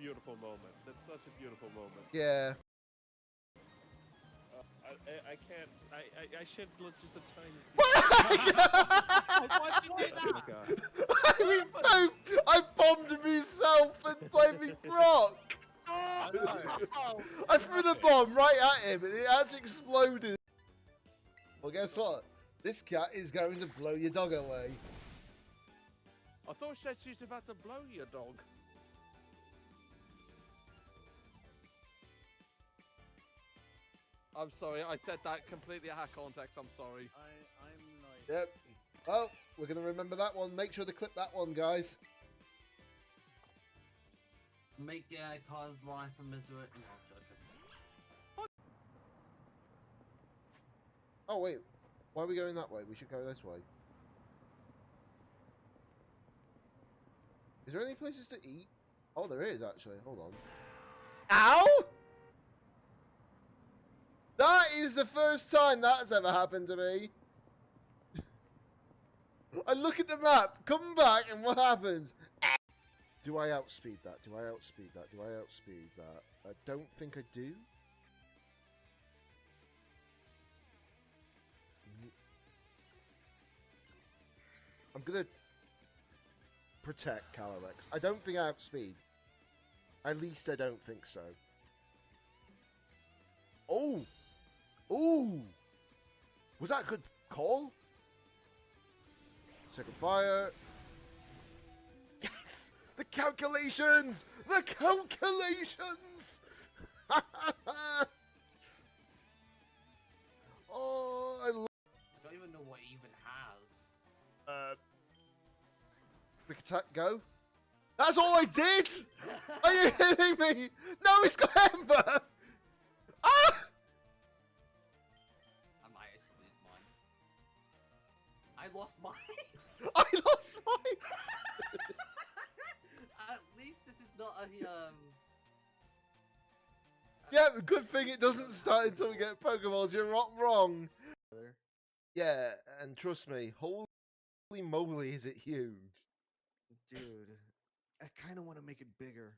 beautiful moment. That's such a beautiful moment. Yeah. I can't. I shed just a tiny. Why'd you do Oh my that? god. I bombed myself and Flaming Rock. Oh, I threw the bomb right at him and it actually exploded. Well, guess what? This cat is going to blow your dog away. I thought she was about to blow your dog. I'm sorry, I said that completely out of context. I'm sorry. I'm like. Yep. Well, we're going to remember that one. Make sure to clip that one, guys. Make cause life a misery. No, I'm joking. Oh, wait. Why are we going that way? We should go this way. Is there any places to eat? Oh, there is, actually. Hold on. Ow! That is the first time that's ever happened to me. I look at the map, come back, and what happens? Do I outspeed that? Do I outspeed that? Do I outspeed that? I don't think I do. I'm gonna protect Calyrex. I don't think I outspeed. At least I don't think so. Oh! Ooh! Was that a good call? Second fire. Yes! The calculations! The calculations! Oh, I love. I don't even know what it even has. Quick attack, go. That's all I did! Are you kidding me? No, it's got Ember! Ah! I might actually lose mine. I lost mine! I lost mine! At least this is not a, Yeah, good thing it doesn't start until we get Pokeballs. You're not wrong. Yeah, and trust me, holy moly, is it huge. Dude, I kind of want to make it bigger.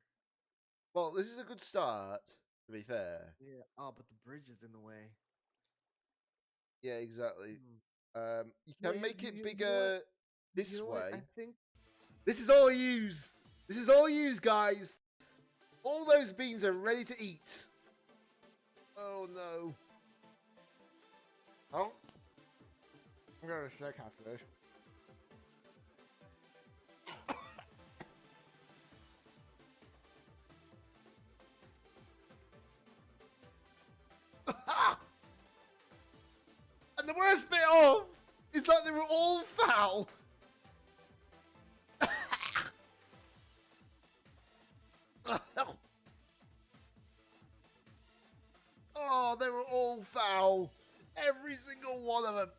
Well, this is a good start, to be fair. Yeah. Oh, but the bridge is in the way. Yeah, exactly. You No, can make it you know bigger what? this You know way. what? I think. This is all use. This is all use, guys. All those beans are ready to eat. Oh no. Oh. I'm going to shake after this. And the worst bit of is that they were all foul. Oh, they were all foul. Every single one of them.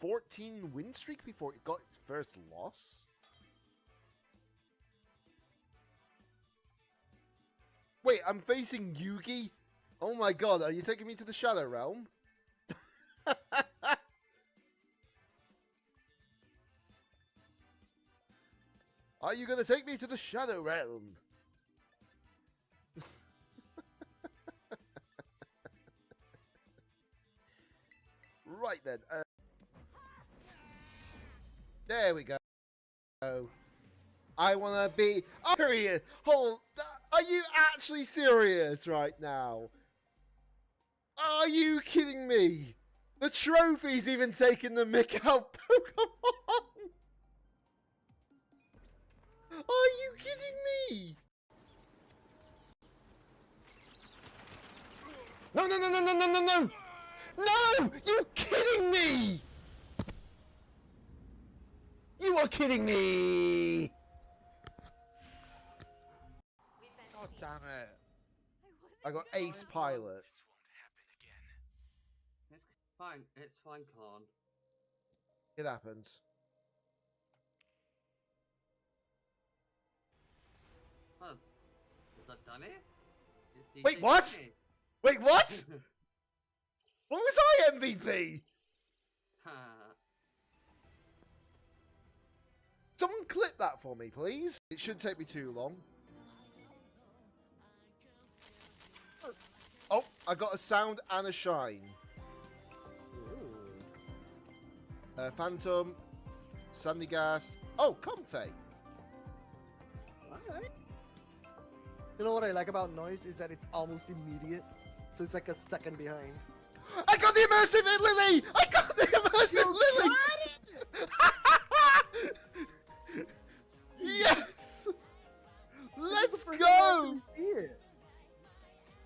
14 win streak before it got its first loss? Wait, I'm facing Yugi? Oh my god, are you taking me to the Shadow Realm? Are you gonna take me to the Shadow Realm? Right then. There we go. I wanna be serious. Hold. Are you actually serious right now? Are you kidding me? The trophy's even taking the mick out Pokemon. Are you kidding me? No, no, no, no, no, no, no, no! No! You kidding me? You are kidding me! God damn it. I got Ace Pilot. This won't happen again. It's fine. It's fine, Khan. It happens. Well, is that done it? Is Wait, DJ what? done it? Wait, what? When was I MVP? Ha. Someone clip that for me, please. It shouldn't take me too long. Oh, I got a sound and a shine. Phantom, Sandygast. Oh, Comfey. You know what I like about noise is that it's almost immediate, so it's like a second behind. I got the immersive Lily! I got the immersive Lily! Yes! Let's go!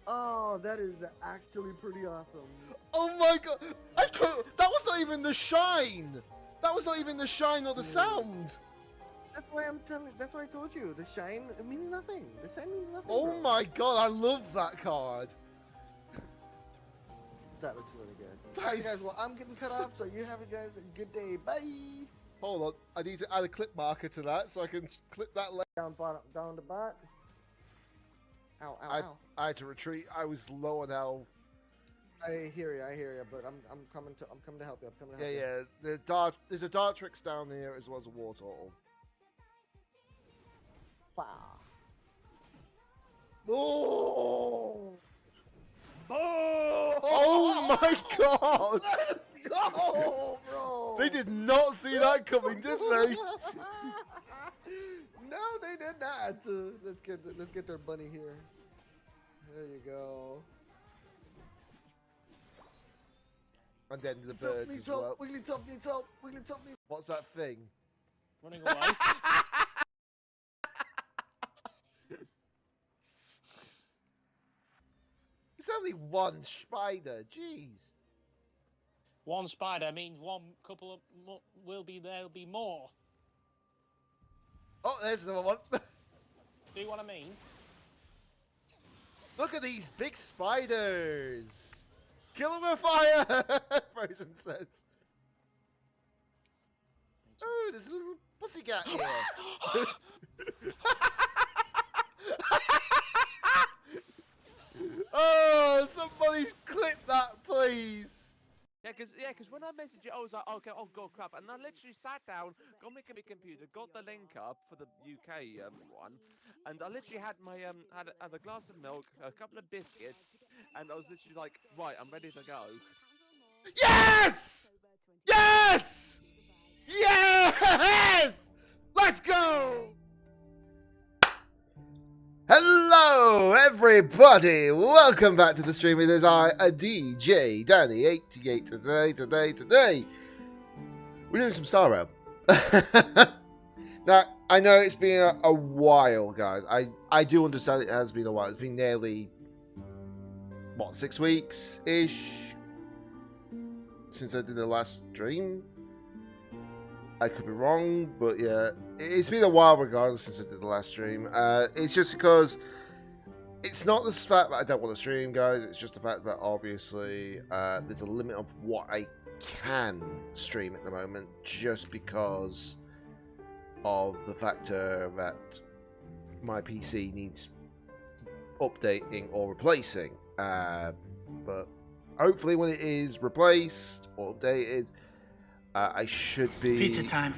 Oh, that is actually pretty awesome. Oh my god! That was not even the shine! That was not even the shine or the sound! That's why I'm telling. That's why I told you. The shine means nothing. The shine means nothing. Oh bro. my god, I love that card! That looks really good. That Alright, is- guys, well, I'm getting cut off, so you have a guys a good day. Bye! Hold on, I need to add a clip marker to that so I can clip that later. Down bottom, down the bot. Ow, ow, I ow. had to retreat, I was low on health. I hear you, but I'm coming to help you. I'm coming to help Yeah, you. yeah. There's a Dartrix down here as well as a War Turtle. Wow. Oh! Oh my god! Let's go, bro! They did not see that coming, did they? No, they did not. Let's get their bunny here. There you go. And then the birds as well. Wigglytuff needs help. Wigglytuff needs. What's that thing? Running away. It's only one spider, jeez. One spider means one couple of will be there'll be more. Oh, there's another one. See what I mean? Look at these big spiders. Kill them with fire, Frozen says. Oh, there's a little pussycat here. Oh, somebody's clip that, please. Yeah, cause when I messaged you, I was like, okay, oh god, crap, and I literally sat down, got my computer, got the link up for the UK one, and I literally had my had a glass of milk, a couple of biscuits, and I was literally like, right, I'm ready to go. Yes! Yes! Yes! Let's go! Hello, everybody! Welcome back to the stream. It is I, a DJ Danny88 today. We're doing some Star Rail. Now, I know it's been a while, guys. I do understand it has been a while. It's been nearly, what, 6 weeks-ish? Since I did the last stream. I could be wrong, but yeah, it's been a while regardless since I did the last stream. It's just because it's not the fact that I don't want to stream, guys. It's just the fact that obviously there's a limit of what I can stream at the moment, just because of the factor that my PC needs updating or replacing. But hopefully, when it is replaced or updated, I should be. Pizza time.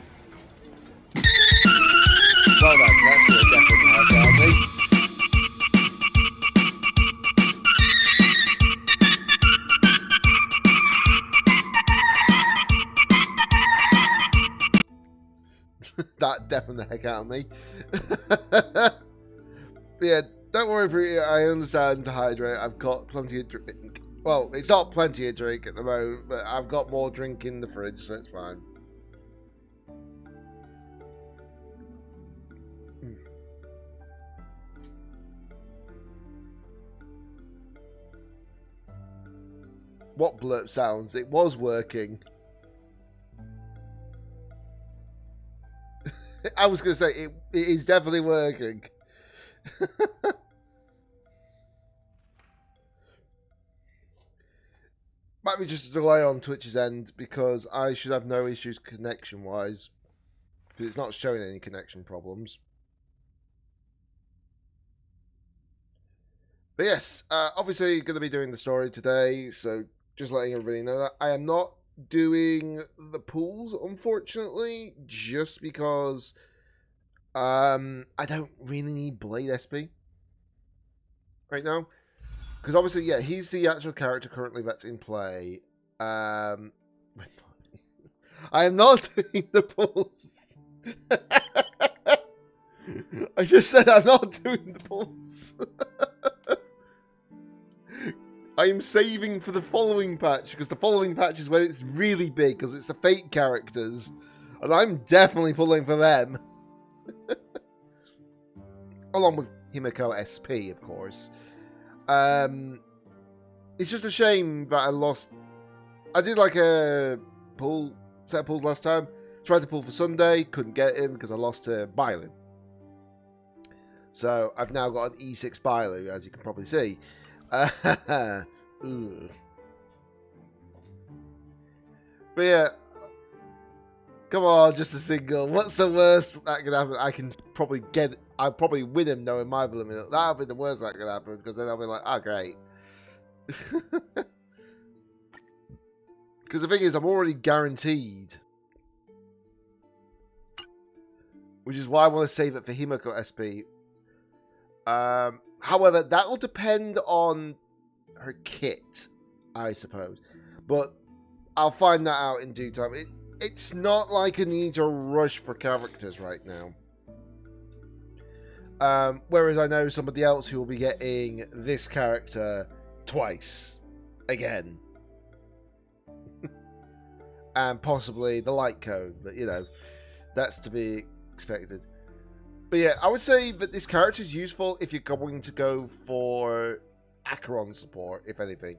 Well done, that's good, definitely have family. That definitely the heck out of me. Yeah, don't worry for it, I understand to hydrate. I've got plenty of drink. Well, it's not plenty of drink at the moment, but I've got more drink in the fridge, so it's fine. What blurb sounds? It was working. I was going to say, it is definitely working. Might be just a delay on Twitch's end, because I should have no issues connection-wise. Because it's not showing any connection problems. But yes, obviously going to be doing the story today, so just letting everybody know that. I am not doing the pools, unfortunately, just because I don't really need Blade SP right now. Because obviously, yeah, he's the actual character currently that's in play. I am not doing the pulls. I just said I'm not doing the pulls. I am saving for the following patch, because the following patch is when it's really big, because it's the Fate characters. And I'm definitely pulling for them. Along with Himiko SP, of course. It's just a shame that I lost. I did like a set of pulls last time. Tried to pull for Sunday, couldn't get him because I lost to Bailu. So I've now got an E6 Bailu, as you can probably see. But yeah, come on, just a single. What's the worst that could happen? I'll probably win him knowing my limit. That'll be the worst that could happen, because then I'll be like, oh great. Because the thing is, I'm already guaranteed. Which is why I want to save it for Himiko SP. However, that will depend on her kit, I suppose. But I'll find that out in due time. It's not like I need to rush for characters right now. Whereas I know somebody else who will be getting this character twice. Again. And possibly the light cone. But, you know, that's to be expected. But yeah, I would say that this character is useful if you're going to go for Acheron support, if anything.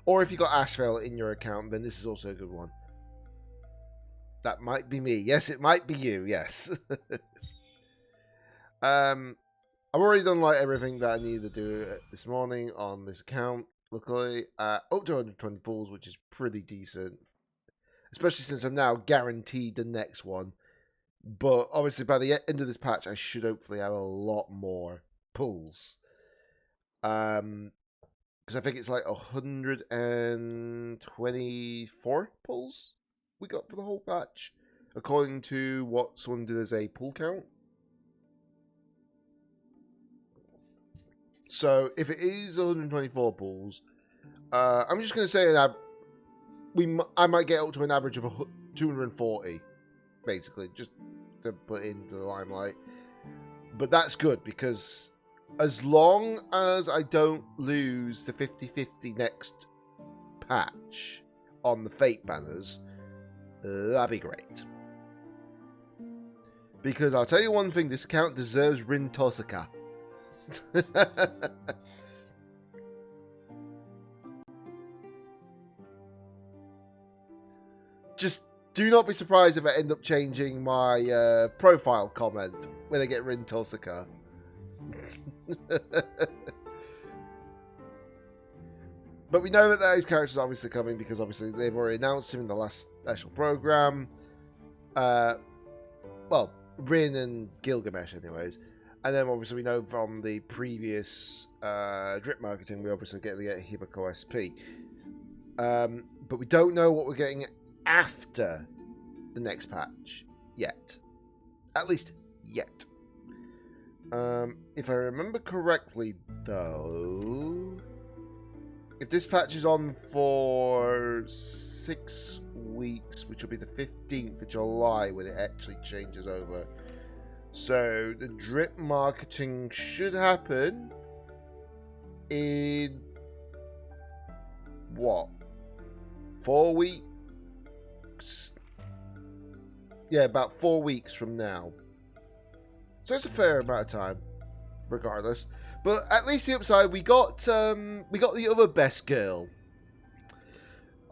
Or if you got Ashvale in your account, then this is also a good one. That might be me. Yes, it might be you. Yes. I've already done like everything that I needed to do this morning on this account. Luckily, up to 120 pulls, which is pretty decent. Especially since I'm now guaranteed the next one. But obviously by the end of this patch, I should hopefully have a lot more pulls. Because I think it's like 124 pulls we got for the whole patch, according to what someone did as a pull count. So if it is 124 pulls, I'm just going to say that I might get up to an average of 240, basically, just to put into the limelight. But that's good, because as long as I don't lose the 50-50 next patch on the Fate banners, that'd be great. Because I'll tell you one thing, this account deserves Rin Tosaka. Just do not be surprised if I end up changing my profile comment when I get Rin Tosaka. But we know that those characters are obviously coming, because obviously they've already announced him in the last special program. Well, Rin and Gilgamesh anyways. And then obviously we know from the previous drip marketing, we obviously get the Himiko SP. But we don't know what we're getting after the next patch yet. At least yet. If I remember correctly though, if this patch is on for 6 weeks, which will be the 15th of July when it actually changes over. So the drip marketing should happen in what? 4 weeks? Yeah, about 4 weeks from now. So it's a fair amount of time, regardless. But at least the upside, we got the other best girl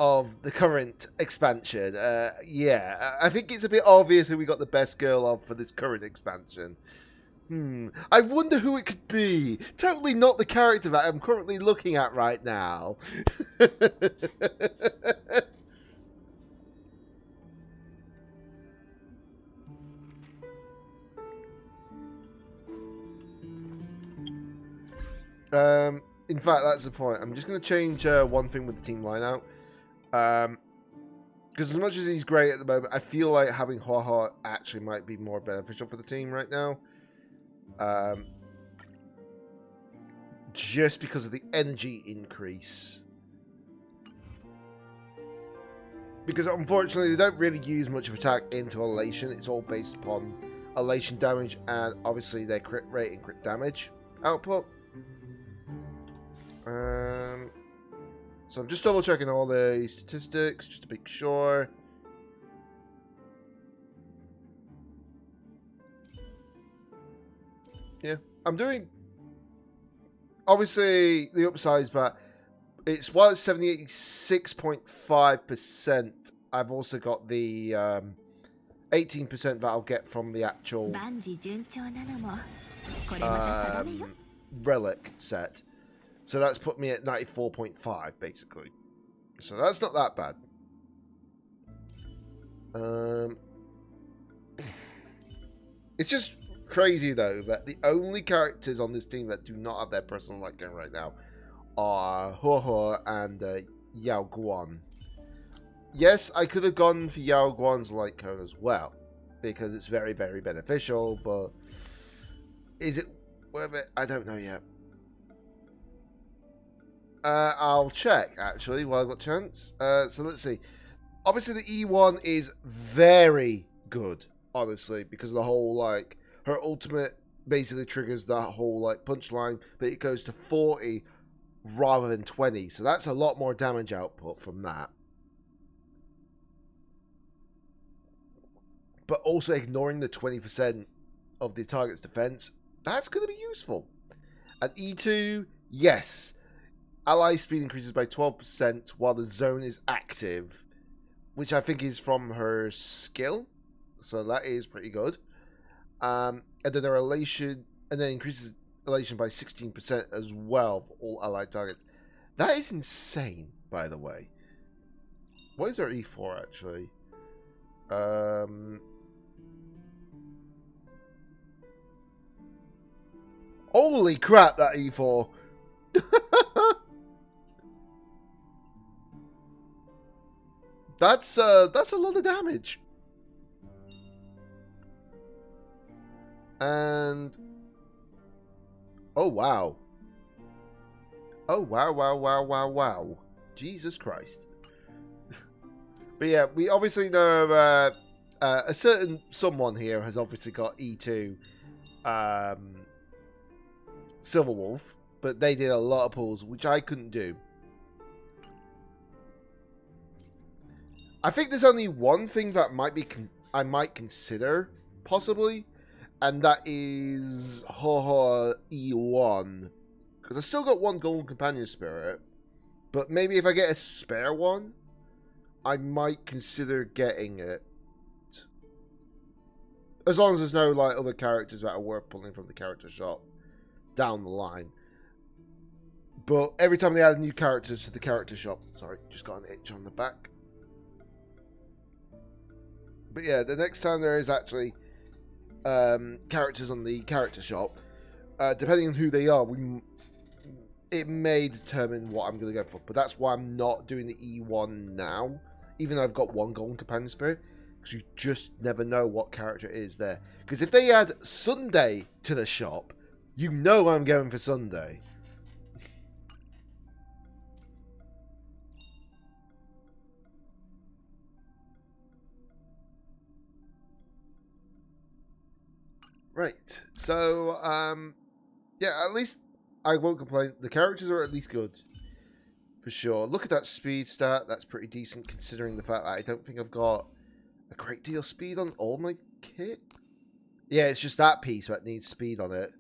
of the current expansion. Yeah, I think it's a bit obvious who we got the best girl of for this current expansion. I wonder who it could be. Totally not the character that I'm currently looking at right now. In fact, that's the point. I'm just going to change one thing with the team line out. Because as much as he's great at the moment, I feel like having Haha actually might be more beneficial for the team right now. Just because of the energy increase. Because unfortunately, they don't really use much of attack into Elation. It's all based upon Elation damage and obviously their crit rate and crit damage output. So I'm just double checking all the statistics just to make sure. Yeah, I'm doing obviously the upsides, but it's while it's 76.5%. I've also got the 18% that I'll get from the actual relic set. So that's put me at 94.5 basically. So that's not that bad. It's just crazy though that the only characters on this team that do not have their personal light gun right now are Ho-Ho and Yao Guan. Yes, I could have gone for Yao Guan's light cone as well because it's very, very beneficial, but is it worth it? I don't know yet. I'll check actually while I've got a chance. So let's see. Obviously, the E1 is very good, honestly, because of the whole like her ultimate basically triggers that whole like punchline, but it goes to 40 rather than 20, so that's a lot more damage output from that. But also ignoring the 20% of the target's defense, that's going to be useful. And E2, yes. Ally speed increases by 12% while the zone is active, which I think is from her skill, so that is pretty good. And then their elation, and then increases elation by 16% as well for all allied targets. That is insane, by the way. What is their E4 actually? Holy crap, that E4! That's a lot of damage. And oh wow. Oh wow. Jesus Christ. But yeah, we obviously know a certain someone here has obviously got E2 Silverwolf, but they did a lot of pulls which I couldn't do. I think there's only one thing that I might consider possibly, and that is Ho-Ho E1, because I still got one Golden Companion Spirit, but maybe if I get a spare one, I might consider getting it. As long as there's no like other characters that are worth pulling from the character shop down the line. But every time they add new characters to the character shop, sorry, just got an itch on the back. But yeah, the next time there is actually characters on the character shop, depending on who they are, it may determine what I'm going to go for. But that's why I'm not doing the E1 now, even though I've got one Golden Companion Spirit, because you just never know what character is there. Because if they add Sunday to the shop, you know I'm going for Sunday. Right, so, yeah, at least I won't complain. The characters are at least good, for sure. Look at that speed stat, that's pretty decent considering the fact that I don't think I've got a great deal of speed on all my kit. Yeah, it's just that piece that needs speed on it.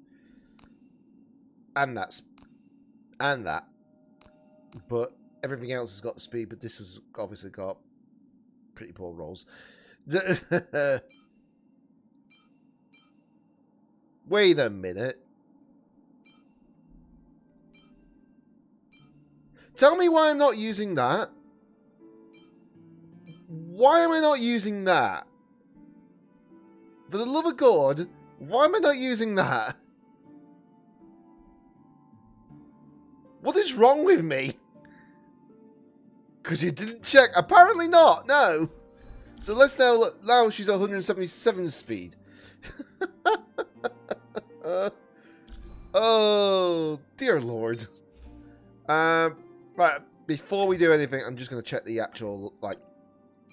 And that. But everything else has got speed, but this has obviously got pretty poor rolls. Wait a minute. Tell me why I'm not using that. Why am I not using that? For the love of God, why am I not using that? What is wrong with me? Because you didn't check. Apparently not. No. So let's now look. Now she's 177 speed. Oh dear lord. Right. Before we do anything, I'm just going to check the actual like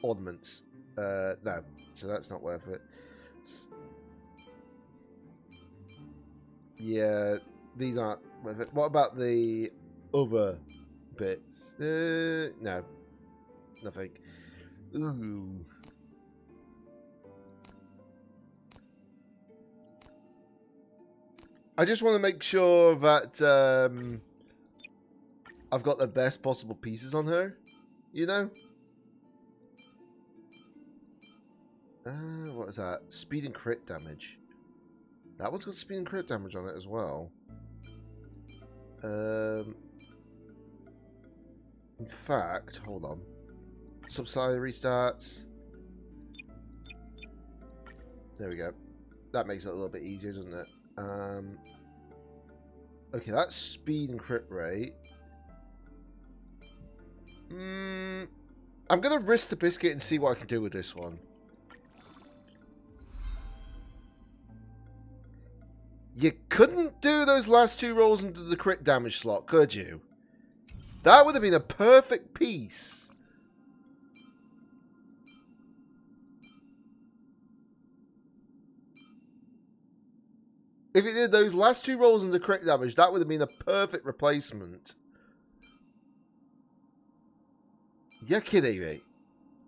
ornaments. No. So that's not worth it. Yeah, these aren't worth it. What about the other bits? No. Nothing. Ooh. I just want to make sure that I've got the best possible pieces on her. You know? What is that? Speed and crit damage. That one's got speed and crit damage on it as well. In fact, hold on. Subsidiary stats. There we go. That makes it a little bit easier, doesn't it? Okay, that's speed and crit rate. I'm gonna risk the biscuit and see what I can do with this one. You couldn't do those last two rolls into the crit damage slot, could you? That would have been a perfect piece. If it did those last two rolls into crit damage, that would have been a perfect replacement. You're kidding me.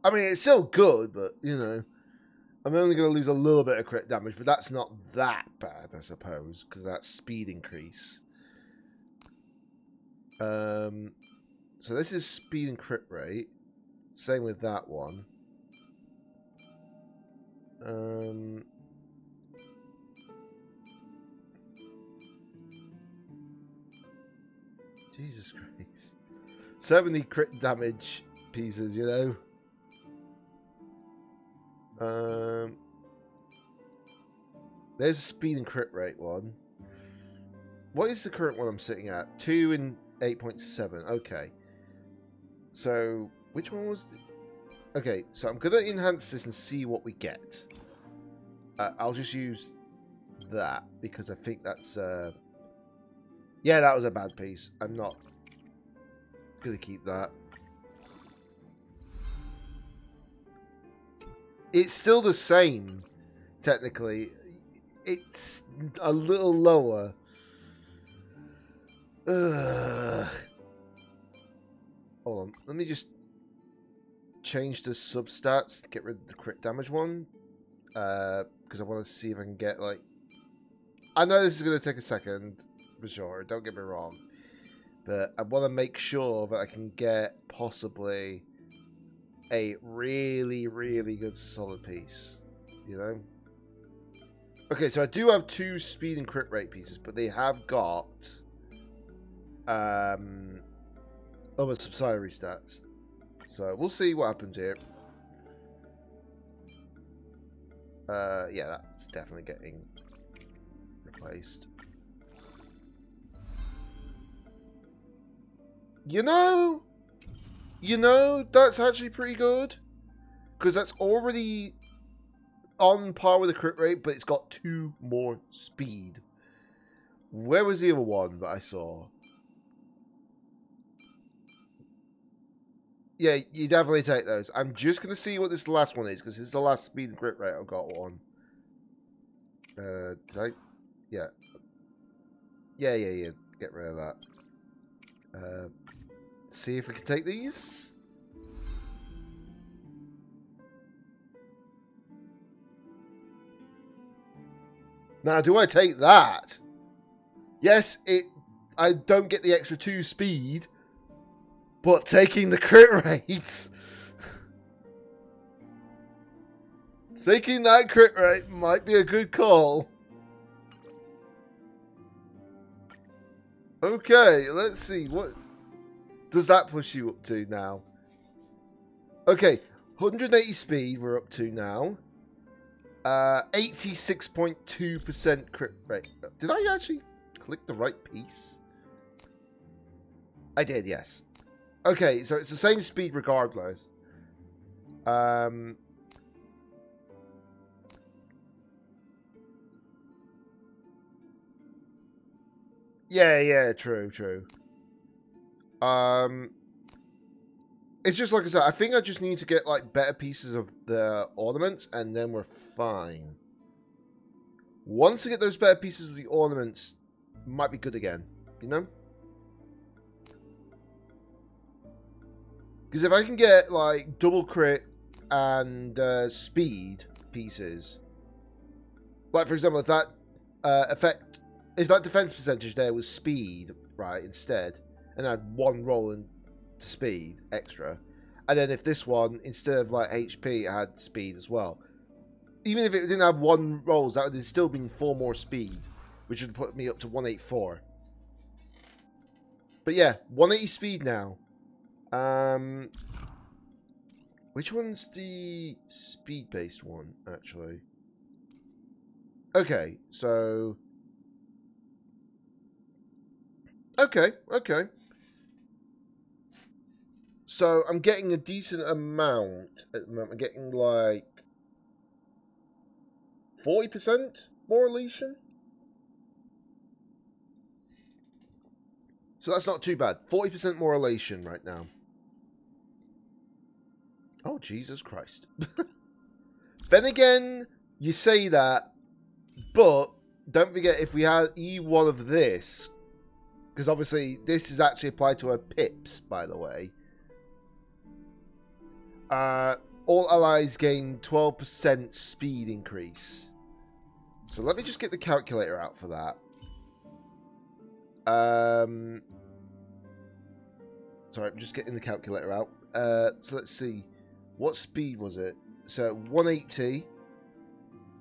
I mean, it's still good, but, you know. I'm only going to lose a little bit of crit damage, but that's not that bad, I suppose, because that's speed increase. So this is speed and crit rate. Same with that one. Jesus Christ. 70 crit damage pieces, you know. There's a speed and crit rate one. What is the current one I'm sitting at? 2 and 8.7. Okay. So, which one was the... Okay, so I'm going to enhance this and see what we get. I'll just use that because I think that's... Yeah, that was a bad piece. I'm not going to keep that. It's still the same, technically. It's a little lower. Ugh. Hold on. Let me just change the substats. Get rid of the crit damage one. Because I want to see if I can get, like... I know this is going to take a second, for sure. Don't get me wrong. But I want to make sure that I can get, possibly... a really, really good solid piece, you know? Okay, so I do have 2 speed and crit rate pieces, but they have got other subsidiary stats. So we'll see what happens here. Yeah, that's definitely getting replaced. You know, that's actually pretty good. Because that's already on par with the crit rate, but it's got 2 more speed. Where was the other one that I saw? Yeah, you definitely take those. I'm just going to see what this last one is, because it's the last speed and crit rate I've got on. Did I? Yeah. Yeah. Get rid of that. See if we can take these. Now, do I take that? Yes, I don't get the extra 2 speed, but taking the crit rate, taking that crit rate might be a good call. Okay, let's see, what does that push you up to now? Okay, 180 speed we're up to now. 86.2% crit rate. Did I actually click the right piece? I did, yes. Okay, so it's the same speed regardless. Yeah, true. It's just like I said, I think I just need to get like better pieces of the ornaments and then we're fine. Once I get those better pieces of the ornaments, might be good again, you know? Because if I can get like double crit and speed pieces, like for example, if that if that defense percentage there was speed, right, instead, and I had one roll into speed extra, and then if this one instead of like HP had speed as well, even if it didn't have one rolls, that would have still been 4 more speed, which would put me up to 184. But yeah, 180 speed now. Which one's the speed-based one, actually? Okay, so... Okay. So, I'm getting a decent amount at the moment. I'm getting, like... 40% more elation? So that's not too bad. 40% more elation right now. Oh, Jesus Christ. Then again, you say that, but don't forget if we had E1 of this, because obviously this is actually applied to her pips, by the way. All allies gain 12% speed increase. So let me just get the calculator out for that. Sorry, I'm just getting the calculator out. So let's see. What speed was it? So 180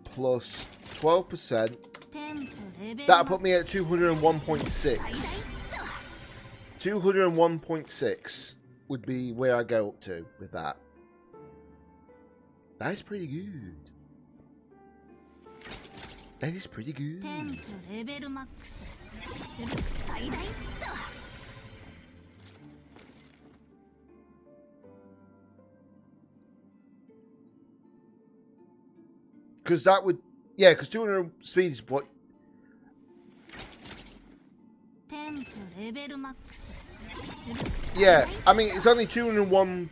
plus 12%. That'll put me at 201.6. 201.6 would be where I go up to with that. That is pretty good. That is pretty good. Because that would... Yeah, because 200 speed is what... Yeah, I mean, it's only 201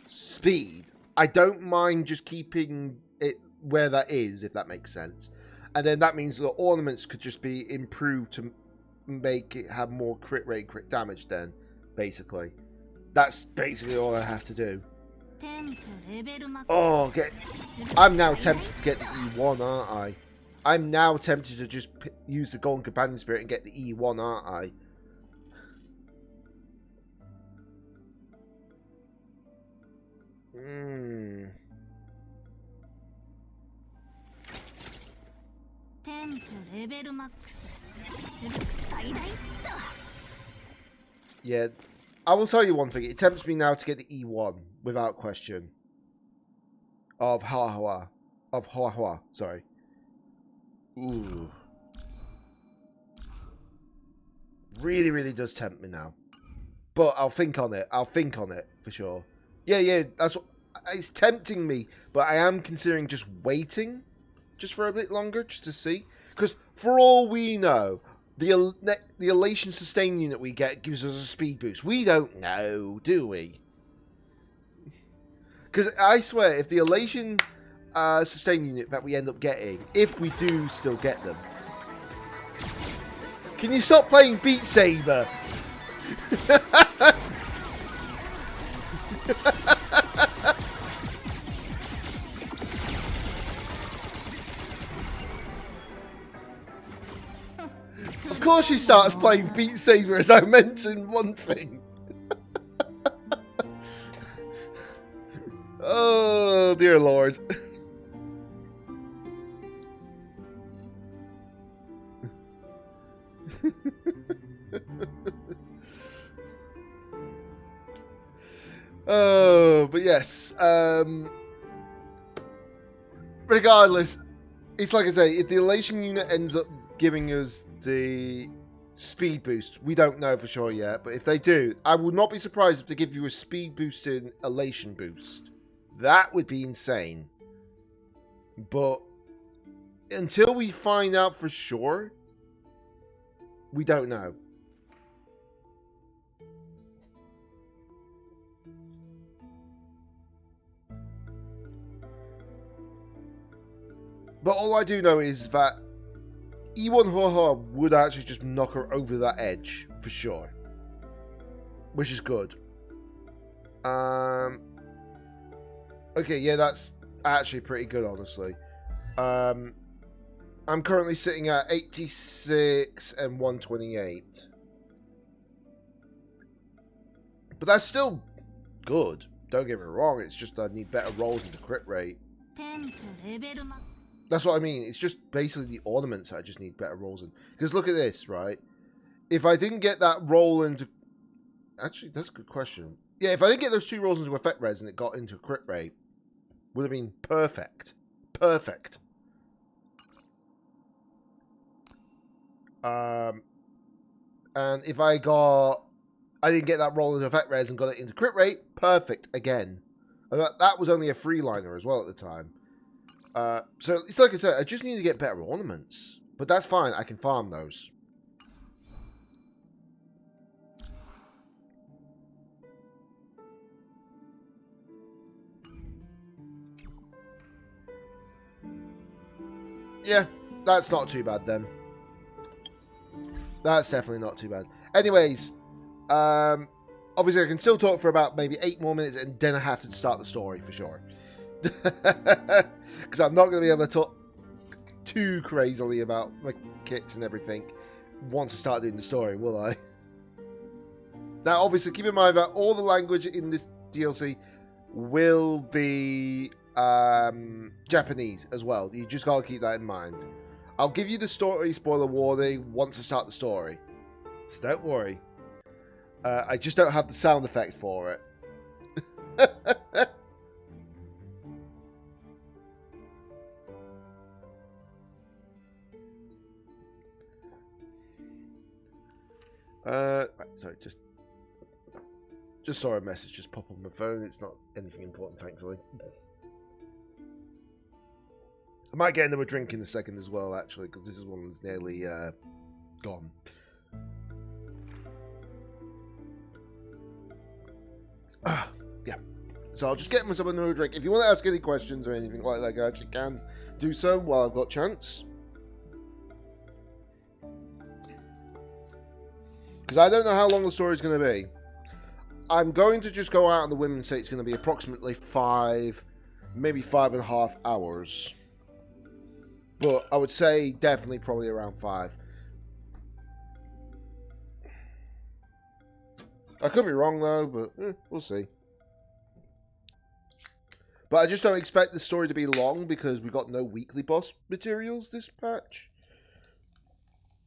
speed. I don't mind just keeping it where that is, if that makes sense. And then that means the ornaments could just be improved to make it have more crit rate, crit damage then, basically. That's basically all I have to do. Oh, I'm now tempted to get the E1, aren't I? I'm now tempted to just use the Golden Companion Spirit and get the E1, aren't I? Yeah, I will tell you one thing. It tempts me now to get the E1 without question. Of Hua. Sorry. Ooh. Really, really does tempt me now. But I'll think on it. I'll think on it for sure. Yeah. That's what. It's tempting me, but I am considering just waiting, just for a bit longer, just to see. Because for all we know, the elation sustain unit we get gives us a speed boost. We don't know, do we? Because I swear, if the elation sustain unit that we end up getting, if we do still get them, can you stop playing Beat Saber? Of course she starts playing Beat Saber as I mentioned one thing. Oh dear Lord. Oh, but yes. Regardless, it's like I say, if the elation unit ends up giving us the speed boost. We don't know for sure yet, but if they do, I would not be surprised if they give you a speed boost in elation boost. That would be insane. But until we find out for sure, we don't know. But all I do know is that E1 Haha would actually just knock her over that edge, for sure. Which is good. Okay, yeah, that's actually pretty good, honestly. I'm currently sitting at 86 and 128. But that's still good. Don't get me wrong, it's just I need better rolls into crit rate. That's what I mean. It's just basically the ornaments I just need better rolls in. Because look at this, right? If I didn't get that roll into... Actually, that's a good question. Yeah, if I didn't get those 2 rolls into effect res and it got into crit rate, would have been perfect. Perfect. And if I didn't get that roll into effect res and got it into crit rate, perfect again. And that was only a 3-liner as well at the time. So it's like I said, I just need to get better ornaments. But that's fine, I can farm those. Yeah, that's not too bad then. That's definitely not too bad. Anyways, obviously I can still talk for about maybe 8 more minutes and then I have to start the story for sure. Because I'm not going to be able to talk too crazily about my kits and everything once I start doing the story, will I? Now, obviously, keep in mind that all the language in this DLC will be Japanese as well. You just got to keep that in mind. I'll give you the story spoiler warning once I start the story. So don't worry. I just don't have the sound effect for it. Sorry, just saw a message just pop on my phone. It's not anything important, thankfully. I might get another drink in a second as well, actually, because this is one that's nearly gone. Yeah. So I'll just get myself another drink. If you want to ask any questions or anything like that, guys, you can do so while I've got chance. Because I don't know how long the story is going to be. I'm going to just go out on the whim and say it's going to be approximately 5, maybe 5.5 hours. But I would say definitely probably around 5. I could be wrong though, but we'll see. But I just don't expect the story to be long because we got no weekly boss materials this patch.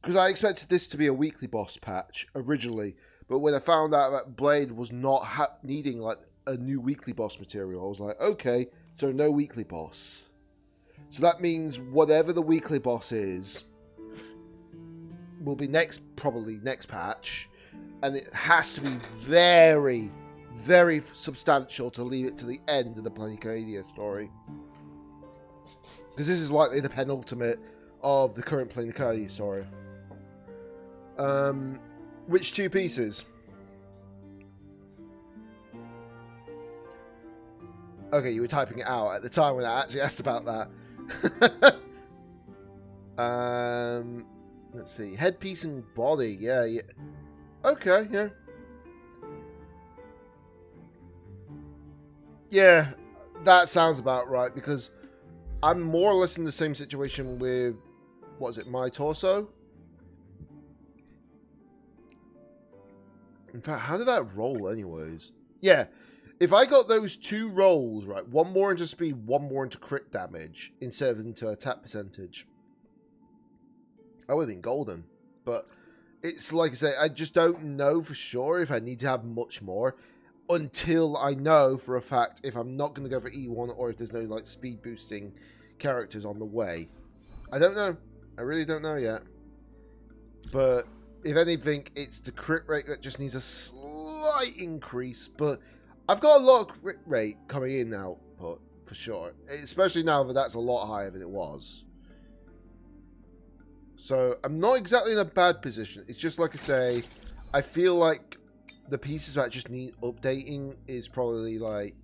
Because I expected this to be a weekly boss patch originally, but when I found out that Blade was not needing like a new weekly boss material, I was like, okay, so no weekly boss. So that means whatever the weekly boss is will be probably next patch, and it has to be very, very substantial to leave it to the end of the Planecadia story. Because this is likely the penultimate of the current Planecadia story. Which 2 pieces? Okay, you were typing it out at the time when I actually asked about that. Let's see. Headpiece and body. Yeah. Okay, yeah. Yeah, that sounds about right, because I'm more or less in the same situation with, what is it, My Torso? In fact, how did that roll anyways? Yeah, if I got those 2 rolls, right, one more into speed, one more into crit damage, instead of into attack percentage, I would have been golden. But it's like I say, I just don't know for sure if I need to have much more until I know for a fact if I'm not going to go for E1 or if there's no like speed boosting characters on the way. I don't know. I really don't know yet. But if anything, it's the crit rate that just needs a slight increase. But I've got a lot of crit rate coming in now, for sure. Especially now that that's a lot higher than it was. So I'm not exactly in a bad position. It's just like I say, I feel like the pieces that just need updating is probably like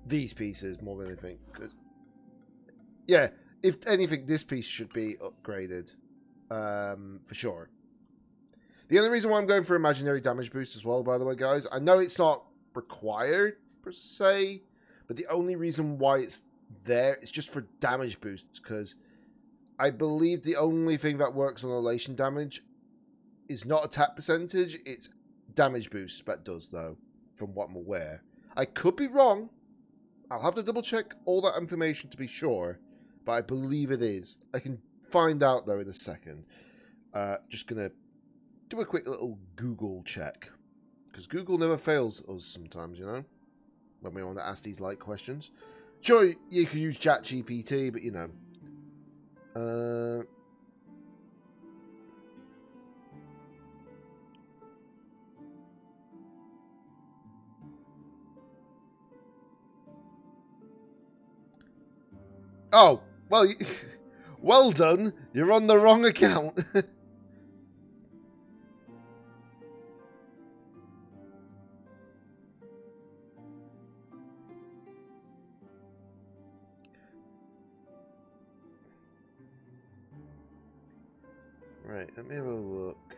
these pieces more than anything. 'Cause, yeah, if anything, this piece should be upgraded for sure. The only reason why I'm going for imaginary damage boost as well, by the way, guys, I know it's not required per se, but the only reason why it's there is just for damage boosts, because I believe the only thing that works on elation damage is not attack percentage, it's damage boost that does, though, from what I'm aware. I could be wrong. I'll have to double check all that information to be sure, but I believe it is. I can find out, though, in a second. Just gonna do a quick little Google check, because Google never fails us sometimes, you know, when we want to ask these like questions. Sure, you can use ChatGPT, but you know. Oh, well, well done. You're on the wrong account. Right, let me have a look.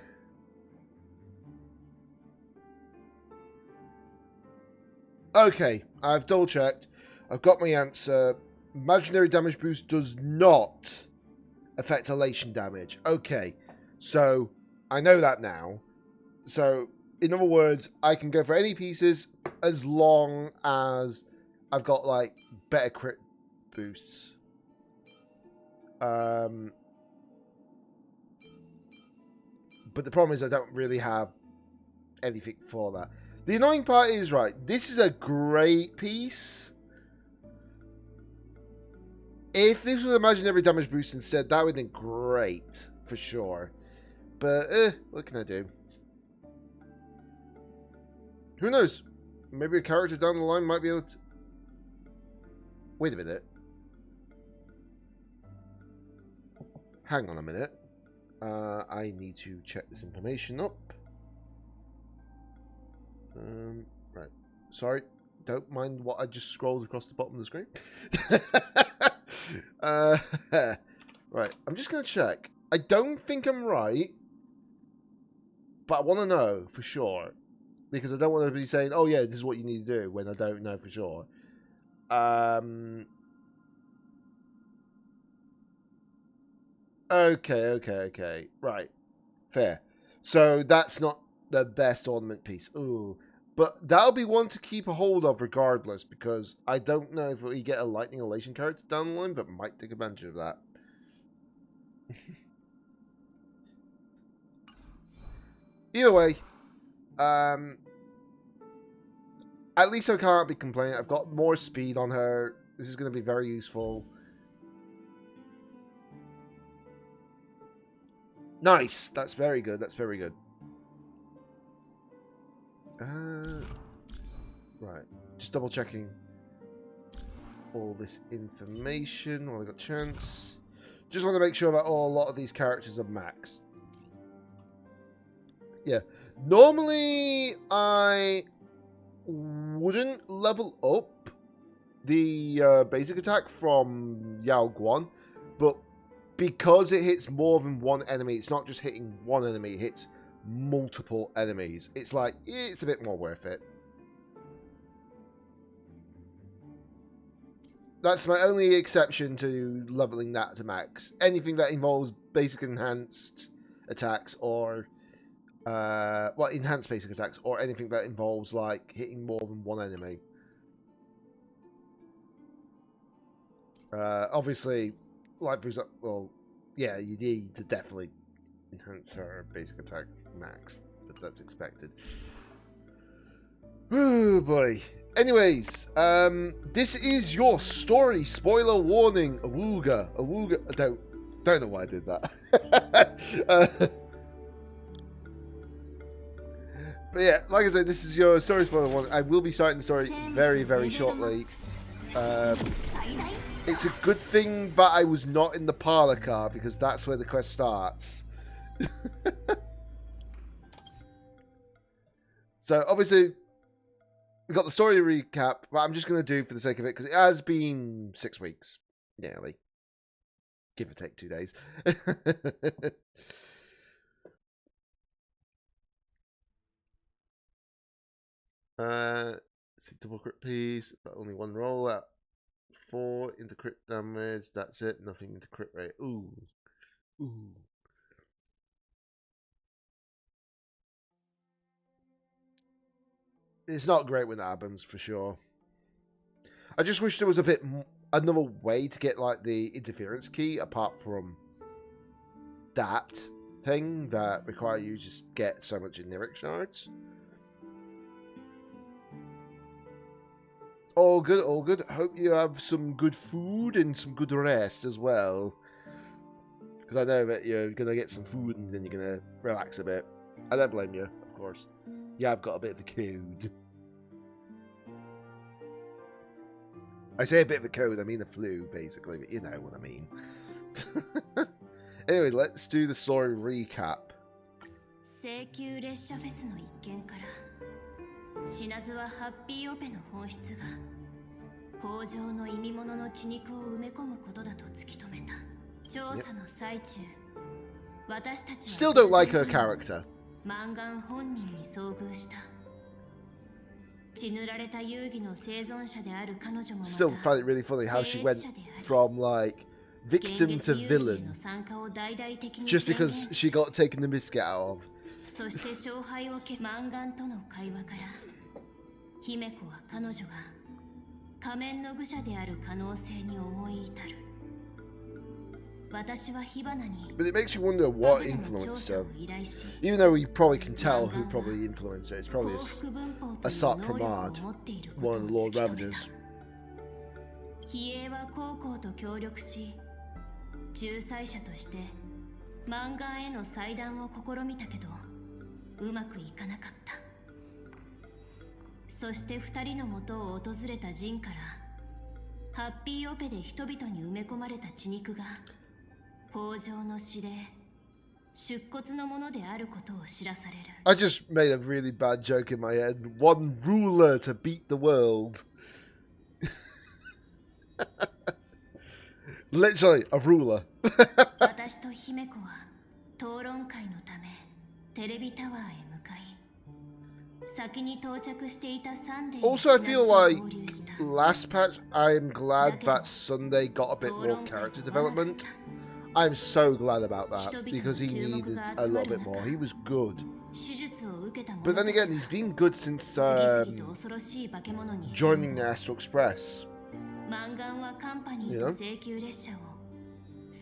Okay, I've double checked. I've got my answer. Imaginary damage boost does not affect elation damage. Okay, so I know that now. So, in other words, I can go for any pieces as long as I've got, like, better crit boosts. But the problem is I don't really have anything for that. The annoying part is, right, this is a great piece. If this was imaginary damage boost instead, that would have been great, for sure. But, what can I do? Who knows? Maybe a character down the line might be able to... Wait a minute. Hang on a minute. I need to check this information up. Right. Sorry. Don't mind what I just scrolled across the bottom of the screen. Right. I'm just going to check. I don't think I'm right. But I want to know for sure. Because I don't want to be saying, oh yeah, this is what you need to do, when I don't know for sure. Okay. Right. Fair. So that's not the best ornament piece. Ooh. But that'll be one to keep a hold of regardless, because I don't know if we get a Lightning Elation character down the line, but might take advantage of that. Either way, at least I can't be complaining. I've got more speed on her. This is going to be very useful. Nice. That's very good. That's very good. Right. Just double checking all this information while I got a chance. Just want to make sure that a lot of these characters are max. Yeah. Normally, I wouldn't level up the basic attack from Yao Guan, but because it hits more than one enemy, it's not just hitting one enemy, it hits multiple enemies. It's like, it's a bit more worth it. That's my only exception to leveling that to max. Anything that involves basic enhanced attacks or well, enhanced basic attacks, or anything that involves like hitting more than one enemy. Obviously, like for example, well, yeah, you need to definitely enhance her basic attack max, but that's expected. Oh boy. Anyways, this is your story. Spoiler warning. Awooga. I don't know why I did that. But yeah, like I said, this is your story spoiler one. I will be starting the story very, very shortly. It's a good thing that I was not in the parlor car because that's where the quest starts. So obviously we got the story recap, but I'm just going to do for the sake of it because it has been 6 weeks, nearly, give or take 2 days. So double crit piece, but only one roll at 4 into crit damage. That's it. Nothing into crit rate. Ooh. It's not great when that happens, for sure. I just wish there was a bit another way to get like the interference key apart from that thing that require you to just get so much in Lyric shards. All good, all good. Hope you have some good food and some good rest as well. Because I know that you're going to get some food and then you're going to relax a bit. I don't blame you, of course. Yeah, I've got a bit of a cold. I say a bit of a cold, I mean a flu, basically, but you know what I mean. Anyway, let's do the story recap. 請求列車フェスの一件から死津はハッピーオペの本質が北条の意味物の血肉を埋め込むことだと突き止めた調査の最中私たちは Still don't like her character. マンガン本人に遭遇した血塗られた遊戯の生存者である彼女もまた Still find it really funny how she went from like victim to villain just because she got taken the biscuit out of. そして勝敗をマンガンとの会話から姫子は彼女が仮面の愚者である可能性に思い至る私は火花に But it makes you wonder what influenced her. Even though we probably can tell who probably influenced her. It's probably Asat Pramad, one of the Lord Ravagers. 比叡は高校と協力し仲裁者としてマンガンへの裁断を試みたけどうまくいかなかったそして二人の元を訪れたジンからハッピーオペで人々に埋め込まれた血肉が北条の指令出骨のものであることを知らされる I just made a really bad joke in my head. One ruler to beat the world. Literally, a ruler. 私と姫子は討論会のためテレビタワーへ向かい先に到着していたサンデー Also, I feel like last patch, I'm glad that Sunday got a bit more character development. I'm so glad about that because he needed a little bit more. He was good. But then again, he's been good since joining the Astral Express. マンガンはカンパニーと請求列車を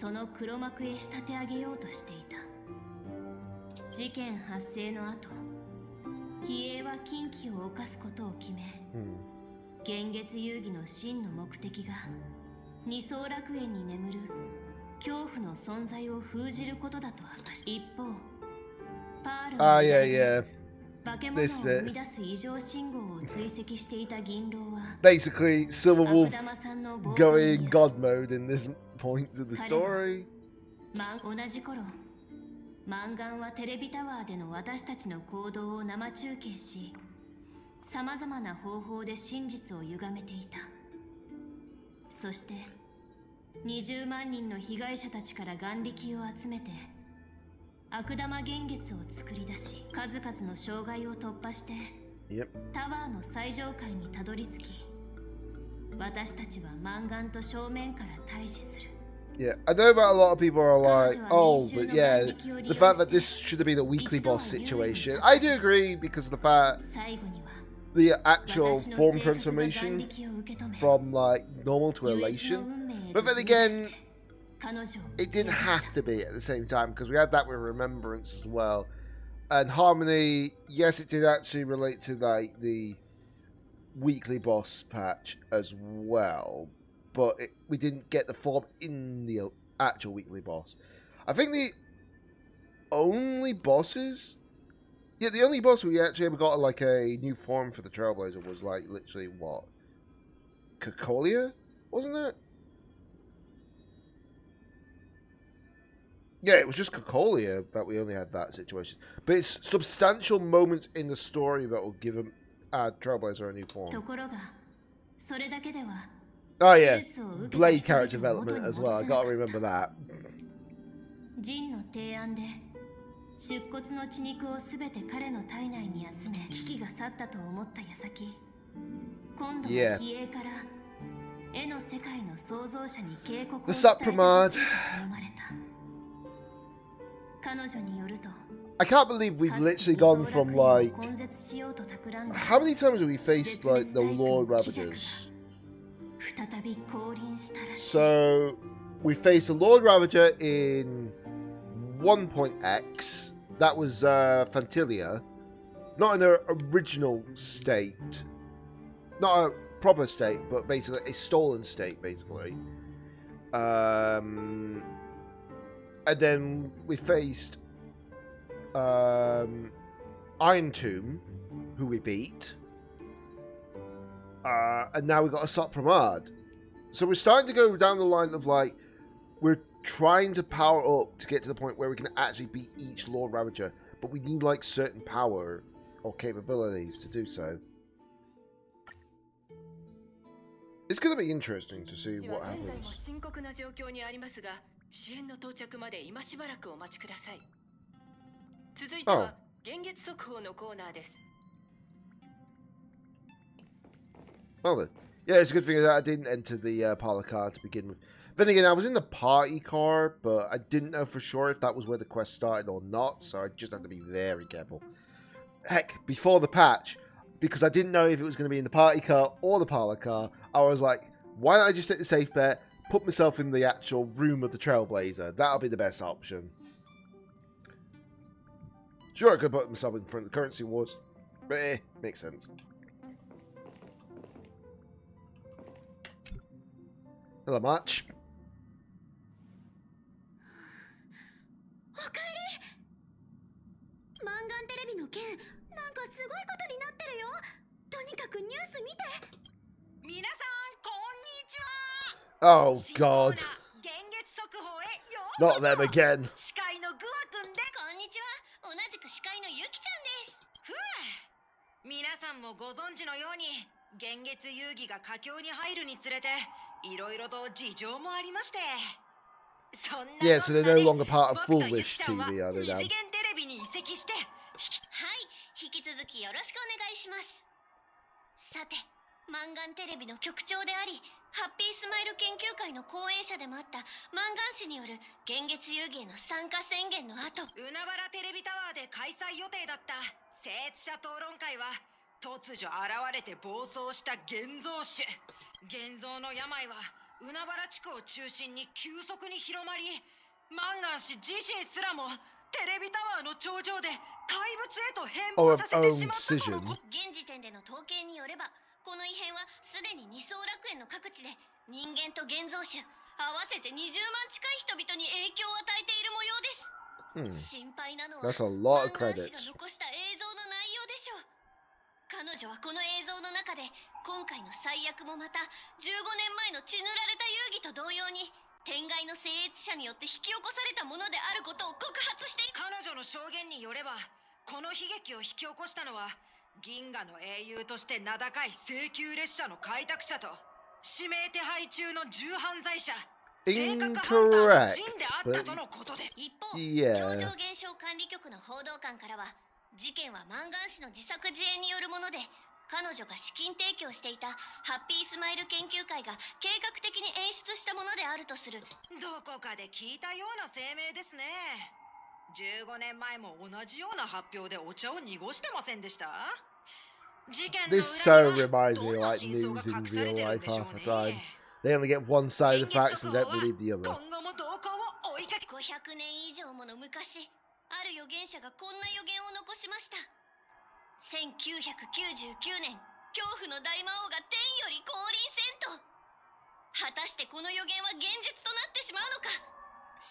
その黒幕へ仕立て上げようとしていた事件発生の後比叡は禁忌を犯すことを決め幻月遊戯の真の目的が二層楽園に眠る恐怖の存在を封じることだと明かし一方パールの yeah. 化け物を生み出す異常信号を追跡していた銀狼は Basically, Silverwolf going God mode in this point of the story. 同じ頃マンガンはテレビタワーでの私たちの行動を生中継し様々な方法で真実を歪めていたそして20万人の被害者たちから眼力を集めて悪玉幻月を作り出し数々の障害を突破して、タワーの最上階にたどり着き私たちはマンガンと正面から対峙する Yeah, I know that a lot of people are like, oh, but yeah, the fact that this should have been a weekly boss situation. I do agree because of the fact the actual form transformation from like normal to elation. But then again, it didn't have to be at the same time because we had that with Remembrance as well. And Harmony, yes, it did actually relate to like the weekly boss patch as well. But we didn't get the form in the actual weekly boss. I think the only bosses Yeah, the only boss we actually ever got like a new form for the Trailblazer was like literally what? Cocolia? Wasn't it? Yeah, it was just Cocolia that we only had that situation. But it's substantial moments in the story that will give him Trailblazer a new と form. ころがそれだけでは Oh 手 yeah, 術を受けた Blade 人々 character を元 development に as 戻 well. I せな gotta かっ remember that. たジンの提案で出骨の血肉をすべて彼の体内に集め危機が去ったと思った矢先今度は Yeah. 比叡から絵の世界の創造者に警告を The 伝えてほしいと Supremad. 頼まれた彼女によると I can't believe we've かつて literally 理 gone 想 from 楽園を like 根絶しようと企んだ how many times have we faced like the Lord Ravagers? 再び降臨したらしい So we faced the Lord Ravager in 1.x. That was Fantilia, not in her original state, not a proper state, but basically a stolen state, basically. And then we faced Iron Tomb, who we beat. And now we got a Sopramad. So we're starting to go down the line of like, we're trying to power up to get to the point where we can actually beat each Lord Ravager, but we need like certain power or capabilities to do so. It's going to be interesting to see what happens. 深刻な状況にありますが、支援の到着まで今しばらくお待ちください。続いては現月速報のコーナーです。 Well then. Yeah, it's a good thing that I didn't enter the parlor car to begin with. Then again, I was in the party car, but I didn't know for sure if that was where the quest started or not, so I just had to be very careful. Heck, before the patch, because I didn't know if it was going to be in the party car or the parlor car, I was like, why don't I just take the safe bet, put myself in the actual room of the Trailblazer? That'll be the best option. Sure, I could put myself in front of the currency wars, but makes sense. Hello, March. おかえりマンガンテレビの件なんかすごいことになってるよとにかくニュース見て皆さんこんにちは Oh, God. 現月速報へようこそ Not them again. 司会のグアくんでこんにちは同じく司会のゆきちゃんですふぅ皆さんもご存知のように現月遊戯が佳境に入るにつれていろいろと事情もありましてそんな Yeah, so they're no longer part of 僕とゆき Foolish ちゃんは TV, are 二 they 次 now? 元テレビに移籍してはい引き続きよろしくお願いしますさてマンガンテレビの局長でありハッピースマイル研究会の講演者でもあったマンガン氏による現月遊戯への参加宣言の後海原テレビタワーで開催予定だった聖津社討論会は突如現れて暴走した現像種現像の病は海原地区を中心に急速に広まりマンガン氏自身すらもテレビタワーの頂上で怪物へと変貌させてしまったとのこと。現時点での統計によればこの異変はすでに二層楽園の各地で人間と現像種合わせて20万近い人々に影響を与えている模様です、心配なのは That's a lot of マンガン氏 credits. が残した映像の内容でしょう彼女はこの映像の中で今回の最悪もまた15年前の血塗られた遊戯と同様に天外の聖越者によって引き起こされたものであることを告発している彼女の証言によればこの悲劇を引き起こしたのは銀河の英雄として名高い請求列車の開拓者と指名手配中の重犯罪者 Incorrect, ジンであったとのことです。一方、 Yeah. 超常現象管理局の報道官からは事件はマンガン氏の自作自演によるもので彼女が資金提供していたハッピースマイル研究会が計画的に演出したものであるとするどこかで聞いたような声明ですね。15年前も同じような発表でお茶を濁してませんでした？事件の This so 裏には reminds ど me ん of な like 真相 news が in 隠され real てるん life でしょ half う the time. ね。 They only get one side of the 現 facts 実 and 速 don't 報は believe the 今 other. 後も動向を追いかけ500年以上もの昔ある預言者がこんな予言を残しました1999年恐怖の大魔王が天より降臨せんと果たしてこの予言は現実となってしまうのか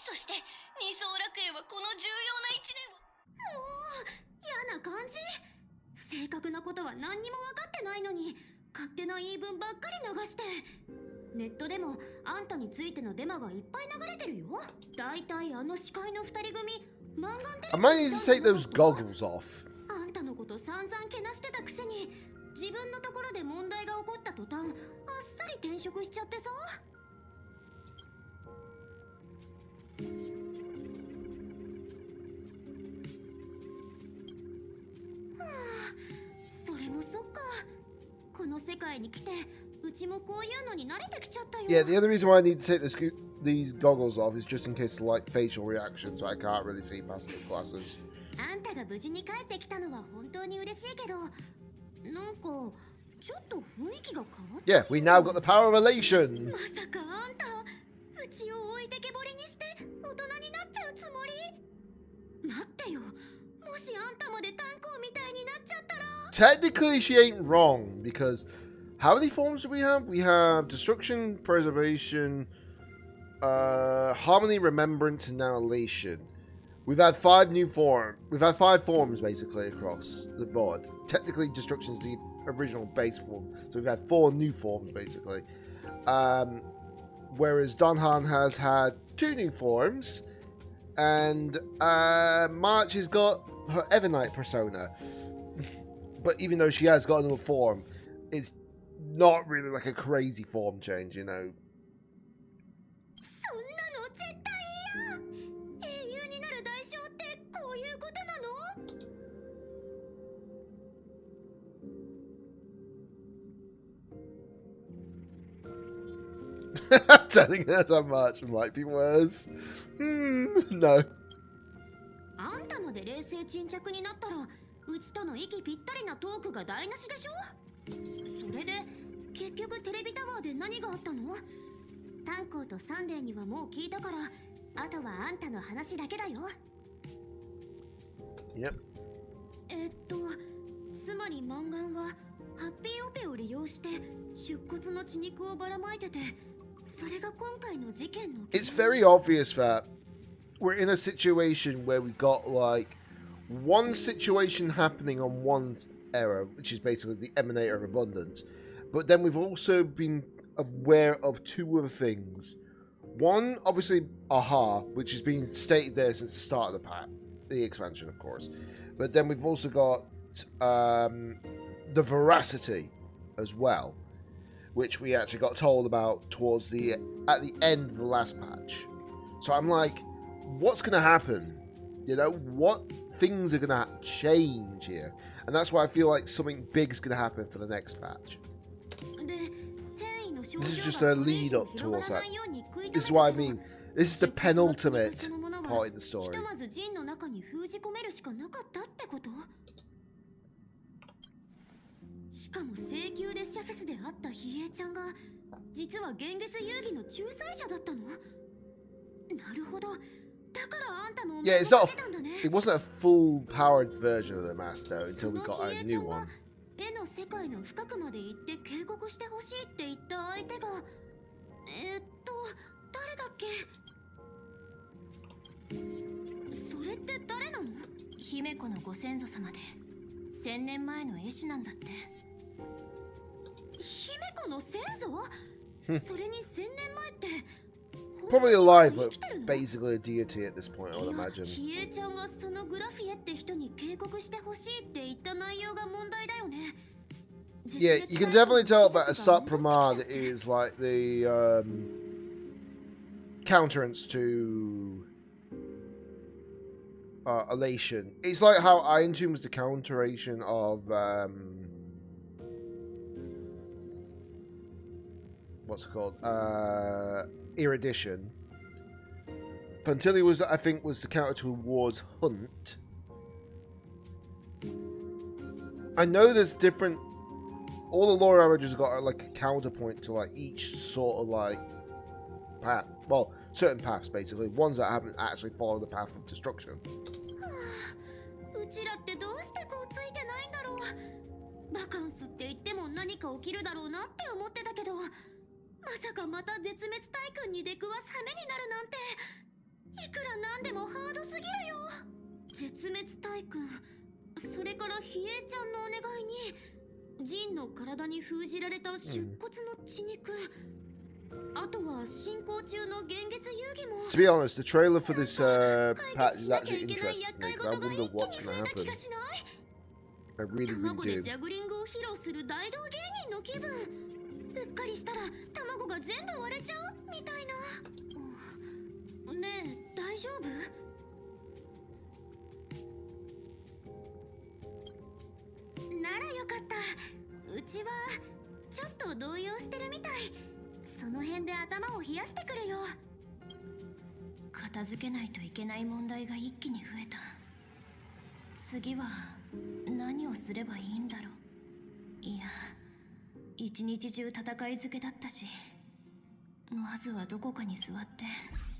そして二層楽園はこの重要な1年を嫌な感じ。正確なことは何にも分かってないのに勝手な言い分ばっかり流して。ネットでもあんたについてのデマがいっぱい流れてるよ。だいたいあの司会の2人組マンガンテレ I ビ might need to take those goggles off. あんたのこと散々けなしてたくせに自分のところで問題が起こった途端あっさり転職しちゃってさ。それもそっか。この世界に来てうちもこういうのに慣れてきちゃったよ。 Yeah, the other reason why I need to take these goggles off is just in case of like facial reactions. I can't really see past the glasses. あんたが無事に帰ってきたのは本当に嬉しいけど、なんかちょっと雰囲気が変わった。 Yeah, we now got the power of elation. まさかあんたうちを置いてけぼりにして大人になっちゃうつもり？待ってよ、もしあんたまで炭鉱みたいになっちゃったら。 Technically, she ain't wrong because how many forms do we have? We have destruction, preservation, harmony, remembrance, and now elation. We've had 5 new forms. We've had 5 forms basically across the board. Technically, destruction is the original base form, so we've had 4 new forms basically. Whereas Donhan has had 2 new forms, and March has got her Evernight persona. But even though she has got another form, it's not really like a crazy form change, you know. そんなの絶対嫌。英雄になる代償ってこういうことなの？ Telling her so much might be worse. No. あんたまで冷静沈着になったらうちとの息ぴったりなトークが台無しでしょ。それで結局テレビタワーで何があったの？炭鉱とサンデーにはもう聞いたから、あとはあんたの話だけだよ。 Yep. つまりマンガンはハッピーオペを利用して出骨の血肉をばらまいてて、それが今回の事件の。 It's very obvious that we're in a situation where we've got like one situation happening on one era, which is basically the Emanator of Abundance, but then we've also been aware of 2 other things. One, obviously, Aha, which has been stated there since the start of the pack, the expansion, of course. But then we've also got the Veracity as well, which we actually got told about at the end of the last patch. So I'm like, what's going to happen? You know, what things are going to change here? And that's why I feel like something big is going to happen for the next patch. This is just a lead up towards that. This is what I mean. This is the penultimate part in the story. しかも請求列車フェスで会ったヒエちゃんが実は現月遊戯の仲裁者だったの？なるほど。だからあんたの Yeah, it's not. It wasn't a full-powered version of the Master until we got a new one. 絵の世界の深くまで行って警告してほしいって言った相手が誰だっけ？それって誰なの？姫子のご先祖様で1000年前の絵師なんだって。姫子の先祖？それに1000年前って Probably alive, but basically a deity at this point, I would imagine. ヒエちゃんがそのグラフィエって人に警告してほしいって言った内容が問題だよね。 Yeah, you can definitely tell that Asat Pramad is like the counterance to Elation. It's like how Iron Tomb was the counteration of what's it called? Erudition. Pantilli was, I think, was the counter towards Hunt. I know there's different. All the lore averages have got like a counterpoint to like each sort of like path. Well, certain paths basically. Ones that haven't actually followed the path of destruction. うちらってどうしてこうついてないんだろう。バカンスって言っても何か起きるだろうなって思ってたけど、まさかまた絶滅大軍に出くわす羽目になるなんて、いくらなんでもハードすぎるよ。絶滅体君、それから比叡ちゃんのお願いにジンの体に封じられた出骨の血肉、あとは進行中の幻月遊戯も。 To be honest, the trailer for this patch is actually interesting because I wonder what's going to happen. I really, 卵 really で do. ジャグリングを披露する大道芸人の気分。うっかりしたら卵が全部割れちゃうみたいな。ねえ、大丈夫？ならよかった。うちはちょっと動揺してるみたい。その辺で頭を冷やしてくるよ。片付けないといけない問題が一気に増えた。次は何をすればいいんだろう。いや、一日中戦い漬けだったし、まずはどこかに座って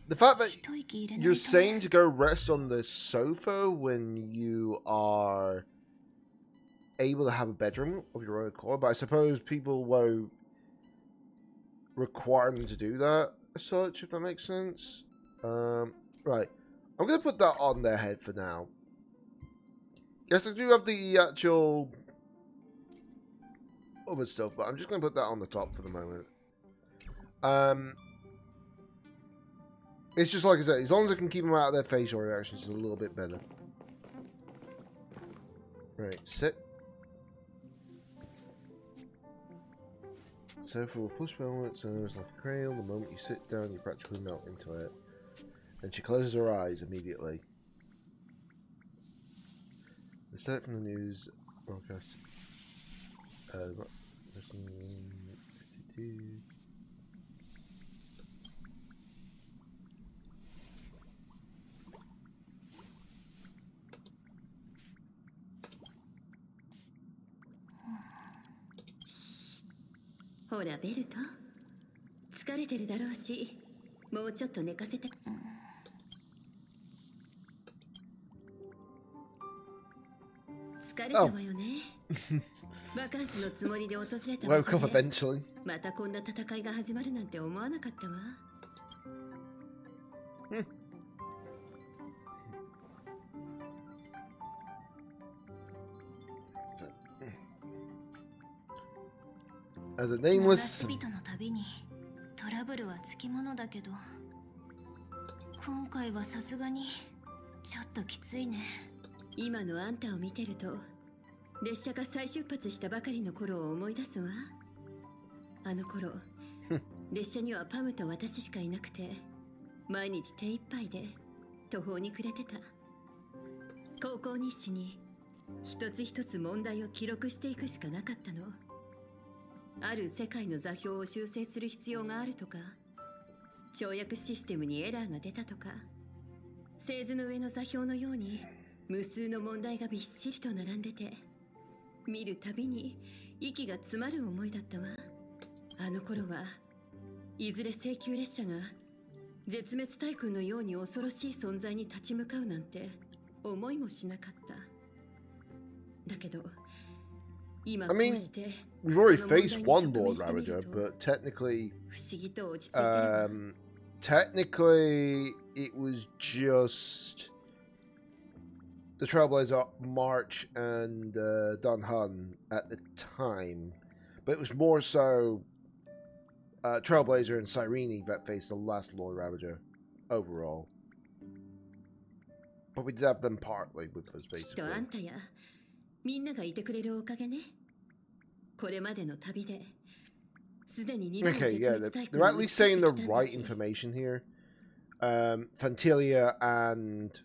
The fact that 一息入れない you're と saying to go rest on the sofa when you are able to have a bedroom of your own accord, but I suppose people won't require them to do that as such, if that makes sense. Right. I'm going to put that on their head for now. Yes, I do have the actual other stuff, but I'm just going to put that on the top for the moment. It's just like I said, as long as I can keep them out of their facial reactions, it's a little bit better. Right, sit. Sofa will push velvet, so it's like a cradle. The moment you sit down, you practically melt into it. And she closes her eyes immediately. The start from the news broadcast. 52. ほらベルト、疲れてるだろうし、もうちょっと寝かせて。疲れたわよね。バカンスのつもりで訪れた場 Woke up 所で eventually. またこんな戦いが始まるなんて思わなかったわ。As a 鳴ら nameless. し人のたびにトラブルはつきものだけど、今回はさすがにちょっときついね。今のあんたを見てると、列車が再出発したばかりの頃を思い出すわ。あの頃列車にはパムと私しかいなくて、毎日手一杯で途方に暮れてた。高校日誌に一つ一つ問題を記録していくしかなかったの。ある世界の座標を修正する必要があるとか、跳躍システムにエラーが出たとか、製図の上の座標のように無数の問題がびっしりと並んでて、見るたびに息が詰まる思いだったわ。あの頃はいずれ請求列車が絶滅大君のように恐ろしい存在に立ち向かうなんて思いもしなかった。だけど今こうして We've already faced one Lord Ravager, but technically, 不思議と落ち着いてるわ。technically, it was just the Trailblazer, March, and Dun Hun at the time, but it was more so Trailblazer and Cyrene that faced the last Lord Ravager overall. But we did have them partly with us, きっと basically. あんたやみんながいてくれるおかげね。これまでの旅ですでに2度の Okay, 絶 yeah, 滅 they're, 大君 they're に at 打 least ち勝 saying っ the てきたんだ right し、 information here. Fantilia and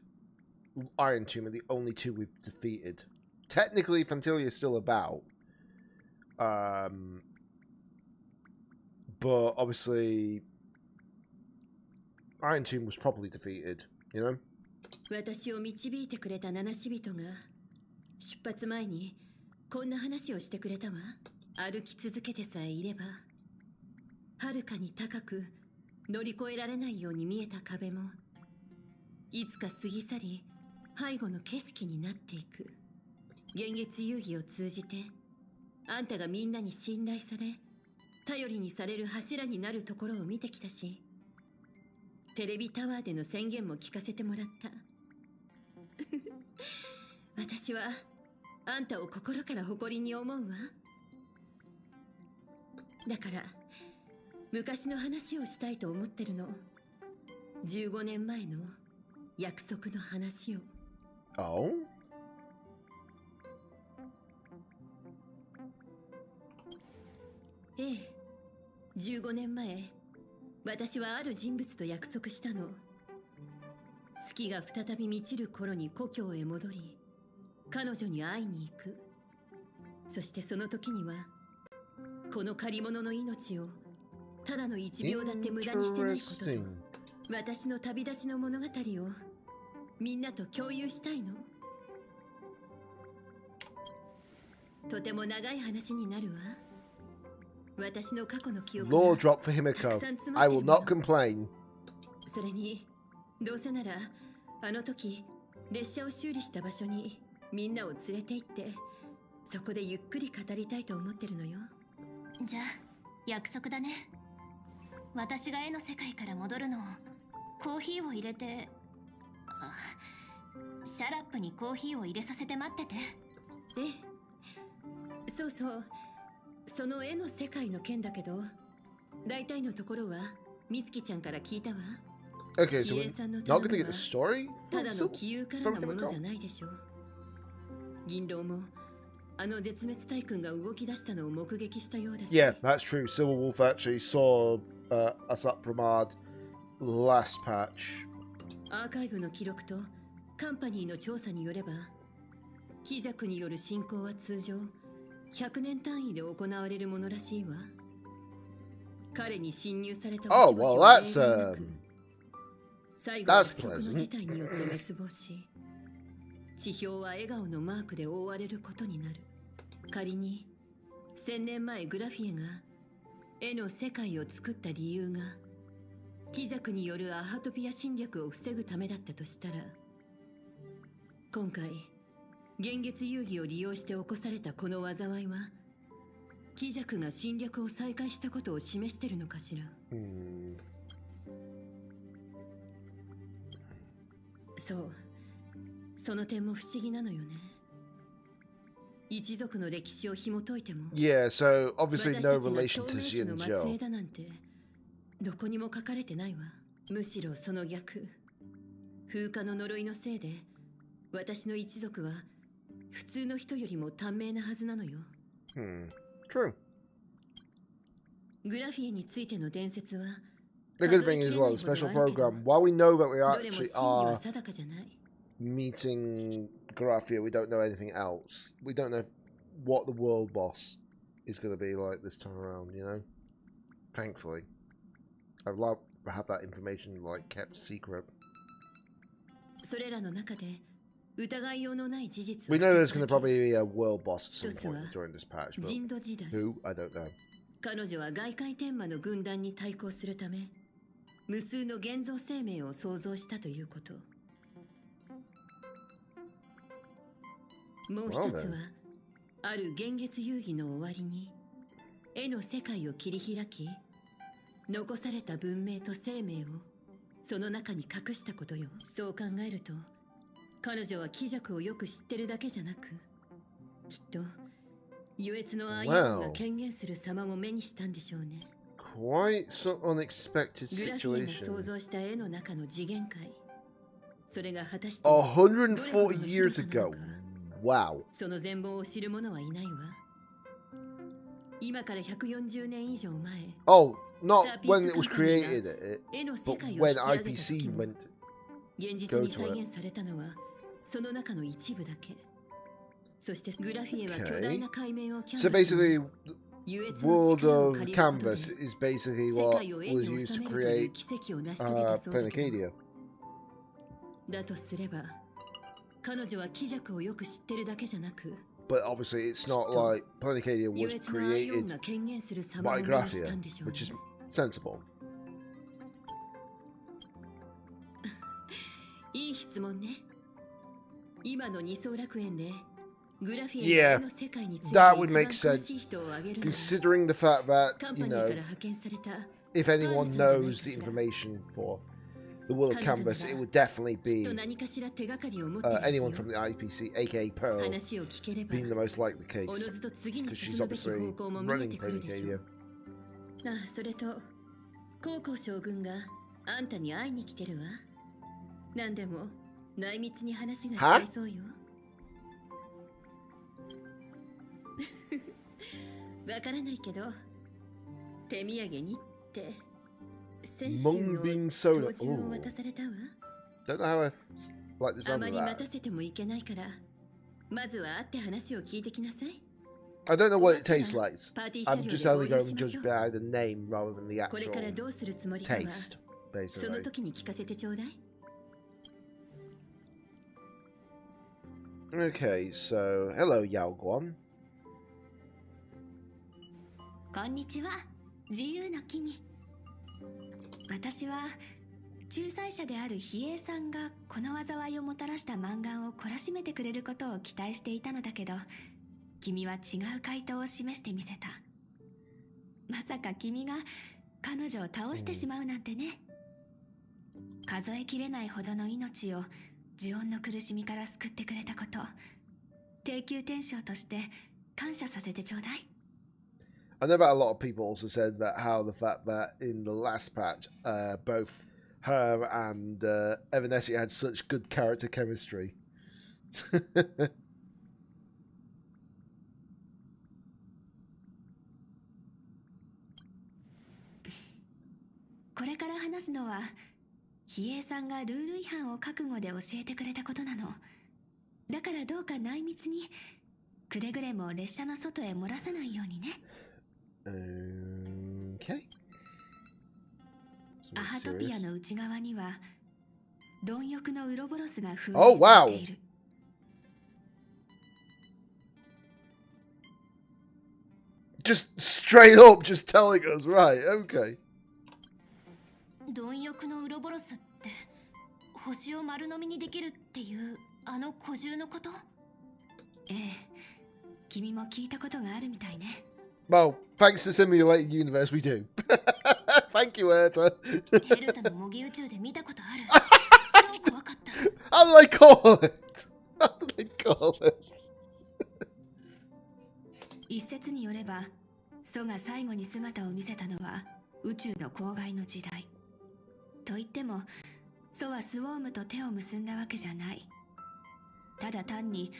Iron Tomb are the only two we've defeated. Technically, Fantilia is still about. But obviously, Iron Tomb was probably defeated, you know? 私を導いてくれた七死人が出発前にこんな話をしてくれたわ。歩き続けてさえいれば、はるかに高く乗り越えられないように見えた壁も、いつか過ぎ去り背後の景色になっていく。幻月遊戯を通じて、あんたがみんなに信頼され、頼りにされる柱になるところを見てきたし、テレビタワーでの宣言も聞かせてもらった。私はあんたを心から誇りに思うわ。だから昔の話をしたいと思ってるの。15年前の約束の話を。Oh? ええ、15年前、私はある人物と約束したの。月が再び満ちる頃に故郷へ戻り、彼女に会いに行く。そしてその時には、この借り物の命をただの1秒だって無駄にしてないことと、 Interesting. 私の旅立ちの物語をみんなと共有したいの。とても長い話になるわ。私の過去の記憶 Law が drop for たく Himiko. さん詰ま I って will るの。 not complain. それにどうせならあの時列車を修理した場所にみんなを連れて行って、そこでゆっくり語りたいと思ってるのよ。じゃあ約束だね。私が絵の世界から戻るのをコーヒーを入れて、シャラップにコーヒーを入れさせて待ってて。ええ、そうそう、その絵の世界の件だけど、大体のところはみつきちゃんから聞いたわ。 Okay, so キエ we're さんの not 頼 gonna み get は the story? ただ from の Sil- 杞憂からのものじゃないでしょう。銀狼もあの絶滅大君が動き出したのを目撃したようだし。 Yeah, that's true. Silver Wolf actually saw us up from our last patch. アーカイブの記録とカンパニーの調査によれば、貴弱による侵攻は通常100年単位で行われるものらしいわ。彼に侵入された Oh, 星 well, 々は that's, 例外なく最後 that's は不測の pleasant. 事態によって滅亡し、地表は笑顔のマークで覆われることになる。仮に1000年前グラフィエが絵の世界を作った理由が貴弱によるアハトピア侵略を防ぐためだったとしたら、今回幻月遊戯を利用して起こされたこの災いは貴弱が侵略を再開したことを示してるのかしら。 Hmm. そう、その点も不思議なのよね。一族の歴史を紐解いても、 Yeah, so 私 obviously たち no が relation 長 to 命種 Xi の and 末裔 Joe. だなんてどこにも書かれてないわ。むしろその逆、風化の呪いのせいで私の一族は普通の人よりも短命なはずなのよ。 Hmm. True. グラフィエについての伝説は The good thing is, well, the special program, while we know that we どれも真 actually 偽は are 定かじゃない。 meeting Graphia, we don't know anything else. We don't know what the world boss is going to be like this time around, you know? Thankfully. I'd love to have that information, like, kept secret. それらの中で疑いようのない事実 We は know 一 there's つ going だ to け。 probably be a world boss at some 一つは point during this patch, but 人土時代、 who? I don't know. 彼女は外界天魔の軍団に対抗するため無数の現像生命を創造したということ。もう一つは Well then. ある幻月遊戯の終わりに絵の世界を切り開き、残された文明と生命をその中に隠したことよ。そう考えると彼女は貴弱をよく知ってるだけじゃなく、きっと優越のアイアンが権限する様も目にしたんでしょうね。 Quite some unexpected グラフィエが想 situation. 像した絵の中の次元界、それが果たして140 years ago. Wow. その全貌を知る者はいないわ。今から140年以上前、 Oh, not when it was created, it, 絵の世 but 界を when 引き上げた IPC 時も went. 現実に再現されたのはその中の一部だけ。そしてグラフィエは巨大な海面をキャン So バスに basically, 優越の World 力を of 借りることで Canvas is basically 世 what 界を絵 was に used 収 to めるという create 奇跡を成し遂げたそうだけど、 Planicadia. だとすれば彼女は貴弱をよく知ってるだけじゃなく、 But obviously, it's not like Planicadia 優 was 越なアイオン created が権限する様 by を目にした Graphia, んでしょうね。 which is sensible. いい質問ね。今の二層楽園でグラフィエ Yeah, の世界について一 that 番 would make 詳 sense. しい人を挙げるなら Considering the fact that, カン you パニーか know, ら派遣された if anyone パールさんじゃない knows か the しら。 information for the world canvas, it would definitely きっ be と何かしら手がかりを持っているはず anyone よ from the IPC, aka Pearl, 話を聞ければ being the most likely おの case ずと次に because 進 she's むべき obviously 方向も見え running てくるでしょ Predicadia. う。ああ、それと高校将軍があんたに会いに来てるわ。なんでも内密に話がしたいそうよ。わからないけど手土産にって先週の Mung 当 Soda. 時を Ooh. 渡されたわ。 Don't know how I like the あ sound ま of り待 that. たせてもいけないからまずは会って話を聞いてきなさい。 I don't know what it tastes 終わ like. ったらパーティー車 I'm 両 just で only 合流 going し to まし judge ょう。 by the name rather than the これから actual どうするつもりかは taste, その basically. 時に聞かせてちょうだい。 Okay, so hello, Yao Guan. こんにちは、自由の君。私は仲裁者である比叡さんがこの災いをもたらした満願を懲らしめてくれることを期待していたのだけど、君は違う回答を示してみせた。まさか君が彼女を倒してしまうなんてね。数えきれないほどの命を呪怨の苦しみから救ってくれたこと、低級天将として感謝させてちょうだい。 I know that a lot of people also said that how the fact that in the last patch, both her and Evanescence had such good character chemistry. これから話すのは比叡さんがルール違反を覚悟で教えてくれたことなの。だからどうか内密にくれぐれも列車の外へ漏らさないようにね。 Okay. ア Something ハトピア serious. の内側には貪欲のウロボロスが封 Oh, 印されている。 Just straight up, just telling us, right? Okay. 貪欲のウロボロスって星を丸飲みにできるっていうあの古獣のこと？ええ、君も聞いたことがあるみたいね。 Well, thanks to Simulated Universe, we do. Thank you, Erta. ヘルタの模擬宇宙で見たことある。超怖かった。 How do they call it? How do they call it? 一説によればソが最後に姿を見せたのは宇宙の郊外の時代と言ってもソはスウォームと手を結んだわけじゃない。ただ単に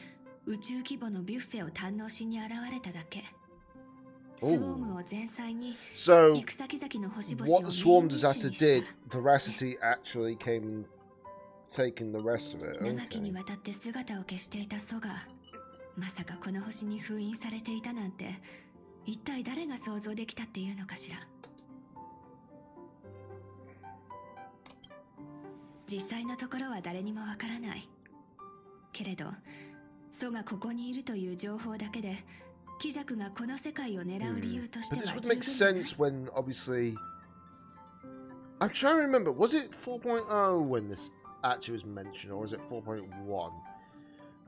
宇宙規模のビュッフェを堪能しに現れただけ。スウォームを前菜に So, 行く先々の星々を what the Swarm Disaster メインディッシュ did, にした Veracity actually came taking the rest of it. 長きに Okay. わたって姿を消していたソがまさかこの星に封印されていたなんて一体誰が想像できたっていうのかしら。実際のところは誰にもわからないけれどソがここにいるという情報だけで貴弱がこの世界を狙う理由として But は this 十 would 分 make じゃない sense when, obviously... I'm trying to remember, was it 4.0 when this actually was mentioned, or was it 4.1?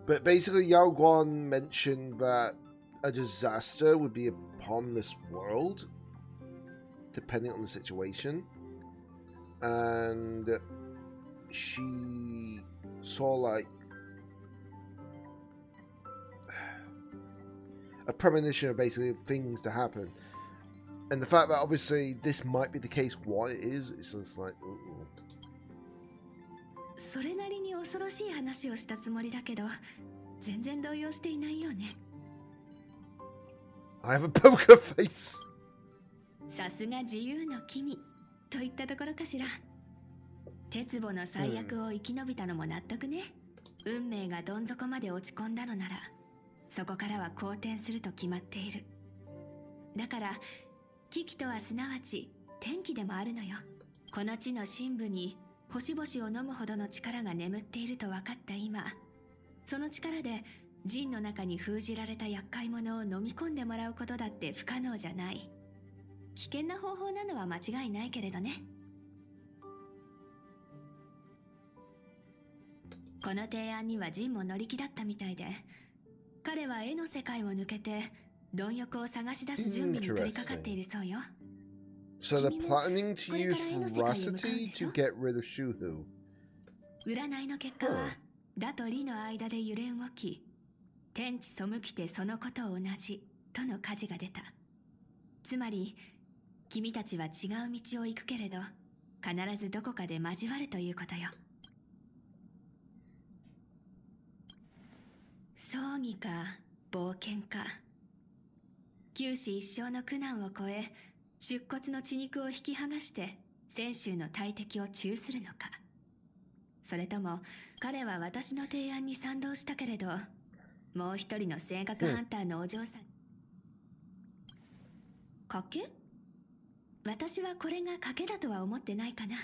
But basically, Yao Guan mentioned that a disaster would be upon this world, depending on the situation. And she saw, like, a premonition of basically things to happen. And the fact that obviously this might be the case, what it is, it's just like, ooh. それなりに恐ろしい話をしたつもりだけど全然動揺していないよね。 I have a poker face. さすが自由の君といったところかしら。鉄棒の最悪を生き延びたのも納得ね。運命がどん底まで落ち込んだのならそこからは好転すると決まっている。だから危機とはすなわち天気でもあるのよ。この地の深部に星々を飲むほどの力が眠っていると分かった今、その力で陣の中に封じられた厄介者を飲み込んでもらうことだって不可能じゃない。危険な方法なのは間違いないけれどね。この提案にはジンも乗り気だったみたいで、彼は絵の世界を抜けて貪欲を探し出す準備に取り掛かっているそうよ。So they're planning to use veracity to get rid of Shuhu. 占いの結果はダとリの間で揺れ動き、天地背きてそのこと同じとの火事が出た。つまり君たちは違う道を行くけれど必ずどこかで交わるということよ。葬儀か冒険か、九死一生の苦難を超え出骨の血肉を引き剥がして泉州の大敵を誅するのか、それとも彼は私の提案に賛同したけれどもう一人の性格ハンターのお嬢さん、賭け？私はこれが賭けだとは思ってないかな。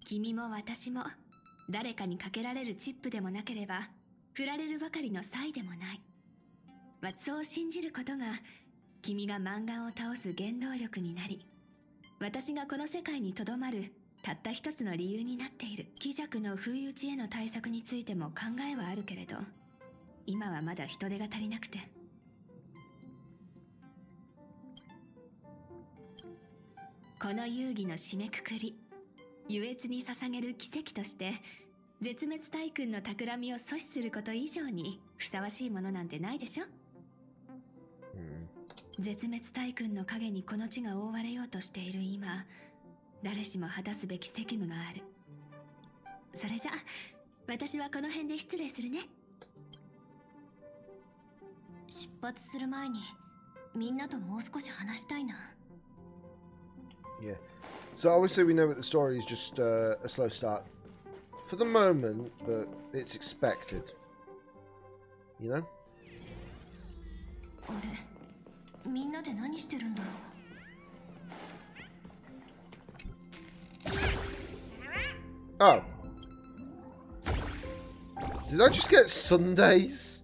君も私も誰かにかけられるチップでもなければ振られるばかりの才でもない。そう信じることが君がマンガンを倒す原動力になり、私がこの世界にとどまるたった一つの理由になっている。鬼弱の不意打ちへの対策についても考えはあるけれど、今はまだ人手が足りなくて。この遊戯の締めくくり、優越に捧げる奇跡として絶滅大君の企みを阻止すること以上にふさわしいものなんてないでしょ。絶滅大君の影にこの地が覆われようとしている今、誰しも果たすべき責務がある。それじゃ私はこの辺で失礼するね。出発する前にみんなともう少し話したいな。Yeah. So obviously we know that the story is just a slow start for the moment, but it's expected. You know? 俺、みんなで何してるんだろう。Oh. Did I just get Sundays?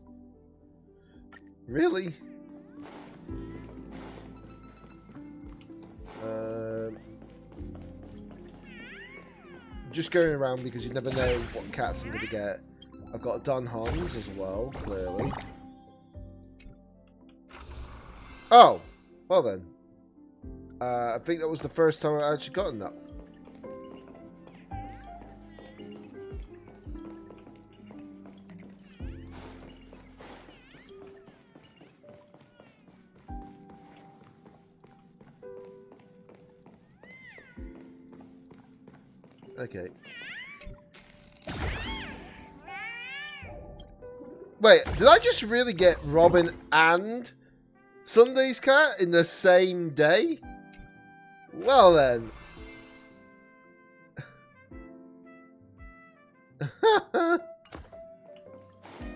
Really? Just going around because you never know what cats I'm going to get. I've got Don Hans as well, clearly. Oh! Well then. I think that was the first time I've actually gotten that. Okay. Wait, did I just really get Robin and Sunday's cat in the same day? Well then.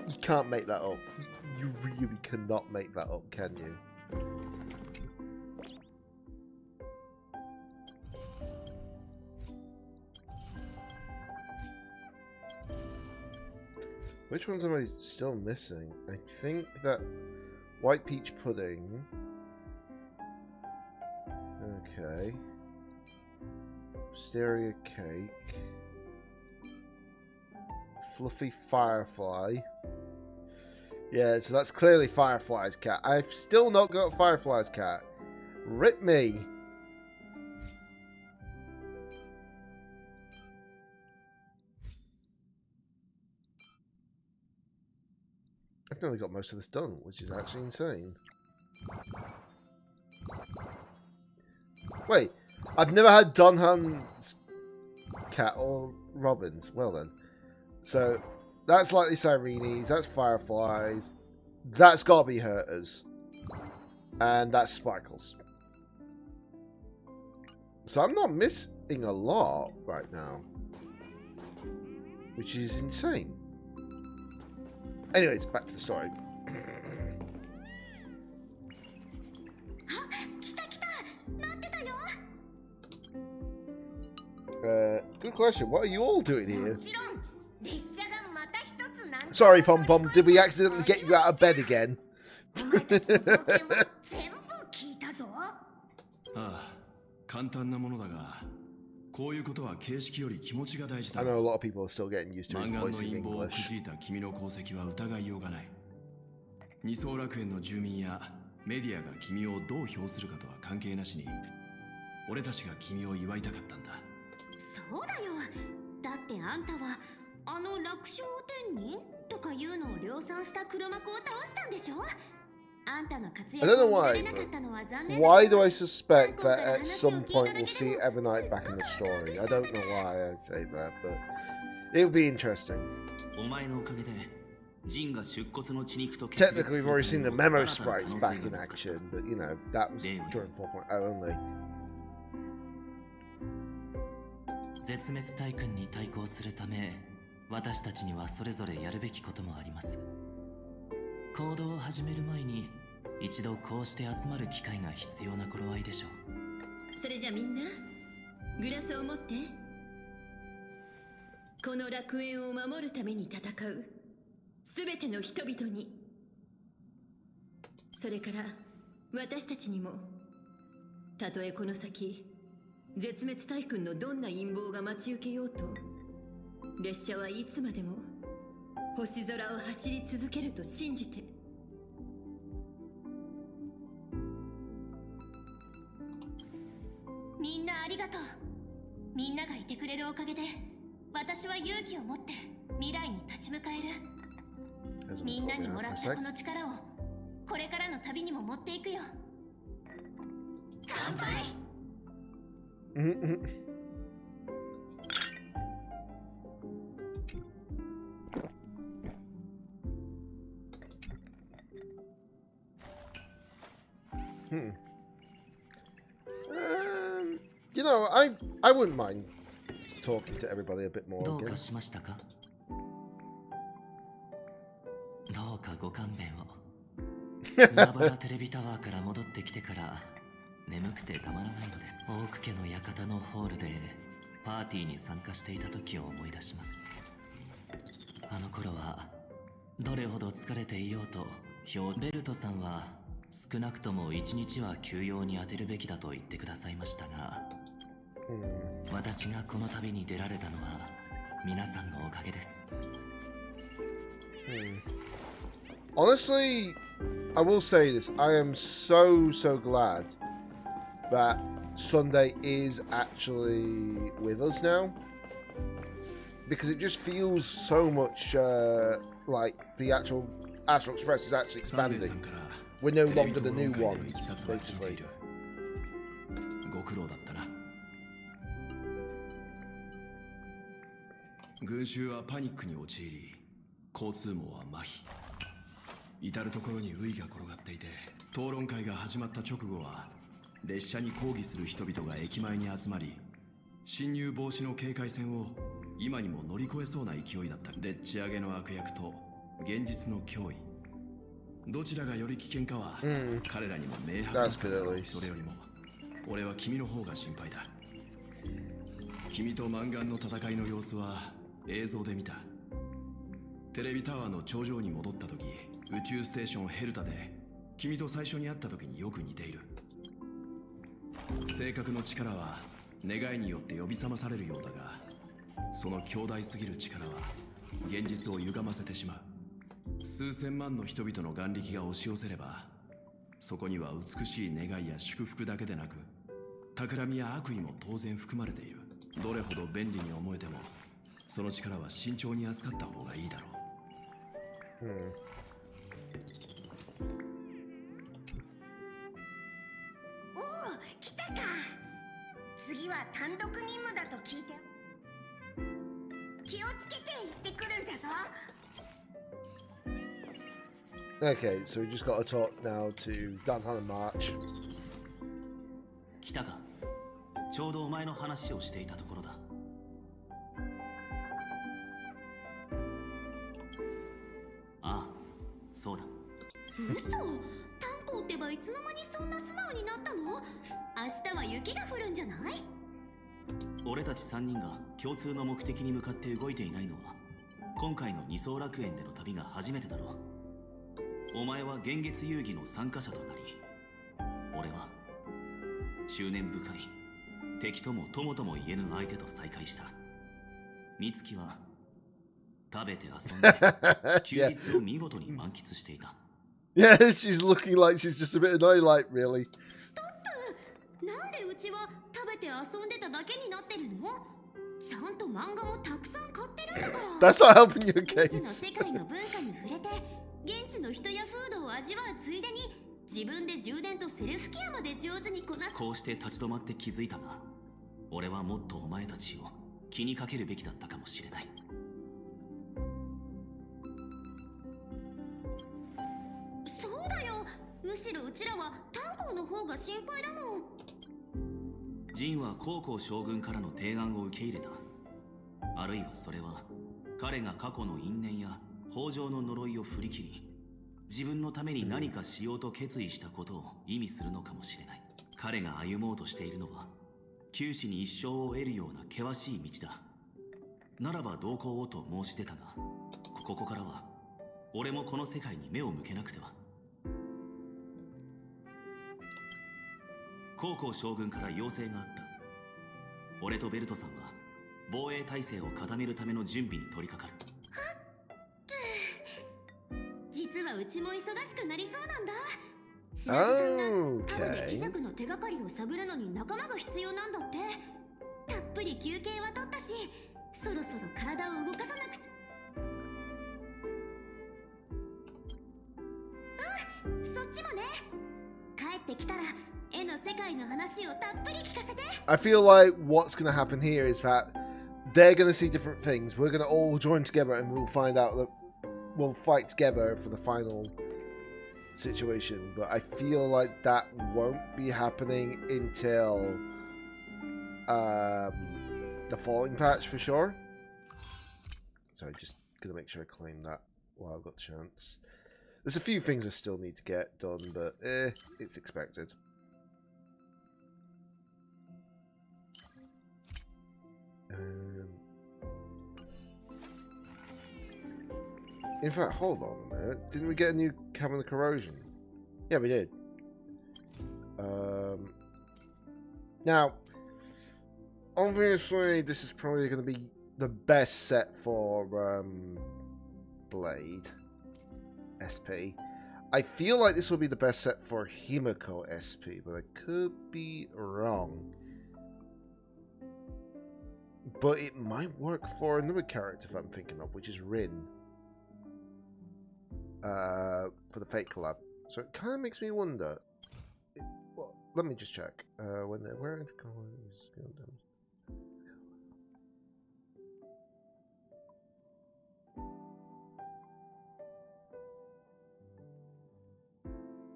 You can't make that up. You really cannot make that up, can you? Which ones am I still missing? I think that white peach pudding. Okay. Wisteria cake. Fluffy Firefly. Yeah, so that's clearly Firefly's cat. I've still not got Firefly's cat. Rip me. I've nearly got most of this done, which is actually insane. Wait, I've never had Donhan's cat or Robin's. Well then. So, that's likely Sirenes, that's Fireflies, that's gotta be Hurters, and that's Sparkles. So I'm not missing a lot right now, which is insane. Anyways, back to the story. Good question. What are you all doing here? Sorry, Pom Pom. Did we accidentally get you out of bed again? I know a lot of people are still getting used to his voice in English. 二層楽園の住民やメディアが君をどう評するかとは関係なしに俺たちが君を祝いたかったんだ。そうだよ。だってあんたはあの楽勝天人とかいうのを量産した黒幕を倒したんでしょ。あんたの活 I don't know 躍を見ら why, れなかったのは残念 but だ why けど do I suspect that at some point we'll see Evernight back in the story? I don't know why I say that, but it would be interesting. お前のおかげでジンが出骨の血肉と Technically, we've already seen the Memo Sprites back in action, but you know, that was during 4.0 only. 絶滅大軍に対抗するため、私たちにはそれぞれやるべきこともあります。行動を始める前に一度こうして集まる機会が必要な頃合いでしょう。それじゃみんなグラスを持って。この楽園を守るために戦うすべての人々に、それから私たちにも、たとえこの先絶滅大軍のどんな陰謀が待ち受けようと、列車はいつまでも星空を走り続けると信じて。みんなありがとう。みんながいてくれるおかげで私は勇気を持って未来に立ち向かえる。みんなにもらったこの力をこれからの旅にも持っていくよ。乾杯。You know, I wouldn't mind talking to everybody a bit more どう again. かしましたか。どうかご勘弁を。海原テレビタワーから戻ってきてから眠くてたまらないのです。大久家の館のホールでパーティーに参加していた時を思い出します。あの頃はどれほど疲れていようとベルトさんは少なくとも1日は休養に充てるべきだと言ってくださいましたが、私がこの旅に出られたのは皆さんのおかげです。Honestly, I will say this. I am so glad that Sunday is actually with us now, because it just feels so much like the actual Astral Express is actually expanding. We're no longer the new one, basically. ご苦労だったな。群衆はパニックに陥り、交通網は麻痺。至る所にウイが転がっていて、討論会が始まった直後は列車に抗議する人々が駅前に集まり、侵入防止の警戒線を今にも乗り越えそうな勢いだった。でっち上げの悪役と現実の脅威、どちらがより危険かは彼らにも明白だった。それよりも俺は君の方が心配だ。君とマンガンの戦いの様子は映像で見た。テレビタワーの頂上に戻った時、宇宙ステーションヘルタで君と最初に会った時によく似ている。性格の力は願いによって呼び覚まされるようだが、その強大すぎる力は現実を歪ませてしまう。数千万の人々の眼力が押し寄せれば、そこには美しい願いや祝福だけでなく、企みや悪意も当然含まれている。どれほど便利に思えても、その力は慎重に扱った方がいいだろう。おお、来たか。次は単独任務だと聞いて。気をつけて行ってくるんじゃぞ。Okay, so we just got to talk now to Dantan and March. 来たか。ちょうどお前の話をしていたところだ。ああ、そうだ。嘘。炭鉱ってばいつの間にそんな素直になったの？明日は雪が降るんじゃない？俺たち3人が共通の目的に向かって動いていないのは、今回の二層楽園での旅が初めてだろう。お前は幻月遊戯の参加者となり、俺は執念深い敵とも友とも言えぬ相手と再会した。美月は食べて遊んで休日を見事に満喫していた。Yeah, she's looking like she's just a bit annoyed, like, really. ストップ。なんでうちは食べて遊んでただけになってるの？ちゃんと漫画もたくさん買ってるんだから。That's not helping your 未知の case. 世界の文化に触れて、現地の人や風土を味わうついでに、自分で充電とセルフケアまで上手にこなす。こうして立ち止まって気づいたが、俺はもっとお前たちを気にかけるべきだったかもしれない。そうだよ。むしろうちらは炭鉱の方が心配だもん。ジンは高校将軍からの提案を受け入れた。あるいはそれは彼が過去の因縁や豊穣の呪いを振り切り、自分のために何かしようと決意したことを意味するのかもしれない。彼が歩もうとしているのは九死に一生を得るような険しい道だ。ならば同行をと申し出たが、ここからは俺もこの世界に目を向けなくては。高校将軍から要請があった。俺とベルトさんは防衛体制を固めるための準備に取り掛かる。実はうちも忙しくなりそうなんだ。白津さんがタブで希釈の手がかりを探るのに仲間が必要なんだって。たっぷり休憩は取ったし、そろそろ体を動かさなくちゃ。うん、そっちもね。帰ってきたら絵の世界の話をたっぷり聞かせて。I feel like what's going to happen here is that they're going to see different things. We're going to all join together and we'll find out that we'll fight together for the final situation. But I feel like that won't be happening until the falling patch for sure. So just going to make sure I claim that while I've got the chance. There's a few things I still need to get done, but it's expected. In fact, hold on a minute. Didn't we get a new Cavern of Corrosion? Yeah, we did. Now, obviously, this is probably going to be the best set for Blade SP. I feel like this will be the best set for Himiko SP, but I could be wrong. But it might work for another character that I'm thinking of, which is Rin. For the Fate collab. So it kind of makes me wonder. Well, let me just check. When they're wearing the colors.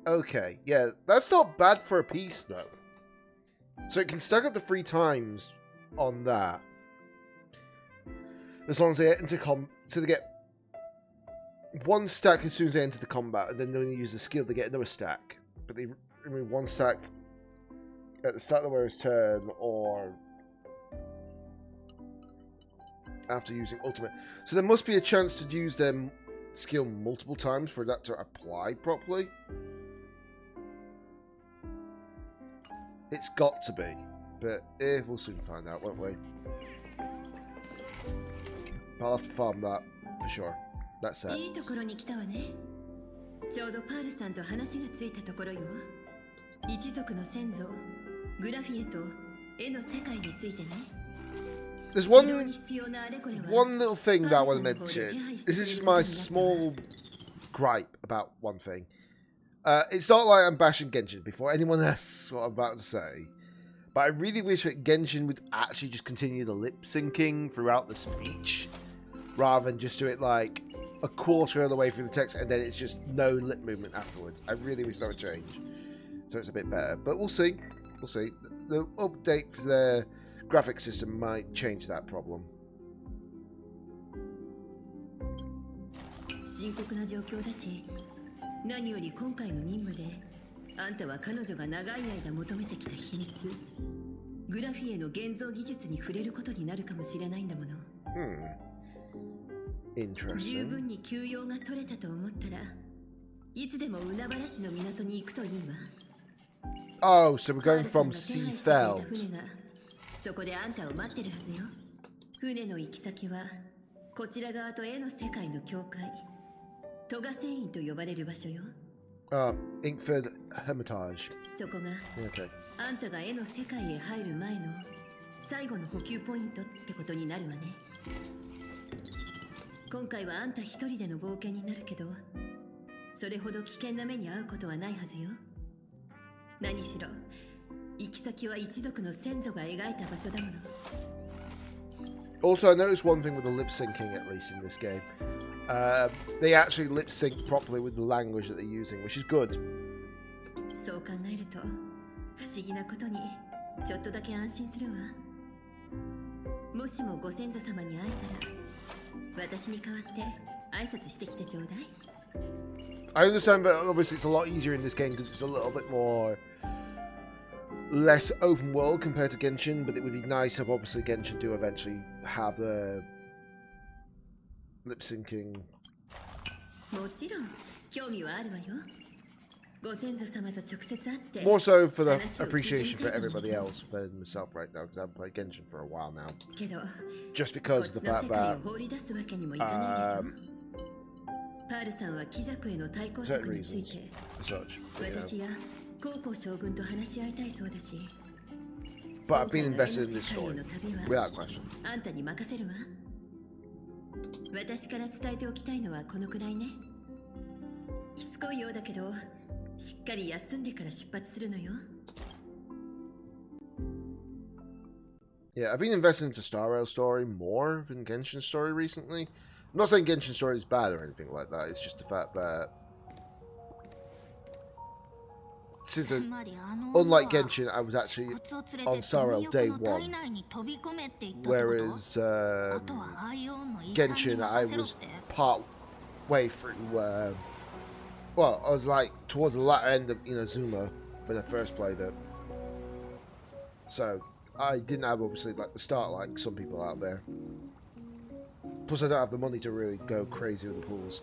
Okay, yeah, that's not bad for a piece though. So it can stack up to 3 times on that. As long as they get into so they get 1 stack as soon as they enter the combat, and then when they use the skill they get another stack. But they remove 1 stack at the start of the wearer's turn or after using ultimate. So there must be a chance to use them skill multiple times for that to apply properly. It's got to be, but we'll soon find out, won't we? I'll have to farm that for sure. That's it. いいところに来たわね。ちょうどパールさんと話がついたところよ。一族の先祖グラフィエと絵の世界についてね。There's one little thing that I want to mention. This is just my small gripe about one thing. It's not like I'm bashing Genshin before anyone asks what I'm about to say, but I really wish that Genshin would actually just continue the lip syncing throughout the speech, rather than just do it like a quarter of the way through the text and then it's just no lip movement afterwards. I really wish that would change, so it's a bit better. But we'll see. We'll see. The update for their graphic system might change that problem. 深刻な状況だし、何より今回の任務であんたは彼女が長い間求めてきた秘密、グラフィエの現像技術に触れることになるかもしれないんだもの。十分に休養が取れたと思ったらいつでも海原市の港に行くといいわ。Oh, so we're going from Seafeld. そこであんたを待ってるはずよ。船の行き先はこちら側と絵の世界の境界、トガ船員と呼ばれる場所よ。Inkford Hermitage. そこが Okay. あんたが絵の世界へ入る前の最後の補給ポイントってことになるわね。今回はあんた一人での冒険になるけど、それほど危険な目に遭うことはないはずよ。何しろ行き先は一族の先祖が描いた場所だもの。 Also, I noticed one thing with the lip syncing, at least in this game. They actually lip sync properly with the language that they're using, which is good. そう考えると不思議なことにちょっとだけ安心するわ。もしもご先祖様に会えたら私に代わって挨拶してきてちょうだい。 I understand, but obviously it's a lot easier in this game because it's a little bit more less open world compared to Genshin. But it would be nice if obviously Genshin do eventually have lip syncing. もちろん興味はあるわよ。ご先祖様と直接会って More so for the 話を聞いてみ appreciation たい for と思う everybody else than myself right now because I haven't played Genshin for a while now. けど Just こ because っ of the ちの fact 世界 that を放り出すわけにもいかないでしょ。パールさんは貴族への対抗 certain 策につい reasons て as such. You know. 私や高校将軍と話し合いたいそうだし、 But I've been invested in this story 今回の絵の世界への旅 without は question. あんたに任せるわ。私から伝えておきたいのはこのくらいね。しつこいようだけど、しっかり休んでから出発するのよ。 Yeah, I've been invested into Star Rail story more than Genshin story recently. I'm not saying Genshin story is bad or anything like that. It's just the fact that since unlike Genshin, I was actually on Star Rail day one, whereas Genshin, I was part way through. Well, I was like towards the latter end of Inazuma when I first played it, so I didn't have obviously like the start like some people out there. Plus, I don't have the money to really go crazy with the pools.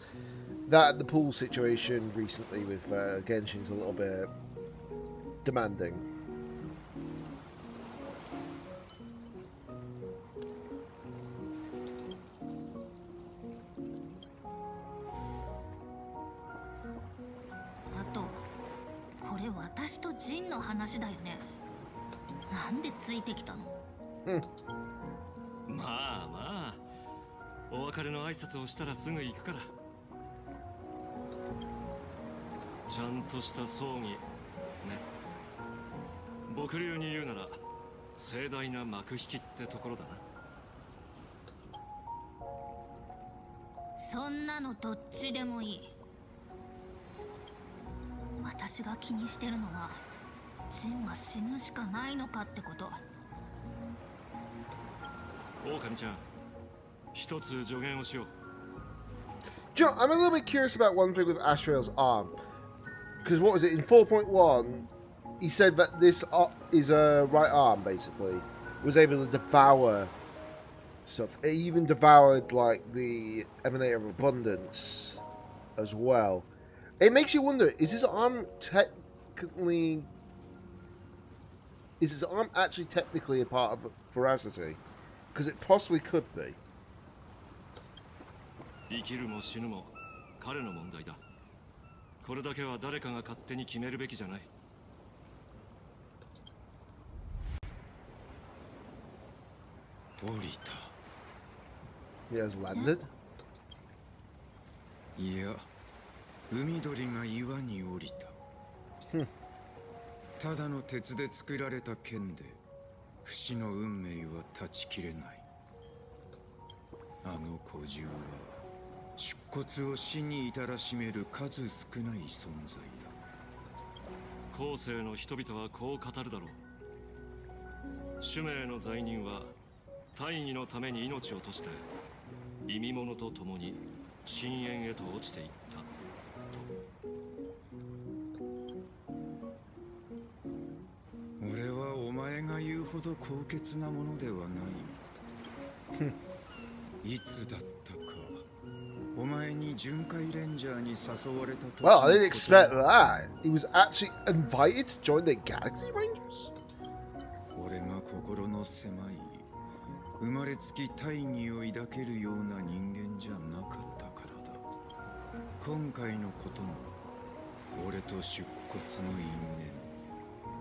The pool situation recently with Genshin is a little bit demanding. Hmm. まあまあ、お別れの挨拶をしたらすぐ行くから。ちゃんとした葬儀ね。僕流に言うなら盛大な幕引きってところだな。そんなのどっちでもいい。私が気にしてるのはジンは死ぬしかないのかってこと。狼ちゃん、一つ助言をしよう。 Do you know, I'm a little bit curious about one thing with Ashrael's arm. Because what was it, in 4.1, he said that this is a right arm, basically, was able to devour stuff. It even devoured, like, the Emanator of Abundance as well. It makes you wonder, is his arm technically... Is his arm actually technically a part of Veracity? Because it possibly could be. 生きるも死ぬも彼の問題だ。これだけは誰かが勝手に決めるべきじゃない。降りた。He has landed? いや、海鳥が岩に降りた。ただの鉄で作られた剣で不死の運命は断ち切れない。あの古獣は出骨を死に至らしめる数少ない存在だ。後世の人々はこう語るだろう。主命の罪人は大義のために命を賭して忌み物と共に深淵へと落ちていったと。俺はお前が言うほど高潔なものではない。いつだったかお前に巡回レンジャーに誘われた時。 Well, I didn't expect that. He was actually invited to join the Galaxy Rangers? 俺が心の狭い生まれつき大義を抱けるような人間じゃなかったからだ。今回のことも俺と出骨の因縁。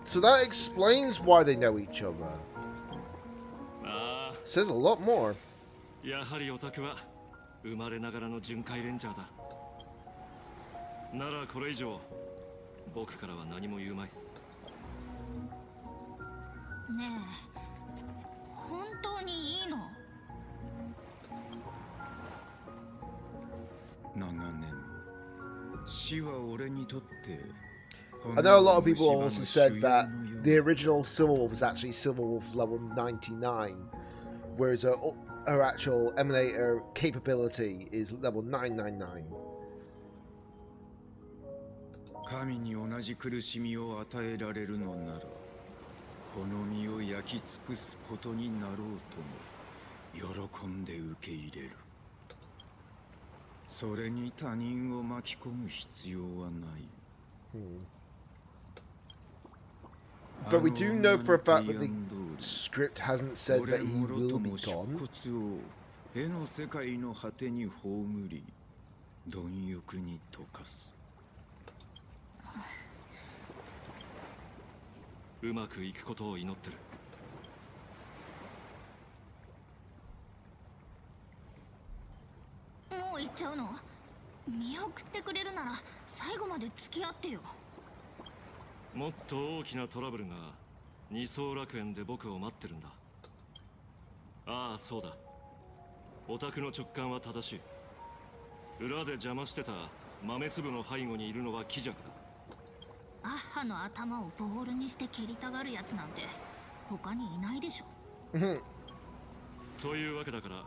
So that explains why they know each other. ああ、 Says a lot more. やはりオタクは生まれながらの巡回レンジャーだ。ならこれ以上僕からは何も言うまい。ねえ、本当にいいの？長年、死は俺にとって I know a lot of people also said that the original Silverwolf is actually Silverwolf level 99, whereas her actual Emanator capability is level 999. 神に同じ苦しみを与えられるのなら、この身を焼き尽くすことになろうとも喜んで受け入れる。それに他人を巻き込む必要はない。But we do know for a fact that the script hasn't said that he will be gone. 絵の世界の果てに葬り、貪欲に溶かす。うまくいくことを祈ってる。もう行っちゃうの？見送ってくれるなら最後まで付き合ってよ。もっと大きなトラブルが二層楽園で僕を待ってるんだ。ああ、そうだ。オタクの直感は正しい。裏で邪魔してた豆粒の背後にいるのはキジャクだ。アッハの頭をボールにして蹴りたがるやつなんて他にいないでしょ。というわけだから、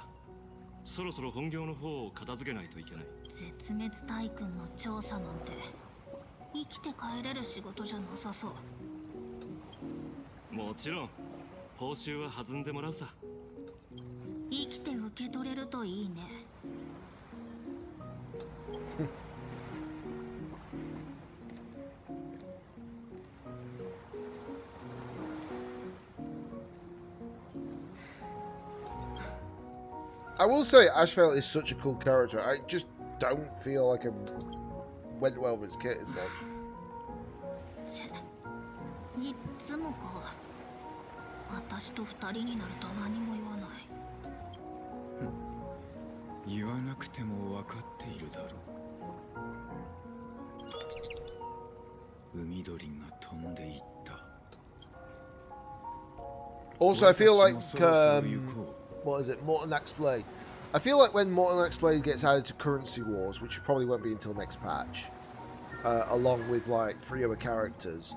そろそろ本業の方を片付けないといけない。絶滅体君の調査なんて生きて帰れる仕事じゃなさそう。もちろん報酬は弾んでもらうさ。生きて受け取れるといいね。I will say Ashvale is such a cool character. I just don't feel like it went well with his kit as such. いっつもか。私と二人になると何も言わない。言わなくても分かっているだろう。海鳥が飛んでいった。 Also, I feel like what is it, Morton X Blade? I feel like when Morton X Blade gets added to Currency Wars, which probably won't be until next patch, along with like 3 other characters,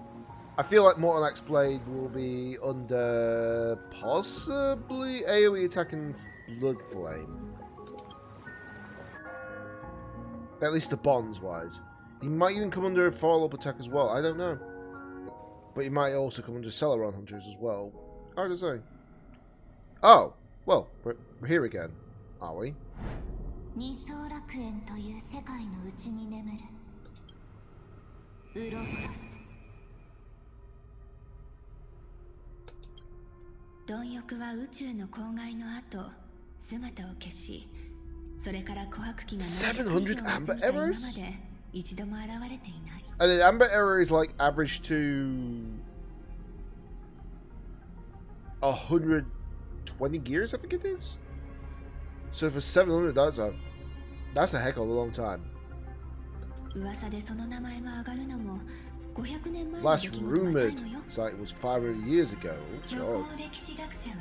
I feel like Morton X Blade will be under possibly AoE attack and Blood Flame. At least the bonds wise. He might even come under follow-up attack as well, I don't know. But he might also come under Celeron Hunters as well. Hard to say. Oh, well, we're here again, are we? 二層楽園という世界の内に眠るウロボロス。貪欲は宇宙の公害の後姿を消し、それから琥珀機が700 Amber Errors? 今まで一度も現れていない。 And then Amber Error is like average to 120 gears, I think it is. So for 700, that's a heck of a long time. 噂でその名前が上がるのも500年前の Last 出来事は rumored, 最後よ。 it's like it was 500 years ago. 教 God. 皇歴史学者は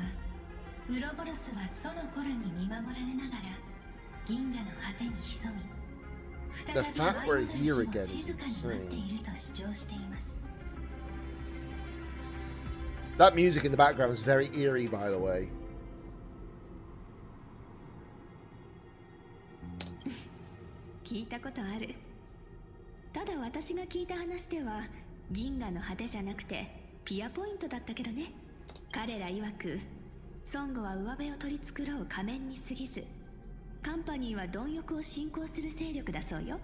ウロボロスはその頃に見守られながら銀河の果てに潜み、 The 再び fact 舞い we're 踊る日 here を again is 静かに待って insane. いると主張しています。 That music in the background is very eerie, by the way. 聞いたことある。ただ私が聞いた話では銀河の果てじゃなくてピアポイントだったけどね。彼ら曰く孫悟は上辺を取り繕う仮面に過ぎず、カンパニーは貪欲を信仰する勢力だそうよ。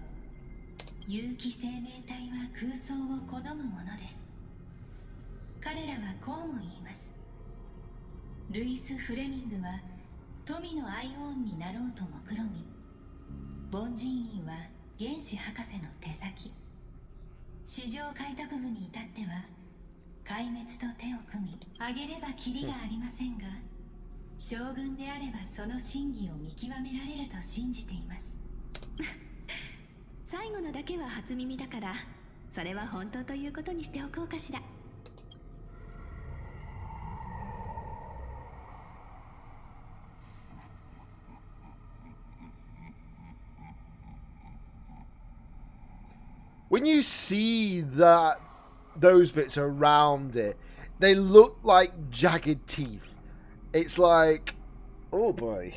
有機生命体は空想を好むものです。彼らはこうも言います。ルイス・フレミングは富のアイオンになろうと目論み、凡人院は原子博士の手先。市場開拓部に至っては壊滅と手を組み上げればキリがありませんが、将軍であればその真偽を見極められると信じています。最後のだけは初耳だから、それは本当ということにしておこうかしら。When you see that those bits around it, they look like jagged teeth. It's like, oh boy.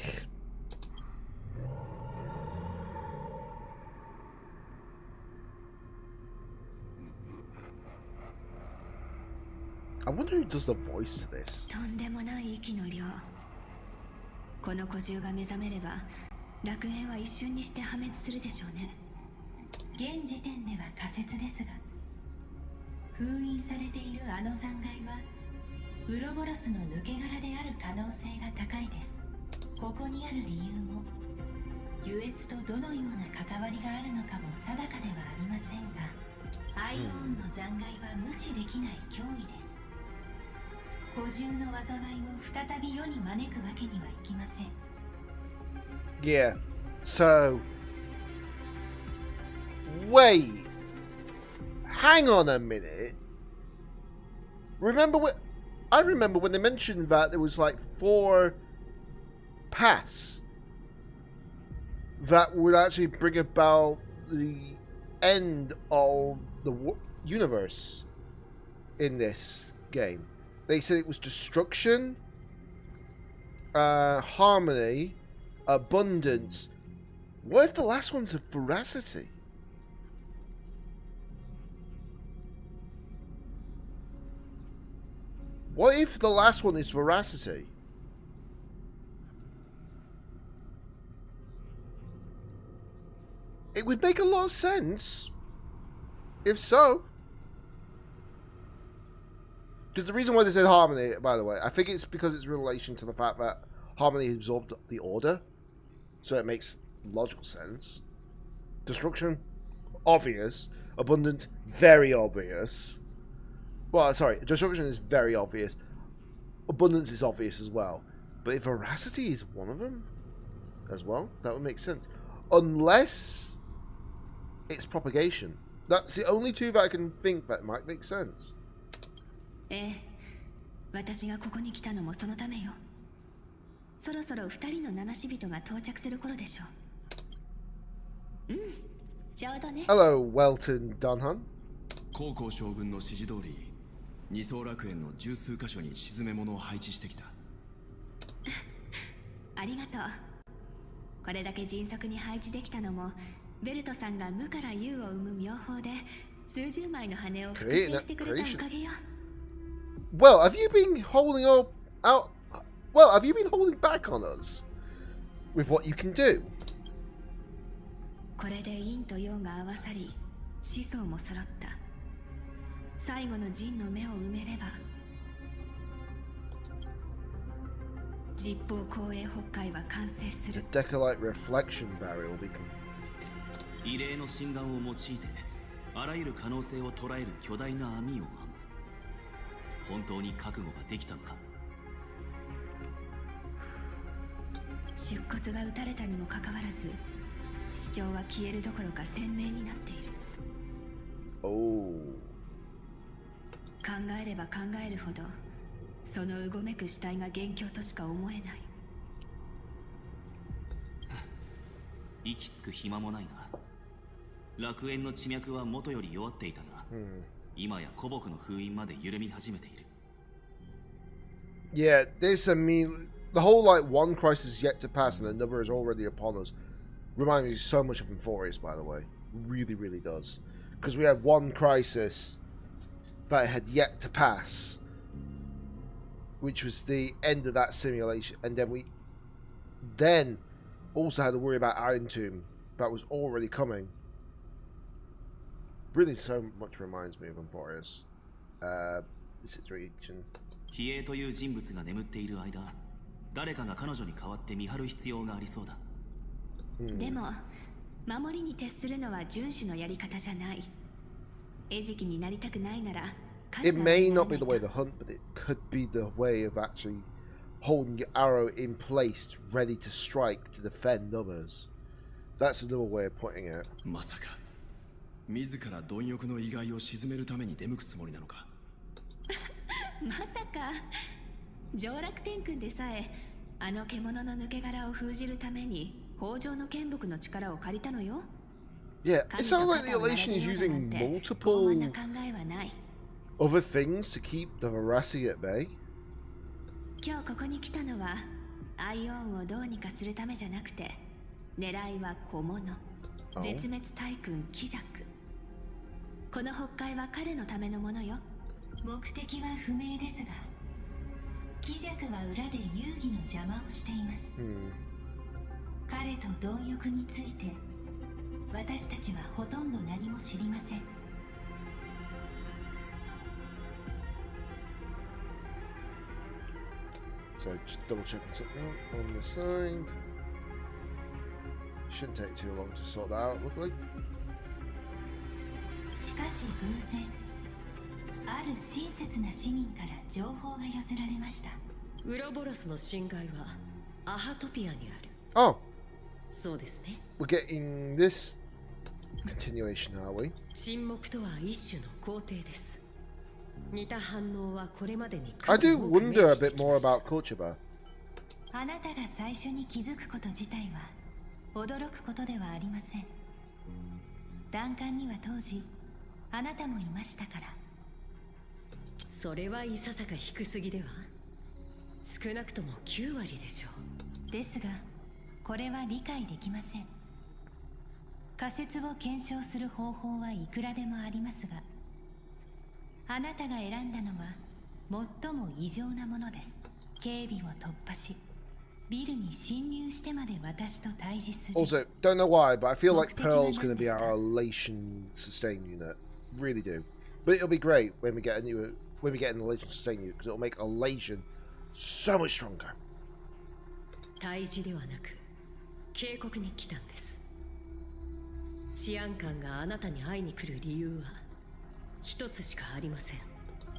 I wonder who does the voice to this. とんでもない息の量。この古獣が目覚めれば、楽園は一瞬にして破滅するでしょうね。現時点では仮説ですが、封印されているあの残骸はウロボロスの抜け殻である可能性が高いです。ここにある理由も優越とどのような関わりがあるのかも定かではありませんが、アイオーンの残骸は無視できない脅威です。古獣の災いを再び世に招くわけにはいきません。Yeah, so wait, hang on a minute. I remember when they mentioned that there was like 4 paths that would actually bring about the end of the universe in this game. They said it was destruction, harmony, abundance. What if the last one's a veracity? What if the last one is veracity? It would make a lot of sense. If so. Because the reason why they said harmony, by the way, I think it's because it's in relation to the fact that harmony absorbed the order. So it makes logical sense. Destruction, obvious. Abundance, very obvious. Well, sorry, destruction is very obvious. Abundance is obvious as well. But if veracity is one of them as well, that would make sense. Unless it's propagation. That's the only two that I can think that might make sense. ええ、私がここに来たのもそのためよ。そろそろ2人の七死人が到着する頃でしょう。うん、ちょうどね。Hello, Welton Dunham. 高校将軍の指示通り、二層楽園の十数箇所に沈め物を配置してきた。ありがとう。これだけ迅速に配置できたのも、ベルトさんが無から有を生む妙法で数十枚の羽を複製してくれたおかげよ。Well, have you been holding out? Well, have you been holding back on us with what you can do? これで陰と陽が合わさり、子孫も揃った。最後の陣の目を埋めれば、実法光栄北海は完成する。The Decalite Reflection Barrier will be complete. 異例の心眼を用いて、あらゆる可能性を捉える巨大な網を編む。本当に覚悟ができたのか。出骨が打たれたにもかかわらず、主張は消えるどころか鮮明になっている。Oh. 考えれば考えるほど、そのうごめく死体が元凶としか思えない。息つく暇もないな。楽園の地脈は元より弱っていたが、今や古木の封印まで緩み始めている。Yeah, this, I mean, the whole like one crisis yet to pass and another is already upon us. Reminds me so much of Euphorius, by the way. Really, really does. Because we had one crisis that had yet to pass, which was the end of that simulation, and then we also had to worry about Iron Tomb that was already coming. Really, so much reminds me of Euphorius. The situation. 比叡という人物が眠っている間、誰かが彼女に代わって見張る必要がありそうだ。でも、守りに徹するのは遵守のやり方じゃない。餌食になりたくないなら It may not be the way to hunt, but it could be the way of actually holding your arrow in place, ready to strike to defend others. That's another way of putting it. まさか自ら貪欲の意外を鎮めるために出向くつもりなのか。まさか上楽天君でさえあの獣の抜け殻を封じるために北条の剣木の力を借りたのよ。 Yeah, it sounds like the Elation is using multiple other things to keep the Verasi at bay. 今日ここに来たのはアイオンをどうにかするためじゃなくて、狙いは小物、絶滅大君キジャク。この北海は彼のためのものよ。目的は不明ですが、キジャクは裏で遊戯の邪魔をしています。彼と貪欲について私たちはほとんど何も知りません。So just double checking something on the side. Shouldn't take too long to sort that out, luckily. しかし偶然、ある親切な市民から情報が寄せられました。ウロボロスの侵害はアハトピアにある。Oh! そうですね。 We're getting this continuation, are we? 沈黙とは一種の肯定です。似た反応はこれまでに I do wonder a bit more about Kochaba. あなたが最初に気づくこと自体は驚くことではありません。弾丸には当時あなたもいましたから。それはいささか低すぎでは。少なくとも9割でしょう。ですがこれは理解できません。仮説を検証する方法はいくらでもありますが、あなたが選んだのは最も異常なものです。警備を突破し、ビルに侵入してまで私と対峙する。 Also, don't know why, but I feel like Pearl's going to be our Elation sustain unit. Really do. But it'll be great when we get an Elation sustain unit, because it'll make Elation so much stronger. 対峙ではなく警告に来たんです。治安官があなたに会いに来る理由は一つしかありません。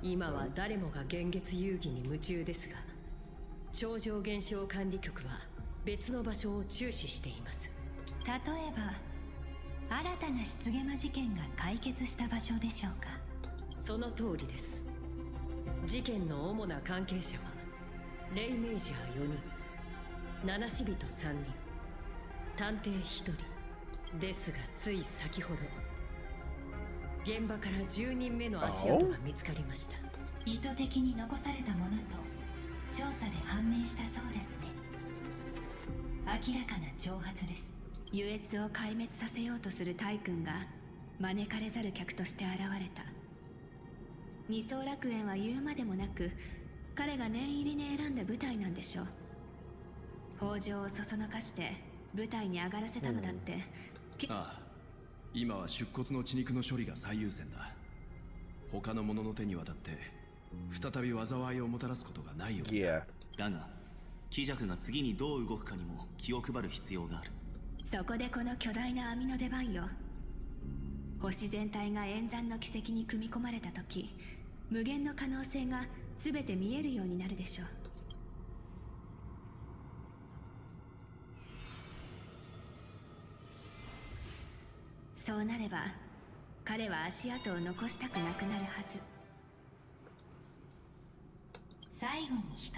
今は誰もが幻月遊戯に夢中ですが、超常現象管理局は別の場所を注視しています。例えば新たな出現魔事件が解決した場所でしょうか。その通りです。事件の主な関係者はレイメージャー4人、七死人3人、探偵1人ですが、つい先ほど現場から10人目の足跡が見つかりました。意図的に残されたものと調査で判明したそうですね。明らかな挑発です。優越を壊滅させようとする大君が招かれざる客として現れた。二層楽園は言うまでもなく彼が念入りに選んだ舞台なんでしょう。北条をそそのかして舞台に上がらせたのだって、ああ、今は出骨の血肉の処理が最優先だ。他の者の手に渡って再び災いをもたらすことがないようだ。だがキジャクが次にどう動くかにも気を配る必要がある。そこでこの巨大な網の出番よ。星全体が演算の軌跡に組み込まれた時、無限の可能性が全て見えるようになるでしょう。そうなれば彼は足跡を残したくなくなるはず。最後に一つ、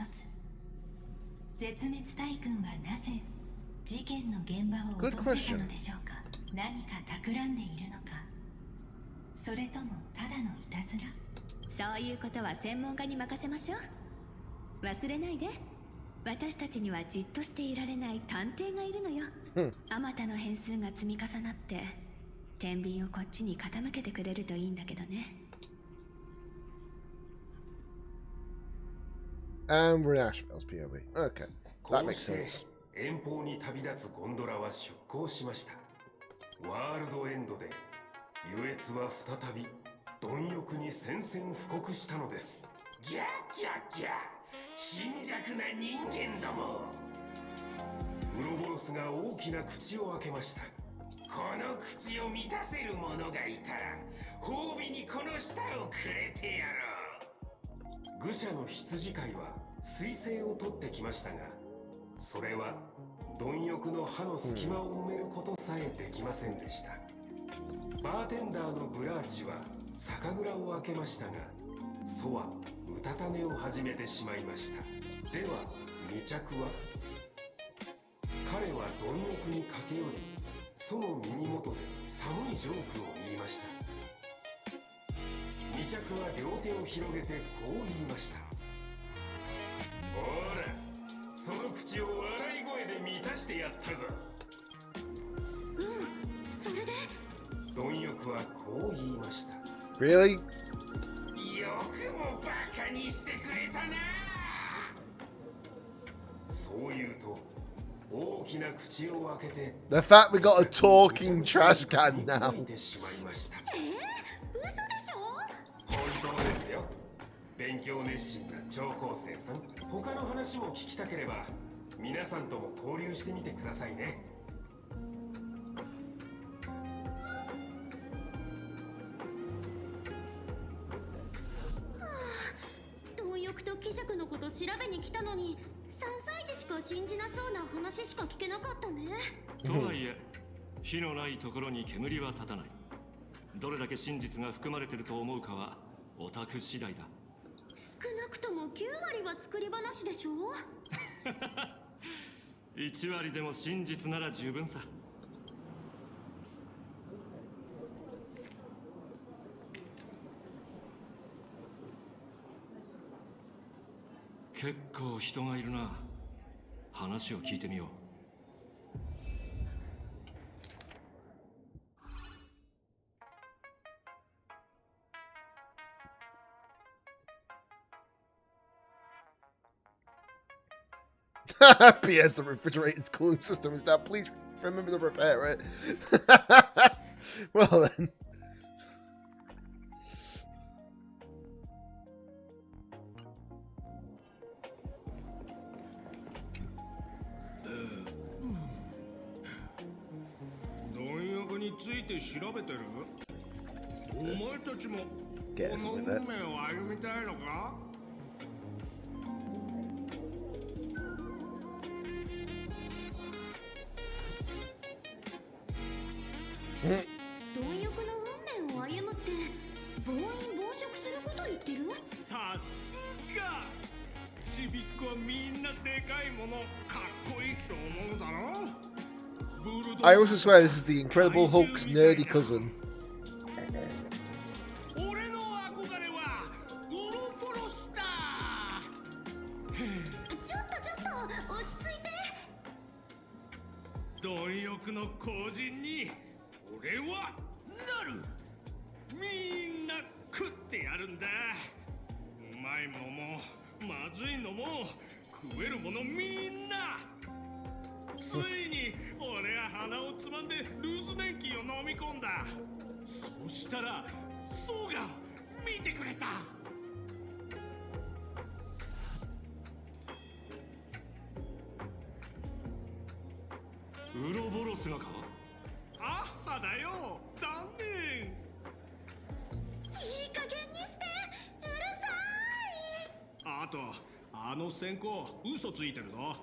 絶滅大君はなぜ事件の現場を訪れたのでしょうか。何か企んでいるのか、それともただのいたずら。そういうことは専門家に任せましょう。忘れないで、私たちにはじっとしていられない探偵がいるのよ。あまたの変数が積み重なって天秤をこっちに傾けてくれるといいんだけどね。And we're in Ashville's POV. Okay, that makes sense. 遠方に旅立つゴンドラは出港しました。ワールドエンドで優越は再び貪欲に宣戦布告したのです。ギャッギャッギャッ、貧弱な人間ども。ウロボロスが大きな口を開けました。この口を満たせる者がいたら褒美にこの舌をくれてやろう。愚者の羊飼いは彗星を取ってきましたが、それは貪欲の歯の隙間を埋めることさえできませんでした。バーテンダーのブラーチは酒蔵を開けましたが、ソはうたた寝を始めてしまいました。では2着は、彼は貪欲に駆け寄り、ソの耳元で寒いジョークを言いました。2着は両手を広げてこう言いました。ほら、その口を笑い声で満たしてやったぞ。それで貪欲はこう言いました。 Really? よくもバカにしてくれたな。そう言うと大きな口を開けて、 The fact we got a talking trash can now. 嘘でしょ。本当ですよ。勉強熱心な超高生さん。他の話も聞きたければ皆さんとも交流してみてくださいね。貪欲と貴族のこと調べに来たのに、3歳児しか信じなそうな話しか聞けなかったね。とはいえ、火のないところに煙は立たない。どれだけ真実が含まれてると思うかはオタク次第だ。少なくとも9割は作り話でしょ。1割でも真実なら十分さ。結構人がいるな。話を聞いてみよう。P.S. The refrigerator's cooling system is down. Please remember to repair it. Well then. Gets with it. Mm. 貪欲の運命を歩むって暴飲暴食すること言ってる？さすがちびっこはみんなでかいものかっこいいと思うだろ。 I also swear this is the Incredible Hulk's nerdy cousin. 俺の憧れはウロポロスター。ちょっと落ち着いて。貪欲の後人に俺はなる。みんな食ってやるんだ。うまいものもまずいのも食えるものみんな。ついに俺は鼻をつまんでルーズネンキーを飲み込んだ。そうしたらソウが見てくれた。ウロボロスがか？あっはだよ。残念。いい加減にして。うるさい。あとあの先行嘘ついてるぞ。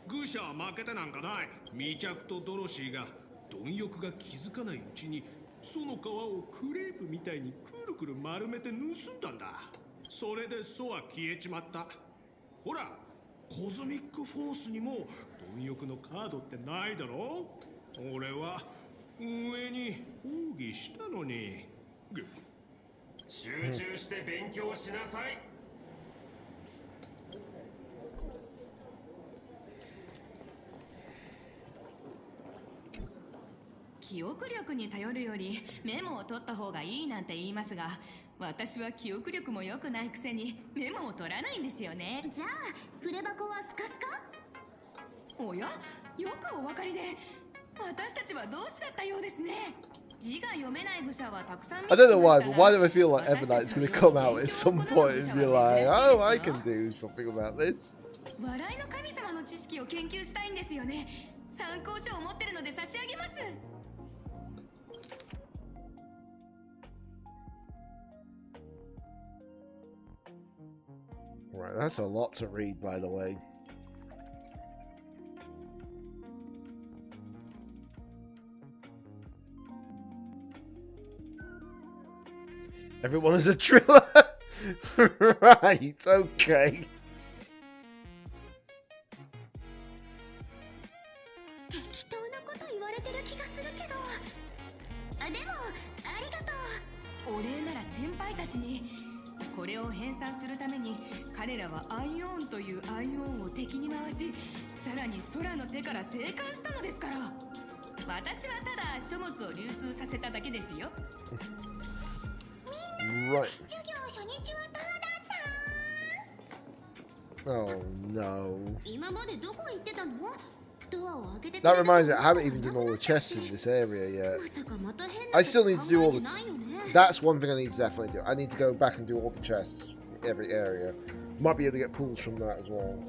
愚者は負けてなんかない。未着とドロシーが貪欲が気づかないうちにその皮をクレープみたいにくるくる丸めて盗んだんだ。それでソは消えちまった。ほらコズミックフォースにも貪欲のカードってないだろ。俺は運営に抗議したのに。集中して勉強しなさい。記憶力に頼るよりメモを取った方がいいなんて言いますが、私は記憶力も良くないくせにメモを取らないんですよね。じゃあ筆箱はスカスカ？おや、よくお分かりで。私たちは同志だったようですね。字が読めない愚者はたくさん I don't know why, but why do I feel like Evernight's going to come out at some point and be like, oh, I can do something about this? 笑いの神様の知識を研究したいんですよね。参考書を持ってるので差し上げます。Right, that's a lot to read, by the way. Everyone is a driller. Right, okay. 適当なこと言われてる気がするけど。あ、でもありがとう。お礼なら先輩たちに。これを編纂するために彼らはアイオーンというアイオーンを敵に回し、さらに空の手から生還したのですから。私はただ書物を流通させただけですよ。Right. Oh no. That reminds me, I haven't even done all the chests in this area yet. I still need to do all the... That's one thing I need to definitely do. I need to go back and do all the chests in every area. Might be able to get pulls from that as well.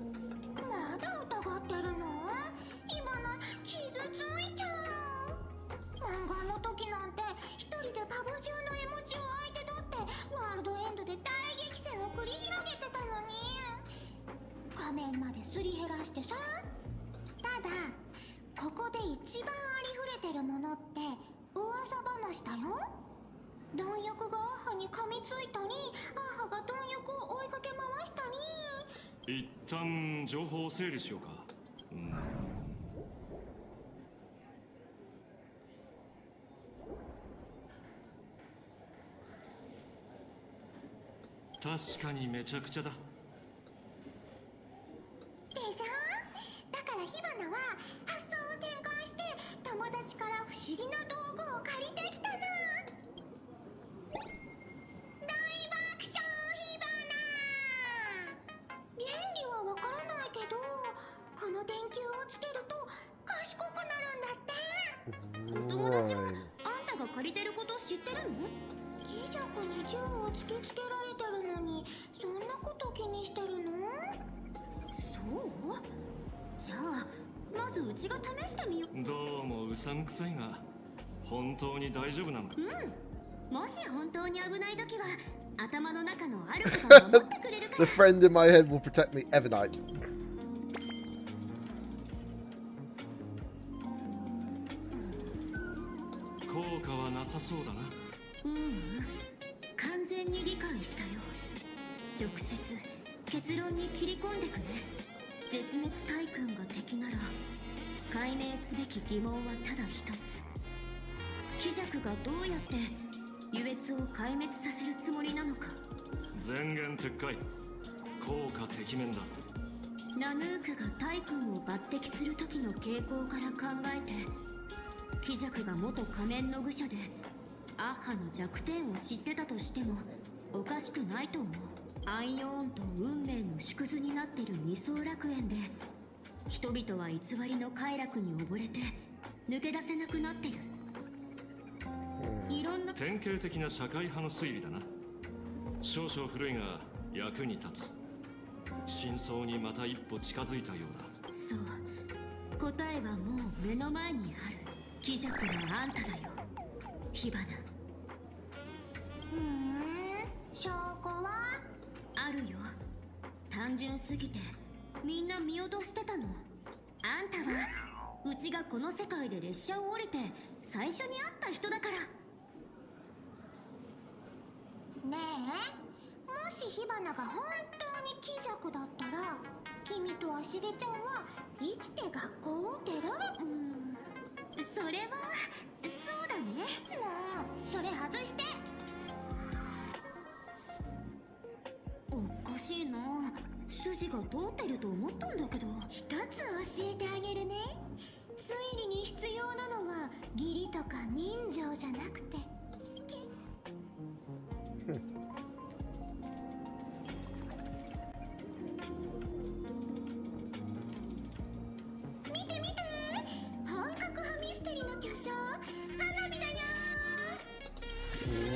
The friend in my head will protect me, Evernight.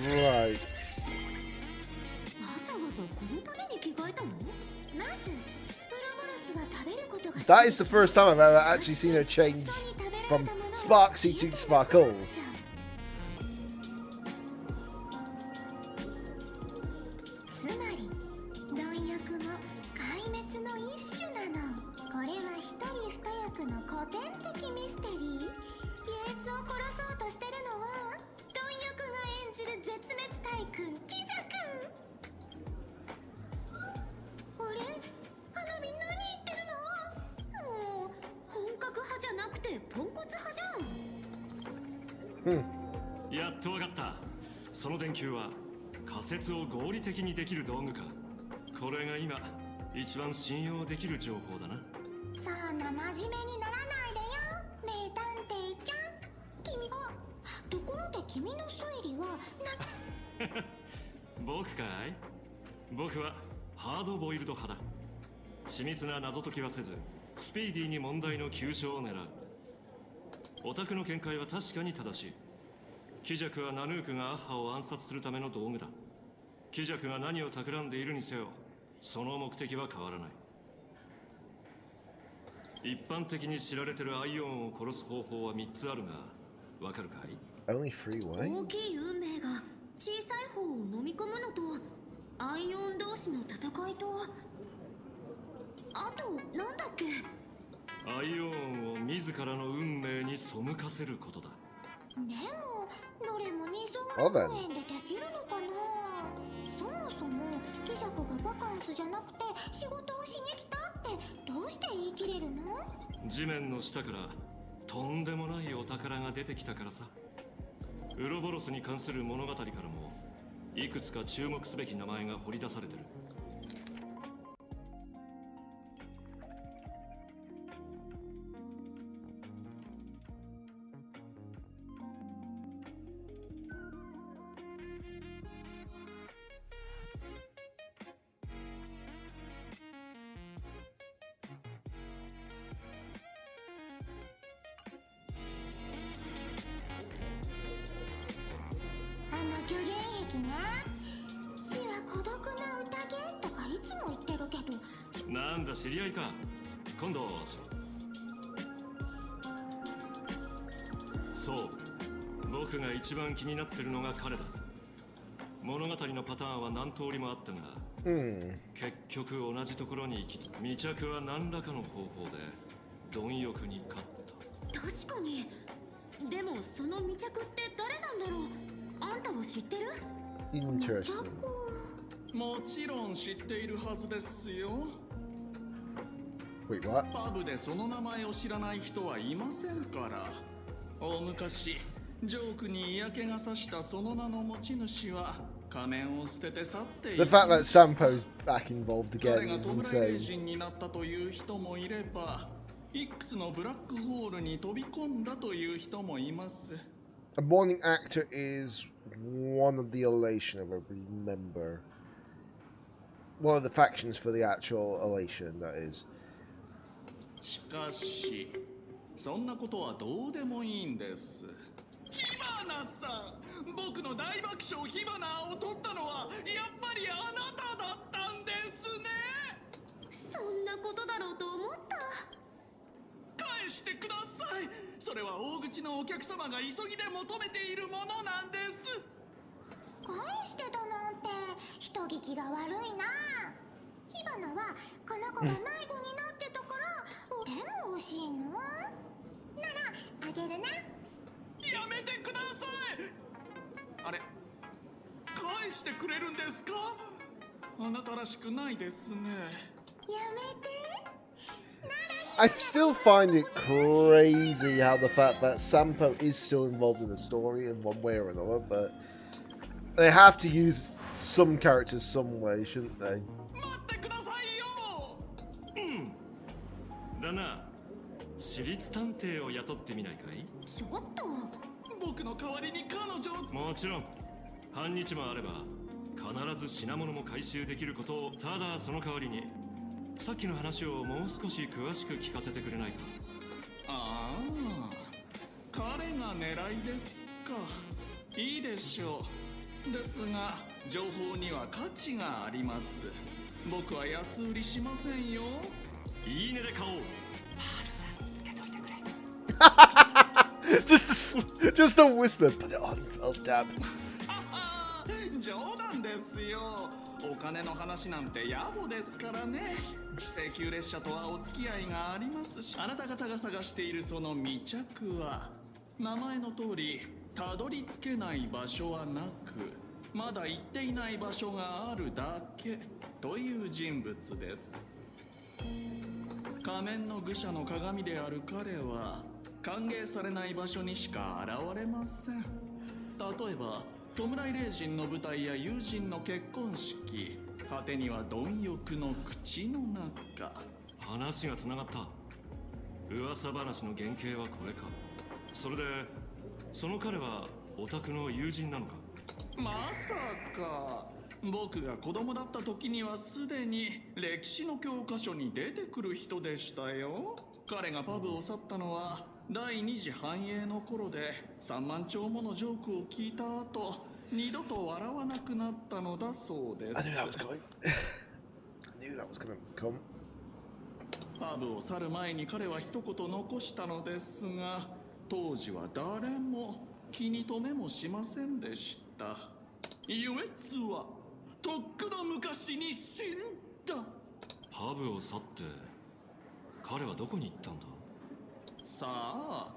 Right. That is the first time I've ever actually seen her change from Sparksy to Sparkle. クの古典的ミステリー。優越を殺そうとしてるのは貪欲が演じる絶滅大君キジャ君。あれ、花火何言ってるの？もう本格派じゃなくてポンコツ派じゃん。やっとわかった。その電球は仮説を合理的にできる道具か。これが今一番信用できる情報だな。そんな真面目にならないでよ、名探偵ちゃん。君はところで君の推理は僕かい？僕はハードボイルド派だ。緻密な謎解きはせず、スピーディーに問題の急所を狙う。オタクの見解は確かに正しい。キジャクはナヌークがアッハを暗殺するための道具だ。キジャクが何を企んでいるにせよ、その目的は変わらない。一般的に知られてるアイオンを殺す方法は3つあるが、わかるかい？ Only 3 way? 大きい運命が小さい方を飲み込むのと、アイオン同士の戦いと、あとなんだっけ？アイオンを自らの運命に背かせることだ。でもどれも二層楽園でできるのかな。そもそもキジャクがバカンスじゃなくて仕事をしに来たってどうして言い切れるの？地面の下からとんでもないお宝が出てきたからさ。ウロボロスに関する物語からもいくつか注目すべき名前が掘り出されてる。虚言癖ね。死は孤独な宴とかいつも言ってるけど。なんだ知り合いか。今度そう、僕が一番気になってるのが彼だ。物語のパターンは何通りもあったが、結局同じところに行き着く。未着は何らかの方法で貪欲に勝った。確かに。でもその未着って誰なんだろう。あんたは知ってる？ Interesting. もちろん知っているはずですよ。Wait, what? パブでその名前を知らない人はいませんから。大昔、ジョークに嫌気がさしたその名の持ち主は仮面を捨てて去ってい The き、 fact that Sampo's back involved 彼 again が is 弔い insane. 人になったという人もいれば、X のブラックホールに飛び込んだという人もいます。A morning actor is one of the elation, if I remember. One of the factions for the actual elation, that is. しかし、そんなことはどうでもいいんです。火花さん、僕の大爆笑火花を取ったのはやっぱりあなただったんですね。そんなことだろうと思った。返してください。それは大口のお客様が急ぎで求めているものなんです。返してたなんて人聞きが悪いな。火花はこの子が迷子になってたからでも欲しいの？ならあげるな。やめてください。あれ、返してくれるんですか？あなたらしくないですね。やめて。 I still find it crazy how the fact that Sampo is still involved in the story in one way or another, but they have to use some characters some way, shouldn't they? 待ってくださいよ。だな、私立探偵を雇ってみないかい？ちょっと。僕の代わりに彼女。もちろん、半日もあれば必ず品物も回収できることを。ただその代わりにさっきの話をもう少し詳しく聞かせてくれないか？ああ、彼が狙いですか。いいでしょう。ですが情報には価値があります。僕は安売りしませんよ。いいねで買おう。just a whisper, put it on, I'll stab. 冗談ですよ。お金の話なんて野暮ですからね。請求列車とはお付き合いがありますし、あなた方が探しているその未着は名前の通りたどり着けない場所はなく、まだ行っていない場所があるだけという人物です。仮面の愚者の鏡である彼は歓迎されない場所にしか現れません。例えば弔い霊人の舞台や友人の結婚式、果てには貪欲の口の中。話がつながった。噂話の原型はこれか。それでその彼はオタクの友人なのか。まさか。僕が子供だった時にはすでに歴史の教科書に出てくる人でしたよ。彼がパブを去ったのは第二次繁栄の頃で、3万丁ものジョークを聞いた後、二度と笑わなくなったのだそうです。パブを去る前に彼は一言残したのですが、当時は誰も気に留めもしませんでした。ユエツはとっくの昔に死んだ。パブを去って彼はどこに行ったんだ。さあ、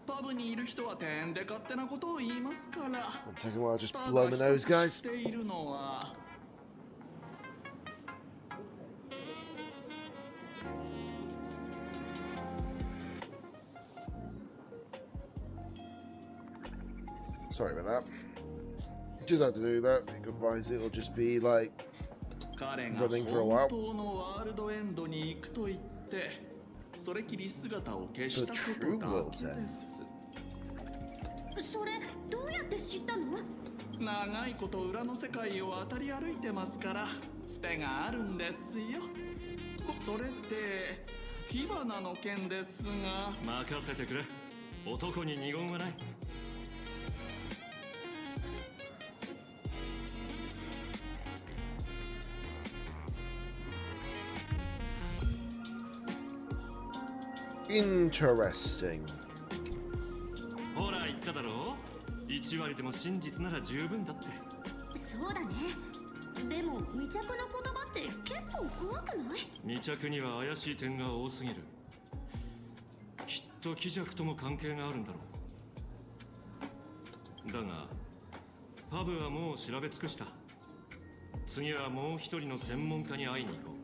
パブにいる人はてんで勝手なことを言いますから。One second while I just blow my nose, guys. しているのはSorry about that. Just had to do that. Otherwise, it'll just be like 彼が running for a 本 while. 当のワールドエンドに行くと言って、それきり姿を消したことだけです。それどうやって知ったの？長いこと裏の世界を渡り歩いてますから、つてがあるんですよ。それって火花の件ですが。任せてくれ。男に二言はない。Interesting. ほら言っただろう。1割でも真実なら十分だって。そうだね。でも未着の言葉って結構怖くない？未着には怪しい点が多すぎる。きっと鬼弱とも関係があるんだろう。だがパブはもう調べ尽くした。次はもう一人の専門家に会いに行こう。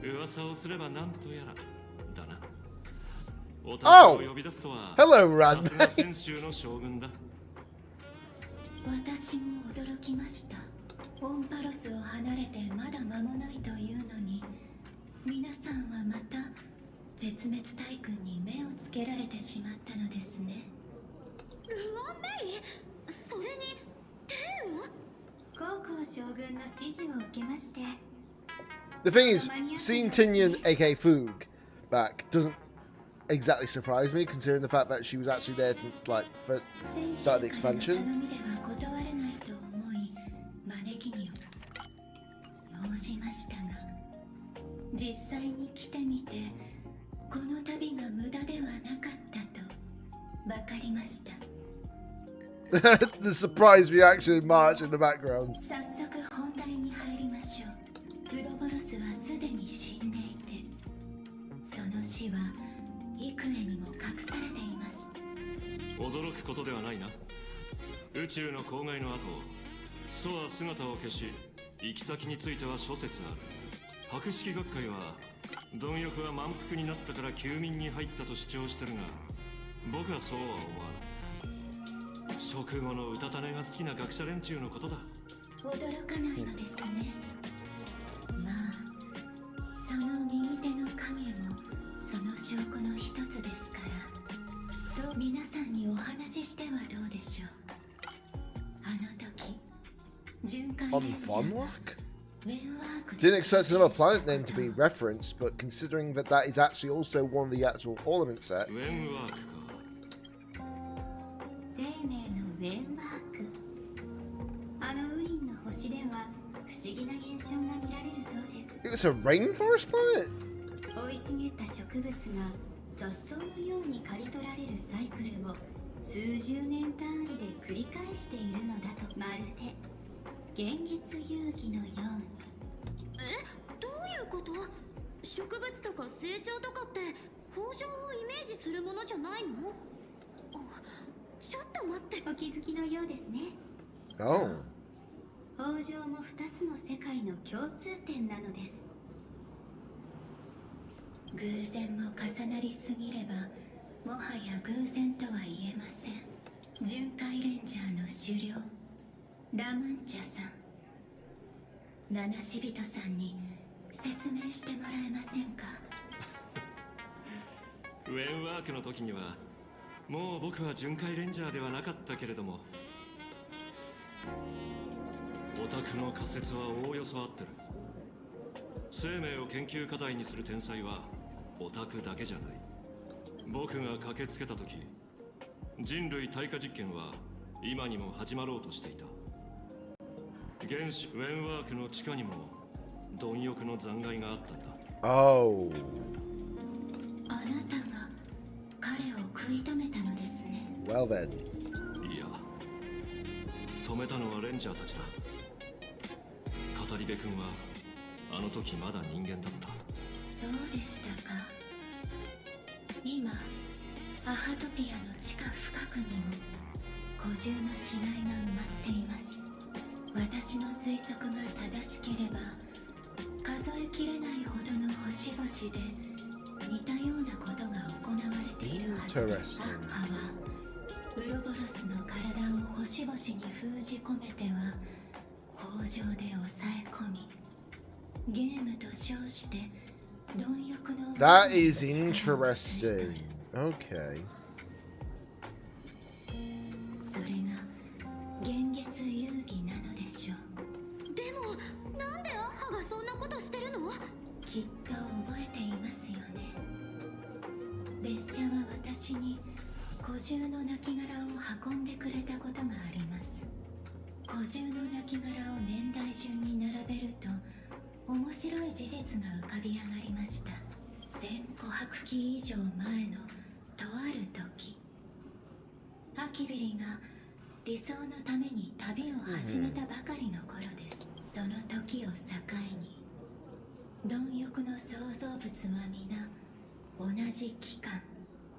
噂をすればなんとやらだな。オタクを呼び出すとは。Hello, Ran. さすが先週の将軍だ。私も驚きました。オンパロスを離れてまだ間もないというのに、皆さんはまた絶滅大軍に目をつけられてしまったのですね。ルワンメイ、それにテンは？高校将軍の指示を受けまして。The thing is, seeing Tinian, aka Foog, back doesn't exactly surprise me, considering the fact that she was actually there since like the first start of the expansion. 実際に来てみて、この旅が無駄ではなかったと分かりました。The surprise reaction in March in the background. 早速本題に入りましょう。ウロボロスはすでに死んでいて、その死は幾重にも隠されています。驚くことではないな。宇宙の公害の後、ソは姿を消し、行き先については諸説ある。博識学会は貪欲は満腹になったから休眠に入ったと主張してるが、僕はそうは思わない。食後のうたた寝が好きな学者連中のことだ。驚かないのですね。まあ、その右手の影もその証拠の一つですから、と皆さんにお話ししてはどうでしょう。あの時、巡回レンジャーが Didn't expect another planet name to be referenced, but considering that that is actually also one of the actual ornament sets. 生命のウェンワーク。あのウリンの星では不思議な現象が見られるそうです。It was a rainforest planet? 生い茂った植物が雑草のように刈り取られるサイクルを数十年単位で繰り返しているのだと。まるで幻月遊戯のように。どういうこと？植物とか成長とかって豊穣をイメージするものじゃないの？ちょっと待って。お気づきのようですね。Oh. 豊穣も2つの世界の共通点なのです。偶然も重なりすぎればもはや偶然とは言えません。巡回レンジャーの首領ラマンチャさん、七死人さんに説明してもらえませんか？ウェンワークの時にはもう僕は巡回レンジャーではなかったけれども、オタクの仮説はおおよそ合ってる。生命を研究課題にする天才はオタクだけじゃない。僕が駆けつけた時、人類耐火実験は今にも始まろうとしていた。原始ウェンワークの地下にも貪欲の残骸があったんだ。Oh. あなたが彼を食い止めたのですね。 Well then. いや、止めたのはレンジャーたちだ。語り部君はあの時まだ人間だった。そうでしたか。今アハトピアの地下深くにも古獣の死骸が埋まっています。私の推測が正しければ数えきれないほどの星々で似たようなことが行われているはずです。アッハはウロボロスの体を星々に封じ込めては豊穣で抑え込み、ゲームと称して貪欲の That is interesting. Okay. それが幻月遊戯なのでしょう。でもなんでアッハがそんなことしてるの？きっと覚えていますよね。列車は私に古獣の亡骸を運んでくれたことがあります。古獣の亡骸を年代順に並べると面白い事実が浮かび上がりました。1500期以上前のとある時、アキビリが理想のために旅を始めたばかりの頃です。その時を境に貪欲の創造物は皆同じ期間。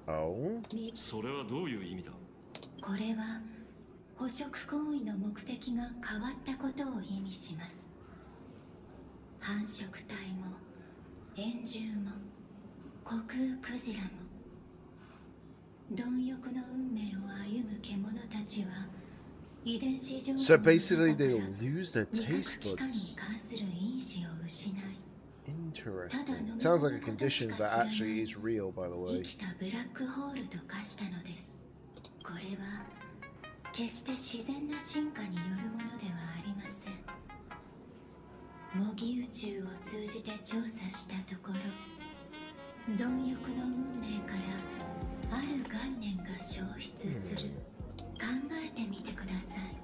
Oh? それはどういう意味だ？これは捕食行為の目的が変わったことを意味します。繁殖体も円獣も虚空クジラも貪欲の運命を歩む獣たちは遺伝子上の So basically they'll lose their 味 taste 覚器官に buds. 関する因子を失い、 Interesting. Sounds like a condition that actually is real, by the 生 way. きたブラックホールと化したのです。これは決して自然な進化によるものではありません。模擬宇宙を通じて調査したところ、貪欲の運命からある概念が消失する。考えてみてください。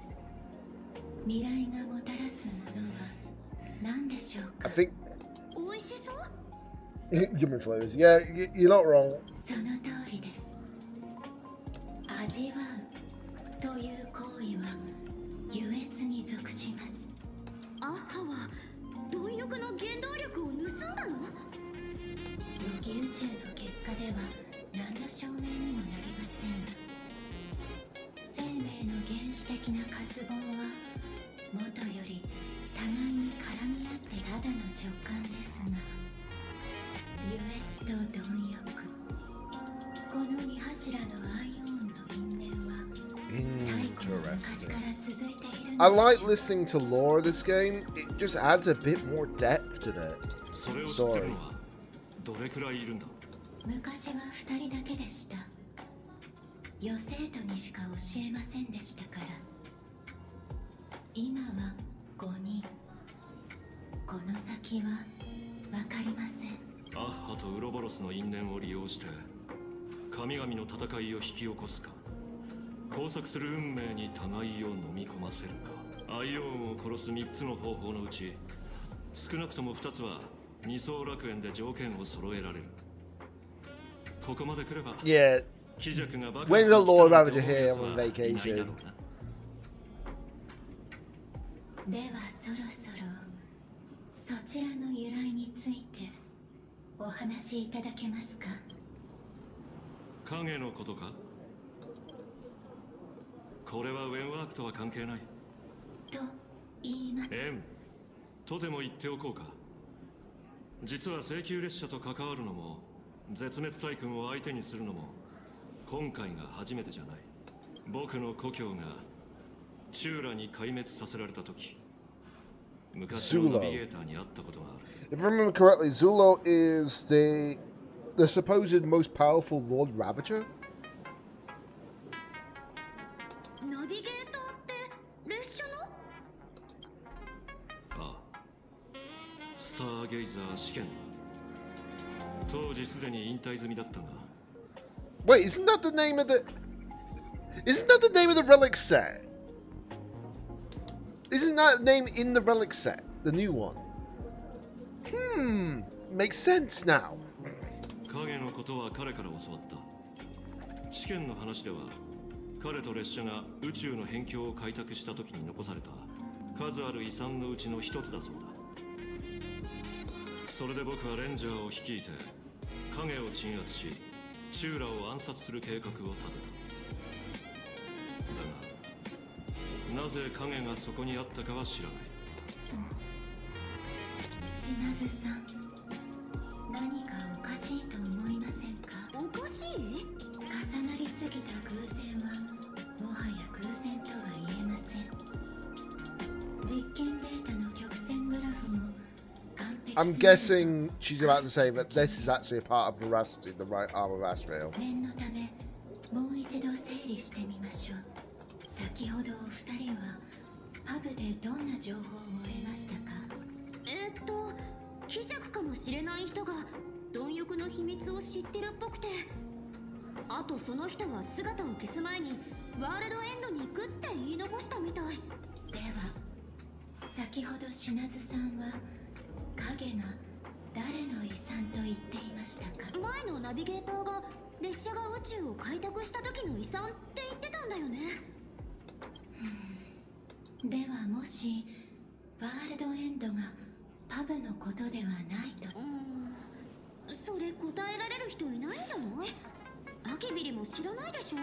未来がもたらすものは何でしょうか？ I think 美味しそう？ human flavors. Yeah, you're not wrong. その通りです。味わうという行為は優越に属します。アッハは貪欲の原動力を盗んだの？模擬宇宙の結果では何の証明にもなりませんが、生命の原始的な渇望はもとより互いに絡み合ってただの直感ですが、優越と貪欲、この二柱のアイオンの因縁は太古の昔から続いているん I です。 like listening to lore of this game. It just adds a bit more depth to the それを知ってる story. のはどれくらいいるんだ？昔は2人だけでした。余生徒にしか教えませんでしたから。今は5人。この先は分かりません。アッハとウロボロスの因縁を利用して神々の戦いを引き起こすか、交錯する運命に互いを飲み込ませるか。アイオンを殺す3つの方法のうち少なくとも2つは二層楽園で条件を揃えられる。ここまで来れば Yeah. 貴族がバカ When's に the 来た Lord なんて Ravager 思うや here つ on はいない vacation? だろうな。ではそろそろそちらの由来についてお話しいただけますか？影のことか？これはウェンワークとは関係ない。と言います。とでも言っておこうか。実は請求列車と関わるのも絶滅大軍を相手にするのも今回が初めてじゃない。僕の故郷がチューラに壊滅させられた時、昔のナビゲーターに会ったことがある。 If I remember correctly, Zulo is the supposed most powerful Lord Ravager? ナビゲーターって列車の？ああ、スターゲイザー試験だ。当時すでに引退済みだったが。 Wait, isn't that the name of the relic set? Isn't that name in the relic set? The new one? Makes sense now. 影のことは彼から教わった。試験の話では彼と列車が宇宙の辺境を開拓した時に残された数ある遺産のうちの一つだそうだ。それで僕はレンジャーを率いて影を鎮圧しチューラを暗殺する計画を立てた。だがなぜ影がそこにあったかは知らない。島津さん、何かおかしいと思いませんか？おかしい？重なりすぎた偶然はもはや偶然とは言えません。実験データの曲線グラフも完璧。 I'm guessing she's about to say that this is actually a part of Veracity, the right arm of Astrael. 念のためもう一度整理してみましょう。先ほどお二人はパブでどんな情報を得ましたか？希釈かもしれない人が貪欲の秘密を知ってるっぽくて、あとその人は姿を消す前にワールドエンドに行くって言い残したみたい。では先ほど島津さんは影が誰の遺産と言っていましたか？前のナビゲーターが列車が宇宙を開拓した時の遺産って言ってたんだよね。ではもしワールドエンドがパブのことではないと。それ答えられる人いないんじゃない？アキビリも知らないでしょ。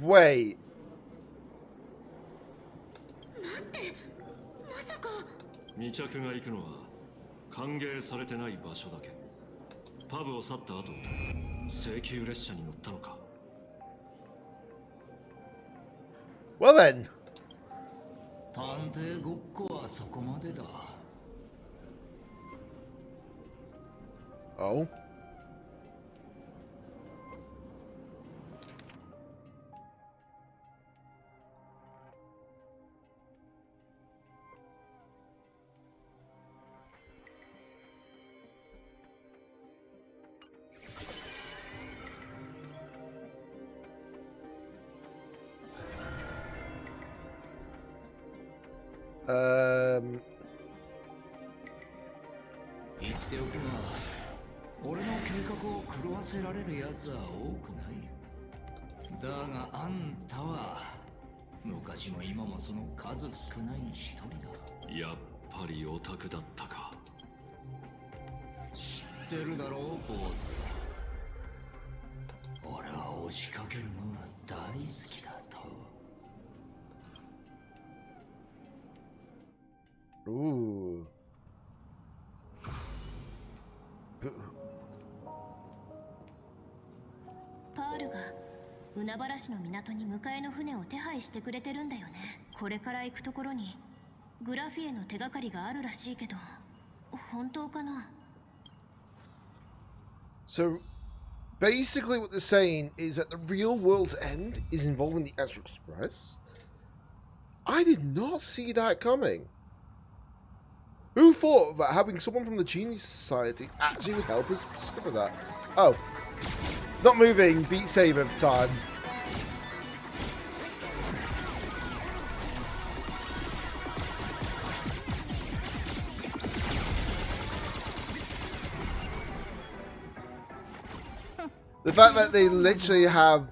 Wait. 待って、まさか。未着が行くのは歓迎されてない場所だけ。パブを去った後、請求列車に乗ったのか。Well then. 探偵ごっこはそこまでだ。Oh. Um. 言っておくが、俺の計画を狂わせられる奴は多くない。だがあんたは昔も今もその数少ない一人だ。やっぱりオタクだったか。知ってるだろう、坊主。俺は押しかけるのが大好きだと。Ooh. パールが海原市の港に迎えの船を手配してくれてるんだよね。これから行くところにグラフィエの手がかりがあるらしいけど、本当かな？ So basically what they're saying is that the real world's end is involving the Astral Express? I did not see that coming. Who thought that having someone from the Genius Society actually would help us discover that? Oh. Not moving, Beat Saber time. The fact that they literally have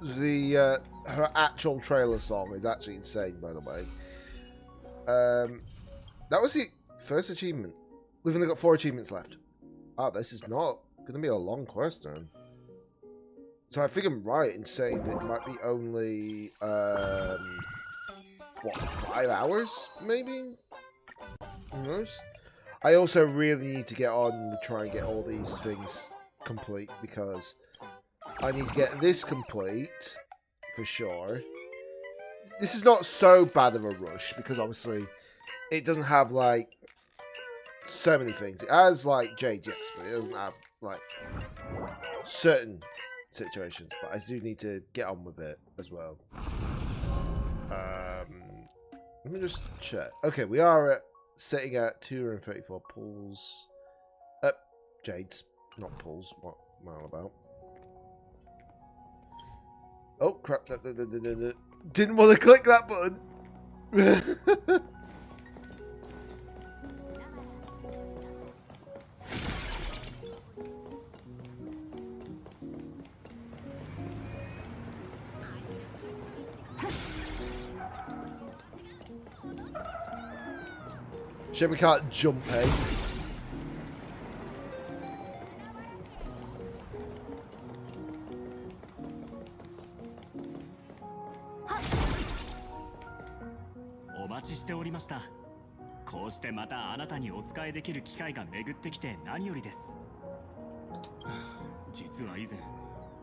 the her actual trailer song is actually insane, by the way. That was the first achievement. We've only got 4 achievements left. Ah, this is not going to be a long quest then. So I think I'm right in saying that it might be only, what, 5 hours, maybe? Who knows? I also really need to get on and try and get all these things complete, because I need to get this complete, for sure. This is not so bad of a rush, because obviously it doesn't have, like, so many things. It has, like, Jade, yes, but it doesn't have, like, certain situations. But I do need to get on with it as well. Let me just check. Okay, we are sitting at 234 pulls. Jades, not pulls. What am I on about? Oh, crap. Didn't want to click that button. Shit, we can't jump, eh?こうしてまたあなたにお使いできる機会が巡ってきて何よりです。実は以前、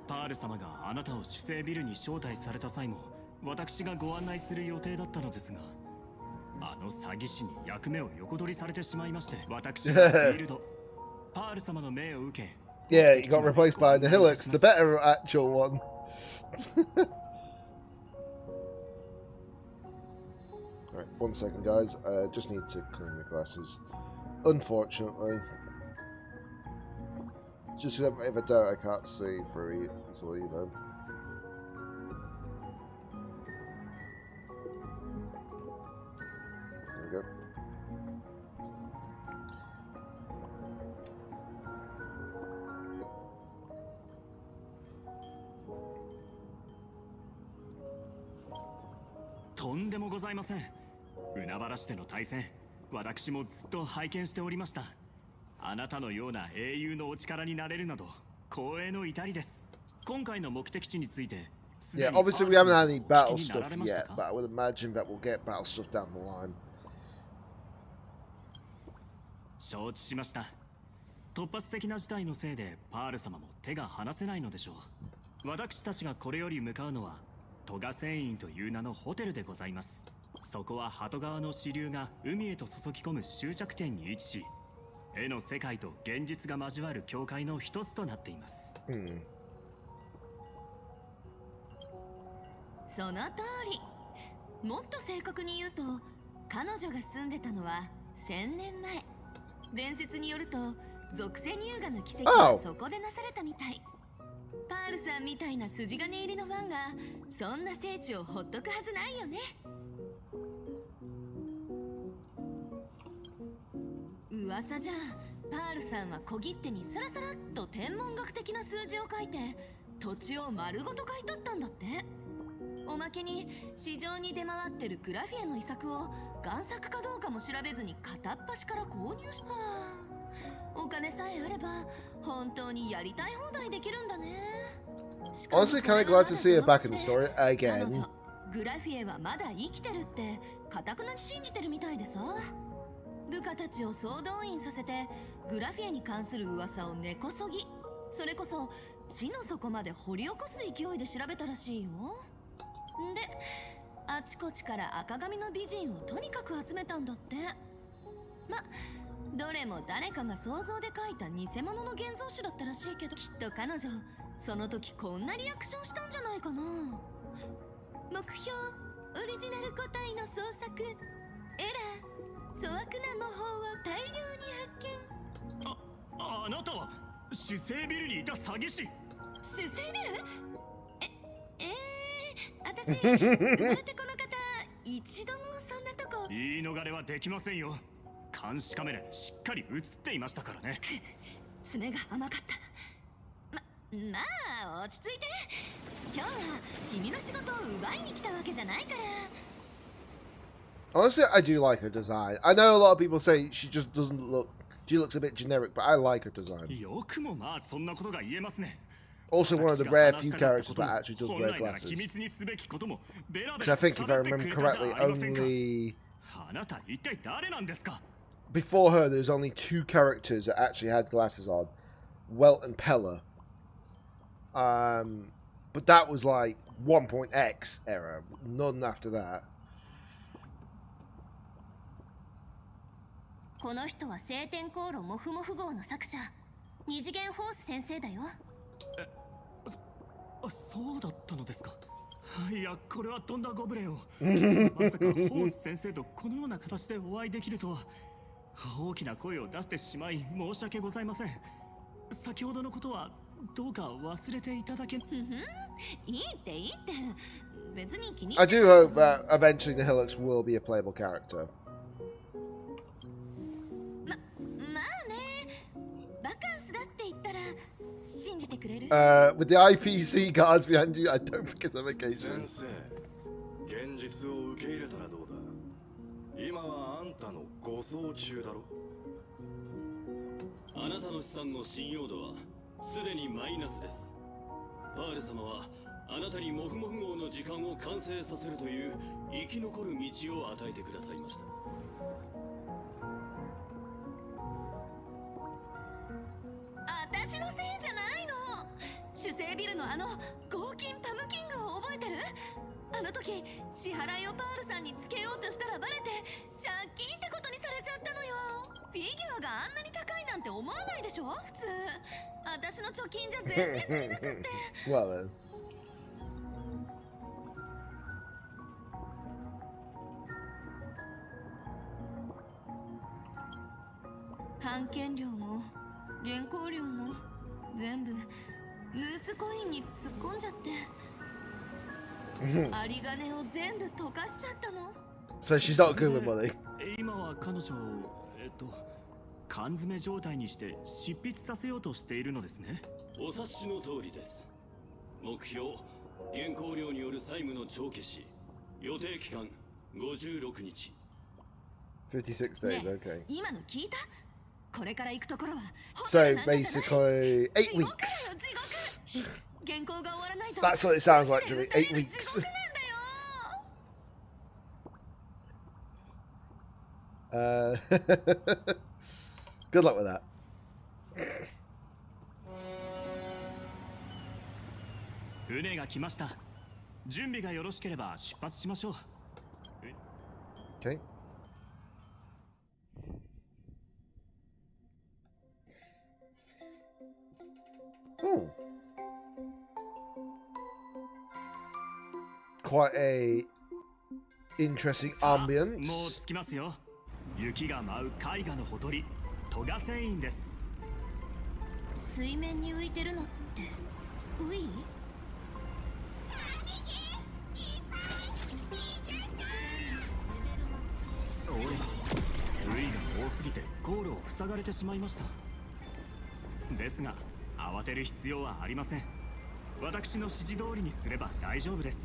パール様があなたを主聖ビルに招待された際も、私がご案内する予定だったのですが、あの詐欺師に役目を横取りされてしまいまして、私はフィールド、パール様の命を受け。Yeah, he got replaced by Nihilix, the better actual one. Right, 1 second, guys. I just need to clean my glasses. Unfortunately, just if I don't, I can't see through it, so you know. There we go. Tondemo gozaimasen. 海原市での対戦、私もずっと拝見しておりました。あなたのような英雄のお力になれるなど光栄の至りです。今回の目的地について、Yeah, obviously we haven't had any battle stuff yet, but I would imagine that we'll get battle stuff down the line. 承知しました。突発的な事態のせいでパール様も手が離せないのでしょう。私たちがこれより向かうのはトガ船員という名のホテルでございます。そこは鳩川の支流が海へと注ぎ込む終着点に位置し、絵の世界と現実が交わる境界の一つとなっています。その通り。もっと正確に言うと、彼女が住んでたのは1000年前。伝説によると、属性乳牙の奇跡はそこでなされたみたい。パールさんみたいな筋金入りのファンがそんな聖地をほっとくはずないよね。噂じゃ、パールさんは小切手にサラサラっと天文学的な数字を書いて土地を丸ごと買い取ったんだって。おまけに市場に出回ってるグラフィエの遺作を贋作かどうかも調べずに片っ端から購入し、お金さえあれば本当にやりたい放題できるんだね。 Honestly, kind of glad to see her back in the story again. グラフィエはまだ生きてるって固くなに信じてるみたいでさ。部下たちを総動員させてグラフィエに関する噂を根こそぎ、それこそ地の底まで掘り起こす勢いで調べたらしいよ。で、あちこちから赤髪の美人をとにかく集めたんだって。ま、どれも誰かが想像で描いた偽物の現像種だったらしいけど、きっと彼女その時こんなリアクションしたんじゃないかな。目標オリジナル個体の捜索、エラー粗悪な模倣を大量に発見。あなたは主聖ビルにいた詐欺師。主聖ビル？私生まれてこの方一度もそんなとこ。言い逃れはできませんよ。監視カメラにしっかり映っていましたからね。爪が甘かった。まあ落ち着いて。今日は君の仕事を奪いに来たわけじゃないから。 Honestly, I do like her design. I know a lot of people say she just doesn't look... She looks a bit generic, but I like her design. よくもまあそんなことが言えますね。 Also one of the rare few characters that actually does wear glasses. Which I think, if I remember correctly, only... あなた一体誰なんですか? Before her, there's only 2 characters that actually had glasses on. Welt and Pella. But that was like 1.x era. None after that. この人は聖天航路モフモフ号の作者、二次元ホース先生だよ。そうだったのですか。いや、これはとんだご無礼を。まさかホース先生とこのような形でお会いできるとは。大きな声を出してしまい申し訳ございません。先ほどのことはどうか忘れていただけ。いいっていいって。別に気に。I do hope that eventually the Hillocks will be a playable character. With the IPC guards behind you, I don't think it's a vacation. 現実を受け入れたらどうだ。今はあんたの護送中だろ。あなたの資産の信用度はすでにマイナスです。パール様はあなたにモフモフ号の時間を完成させるという生き残る道を与えてくださいました。私のせいじゃないの。主生ビルのあの合金パムキングを覚えてる？あの時支払いをパールさんにつけようとしたらバレて借金ってことにされちゃったのよ。フィギュアがあんなに高いなんて思わないでしょ普通。私の貯金じゃ全然足りなくって。Well then. 版権料も原稿料も全部ヌースコインに突っ込んじゃって。有り金を全部溶かしちゃったの。So she's not good with money. 今は彼女缶詰状態にして執筆させようとしているのですね。お察しの通りです。目標、原稿料による債務の帳消し、予定期間56日。56 days, okay. 今の聞いた？これから行くところは So basically 8 weeks. That's what it sounds like to me. 8 weeks. Good luck with that. 船が来ました。準備がよろしければ出発しましょう。Okay. Oh. Quite a interesting ambience. もう着きますよ。雪が舞う絵画のほとり、トガセインです。水面に浮いてるのってウイ？おや、ウイが多すぎて航路を塞がれてしまいました。ですが慌てる必要はありません。私の指示通りにすれば大丈夫です。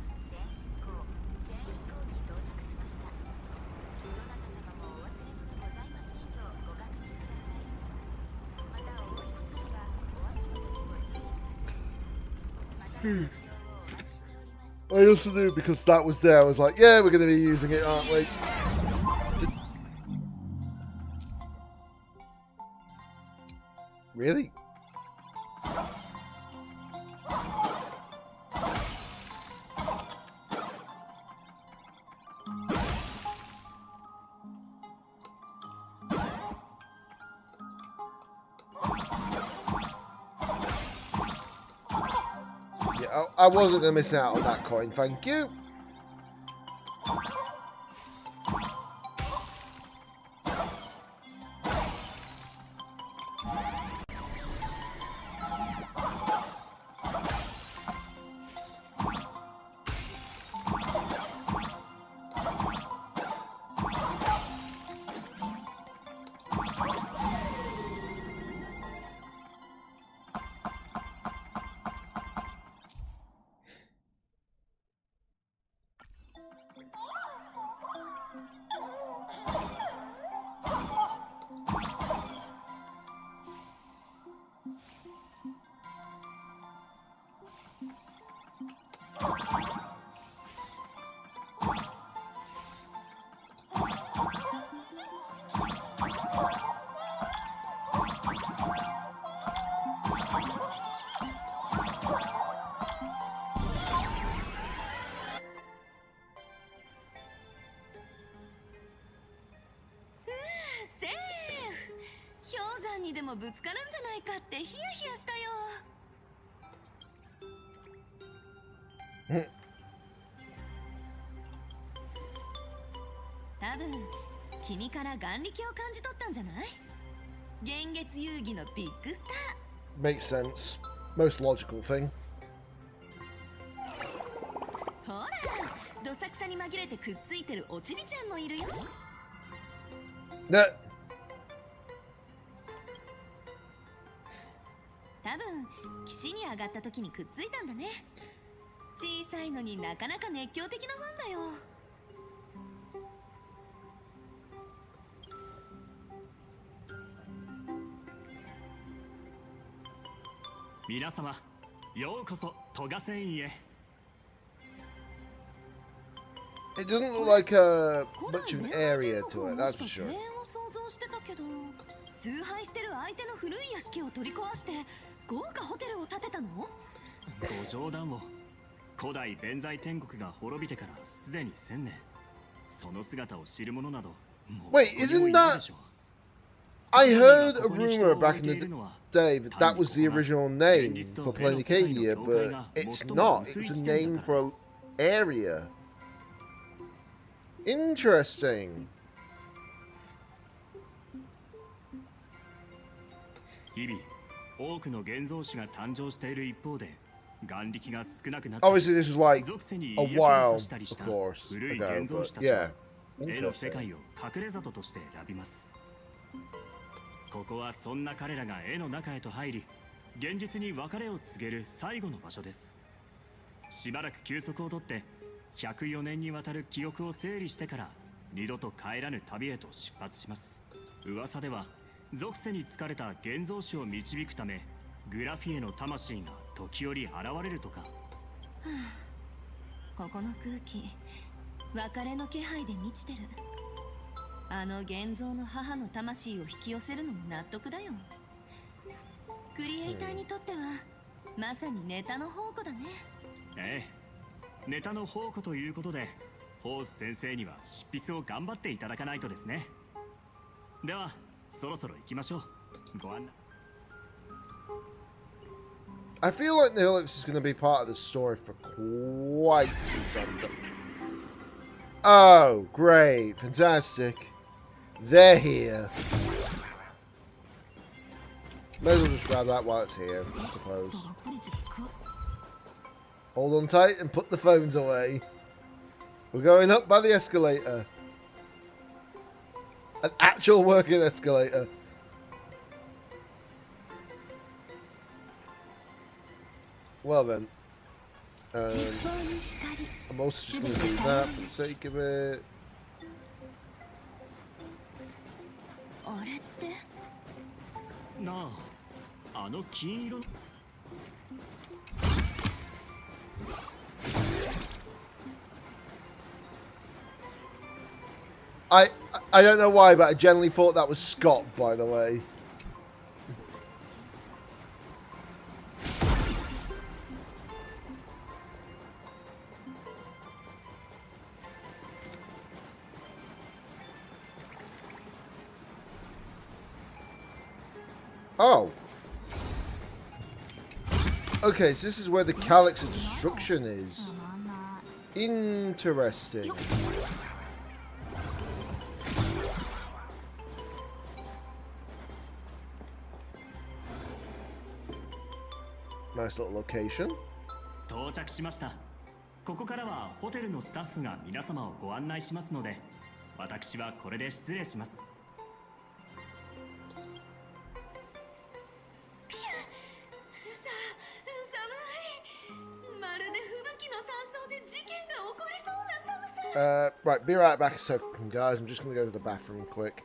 I also knew because that was there. I was like, yeah, we're going to be using it, aren't we? Really? Yeah, I wasn't going to miss out on that coin, thank you. んにでもぶつかるんじゃないかってヒヤヒヤしたよ。多分君から眼力を感じ取ったんじゃない？幻月遊戯のビッグスター。 Makes sense. Most logical thing. ほら、どさくさに紛れてくっついてるおちびちゃんもいるよ。That 多分岸に上がった時にくっついたんだね。小さいのになかなか熱狂的なファンだよ。皆様、ようこそトガ繊維へ。 it doesn't look like much of an area to it, that's for sure. 庭園を想像してたけど、崇拝してる相手の古い屋敷を取り壊して豪華ホテルを建てたの？ご冗談を。古代弁財天国が滅びてからすでに1000年。その姿を知る者など。Wait, isn't that? I heard a rumor back in the day that that was the original name for Planicadia, but it's not. It's a name for an area. Interesting. 日々、多くの現像師が誕生している一方で、眼力が少なくなって、 Obviously, this was like 属性に a 嫌気が while, さしたりした of course, 古い ago, 現像師 but たちは yeah, 絵の世 interesting. 界を隠れ里として選びます。ここはそんな彼らが絵の中へと入り、現実に別れを告げる最後の場所です。しばらく休息をとって104年にわたる記憶を整理してから二度と帰らぬ旅へと出発します。噂では属性に疲れた現像師を導くためグラフィエの魂が時折現れるとか。ここの空気、別れの気配で満ちてる。あの現像の母の魂を引き寄せるのも納得だよ。クリエイターにとってはまさにネタの宝庫だね。ええ、ネタの宝庫ということでホース先生には執筆を頑張っていただかないとですね。ではそろそろ行きましょう。ご案内。 I feel like Neolix is going to be part of the story for quite some time. Oh, great, fantastic. They're here. May as well just grab that while it's here, I suppose. Hold on tight and put the phones away. We're going up by the escalator. An actual working escalator. Well then. I'm also just going to do that for the sake of it. あれって？なあ、あの金色の。I don't know why, but I generally thought that was Scott, by the way. Oh. Okay, so this is where the Calyx of Destruction is. Interesting. Nice little location. 到着しました。ここからはホテルのスタッフが皆様をご案内しますので、私はこれで失礼します。Right, be right back a second, guys. I'm just going to go to the bathroom quick.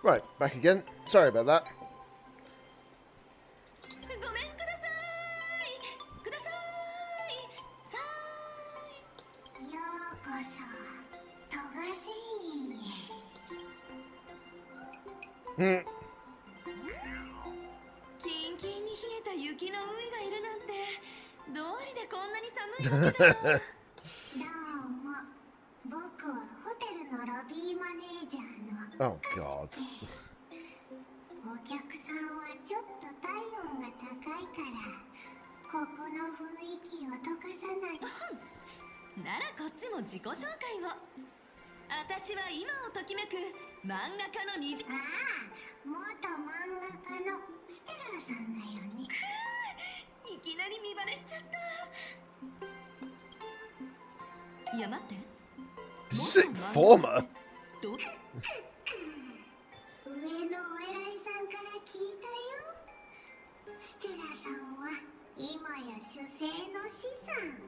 Right, back again. Sorry about that. ごめんくださいくださいさーい。ようこそトガセインへ。キンキンに冷えた雪の海がいるなんてどうりでこんなに寒いわけだ。どうも、僕はホテルのロビーマネージャーの Oh God. お客さんはちょっと体温が高いからここの雰囲気を溶かさない。ならこっちも自己紹介を。私は今をときめく漫画家の虹。ああ、元漫画家のステラーさんだよね。いきなり見バレしちゃった。いや待って。 Did you say former? ど上のお偉いさんから聞いたよ。ステラさんは今や主世の資産。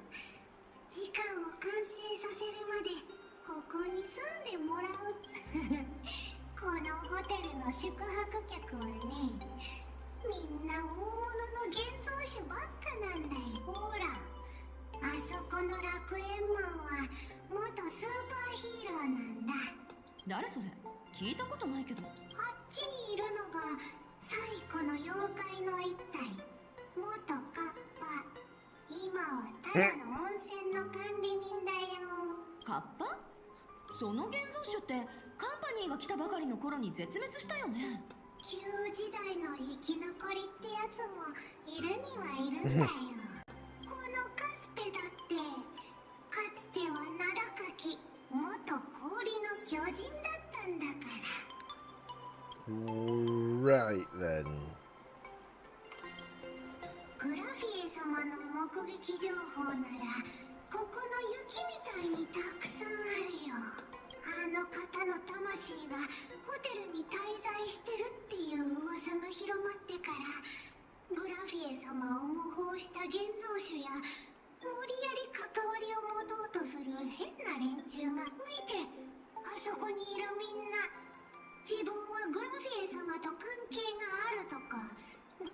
時間を完成させるまでここに住んでもらう。このホテルの宿泊客はね、みんな大物の現像種ばっかなんだよ。ほら、あそこの楽園マンは元スーパーヒーローなんだ。誰それ？聞いたことないけど。あっちにいるのが最古の妖怪の一体、元カッパ。今はただの温泉の管理人だよ。カッパ？その現像種ってカンパニーが来たばかりの頃に絶滅したよね。旧時代の生き残りってやつもいるにはいるんだよ。このカスペだってかつては名高き元氷の巨人だったんだから。 Right then. グラフィエ様の目撃情報ならここの雪みたいにたくさんあるよ。あの方の魂がホテルに滞在してるっていう噂が広まってからグラフィエ様を模倣した現像種や無理やり関わりを持とうとする変な連中が見て、あそこにいるみんな自分はグラフィエ様と関係があるとか。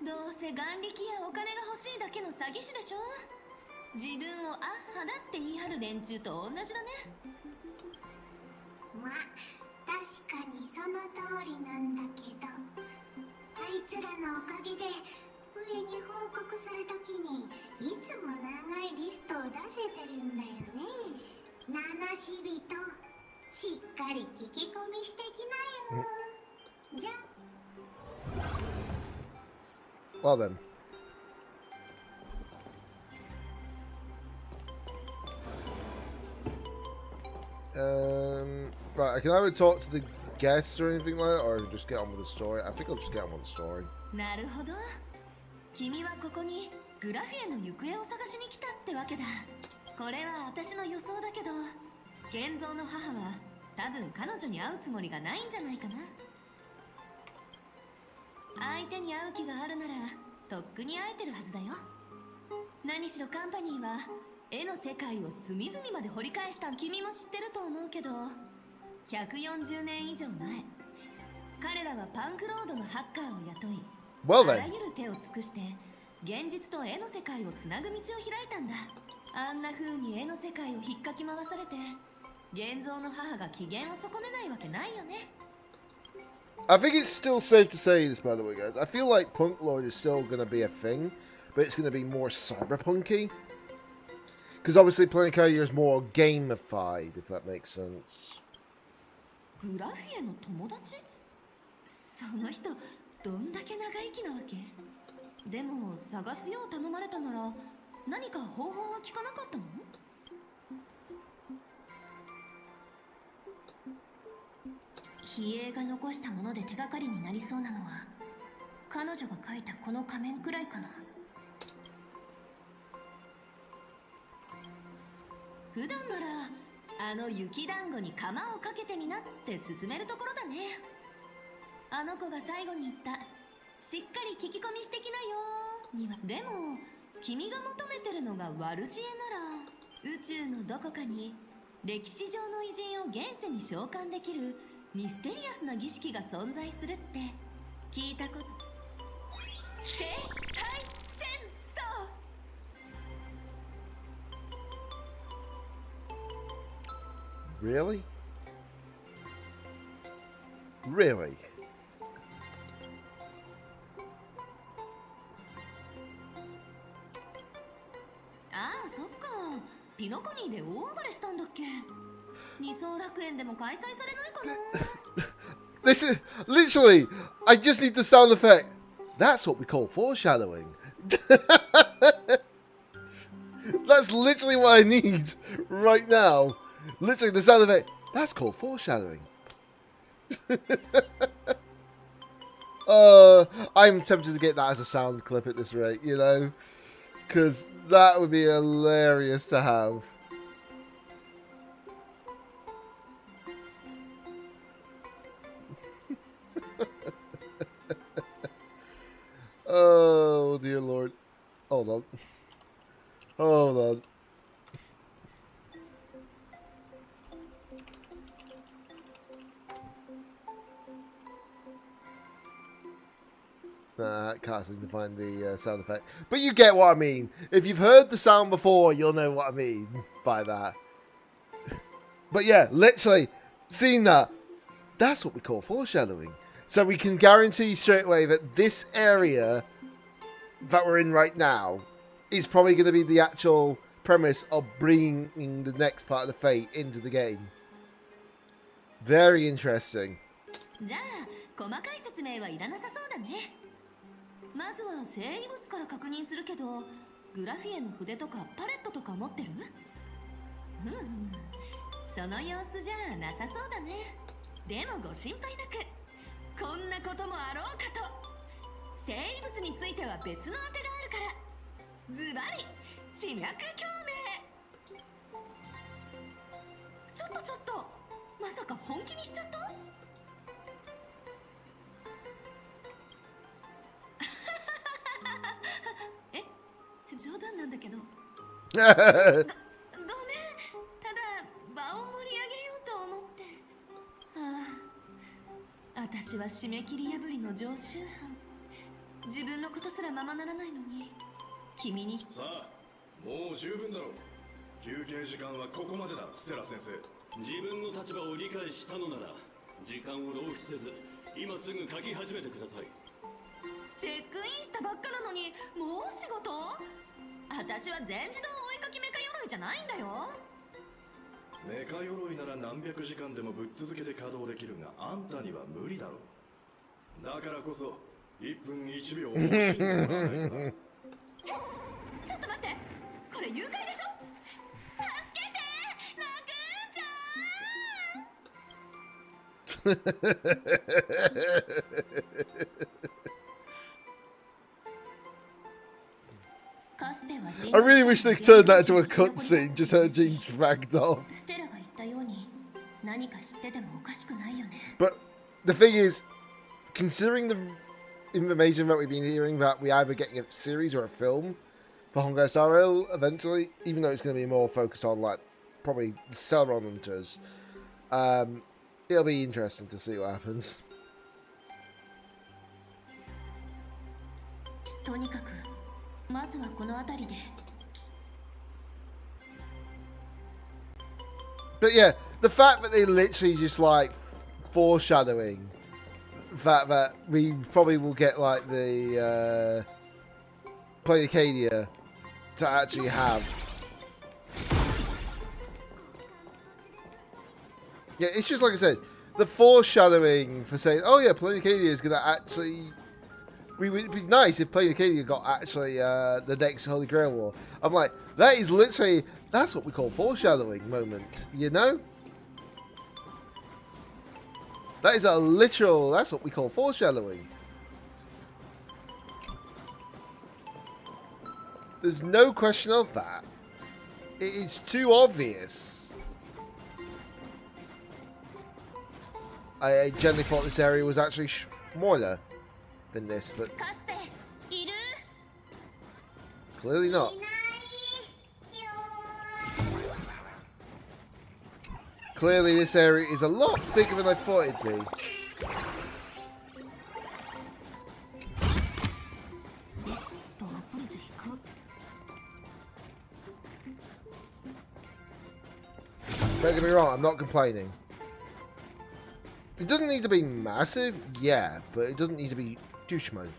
どうせ眼力やお金が欲しいだけの詐欺師でしょ。自分をアッハだって言い張る連中と同じだね。まあ確かにその通りなんだけど、あいつらのおかげで上に報告するときにいつも長いリストを出せてるんだよね。七死人しっかり聞き込みしてきなよ。じゃ Well then. Right, I can either talk to the guests or anything like that, or just get on with the story. I think I'll just get on with the story. なるほど。君はここにグラフィエの行方を探しに来たってわけだ。これは私の予想だけど、現像の母は多分彼女に会うつもりがないんじゃないかな。相手に会う気があるならとっくに会えてるはずだよ。何しろカンパニーは絵の世界を隅々まで掘り返した君も知ってると思うけど、140年以上前、彼らはパンクロードのハッカーを雇い、Well then. あらゆる手を尽くして現実と絵の世界をつなぐ道を開いたんだ。あんな風に絵の世界を引っかき回されて現像の母が機嫌を損ねないわけないよね。I think it's still safe to say this, by the way, guys. I feel like Punk Lord is still going to be a thing, but it's going to be more cyberpunky. Because obviously Planecaria is more gamified, if that makes sense. グラフィエの友達？その人どんだけ長生きなわけ？でも探すよう頼まれたなら何か方法は聞かなかったの？比叡が残したもので手がかりになりそうなのは彼女が描いたこの仮面くらいかな。普段ならあの雪団子に釜をかけてみなって勧めるところだね。あの子が最後に言ったしっかり聞き込みしてきなよには。でも君が求めてるのがワルジエなら宇宙のどこかに歴史上の偉人を現世に召喚できるミステリアスな儀式が存在するって聞いたこと。聖杯戦争。Really? Really? Ah, そっか。ピノコニーで大暴れしたんだっけ。二層楽園でも開催されないかな。This is literally. I just need the sound effect. That's what we call foreshadowing. That's literally what I need right now. Literally the sound effect. That's called foreshadowing. I'm tempted to get that as a sound clip at this rate, you know, because that would be hilarious to have. Oh dear Lord. Hold on. Hold on. I can't seem to find the sound effect. But you get what I mean. If you've heard the sound before, you'll know what I mean by that. But yeah, literally, seeing that, that's what we call foreshadowing. So we can guarantee straight away that this area that we're in right now is probably going to be the actual premise of bringing the next part of the Fate into the game. Very interesting. じゃあ、細かい説明はいらなさそうだね。まずは生異物から確認するけど、グラフィエの筆とかパレットとか持ってる？その様子じゃなさそうだね。でもご心配なく。こんなこともあろうかと。生異物については別の当てがあるから。ズバリ地脈共鳴。ちょっと、まさか本気にしちゃった？え、冗談なんだけど。ごめん、ただ場を盛り上げようと思って。私は締め切り破りの常習犯。自分のことすらままならないのに君に。さあ、もう十分だろう。休憩時間はここまでだ、ステラ先生。自分の立場を理解したのなら時間を浪費せず今すぐ書き始めてください。チェックインしたばっかなのにもう仕事？私は全自動追いかきメカ鎧じゃないんだよ。メカ鎧なら何百時間でもぶっ続けて稼働できるが、あんたには無理だろう。だからこそ1分1秒惜しんでもらわないとな。ちょっと待って、これ誘拐でしょ。助けて、ラクーンちゃん。 I really wish they could turn that into a cutscene, just her being dragged off. But the thing is, considering the information that we've been hearing that we're either getting a series or a film for Honkai Star Rail eventually, even though it's going to be more focused on like probably the Celeron Hunters, it'll be interesting to see what happens. But yeah, the fact that they literally just like foreshadowing the fact that we probably will get like the Play Acadia to actually have. Yeah, it's just like I said, the foreshadowing for saying, oh yeah, Play Acadia is going to actually. It'd be nice if Play Acadia got actually the next Holy Grail War. I'm like, that is literally, that's what we call foreshadowing moment, you know? That is a literal, that's what we call foreshadowing. There's no question of that. It's too obvious. I generally thought this area was actually smaller than this, but clearly not. Clearly this area is a lot bigger than I thought it'd be. Don't get me wrong, I'm not complaining. It doesn't need to be massive, yeah, but it doesn't need to be douche mode.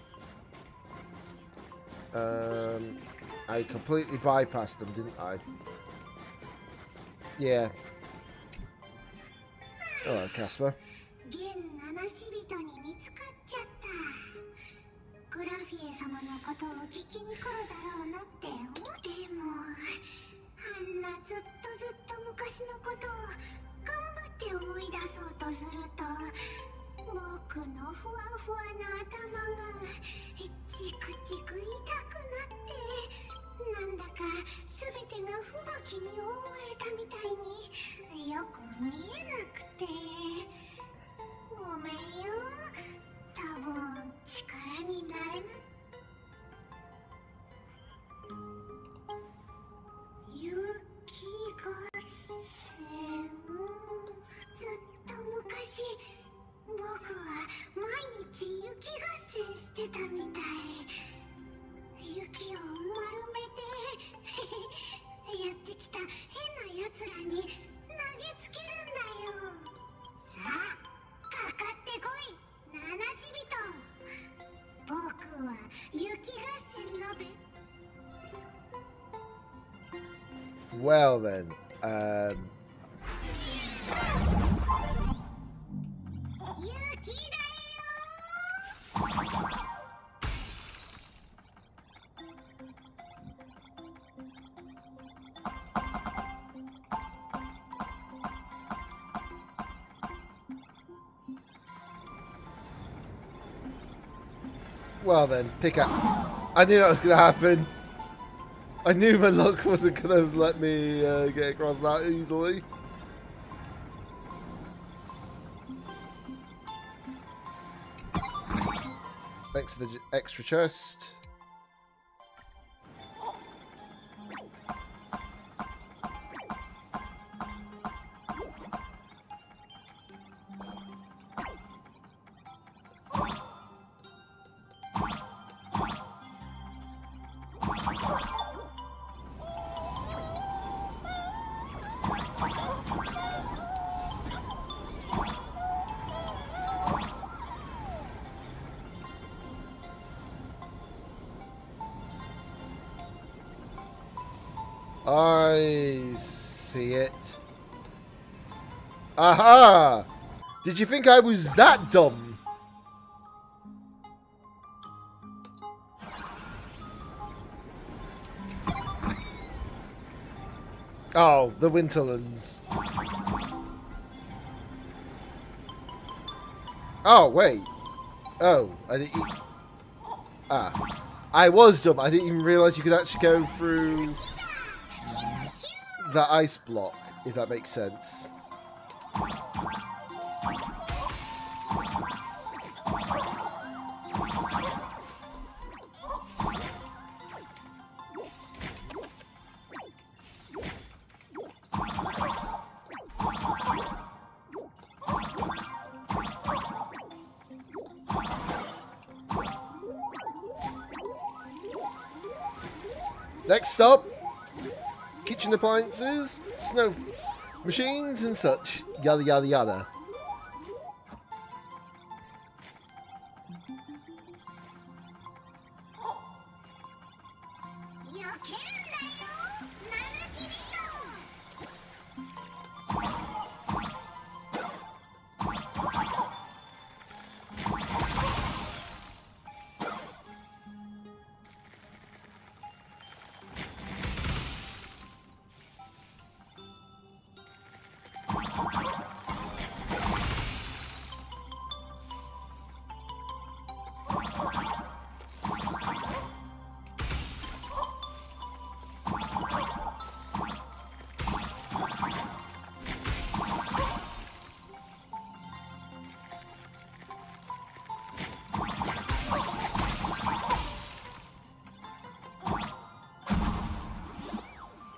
I completely bypassed them, didn't I? Yeah. Hello, Casper. 現七死人に見つかっちゃった。グラフィエ様のことを聞きに来るだろうなって思っても、あんなずっと昔のことを頑張って思い出そうとすると、僕のふわふわな頭がチクチク痛くなって、なんだか全てが吹雪に覆われたみたいによく見えなくて、ごめんよ。多分力になれない。雪合戦、ずっと昔僕は毎日雪合戦してたみたい。雪を丸めてやってきた変な奴らに投げつけるんだよ。さあかかってこい七死人。僕は雪合戦鍋。 Well then, well then, pick up. I knew that was gonna happen. I knew my luck wasn't gonna let me get across that easily. Thanks to the extra chest. I see it. Aha! Did you think I was that dumb? Oh, the Winterlands. Oh, wait. Oh, I didn't... Ah. I was dumb. I didn't even realise you could actually go through the ice block, if that makes sense. Next stop, kitchen appliances, snow machines and such, yada yada yada.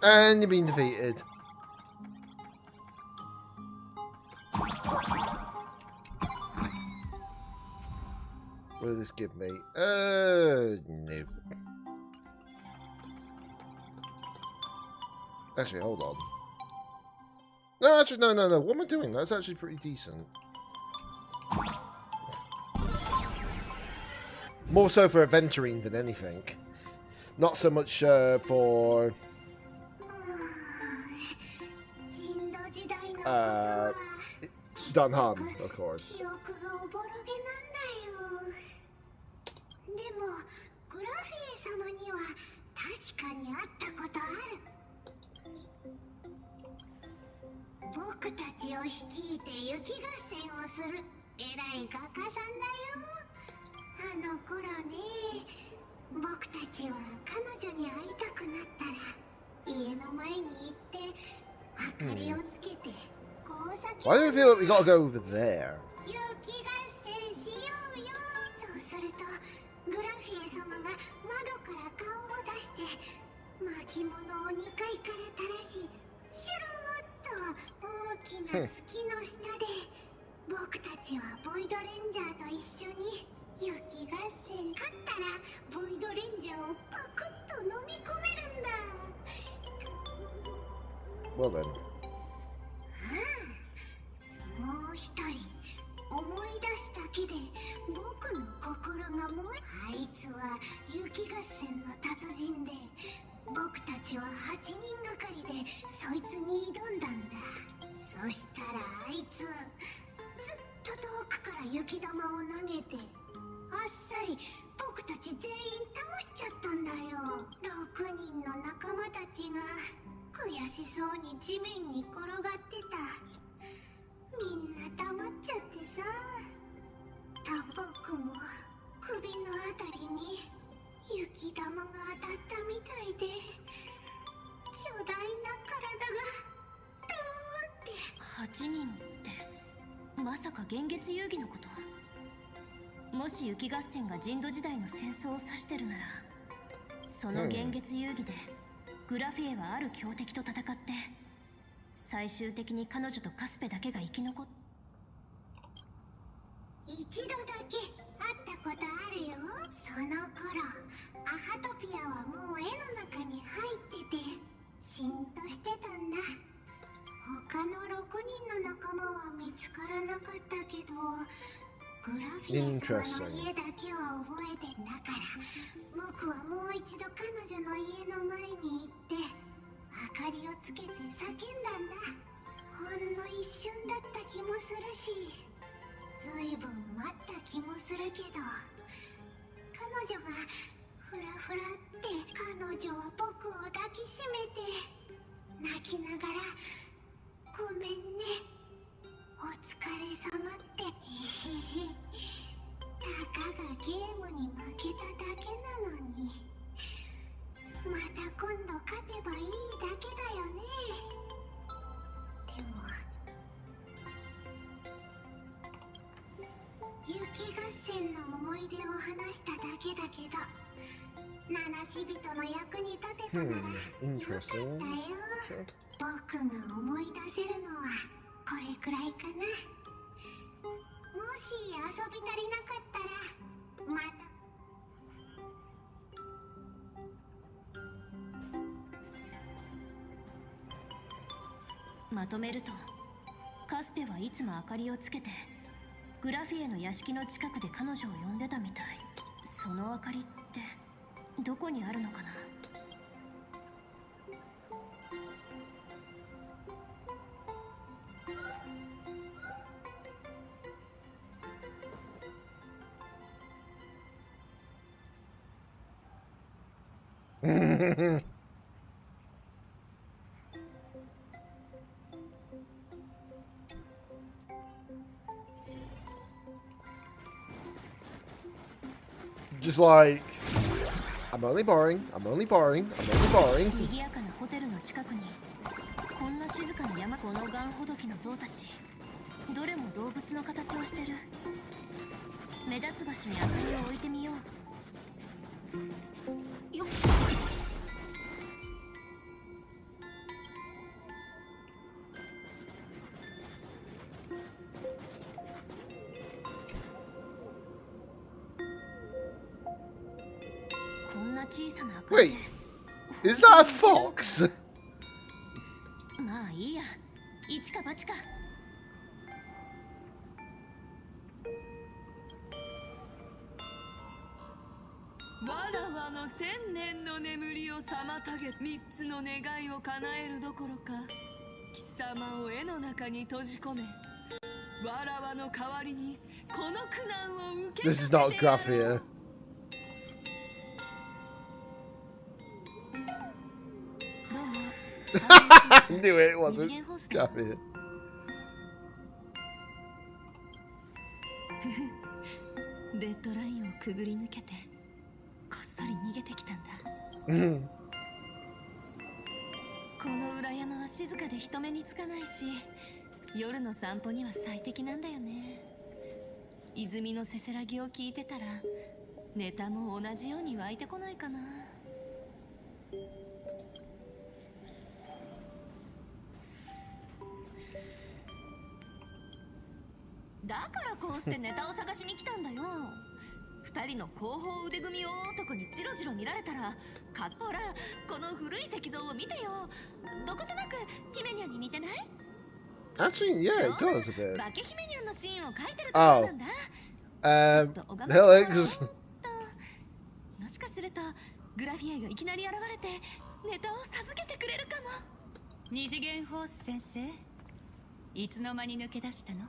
And you've been defeated. What did this give me? No. Actually, hold on. No, actually, no. What am I doing? That's actually pretty decent. More so for aventurine than anything. Not so much for... Dunham, of course. でもグラフィエ様には確かに会ったことある。僕たちを率いて雪合戦をする偉い画家さんだよ。あの頃ね、僕たちは彼女に会いたくなったら家の前に行って明かりをつけてこう叫ぶ。 Why do I feel like we gotta go over there? 雪合戦しようよ。そうするとグラフィエ様が窓から顔を出して巻物を2階から垂らし、シュルーッと大きな月の下で僕たちはボイドレンジャーと一緒に雪合戦。勝ったらボイドレンジャーをパクッと飲み込めるんだ。 Well then. もう一人思い出すだけで僕の心が燃え、あいつは雪合戦の達人で、僕たちは8人がかりでそいつに挑んだんだ。そしたらあいつずっと遠くから雪玉を投げてあっさり僕たち全員倒しちゃったんだよ。6人の仲間たちが悔しそうに地面に転がってた。みんな黙っちゃってさ、僕も首のあたりに雪玉が当たったみたいで、巨大な体がドーンって。8人ってまさか幻月遊戯のこと？もし雪合戦が人土時代の戦争を指してるなら、その幻月遊戯でグラフィエはある強敵と戦って最終的に彼女とカスペだけが生き残っ。一度だけ会ったことあるよ。その頃アハトピアはもう絵の中に入っててしんとしてたんだ。他の6人の仲間は見つからなかったけど、グラフィエ様の家だけは覚えてんだから、僕はもう一度彼女の家の前に行って明かりをつけて叫んだんだ。ほんの一瞬だった気もするし、ずいぶん待った気もするけど、彼女がフラフラって彼女は僕を抱きしめて泣きながら「ごめんね、お疲れ様」って。たかがゲームに負けただけなのに、また今度勝てばいいだけだよね。でも雪合戦の思い出を話しただけだけど、七死人の役に立てたならよかったよ。僕が思い出せるのはこれくらいかな。もし遊び足りなかったらまた。まとめると、カスペはいつも明かりをつけてグラフィエの屋敷の近くで彼女を呼んでたみたい。その明かりってどこにあるのかな。Just like, I'm only borrowing. 賑やかなホテルの近くにこんな静かな山、このガンほどきの象たち、どれも動物の形をしてる。目立つ場所に明かりを置いてみよう。よっ。小さな Wait, is that a fox? まあいいや、一か八か。わらわの千年の眠りを妨げ、三つの願いを叶えるどころか貴様を絵の中に閉じ込め、わらわの代わりにこの苦難を受け This is not Graphia. どうも。Knew it wasn't Graphia. デッドラインをくぐり抜けてこっそり逃げてきたんだ。この裏山は静かで人目につかないし、夜の散歩には最適なんだよね。泉のせせらぎを聞いてたらネタも同じように湧いてこないかな。だからこうしてネタを探しに来たんだよ。二人の後方腕組み男にジロジロ見られたら、ほらこの古い石像を見てよ。どことなくヒメニャンに似てない？ Actually, yeah, it does a bit. 化け姫ニャンのシーンを描いてるところなんだ。Helix. もしかするとグラフィエがいきなり現れてネタを授けてくれるかも。二次元フォース先生、いつの間に抜け出したの？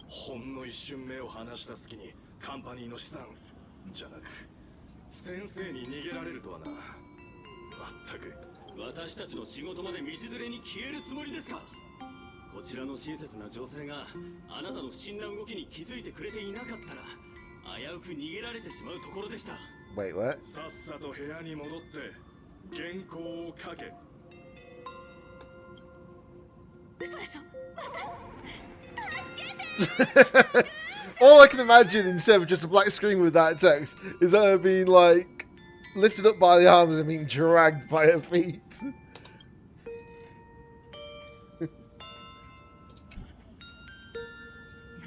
ほんの一瞬目を離した隙にカンパニーの資産じゃなく先生に逃げられるとはな。まったく私たちの仕事まで道連れに消えるつもりですか？こちらの親切な女性があなたの不審な動きに気づいてくれていなかったら危うく逃げられてしまうところでした。 Wait, what? さっさと部屋に戻って原稿を書け。嘘でしょ？ All I can imagine instead of just a black screen with that text is her being like lifted up by the arms and being dragged by her feet.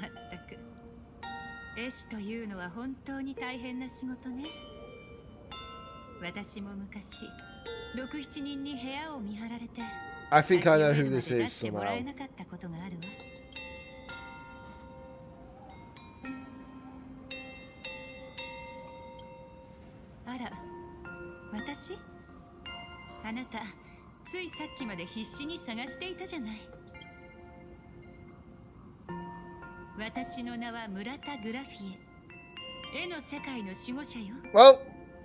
まったく絵師というのは本当に大変な仕事ね。私も昔6、7人に部屋を見張られて I think I know who this is somehow. もらえなかったことがあるわ。あら、私？あなた、ついさっきまで必死に探していたじゃない。私の名は村田グラフィエ。絵の世界の守護者よ。Well,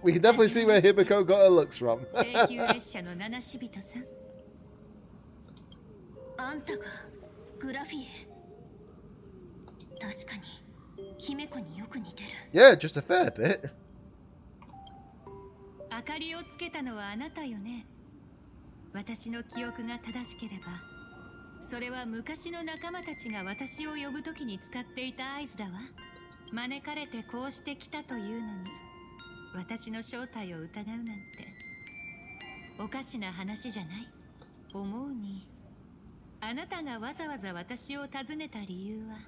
we can definitely see where Hibiko got her looks from. 請求列車の七死人さん。あんたがグラフィエ。確かに姫子によく似てる。Yeah, just a fair bit. 明かりをつけたのはあなたよね。私の記憶が正しければ、それは昔の仲間たちが私を呼ぶときに使っていた合図だわ。招かれてこうしてきたというのに、私の正体を疑うなんておかしな話じゃない？思うに、あなたがわざわざ私を訪ねた理由は、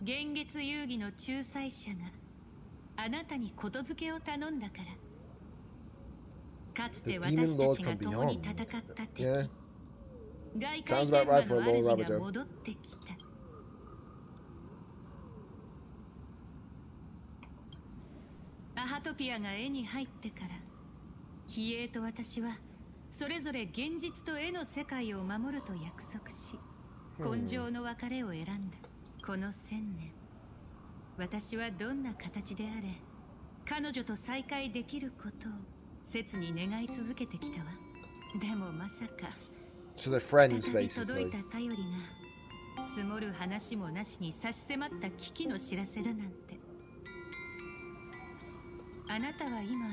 幻月遊戯の仲裁者があなたにことづけを頼んだから。かつて私たちが共に戦った敵、外界天馬の主が戻ってきた。アハトピアが絵に入ってから、比叡と私はそれぞれ現実と絵の世界を守ると約束し、今生の別れを選んだ。この1000年、私はどんな形であれ彼女と再会できることを切に願い続けてきたわ。でもまさか So they're friends, 再び届い basically. た頼りが積もる話もなしに差し迫った危機の知らせだなんて。あなたは今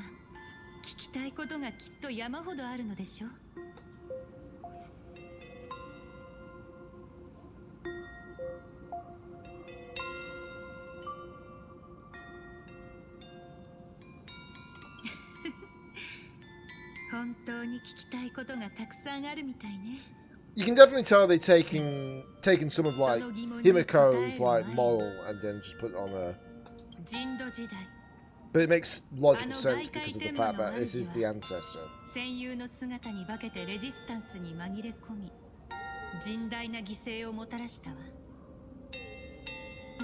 聞きたいことがきっと山ほどあるのでしょう。本当に聞きたいことがたくさんあるみたいね。You can definitely tell they're taking some of like Himiko's like moral and then just put it on her. But it makes logical sense because of the fact that this is the ancestor. 戦友の姿に化けてレジスタンスに紛れ込み、甚大な犠牲をもたらしたわ。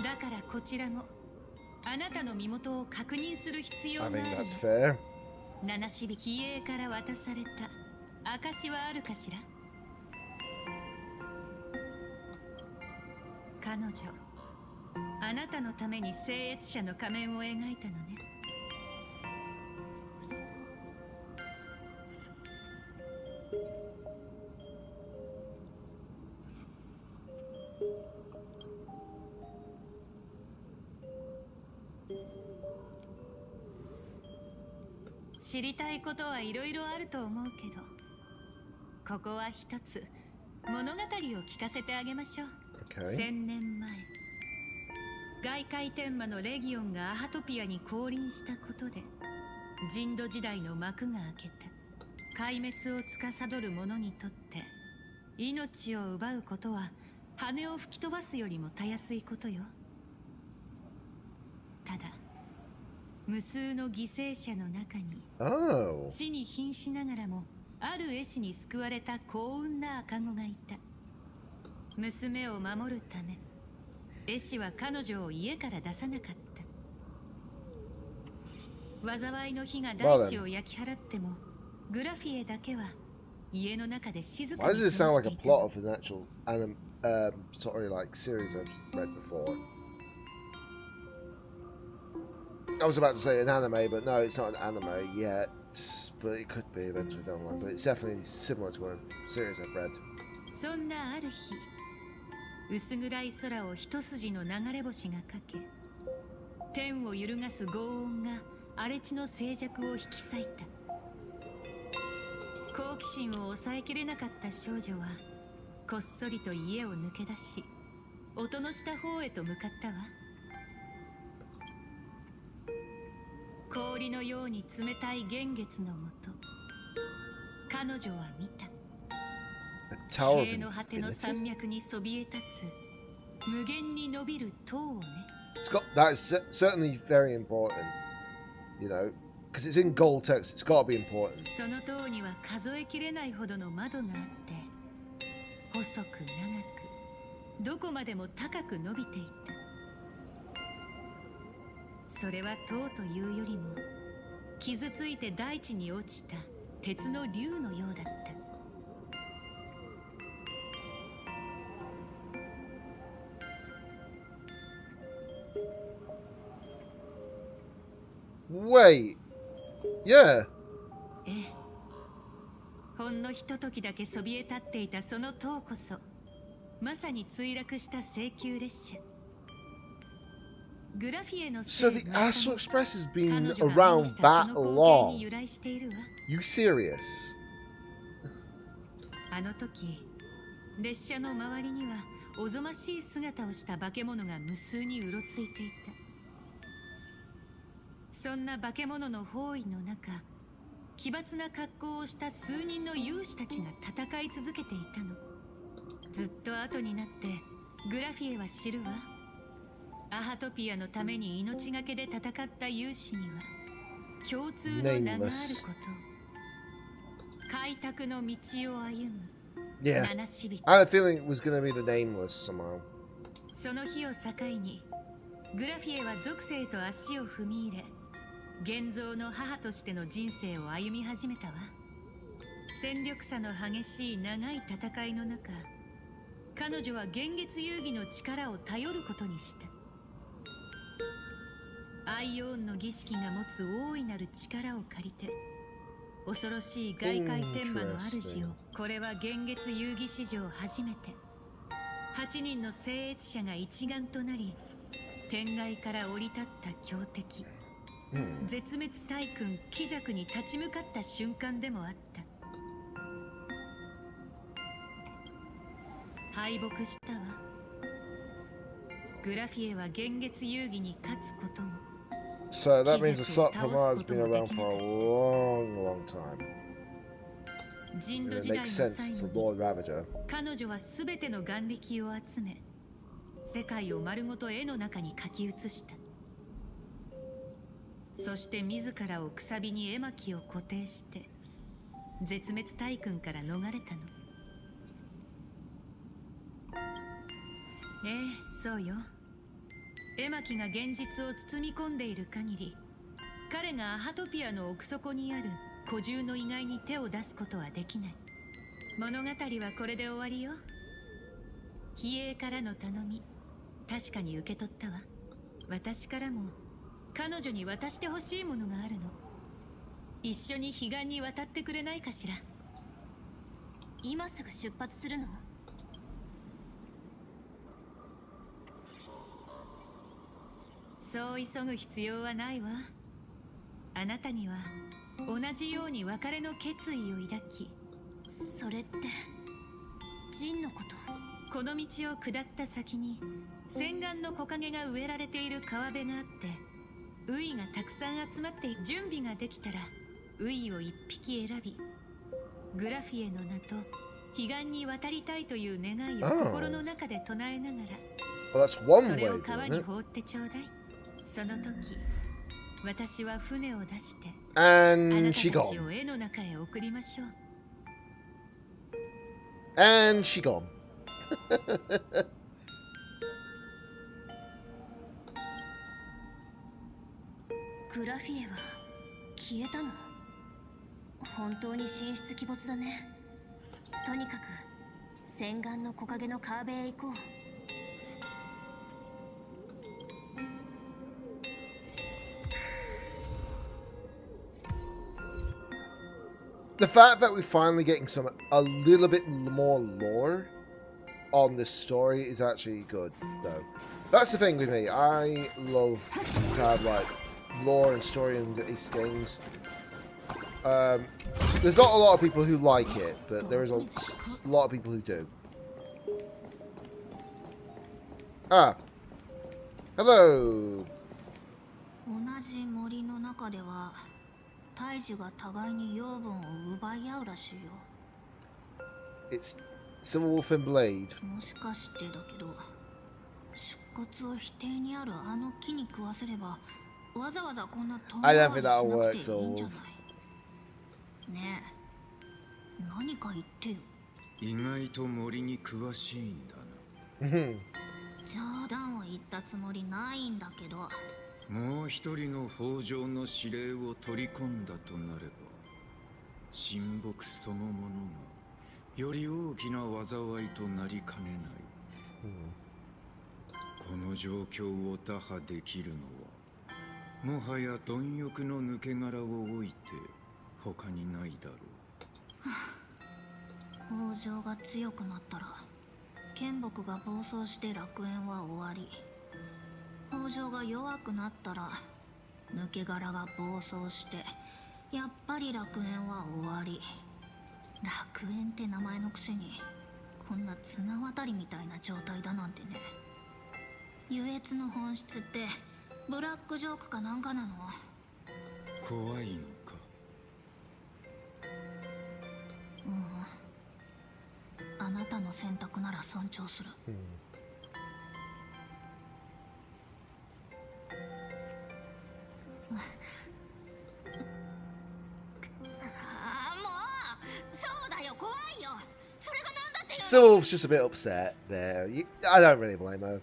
だからこちらもあなたの身元を確認する必要がある。I think that's fair. 七種比比叡から渡された証はあるかしら。彼女、あなたのために聖越者の仮面を描いたのね。知りたいことはいろいろあると思うけど、ここは一つ物語を聞かせてあげましょう。Okay. 1000年前、外界天魔のレギオンがアハトピアに降臨したことで人土時代の幕が開けた。壊滅を司る者にとって命を奪うことは羽を吹き飛ばすよりもたやすいことよ。ただ無数の犠牲者の中に、死に瀕しながらもある絵師に救われた幸運な赤子がいた。娘を守るため絵師は彼女を家から出さなかった。災いの火が大地を焼き払っても、グラフィエだけは家の中で静かに Why does it sound like a plot of an actual sort of like series I've read before? I was about to say an anime, but no, it's not an anime yet. But it could be eventually down the line. But it's definitely similar to a series I've read. そんなある日、薄暗い空を一筋の流れ星がかけ、天を揺るがす轟音が荒れ地の静寂を引き裂いた。好奇心を抑えきれなかった少女はこっそりと家を抜け出し、音のした方へと向かったわ。氷のように冷たい幻月のもと、彼女は見た。地平の果ての山脈にそびえ立つ無限に伸びる塔をね。That's certainly very important, you know, because it's in gold text. It's got to be important. その塔には数えきれないほどの窓があって、細く長く、どこまでも高く伸びていた。それは塔というよりも傷ついて大地に落ちた鉄の竜のようだった。Wait, yeah. ええ、ほんのひとときだけそびえ立っていたその塔こそ、まさに墜落した聖宮列車。So the Astral Express has been around that long? You serious? あの時、列車の周りにはおぞましい姿をした化け物が無数にうろついていた。そんな化け物の包囲の中、奇抜な格好をした数人の勇士たちが戦い続けていたの。ずっと後になってグラフィエは知るわ。アハトピアのために命がけで戦った勇士には共通の名があること。開拓の道を歩む。Yeah, I had a feeling it was going to be the nameless somehow. その日を境にグラフィエは属性と足を踏み入れ、現像の母としての人生を歩み始めたわ。戦力差の激しい長い戦いの中、彼女は幻月遊戯の力を頼ることにした。アイオンの儀式が持つ大いなる力を借りて、恐ろしい外界天魔の主を、これは幻月遊戯史上初めて8人の聖越者が一丸となり、天外から降り立った強敵、絶滅大君キジャクに立ち向かった瞬間でもあった。敗北したわ。グラフィエは幻月遊戯に勝つことも、So that means the Sot Pamar has been around for a long, long time. 人道 It 時代の makes 最 sense. It's 後 a に Lord Ravager. 彼女は全ての眼力を集め世界を丸ごと絵の中に描き写した。そして自らをくさびに絵巻を固定して絶滅大軍から逃れたの。ええ、そうよ。絵巻が現実を包み込んでいる限り、彼がアハトピアの奥底にある古獣の遺骸に手を出すことはできない。物語はこれで終わりよ。比叡からの頼み、確かに受け取ったわ。私からも彼女に渡してほしいものがあるの。一緒に彼岸に渡ってくれないかしら。今すぐ出発するの？そう急ぐ必要はないわ。あなたには同じように別れの決意を抱き、それってジンのこと？この道を下った先に洗顔の木陰が植えられている川辺があって、ウイがたくさん集まって準備ができたらウイを一匹選び、グラフィエの名と彼岸に渡りたいという願いを心の中で唱えながら、それを川に放ってちょうだい。その時私は船を出してあなたたちを絵の中へ送りましょう。 And she gone. グラフィエは消えたの？本当に神出鬼没だね。とにかく洗顔の木陰の川辺へ行こう。The fact that we're finally getting a little bit more lore on this story is actually good, though. That's the thing with me. I love to have like lore and story in these games. There's not a lot of people who like it, but there is a lot of people who do. Ah, hello. 同じ森の中では大樹が互いに養分を奪い合うらしいよ。 It's Silverwolf and Blade. もしかしてだけど、出骨を否定にあるあの木に食わせれば、わざわざこんな遠回りしなくていいんじゃない？ねえ、何か言ってよ。意外と森に詳しいんだな。冗談を言ったつもりないんだけど。もう一人の北条の指令を取り込んだとなれば、神木そのものがより大きな災いとなりかねない。この状況を打破できるのは、もはや貪欲の抜け殻を置いて他にないだろう。北条が強くなったら、剣木が暴走して楽園は終わり。北条が弱くなったら抜け殻が暴走してやっぱり楽園は終わり。楽園って名前のくせにこんな綱渡りみたいな状態だなんてね。優越の本質ってブラックジョークかなんかなの？怖いのか？あなたの選択なら尊重する。Sylve's just a bit upset there. I don't really blame her.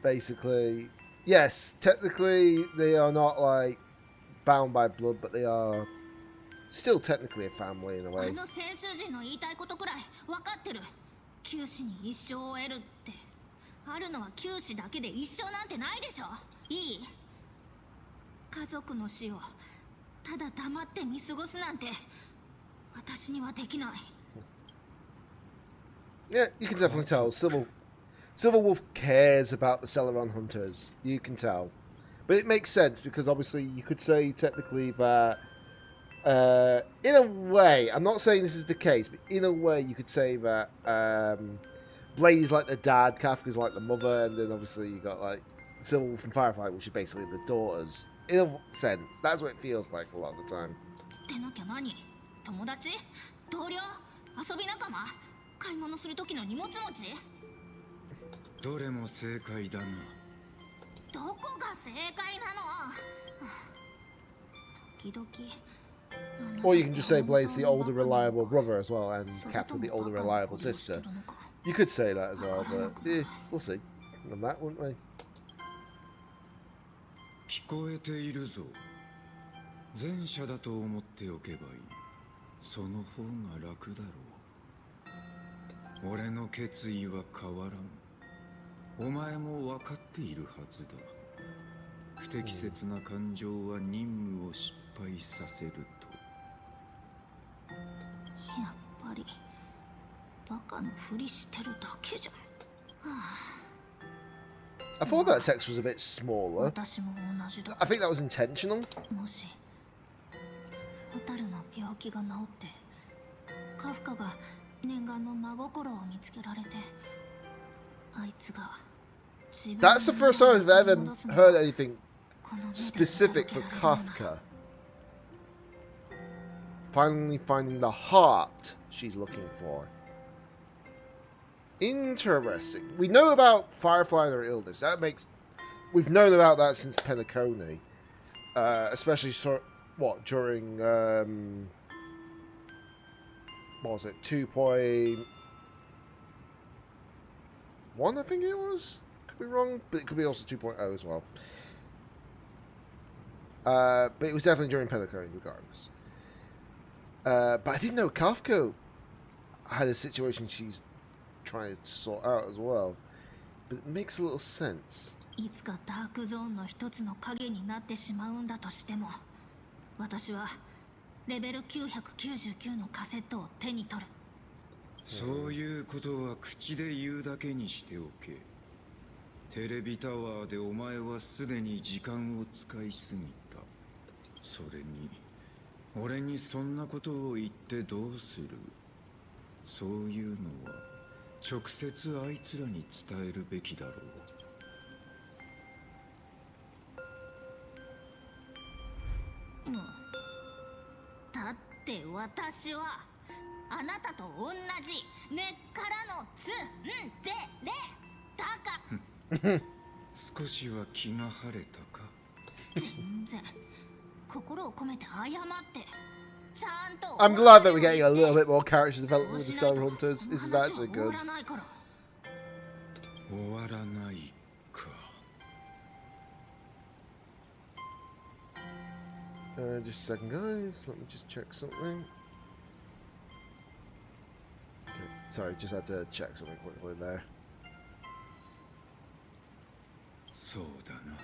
Basically, yes, technically they are not like bound by blood, but they are still technically a family in a way. あの選手陣の言いたいことくらい分かってる。九死に一生を得るってあるのは九死だけで一生なんてないでしょ。いい？家族の死をただ黙って見過ごすなんて私にはできない。Yeah, you can definitely tell. Silverwolf cares about the Celeron hunters. You can tell. But it makes sense because obviously you could say technically that, in a way, I'm not saying this is the case, but in a way you could say that Blade is like the dad, Kafka's like the mother, and then obviously you got like Silverwolf and Firefly, which are basically the daughters. In a sense, that's what it feels like a lot of the time. でなきゃ何？友達？同僚、遊び仲間、買い物する時の荷物持ち。どれも正解だな。どこが正解なの？時々。 Or you can just say Blaze the older reliable brother as well, and Captain the older reliable sister. You could say that as well, but we'll see on that, wouldn't we? 聞こえているぞ。前者だと思っておけばいい。その方が楽だろう。俺の決意は変わらん。お前も分かっているはずだ。不適切な感情は任務を失敗させると。やっぱりバカのふりしてるだけじゃん。I thought that text was a bit smaller. 私も同じだ。 I think that was intentional. もし蛍の病気が治ってカフカが念願の真心を見つけられて、あいつが That's the first time I've ever heard anything specific for Kafka. Finally finding the heart she's looking for. Interesting. We know about Firefly and her illness. That makes... We've known about that since Penacony. Especially during... what was it? 2.1 I think it was? Could be wrong, but it could be also 2.0 as well. But it was definitely during Penacony regardless. But I didn't know Kafka had a situation she's trying to sort out as well. But it makes a little sense. いつかダークゾーンの一つの影になってしまうんだとしても、私はレベル999のカセットを手に取る。そういうことは口で言うだけにしておけ。テレビタワーでお前はすでに時間を使いすぎた。それに俺にそんなことを言ってどうする。そういうのは直接あいつらに伝えるべきだろう。だって私はあなたと同じ根っからのツンデレだか。少しは気が晴れたか。全然心を込めて謝ってちゃんと。 I'm glad that we're getting a little bit more character development with the Solar Hunters. This is actually good. 終わらないか。Just a second, guys. Let me just check something. Okay, sorry, just had to check something quickly there. そうだな。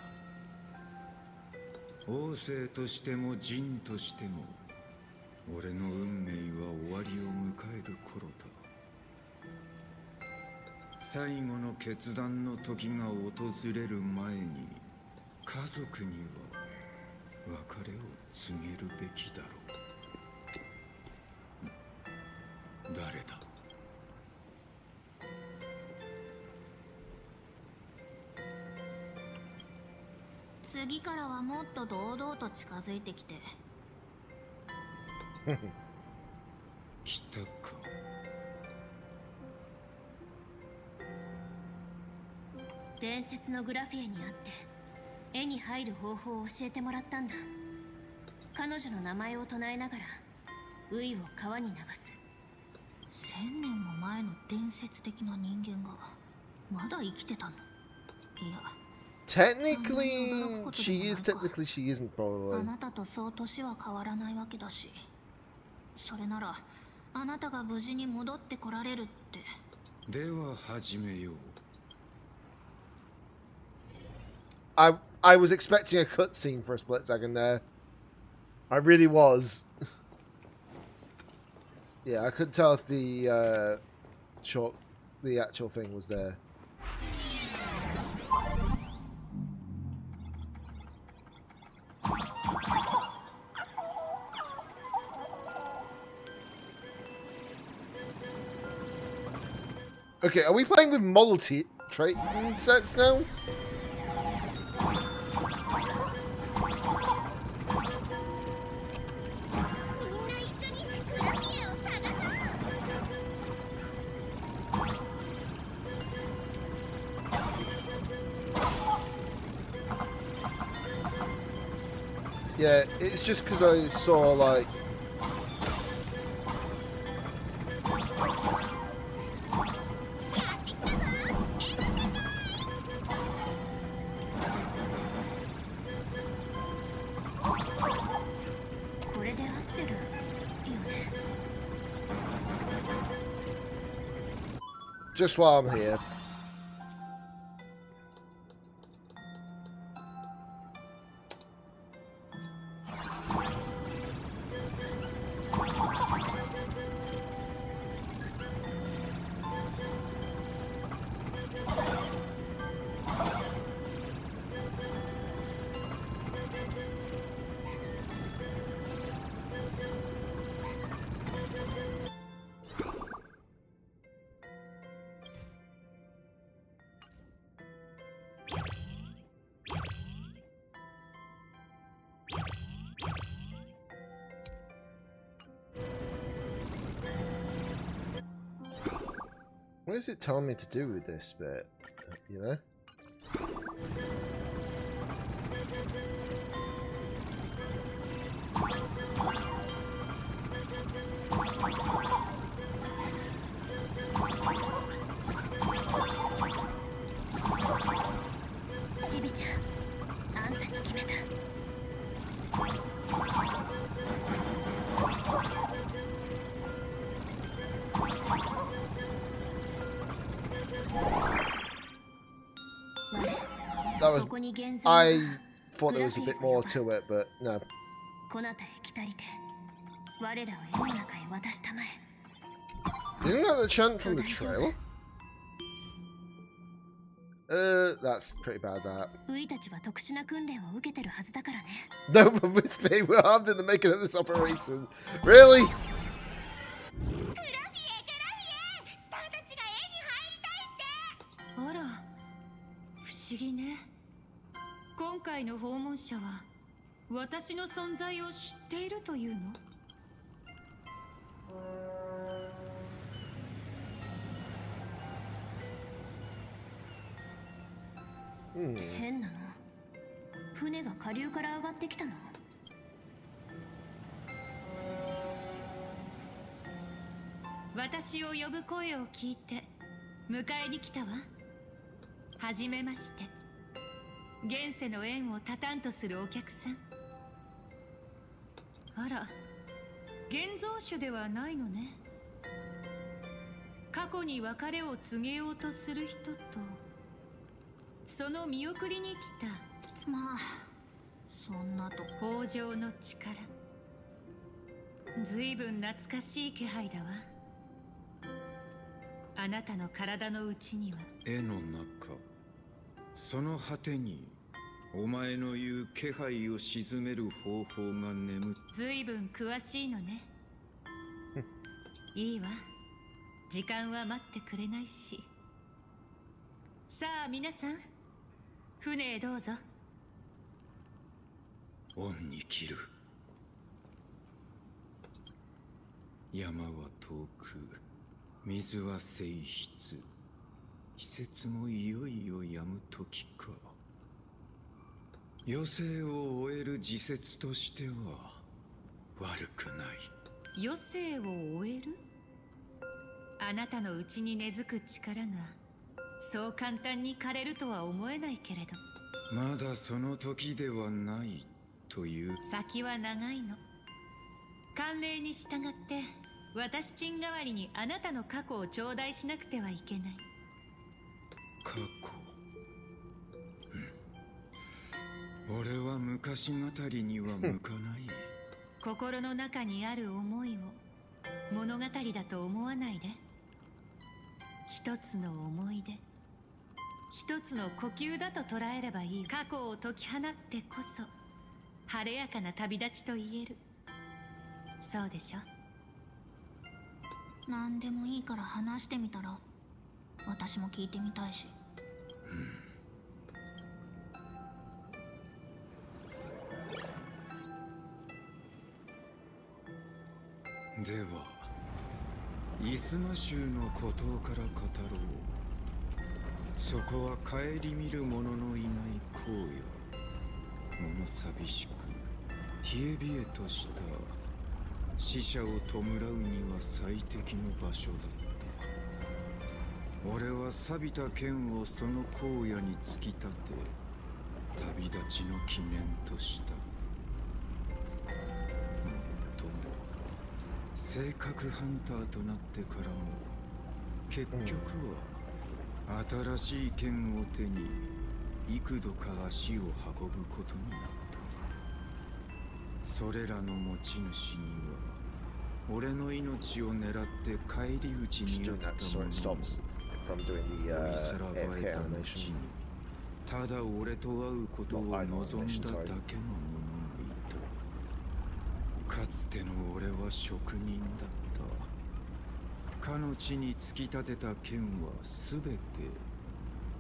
王政としても人としても俺の運命は終わりを迎える頃だ。最後の決断の時が訪れる前に家族には別れを告げるべきだろう。誰だ。次からはもっと堂々と近づいてきて。来たか。伝説のグラフィエに会って絵に入る方法を教えてもらったんだ。彼女の名前を唱えながらウイを川に流す。1000年も前の伝説的な人間がまだ生きてたの？いや。Technically, she is. Technically, she isn't. Probably. あなたとそう年は変わらないわけだし、それならあなたが無事に戻ってこられるって。では始めよう。I was expecting a cutscene for a split second there. I really was. Yeah, I couldn't tell if the actual thing was there. Okay, are we playing with model trait sets now? Yeah, it's just because I saw like. Just while I'm here. What is it telling me to do with this bit? You know? That was. I thought there was a bit more to it, but no. Isn't that the chant from the trailer? That's pretty bad, that. No, but Miss Bay were harmed in the making of this operation. Really? Ora, 不思議ね。今回の訪問者は私の存在を知っているというの？変なの。船が下流から上がってきたの。私を呼ぶ声を聞いて迎えに来たわ。はじめまして。現世の縁を断たんとするお客さん。あら、現像種ではないのね。過去に別れを告げようとする人とその見送りに来た。まあそんなと。北条の力。ずいぶん懐かしい気配だわ。あなたの体の内には。絵の中、その果てにお前の言う気配を鎮める方法が眠って。ずいぶん詳しいのね。いいわ。時間は待ってくれないし。さあ皆さん、船へどうぞ。恩に切る。山は遠く、水は静筆。季節もいよいよ止む時か。余生を終える時節としては悪くない。余生を終える？あなたの内に根付く力がそう簡単に枯れるとは思えないけれど。まだその時ではないという。先は長いの。慣例に従って私ちん代わりにあなたの過去を頂戴しなくてはいけない。過去。俺は昔語りには向かない。心の中にある思いを物語だと思わないで。一つの思い出、一つの呼吸だと捉えればいい。過去を解き放ってこそ晴れやかな旅立ちと言える。そうでしょ？何でもいいから話してみたら。私も聞いてみたいし。ではイスマ州の孤島から語ろう。そこは顧みる者のいない荒野。物寂しく冷え冷えとした死者を弔うには最適の場所だった。俺は錆びた剣をその荒野に突き立て、旅立ちの記念とした。とも性格ハンターとなってからも結局は新しい剣を手に幾度か足を運ぶことになった。それらの持ち主には俺の命を狙って返り討ちにあった者を追いさらばえた後にただ俺と会うことを望んだだけの者もいた。かつての俺は職人だった。かの地に突き立てた剣は全て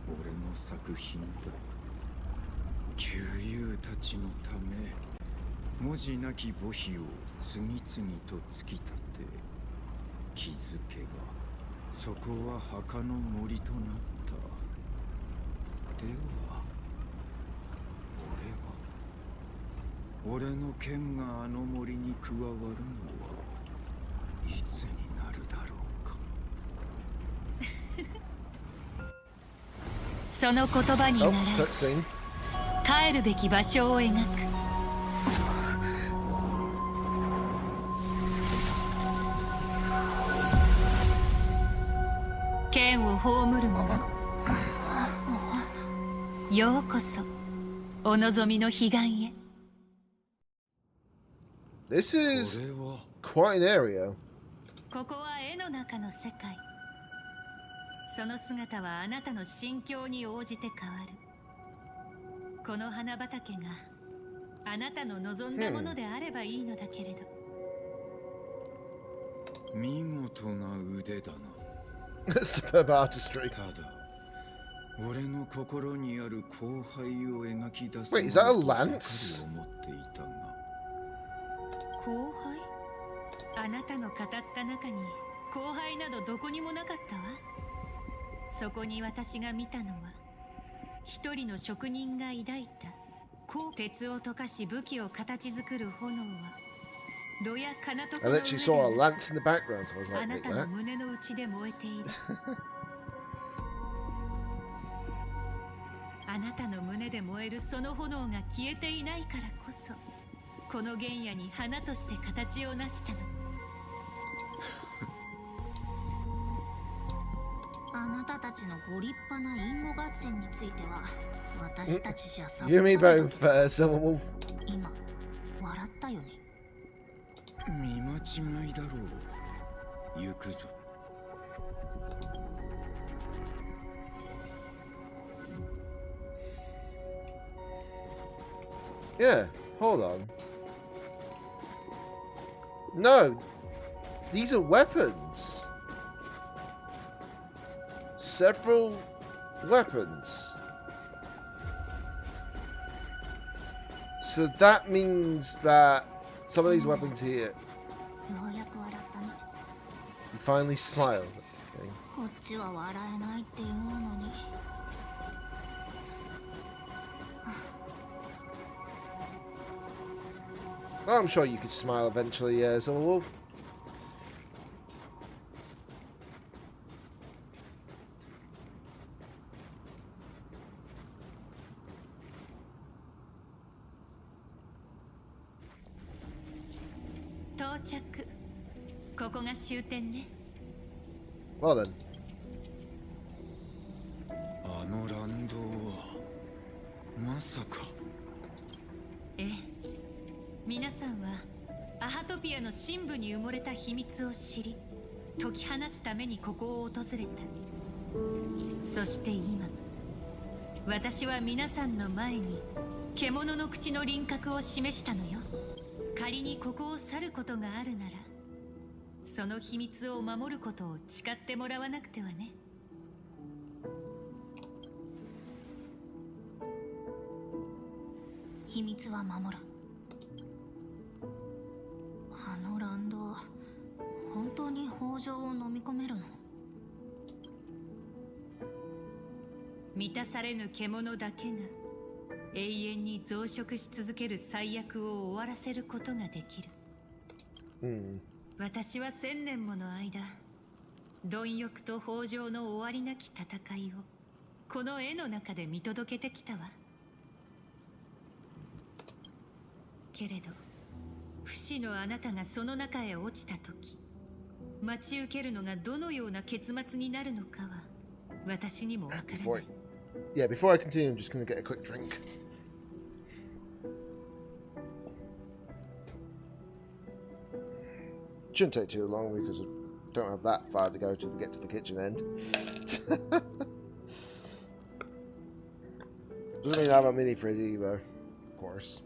俺の作品だ。旧友たちのため文字なき墓碑を次々と突き立て、気づけばそこは墓の森となった。では俺の剣があの森に加わるのはいつになるだろうか。その言葉に倣い帰るべき場所を描く。剣を葬る者、ようこそお望みの彼岸へ。This is quite an area. ここは絵の中の世界。その姿はあなたの心境に応じて変わる。この花畑があなたの望んだものであればいいのだけれど。見事な腕だな。Superb artistry. ただ俺の心にある荒廃を描き出す Wait, is that a lance? 思っていたが。荒廃？あなたの語った中に荒廃などどこにもなかったわ。そこに私が見たのは一人の職人が抱いた鉄を溶かし武器を形作る炎は炉や金床の上で I literally saw a lance in the background, so I was あ like, な wait, たの that? 胸の内で燃えている。あなたの胸で燃えるその炎が消えていないからこそこの原野に花として形を成したの。あなたたちのご立派な因果合戦については私たちじゃさっぱり You and me both, Silver Wolf. 今笑ったよね。見間違いだろう。行くぞ。Yeah, hold on. No, these are weapons. Several weapons. So that means that some of these weapons here. ようやく笑ったね。 You finally smiled. Okay. こっちは笑えないって言うのに。 Well, I'm sure you could smile eventually, Silver Wolf.到着。ここが終点ね。 Well then. あの乱動はまさか。ええ。皆さんはアハトピアの深部に埋もれた秘密を知り解き放つためにここを訪れた。そして今私は皆さんの前に獣の口の輪郭を示したのよ。仮にここを去ることがあるならその秘密を守ることを誓ってもらわなくてはね。秘密は守る。あの乱動、本当に北条を飲み込めるの？満たされぬ獣だけが永遠に増殖し続ける最悪を終わらせることができる。私は1000年もの間、貪欲と豊穣の終わりなき戦いをこの絵の中で見届けてきたわ。けれど不死のあなたがその中へ落ちた時、待ち受けるのがどのような結末になるのかは私にもわからない。Yeah, before I continue, I'm just going to get a quick drink. Shouldn't take too long because I don't have that far to go to get to the kitchen end. Doesn't mean I have a mini fridge either, of course.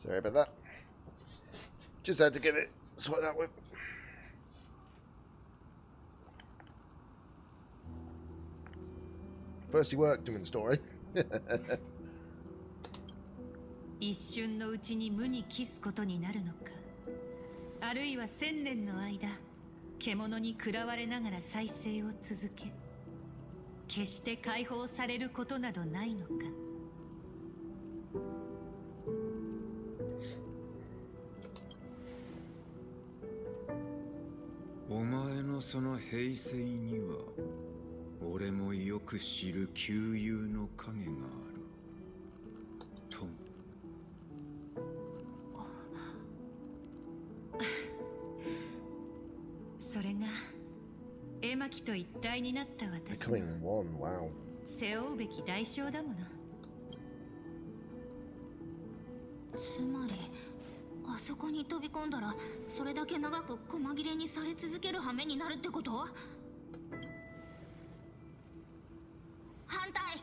Sorry about that. Just had to get it sorted out with. First he worked doing the story. 一瞬のうちに無に帰すことになるのか、あるいは1000年の間獣に食らわれながら再生を続け、決して解放されることなどないのか。お前のその平静には俺もよく知る旧友の影がある。トム。それが絵巻と一体になった私の Wow. 背負うべき代償だもの。つまりあそこに飛び込んだらそれだけ長く細切れにされ続ける羽目になるってこと？反対。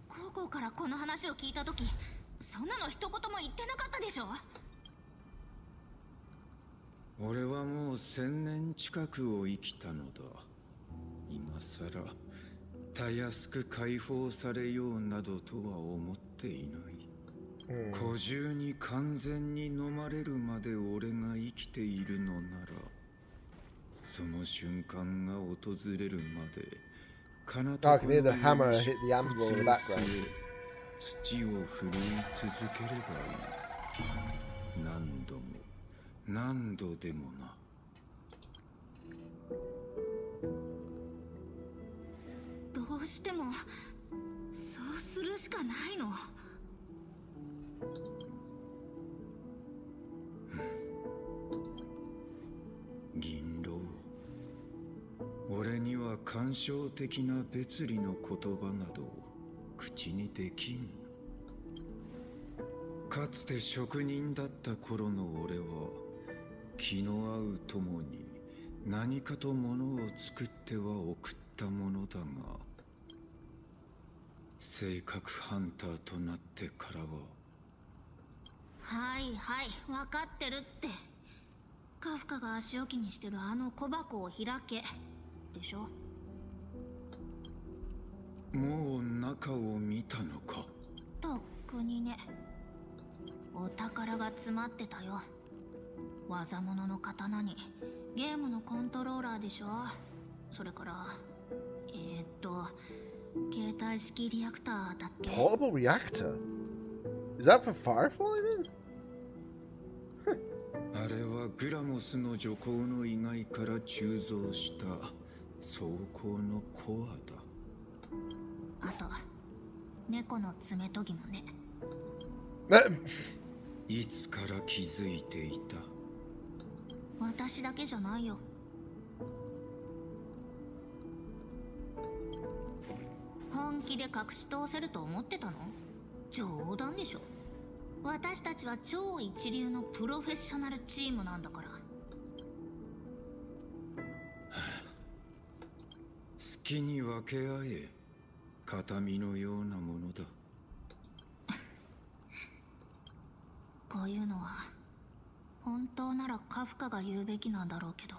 高校からこの話を聞いた時、そんなの一言も言ってなかったでしょ。俺はもう1000年近くを生きたのだ。今さらたやすく解放されようなどとは思っていない。古獣に完全に飲まれるまで俺が生きているのなら、その瞬間が訪れるまで彼方の土を振り続ければいい。何度も何度でもな。どうしてもそうするしかないの。銀狼、俺には感傷的な別離の言葉など口にできん。かつて職人だった頃の俺は気の合う友に何かと物を作っては送ったものだが、性格ハンターとなってからは。はいはい、分かってるって。カフカが足置きにしてるあの小箱を開けでしょ。もう中を見たのか。とっくにね。お宝が詰まってたよ。技物の刀にゲームのコントローラーでしょ。それから携帯式リアクターだっけ。 Portable reactor? Is that for Firefly then? あれはグラモスの女工の遺骸から鋳造した装甲のコアだ。あと猫の爪研ぎもね。いつから気づいていた？私だけじゃないよ。本気で隠し通せると思ってたの？冗談でしょ。私たちは超一流のプロフェッショナルチームなんだから。きに分け合え。形見のようなものだ。こういうのは本当ならカフカが言うべきなんだろうけど、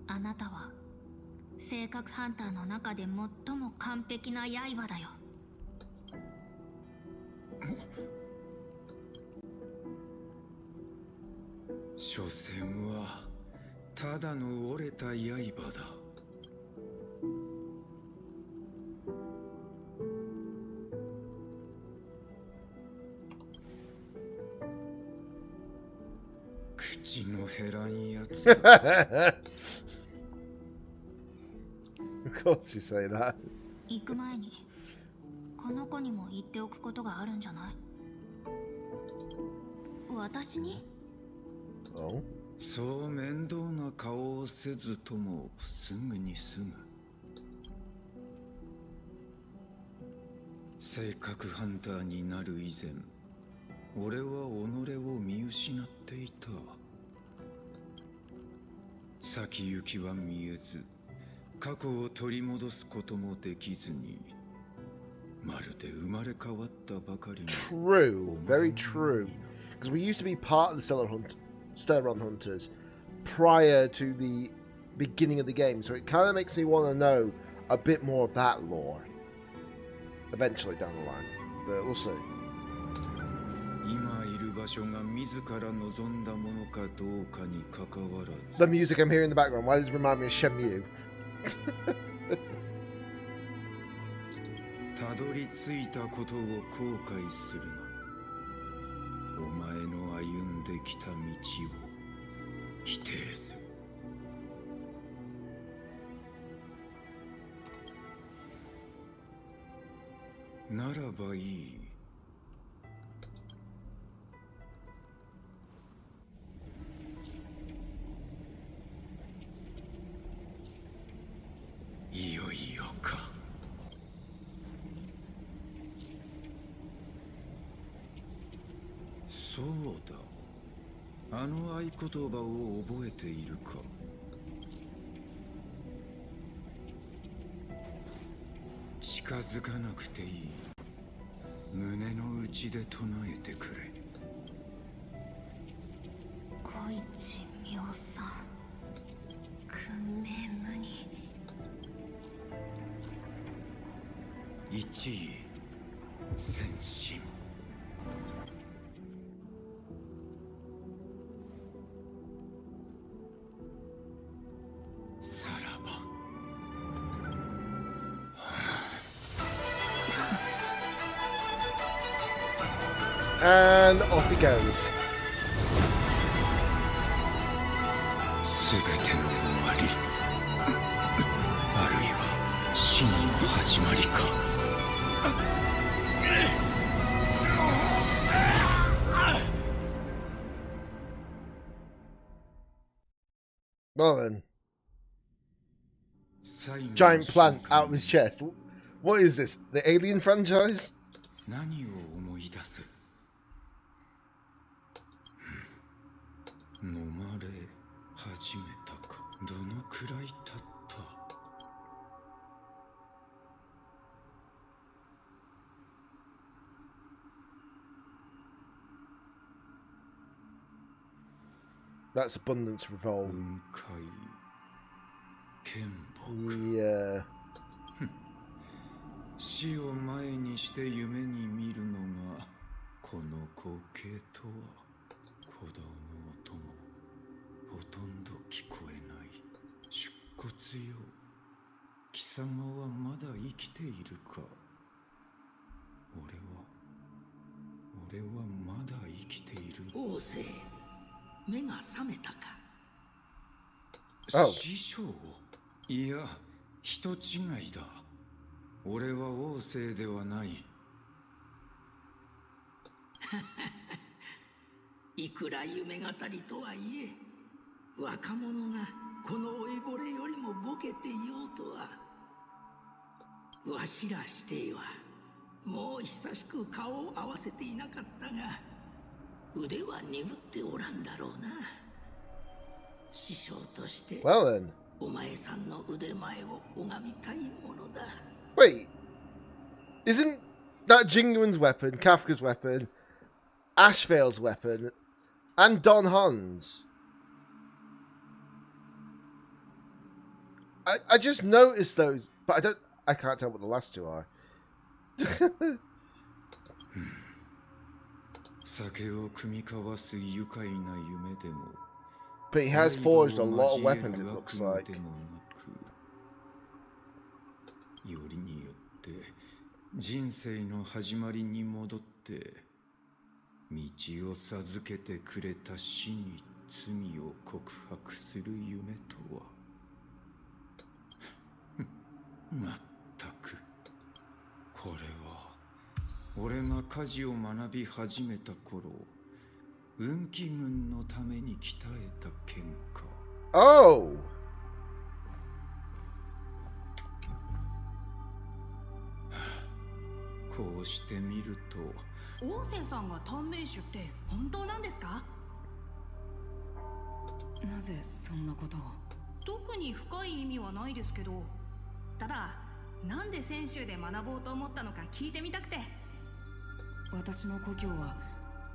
あなたは性格ハンターの中で最も完璧な刃だよ。所詮はただの折れた刃だ。口の減らんやつ。Of course you say that. 行く前にこの子にも言っておくことがあるんじゃない？私に？そう面倒な顔をせずともすぐに済む。性格ハンターになる以前、俺は己を見失っていた。先行きは見えず、過去を取り戻すこともできずに、まるで生まれ変わったばかりの。True, very true. Because we used to be part of the Stellaron Hunters prior to the beginning of the game, so it kind of makes me want to know a bit more of that lore eventually down the line, but we'll see. 今いる場所が自ら望んだものかどうかにかかわらず。 The music I'm hearing in the background, why does it remind me of Shenmue? たどり着いたことを後悔するな。お前の歩んできた道を否定する。ならばいい。いよいよか。そうだ。あの合言葉を覚えているか。近づかなくていい。胸の内で唱えてくれ。小一妙さん、訓命無二。一位先進。さらば。And off he goes. すべての終わり、あるいは真の始まりか。Well then. Giant plant out of his chest. What is this? The Alien franchise? 何を思い出す？飲まれ始めたか。どのくらい経った？That's Abundance Revolve. Yeah. 死を前にして夢に見るのがこの光景とは。鼓動の音もほとんど聞こえない。出骨よ、貴様はまだ生きているか。俺はまだ生きている。王政、目が覚めたか。師匠？いや、人違いだ。俺は王政ではない。いくら夢語りとはいえ、若者がこの老いぼれよりもボケていようとは。わしらしてはもう久しく顔を合わせていなかったが、腕は鈍っておらんだろうな。師匠として。Well then. お前さんの腕前を拝みたいものだ。 Wait, isn't that Jinguan's weapon, Kafka's weapon, Ashvale's weapon, and Don Han's? I just noticed those, but I can't tell what the last two are. 酒を酌み交わす愉快な夢でも But he has forged a lot of weapons, it looks like. よりによって人生の始まりに戻って道を授けてくれた死に罪を告白する夢とはまったくこれは俺が家事を学び始めた頃運気軍のために鍛えた剣か。 Oh! こうして見ると王政さんが短命種って本当なんですか？なぜそんなことを？特に深い意味はないですけど、ただなんで泉州で学ぼうと思ったのか聞いてみたくて。私の故郷は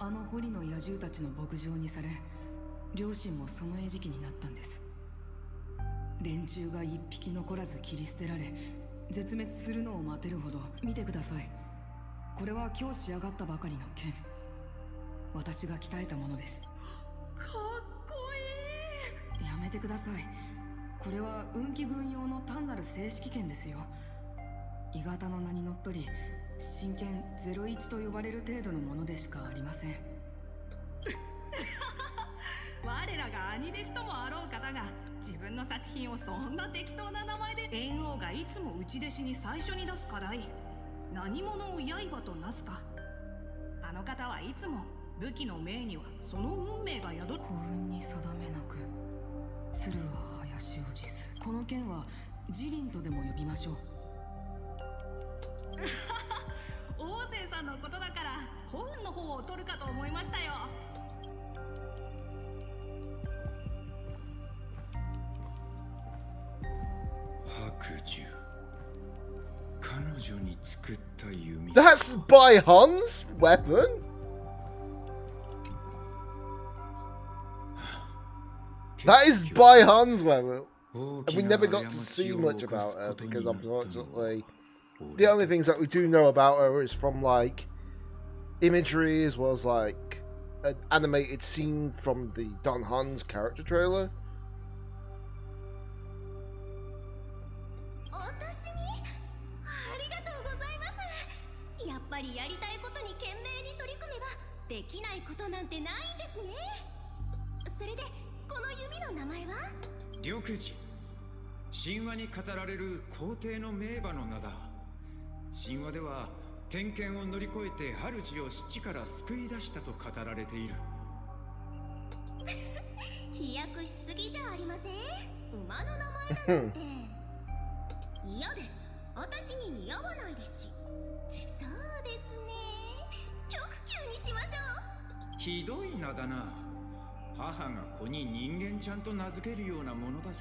あの堀の野獣たちの牧場にされ、両親もその餌食になったんです。連中が一匹残らず切り捨てられ、絶滅するのを待てるほど。見てください、これは今日仕上がったばかりの剣。私が鍛えたものです。かっこいい。やめてください、これは運気軍用の単なる正式剣ですよ。鋳型の名にのっとり真剣01と呼ばれる程度のものでしかありません。我らが兄弟子ともあろう方が自分の作品をそんな適当な名前で。猿王がいつも内弟子に最初に出す課題、何者を刃となすか。あの方はいつも武器の命にはその運命が宿る。幸運に定めなく鶴は林を辞す。この剣はジリンとでも呼びましょう。王政さんのことだから幸運の方を取るかと思いましたよ。白寿、彼女に作った弓。 That's by Han's weapon? That is by Han's weapon. And we never got to see much about her because unfortunately the only things that we do know about her is from like imagery as well as like an animated scene from the Don Han's character trailer. やっぱりやりたいことに懸命に取り組めばできないことなんてないんですね。それでこの弓の名前は緑寺、神話に語られる皇帝の名馬の名だ。神話では天剣を乗り越えて主を死地から救い出したと語られている。飛躍しすぎじゃありません？馬の名前なんて嫌です。私に似合わないですし。そうですね、極級にしましょう。ひどい名だな。母が子に人間ちゃんと名付けるようなものだぞ。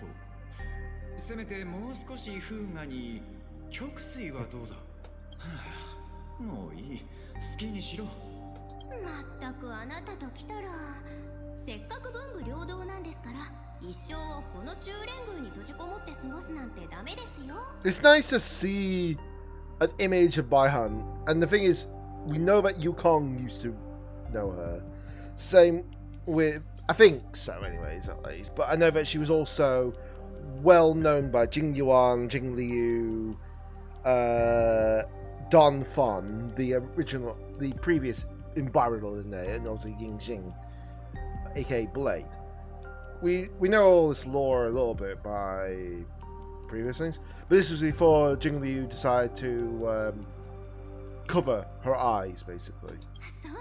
せめてもう少し風雅に極水はどうだ。はあ、もういい、好きにしろ。まったくあなたと来たら、せっかく文武両道なんですから、一生をこの中連宮に閉じこもって過ごすなんてダメですよ。 It's nice to see an image of Baihan, and the thing is, we know that Yukong used to know her. Same with, I think so anyways, at least, but I know that she was also well known by Jing Yuan, Jing Liu, Don Fon, the original, the previous Environal in there, and also Ying Xing, aka Blade. We know all this lore a little bit by previous things, but this was before Jing Liu decided to cover her eyes basically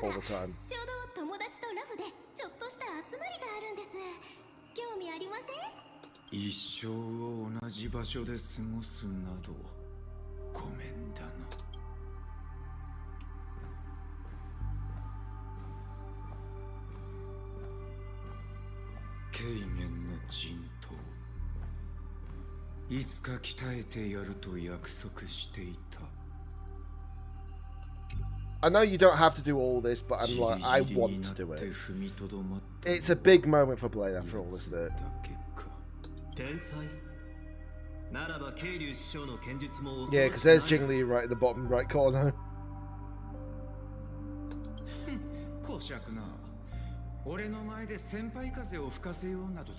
all the time. ちょうど友達とラフでちょっとした集まりがあるんです。興味ありません？一生を同じ場所で過ごすなどごめんだな。軽減の陣頭、いつか鍛えてやると約束していた。 I know you don't have to do all this, but I'm like, I want to do it. It's a big moment for Blade after all, isn't it? Yeah, because there's Jingli right in the bottom right corner. こしゃくな。俺の前で先輩風を吹かせようなどと。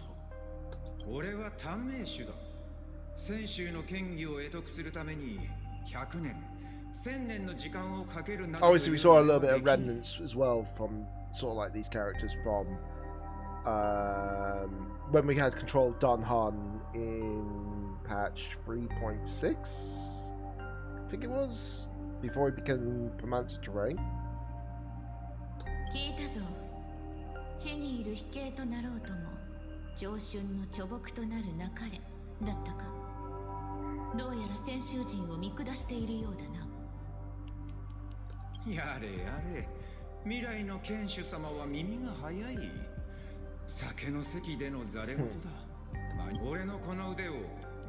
俺は短命種だ。泉州の権威を得得するために100年。 Obviously, we saw a little bit of remnants as well from sort of like these characters from when we had control of Don Han in patch 3.6, I think it was, before he became Permanent Terrain. 聞いたぞ。火にいる飛型となろうとも、上春の貯木となるなかれだったか。どうやら泉州人を見下しているようだな。 やれやれ、未来の剣主様は耳が早い。酒の席でのざれ言だ。俺のこの腕を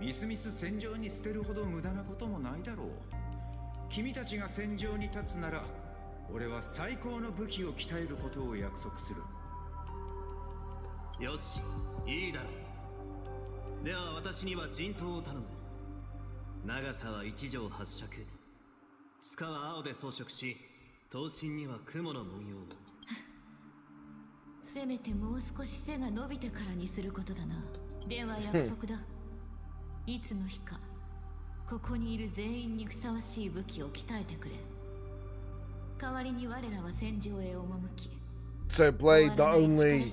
みすみす戦場に捨てるほど無駄なこともないだろう。君たちが戦場に立つなら、俺は最高の武器を鍛えることを約束する。よし、いいだろう。では私には陣頭を頼む。長さは1丈8尺。 塚は青で装飾し、刀身には雲の文様を。せめてもう少し背が伸びてからにすることだな。では約束だ。いつの日か、ここにいる全員にふさわしい武器を鍛えてくれ。代わりに我らは戦場へ赴き。 So Blade not only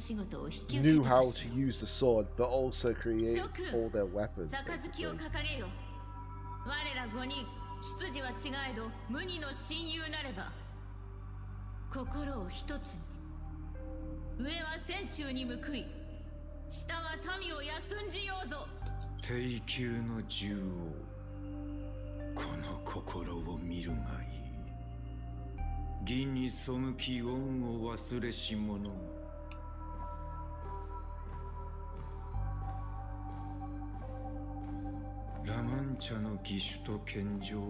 knew how to use the sword, but also create all their weapons. 杯を掲げよ。我ら5人。 出自は違えど無二の親友なれば心を一つに上は泉州に報い下は民を休んじようぞ低級の獣王この心を見るがいい銀に背き恩を忘れし者 ラマンチャの義手と剣杖は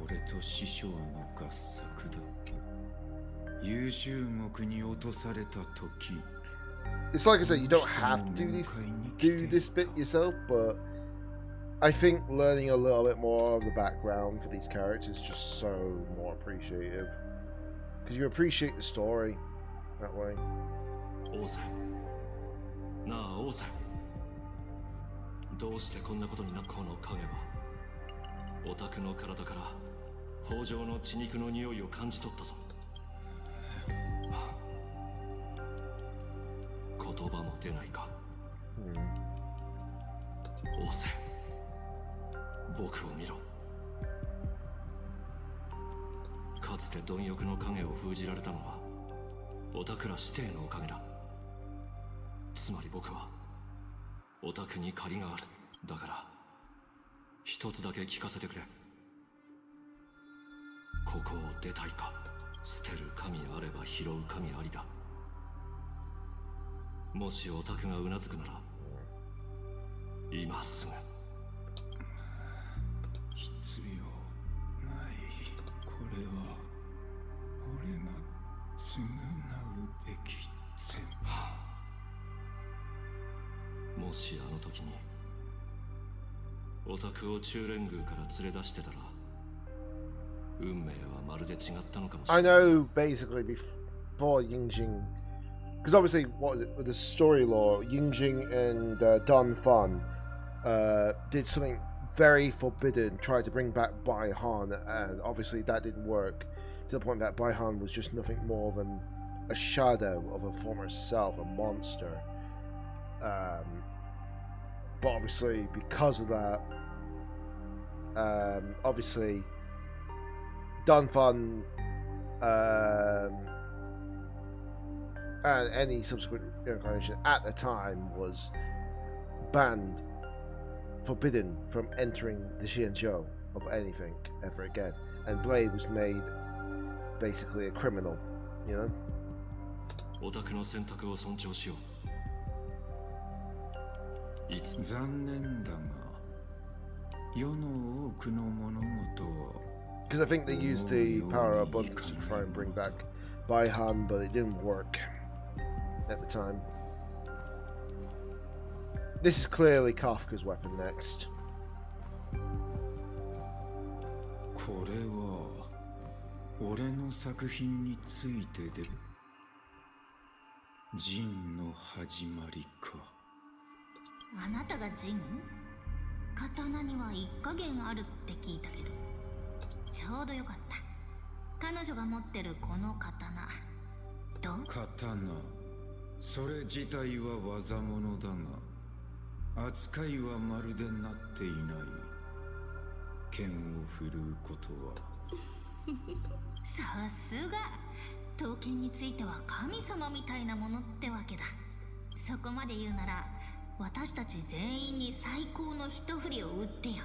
俺と師匠の合作だ。優秀国に落とされた時 It's like I said, you don't have to do this bit yourself, but I think learning a little bit more of the background for these characters is just so more appreciative. Because you appreciate the story that way. 王翦なあ王翦 どうしてこんなことになったこの影はオタクの体から北条の血肉の匂いを感じ取ったぞ言葉も出ないか王翦僕を見ろかつて貪欲の影を封じられたのはオタクら師弟のおかげだつまり僕はオタクに借りがあるだから一つだけ聞かせてくれここを出たいか捨てる神あれば拾う神ありだもしオタクがうなずくなら今すぐ必要ないこれは俺が償うべき善もしあの時にオタクを中連宮から連れ出してたら運命はまるで違ったのかもしれない I know basically before Yingjing, because obviously what is it, with the story lore, Yingjing and Don Fun did something very forbidden, tried to bring back Bai Han, and obviously that didn't work to the point that Bai Han was just nothing more than a shadow of a former self, a monster. But obviously because of that, obviously Don Fun and any subsequent incarnation at the time was banned, forbidden from entering the Xianzhou of anything ever again, and Blade was made basically a criminal, you know? オタクの選択を尊重しよう残念だが、世の多くの物事は Because I think they used the power of abundance to try and bring back Baihan, but it didn't work at the time. This is clearly Kafka's weapon next. これは俺の作品についてで、ジンの始まりか。あなたがジン？刀には一加減あるって聞いたけど、ちょうどよかった。彼女が持ってるこの刀、どう？刀、それ自体は技物だが、扱いはまるでなっていない。剣を振るうことはさすが刀剣については神様みたいなものってわけだ。そこまで言うなら私たち全員に最高の一振りを打ってよ。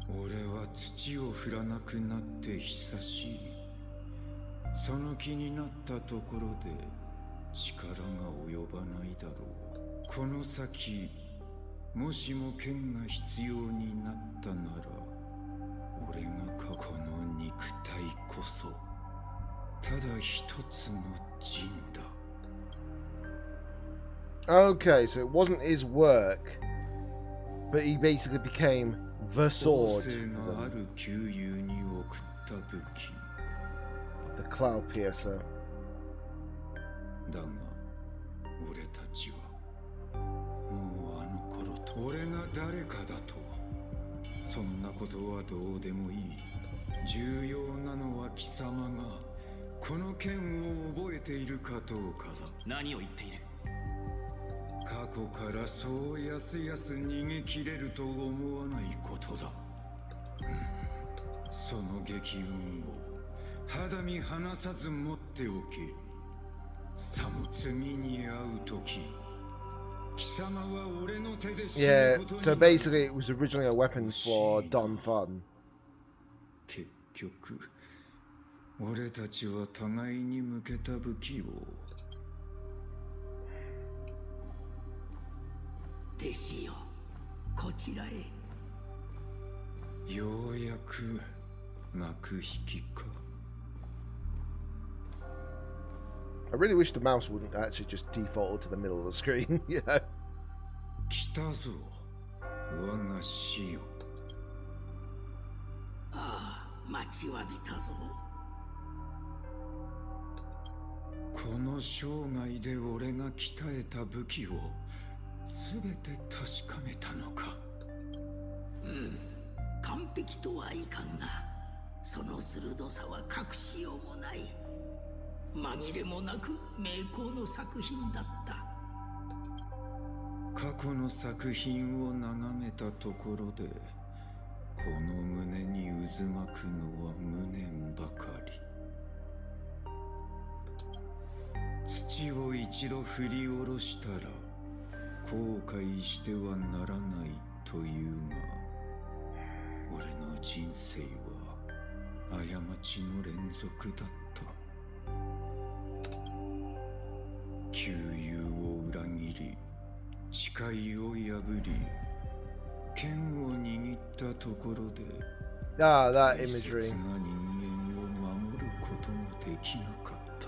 俺は土を振らなくなって久しい。その気になったところで力が及ばないだろう。この先もしも剣が必要になったなら、俺がこの肉体こそただ一つの陣だ。Okay, so it wasn't his work, but he basically became the sword. The Cloud Piercer. だが俺たちはもうあの頃と俺が誰かだと。そんなことはどうでもいい。重要なのは貴様がこの剣を覚えているかどうかだ。何を言っている？過去からそうやすやす逃げ切れると思わないことだ。その激運を肌身離さず持っておけ。さも次に会う時、貴様は俺の手で死ぬ Yeah, ことに。 so basically it was originally a weapon for Don Fun. 結局俺たちは互いに向けた武器を。弟子よ、こちらへ。ようやく幕引きか。I really wish the mouse wouldn't actually just default to the middle of the screen, you know? 来たぞ、我が死よ。ああ、待ちわびたぞ。この生涯で俺が鍛えた武器を全て確かめたのか。完璧とはいかんが、その鋭さは隠しようもない。紛れもなく名工の作品だった。過去の作品を眺めたところで、この胸に渦巻くのは無念ばかり。土を一度振り下ろしたら後悔してはならないというが、俺の人生は過ちの連続だった。旧友を裏切り、誓いを破り、剣を握ったところで、Ah, that 大 imagery. 切な人間を守ることもできなかった。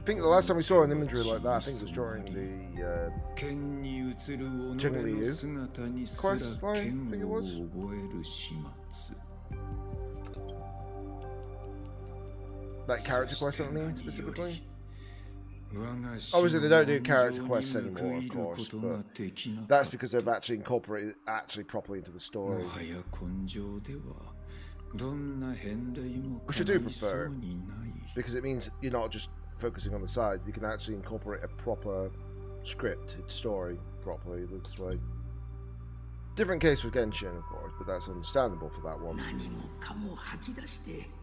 I think the last time we saw an imagery like that, I think it was during the Zheng Liu quest, I think it was. That character quest, I mean, specifically. Obviously, they don't do character quests anymore, of course, but that's because they've actually incorporated it properly into the story. Which I do prefer, because it means you're not just focusing on the side, you can actually incorporate a proper scripted story properly this way. Different case with Genshin, of course, but that's understandable for that one.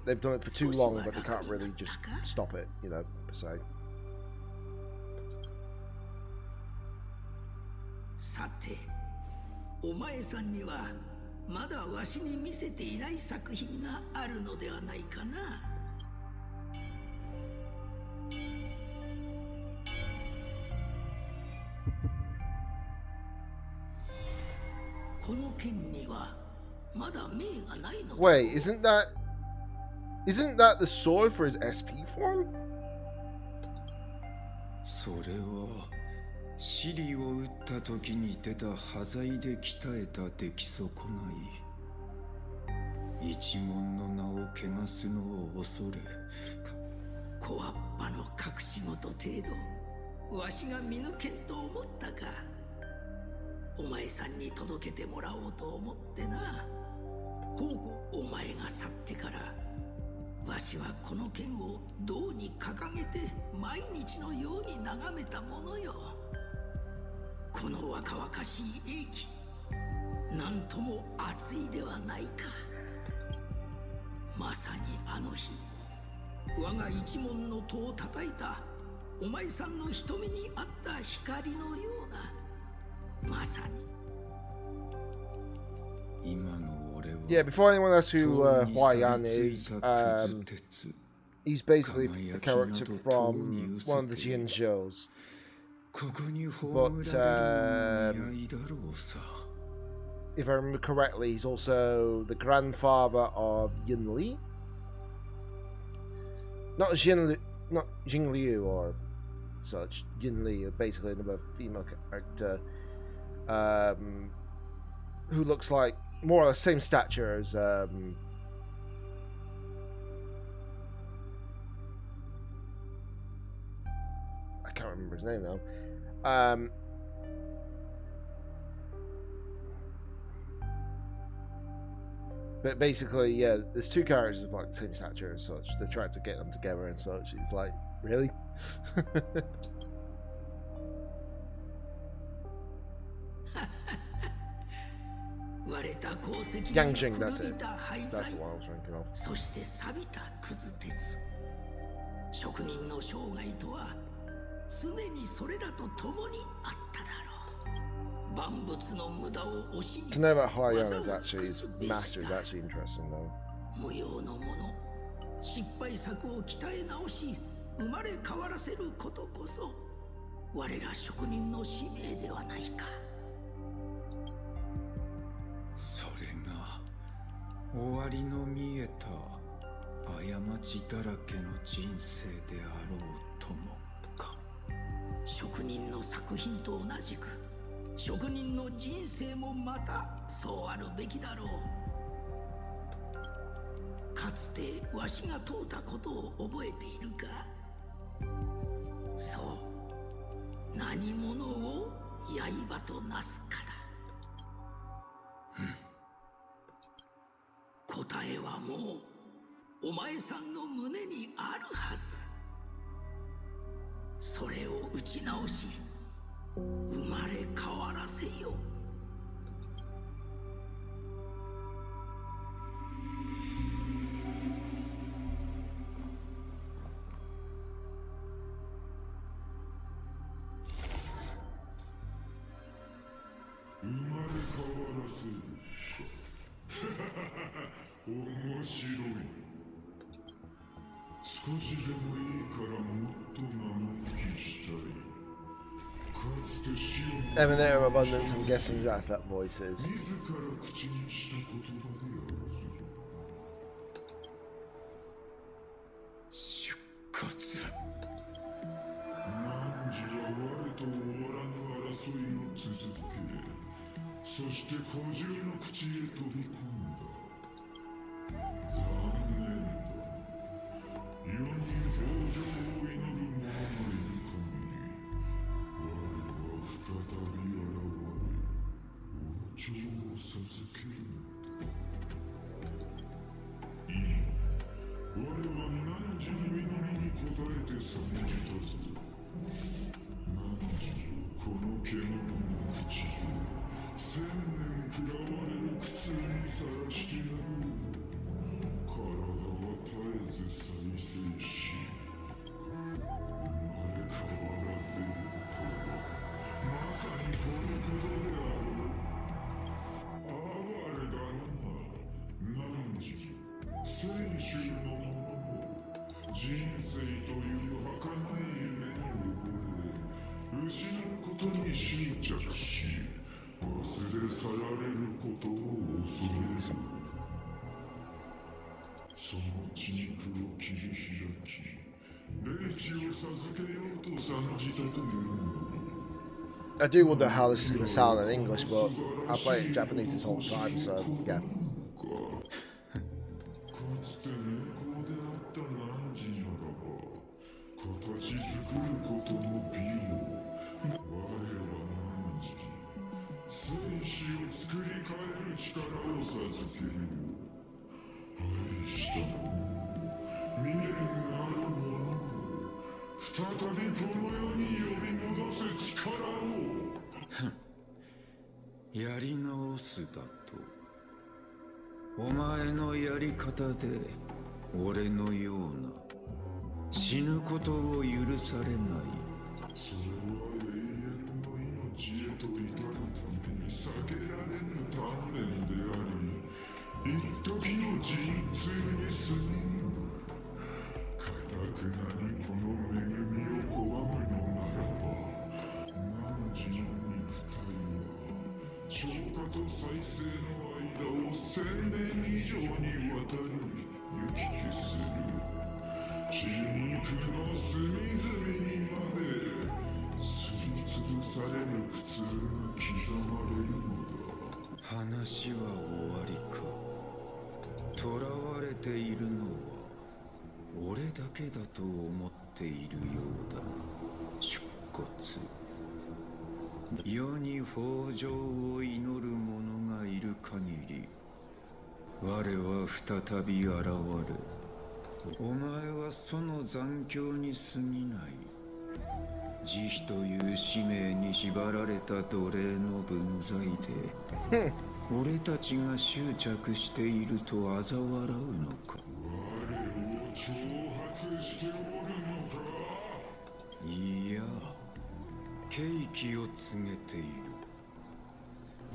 They've done it for too long, but they can't really just stop it, you know, per se. さて、お前さんにはまだわしに見せていない作品があるのではないかな。この剣にはまだ命がないのだ。 Wait, isn't that the sword for his SP form? それはシリを撃った時に出た端材で鍛えた出来損ない一門の名を汚すのを恐れ小わっぱの隠し事程度わしが見抜けんと思ったか。お前さんに届けてもらおうと思ってな。お前が去ってからわしはこの剣を銅に掲げて毎日のように眺めたものよ。この若々しい英気、なんとも熱いではないか。まさにあの日我が一門の戸を叩いたお前さんの瞳にあった光のような、まさに。今の俺は Yeah, before anyone else who Hua Yan is, he's basically a character from one of the Jin shows. But if I remember correctly, he's also the grandfather of Yin Li. Not Jin Liu or such. Yin Li, basically another female character who looks like more or less same stature as I can't remember his name now. But basically, yeah, there's two characters of like the same stature and such. They tried to get them together and such. It's like, really? Yangjing, that's it. That's the one I was thinking of. そして錆びたくず鉄。職人の生涯とは常にそれらと共にあっただろう。万物の無駄を惜しみ To know that Hua Yan is actually his master is actually interesting though. 無用のもの、失敗作を鍛え直し生まれ変わらせることこそ我ら職人の使命ではないか。それが終わりの見えた過ちだらけの人生であろうともか。職人の作品と同じく職人の人生もまたそうあるべきだろう。かつてわしが問うたことを覚えているか。そう、何者を刃となすかだ。答えはもうお前さんの胸にあるはず。それを打ち直し生まれ変わらせよ。生まれ変わらせる面白い。少しでもいいからもっと長生きしたい。かつて死を Emanator of Abundance, I'm guessing that's that voice is. 自ら口にした言葉であるぞ。出活。汝は我と終わらぬ争いを続け、そして古獣の口へ飛び込んだ。残念だ。世に豊穣を祈る者がいる限り、我は再び現れ、王朝を授けるのだ。今、我は汝の祈りに応えて参じたぞ。汝をこの獣の口で千年食らわれる苦痛にさらしてやろう。体は絶えず再生し、生まれ変わらせるとはまさにこのことであろう。哀れだな、汝。生衆の者も人生という儚い夢に溺れ、失うことに執着し、忘れ去られることを恐れる。その血肉を切り開き、霊気を授けようと参じたという。I do wonder how this is going to sound in English, but I've played it in Japanese this whole time, so yeah. つて猫であった汝ならば、形作ることの美を、我は汝、生死を作り変える力を授ける。愛した者、未練ある者を、再びこの世に呼び戻す力を。やり直すだと。お前のやり方で俺のような死ぬことを許されない。それは永遠の命へと至るために避けられぬ鍛錬であり、一時の陣痛に過ぎぬ。かたくなにこの恵みを拒むのならば、汝の肉体は消化と再生の間を1000年以上にわたり行き来する。血肉の隅々にまですりつぶされる苦痛が刻まれるのだ。話は終わりか。囚われているのは俺だけだと思っているようだ。出骨。世に豊穣を祈る者がいる限り、我は再び現れ。お前はその残響に過ぎない。慈悲という使命に縛られた奴隷の分際で俺たちが執着していると嘲笑うのか。我を挑発しておるのか。いや、ケイキを告げている。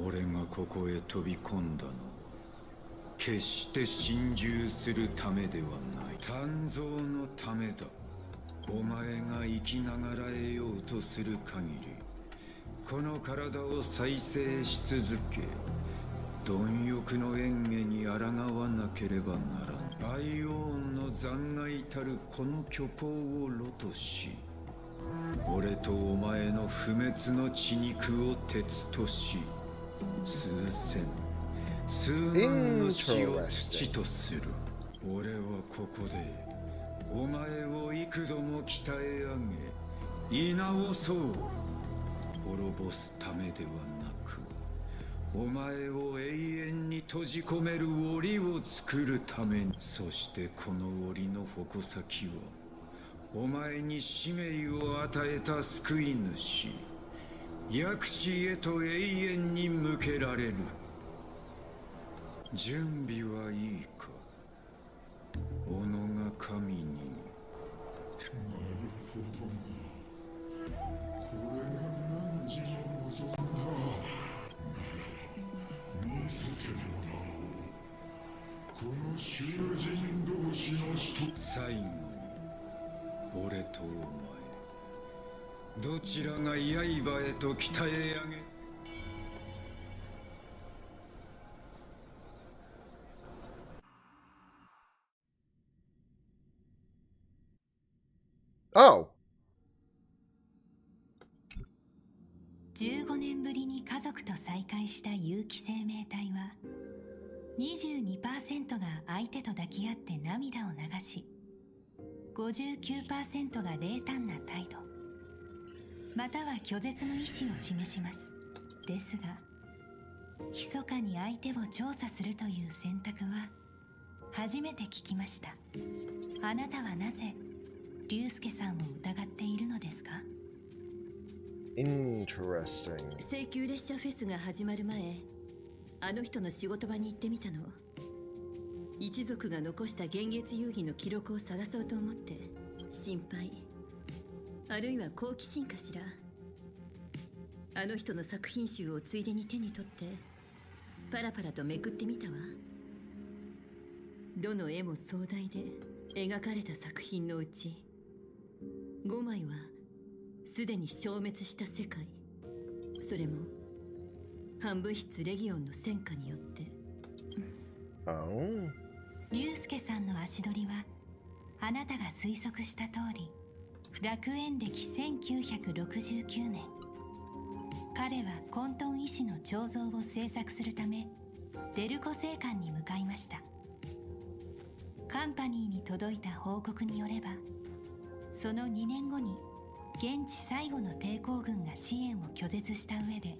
俺がここへ飛び込んだの、決して心中するためではない。鍛造のためだ。お前が生きながらえようとする限り、この体を再生し続け、貪欲の縁化に抗わなければならん。アイオーンの残骸たるこの虚構を露とし、俺とお前の不滅の血肉を鉄とし、数千数万の死を土とする。俺はここでお前を幾度も鍛え上げ、居直そう。滅ぼすためではなく、お前を永遠に閉じ込める檻を作るために。そしてこの檻の矛先は、お前に使命を与えた救い主、薬師へと永遠に向けられる。準備はいいか。己が神に。なるほどな。これが汝の望んだ。ならば見せてもらおう。この囚人同士の一つ。最後に俺とお前、どちらが刃へと鍛え上げ。Oh. 15年ぶりに家族と再会した有機生命体は 22% が相手と抱き合って涙を流し、 59% が冷淡な態度または拒絶の意思を示します。ですが密かに相手を調査するという選択は初めて聞きました。あなたはなぜ龍介さんを疑っているのですか？ Interesting. 請求列車フェスが始まる前、あの人の仕事場に行ってみたの。一族が残した幻月遊戯の記録を探そうと思って。心配、あるいは好奇心かしら。あの人の作品集をついでに手に取ってパラパラとめくってみたわ。どの絵も壮大で描かれた作品のうち5枚はすでに消滅した世界、それも半分質レギオンの戦果によって。竜介さんの足取りはあなたが推測した通り楽園歴1969年。彼は混沌医師の彫像を制作するためデルコ星館に向かいました。カンパニーに届いた報告によれば、その2年後に現地最後の抵抗軍が支援を拒絶した上で、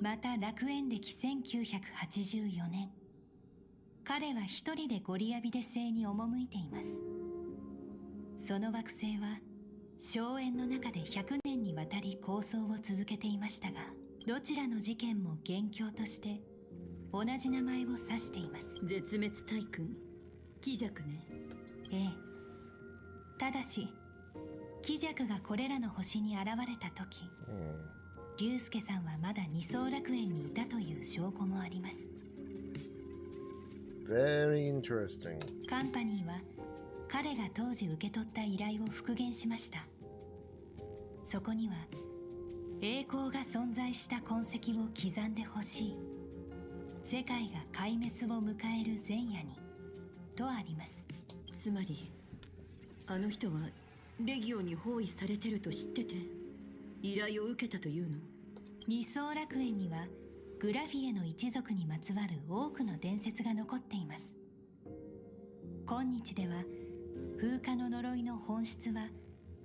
また楽園歴1984年、彼は一人でゴリアビデ星に赴いています。その惑星は荘園の中で100年にわたり構想を続けていましたが、どちらの事件も元凶として同じ名前を指しています。絶滅大君、キジャクね。ええ。ただしキジャクがこれらの星に現れた時、竜介さんはまだ二層楽園にいたという証拠もあります。Very interesting. カンパニーは彼が当時受け取った依頼を復元しました。そこには栄光が存在した痕跡を刻んでほしい、世界が壊滅を迎える前夜にとあります。つまりあの人はレギオンに包囲されてると知ってて依頼を受けたというの？二層楽園にはグラフィエの一族にまつわる多くの伝説が残っています。今日では風化の呪いの本質は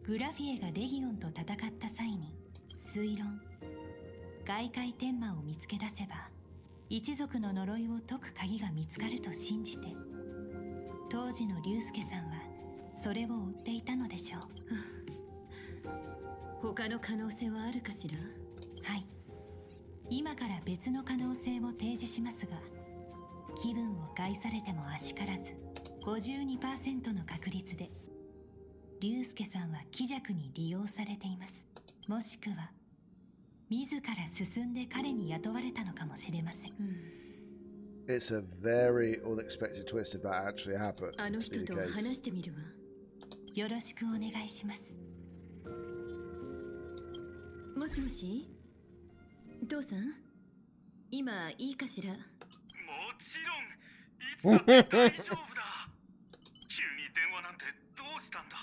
グラフィエがレギオンと戦った際に推論、外界天魔を見つけ出せば一族の呪いを解く鍵が見つかると信じて、当時の竜介さんはそれを追っていたのでしょう。他の可能性はあるかしら？はい、今から別の可能性を提示しますが、気分を害されてもあしからず 52% の確率で竜介さんはキジャクに利用されています。もしくは自ら進んで彼に雇われたのかもしれません。It's a very unexpected twist if that actually happened. あの人と話してみるわ。よろしくお願いします。もしもし、父さん、今いいかしら？もちろん、いつだって大丈夫だ。急に電話なんてどうしたんだ？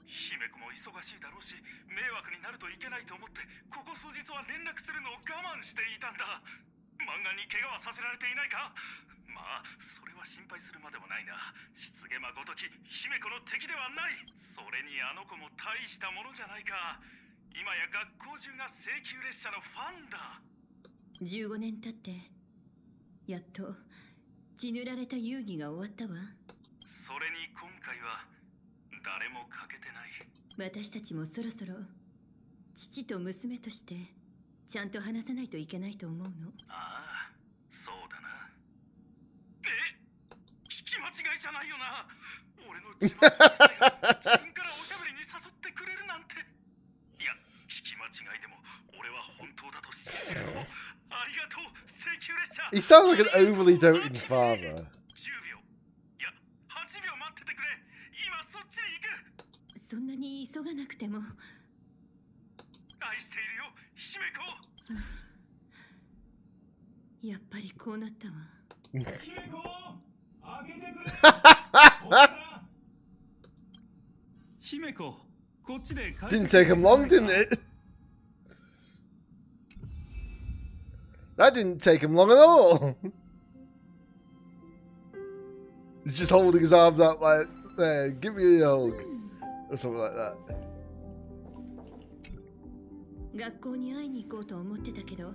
姫子も忙しいだろうし、迷惑になるといけないと思ってここ数日は連絡するのを我慢していたんだ。漫画に怪我はさせられていないか？まあそれは心配するまでもないな。失言魔ごとき姫子の敵ではない。それにあの子も大したものじゃないか。今や学校中が聖級列車のファンだ。15年経ってやっと血塗られた遊戯が終わったわ。それに今回は誰も欠けてない。私たちもそろそろ父と娘としてちゃんと話さないといけないと思うの。ああ、そうだな。聞き間違いじゃないよな。俺の自慢の娘が自分からおしゃべりに誘ってくれるなんて。いや、聞き間違いでも俺は本当だと信じるぞ。ありがとう、聖級列車。 He sounds like an overly doting father. 10秒、いや、8秒待っててくれ。今そっちに行く。そんなに急がなくても。愛しているよ、姫子。やっぱりこうなったわ。姫子、開けてくれ。姫子、こっちで。 Didn't take him long, didn't it? That didn't take him long at all. He's just holding his arms out like, there, give me a hug. Or something like that. 学校に会いに行こうと思ってたけど、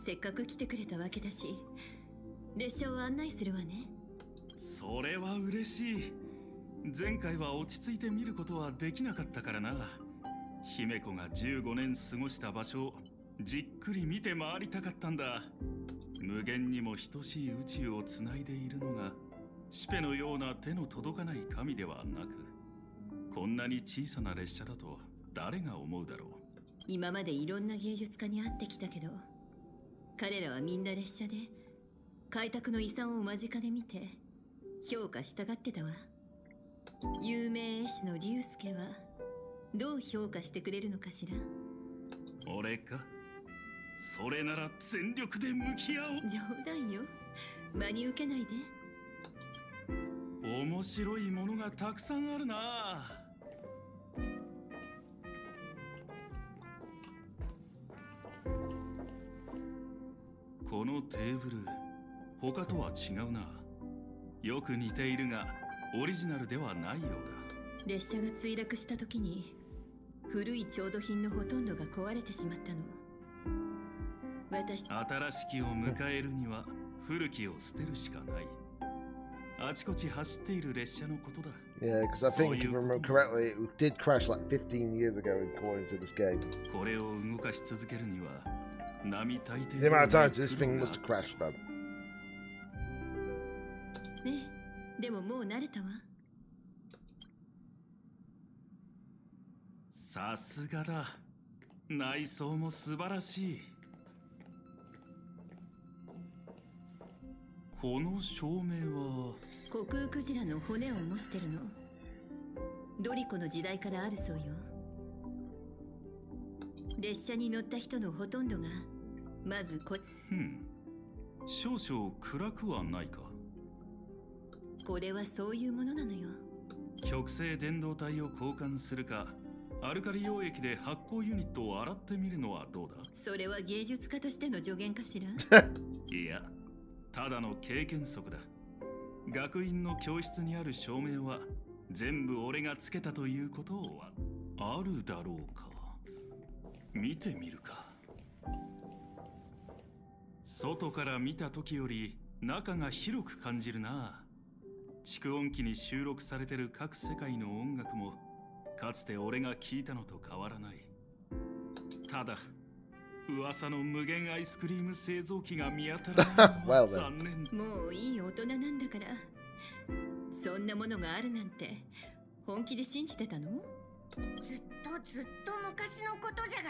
せっかく来てくれたわけだし、列車を案内するわね。それは嬉しい。前回は落ち着いて見ることはできなかったからな。姫子が15年過ごした場所をじっくり見て回りたかったんだ。無限にも等しい宇宙をつないでいるのがシペのような手の届かない神ではなく、こんなに小さな列車だと誰が思うだろう。今までいろんな芸術家に会ってきたけど、彼らはみんな列車で開拓の遺産を間近で見て評価したがってたわ。有名絵師の竜介はどう評価してくれるのかしら。俺か？それなら全力で向き合おう。冗談よ。真に受けないで。面白いものがたくさんあるな。このテーブル、他とは違うな。よく似ているが、オリジナルではないようだ。列車が墜落した時に古い調度品のほとんどが壊れてしまったの。新しきを迎えるには古きを捨てるしかない。あちこち走っている列車のことだ。 Yeah, because I think, if I remember correctly, it did crash like 15 years ago according to this game. これを動かし続けるには並大抵 The amount of times this thing must have crashed, man. ねえ、でももう慣れたわ。さすがだ。内装も素晴らしい。この照明は虚空クジラの骨を模してるの。ドリコの時代からあるそうよ。列車に乗った人のほとんどがまず少々暗くはないか。これはそういうものなのよ。極性電導体を交換するか、アルカリ溶液で発光ユニットを洗ってみるのはどうだ？それは芸術家としての助言かしら？いや、ただの経験則だ。学院の教室にある照明は全部俺がつけたということはあるだろうか。見てみるか。外から見た時より中が広く感じるな。蓄音機に収録されてる各世界の音楽もかつて俺が聞いたのと変わらない。ただ噂の無限アイスクリーム製造機が見当たらないのは残念。もういい大人なんだから。そんなものがあるなんて本気で信じてたの？ずっと昔のことじゃが、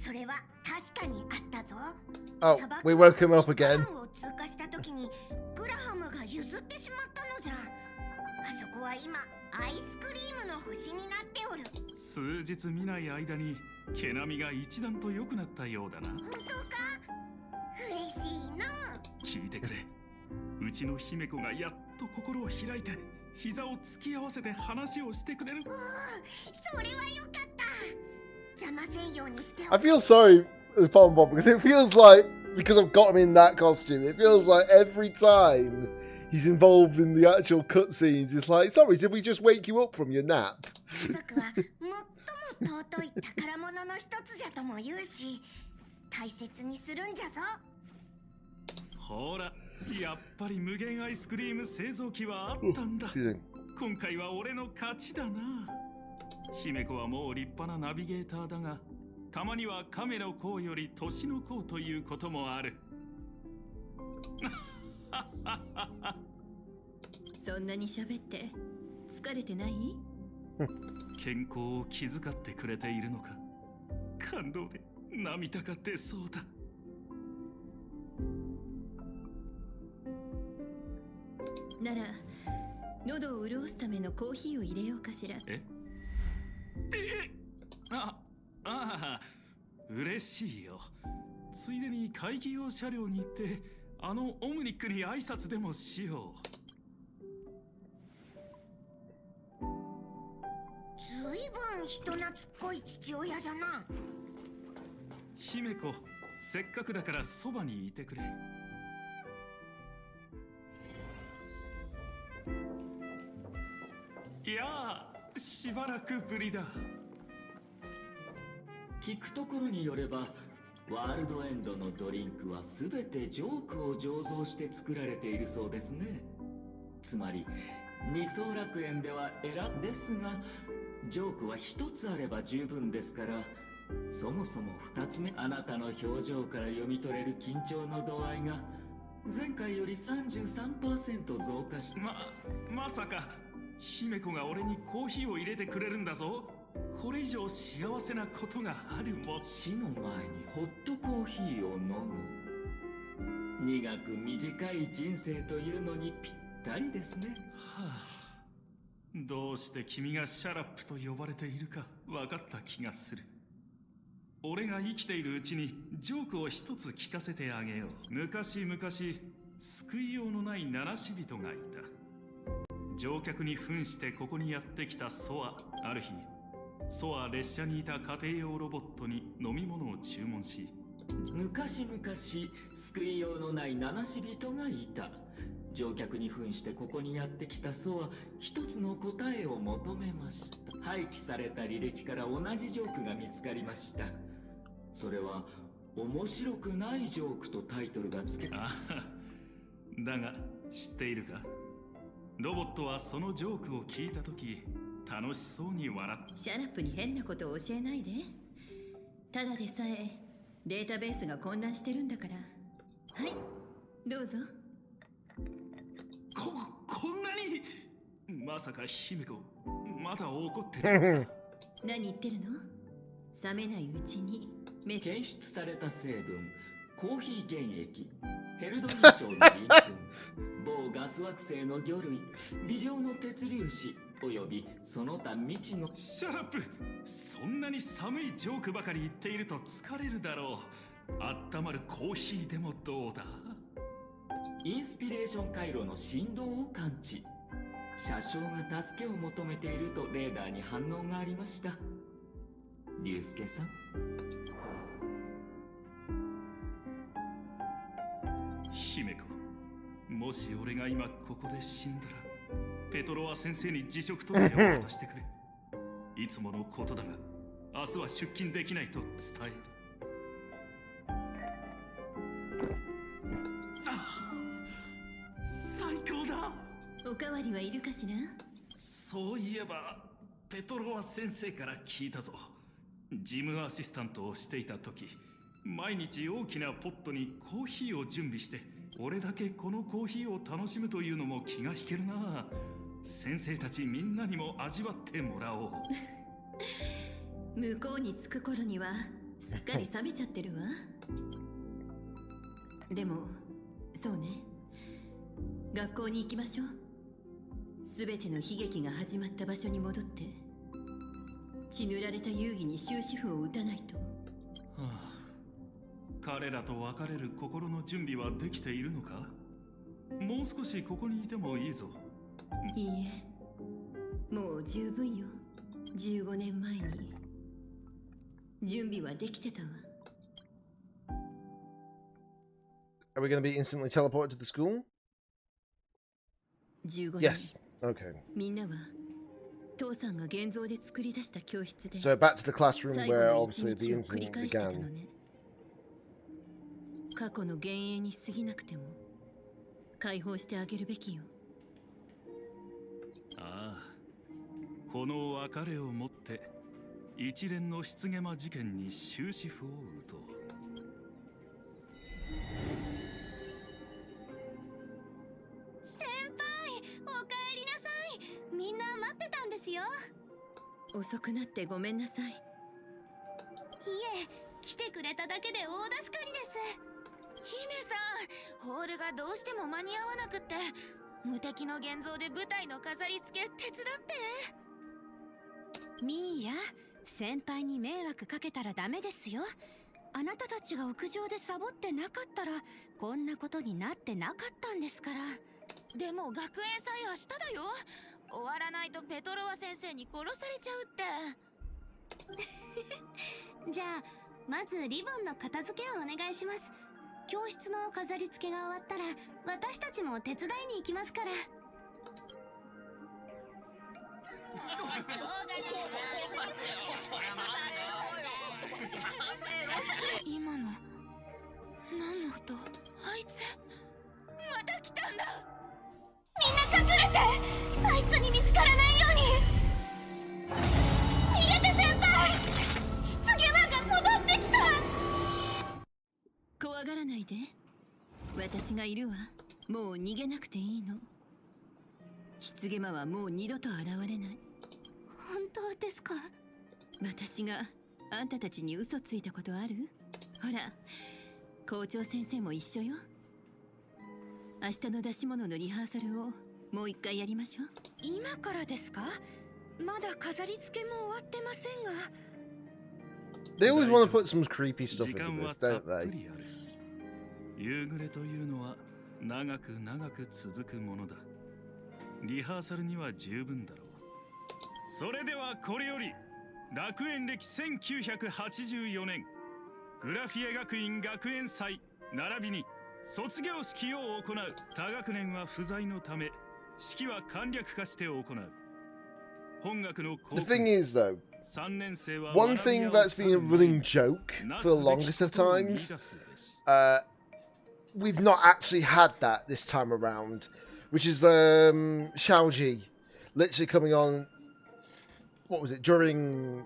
それは確かにあったぞ。Oh, we woke him up again. を通過した時にグラハムが譲ってしまったのじゃ。あそこは今アイスクリームの星になっておる。数日見ない間に毛並みが一段と良くなったようだな。本当か？嬉しいな。聞いてくれ。うちの姫子がやっと心を開いて膝を突き合わせて話をしてくれる。それはよかった。邪魔せんようにしておく。 I feel sorry for the Pom Pom because it feels like, because I've got him in that costume, it feels like every time he's involved in the actual cutscenes, it's like, sorry, did we just wake you up from your nap? 家族は最も尊い宝物の一つじゃとも言うし、大切にするんじゃぞ。ほら、やっぱり無限アイスクリーム製造機はあったんだ。今回は俺の勝ちだな。姫子はもう立派なナビゲーターだが、たまには亀の甲より年の甲ということもある。そんなに喋って疲れてない？健康を気遣ってくれているのか。感動で涙が出そうだ。なら喉を潤すためのコーヒーを入れようかしら。ああ、嬉しいよ。ついでに会議用車両に行ってあのオムニックに挨拶でもしよう。ずいぶん人懐っこい父親じゃな。姫子、せっかくだからそばにいてくれ。いやあ、しばらくぶりだ。聞くところによれば、ワールドエンドのドリンクは全てジョークを醸造して作られているそうですね。つまり二層楽園ではですが、ジョークは一つあれば十分ですから、そもそも二つ目、あなたの表情から読み取れる緊張の度合いが前回より 33% 増加し、まさか姫子が俺にコーヒーを入れてくれるんだぞ。これ以上幸せなことがあるも。死の前にホットコーヒーを飲む。苦く短い人生というのにぴったりですね。はあ、どうして君がシャラップと呼ばれているか分かった気がする。俺が生きているうちにジョークを一つ聞かせてあげよう。昔々、救いようのない七死人がいた。乗客に扮してここにやってきたソア。ある日、ソア列車にいた家庭用ロボットに飲み物を注文し、昔々救いようのない七死人がいた。乗客に扮してここにやってきたソア、一つの答えを求めました。廃棄された履歴から同じジョークが見つかりました。それは面白くないジョークとタイトルが付け。あだが知っているか、ロボットはそのジョークを聞いたとき楽しそうに笑った。シャラップに変なことを教えないで。ただでさえデータベースが混乱してるんだから。はい、どうぞ。こんなに。まさか姫子まだ怒ってる。何言ってるの。冷めないうちに。検出された成分、コーヒー原液、ヘルドリン朝の鱗粉、某ガス惑星の魚類、微量の鉄粒子およびその他未知の。シャラップ、そんなに寒いジョークばかり言っていると疲れるだろう。あったまるコーヒーでもどうだ。インスピレーション回路の振動を感知。車掌が助けを求めているとレーダーに反応がありました。竜介さん。姫子、もし俺が今ここで死んだら、ペトロワ先生に辞職届を渡してくれ。いつものことだが、明日は出勤できないと伝える。最高だ。おかわりはいるかしら。そういえばペトロワ先生から聞いたぞ。ジムアシスタントをしていた時、毎日大きなポットにコーヒーを準備して、俺だけこのコーヒーを楽しむというのも気が引けるな。先生たちみんなにも味わってもらおう。向こうに着く頃にはすっかり冷めちゃってるわ。でもそうね、学校に行きましょう。すべての悲劇が始まった場所に戻って、血塗られた遊戯に終止符を打たないと。はあ、彼らと別れる心の準備はできているのか。もう少しここにいてもいいぞ。いいえ、もう十分よ。15年前に準備はできてたわ。 Are we going to be instantly teleported to the school? 15年。 Yes. Okay. みんなは父さんが現像で作り出した教室で So back to the classroom 最後 where の obviously 一 the 日を繰り incident 返してたの began. ね。過去の幻影に過ぎなくても解放してあげるべきよ。ああ、この別れをもって一連の失ゲマ事件に終止符を打とう。先輩、おかえりなさい。みんな待ってたんですよ。遅くなってごめんなさい。いえ、来てくれただけで大助かりです。姫さん、ホールがどうしても間に合わなくって、無敵の現像で舞台の飾り付け手伝って。ミーヤ、先輩に迷惑かけたらダメですよ。あなたたちが屋上でサボってなかったらこんなことになってなかったんですから。でも学園祭明日だよ。終わらないとペトロワ先生に殺されちゃうってじゃあまずリボンの片付けをお願いします。教室の飾り付けが終わったら私たちも手伝いに行きますから。今の何の音。あいつまた来たんだ。みんな隠れて、あいつに見つからないように。逃げて先輩、失ゲマが戻ってきた。怖がらないで、私がいるわ。もう逃げなくていいの。失ゲマはもう二度と現れない。本当ですか？私があんたたちに嘘ついたことある？ほら、校長先生も一緒よ。明日の出し物のリハーサルをもう一回やりましょう。今からですか？まだ飾り付けも終わってませんが。They always want to put some creepy stuff 時 into 間 this, はた don't っぷ they? りある。夕暮れというのは長く長く続くものだ。リハーサルには十分だろう。それではこれより楽園歴1984年グラフィエ学院学園祭並びに卒業式を行う。他学年は不在のため式は簡略化して行う。本学の The thing is, though, one thing that's been a running joke for the longest of times, we've not actually had that this time around, which is Xiaoji literally coming on. What was it during?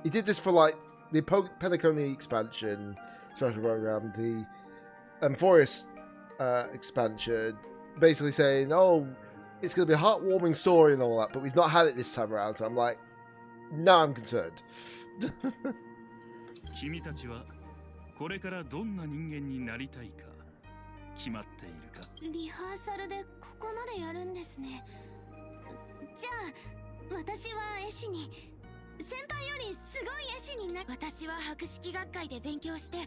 He did this for like the Penacony expansion special program, the Amphorius expansion, basically saying, "Oh, it's going to be a heartwarming story and all that," but we've not had it this time around. So I'm like, now I'm concerned. 君たちはこれからどんな人間になりたいか決まっているか。リハーサルでここまでやるんですね。じゃあ私は絵師に、先輩よりすごい絵師にな。私は博識学会で勉強しても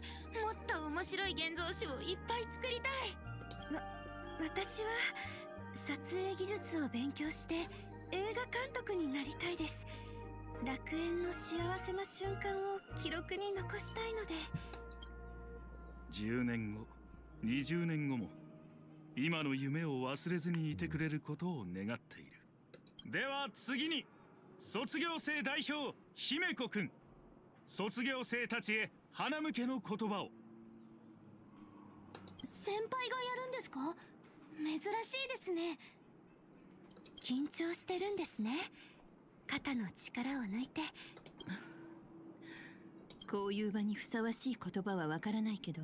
っと面白い現像紙をいっぱい作りたい。私は撮影技術を勉強して映画監督になりたいです。楽園の幸せな瞬間を記録に残したいので。10年後、20年後も今の夢を忘れずにいてくれることを願っている。では次に卒業生代表姫子くん、卒業生たちへ花向けの言葉を。先輩がやるんですか？珍しいですね。緊張してるんですね。肩の力を抜いて。こういう場にふさわしい言葉はわからないけど、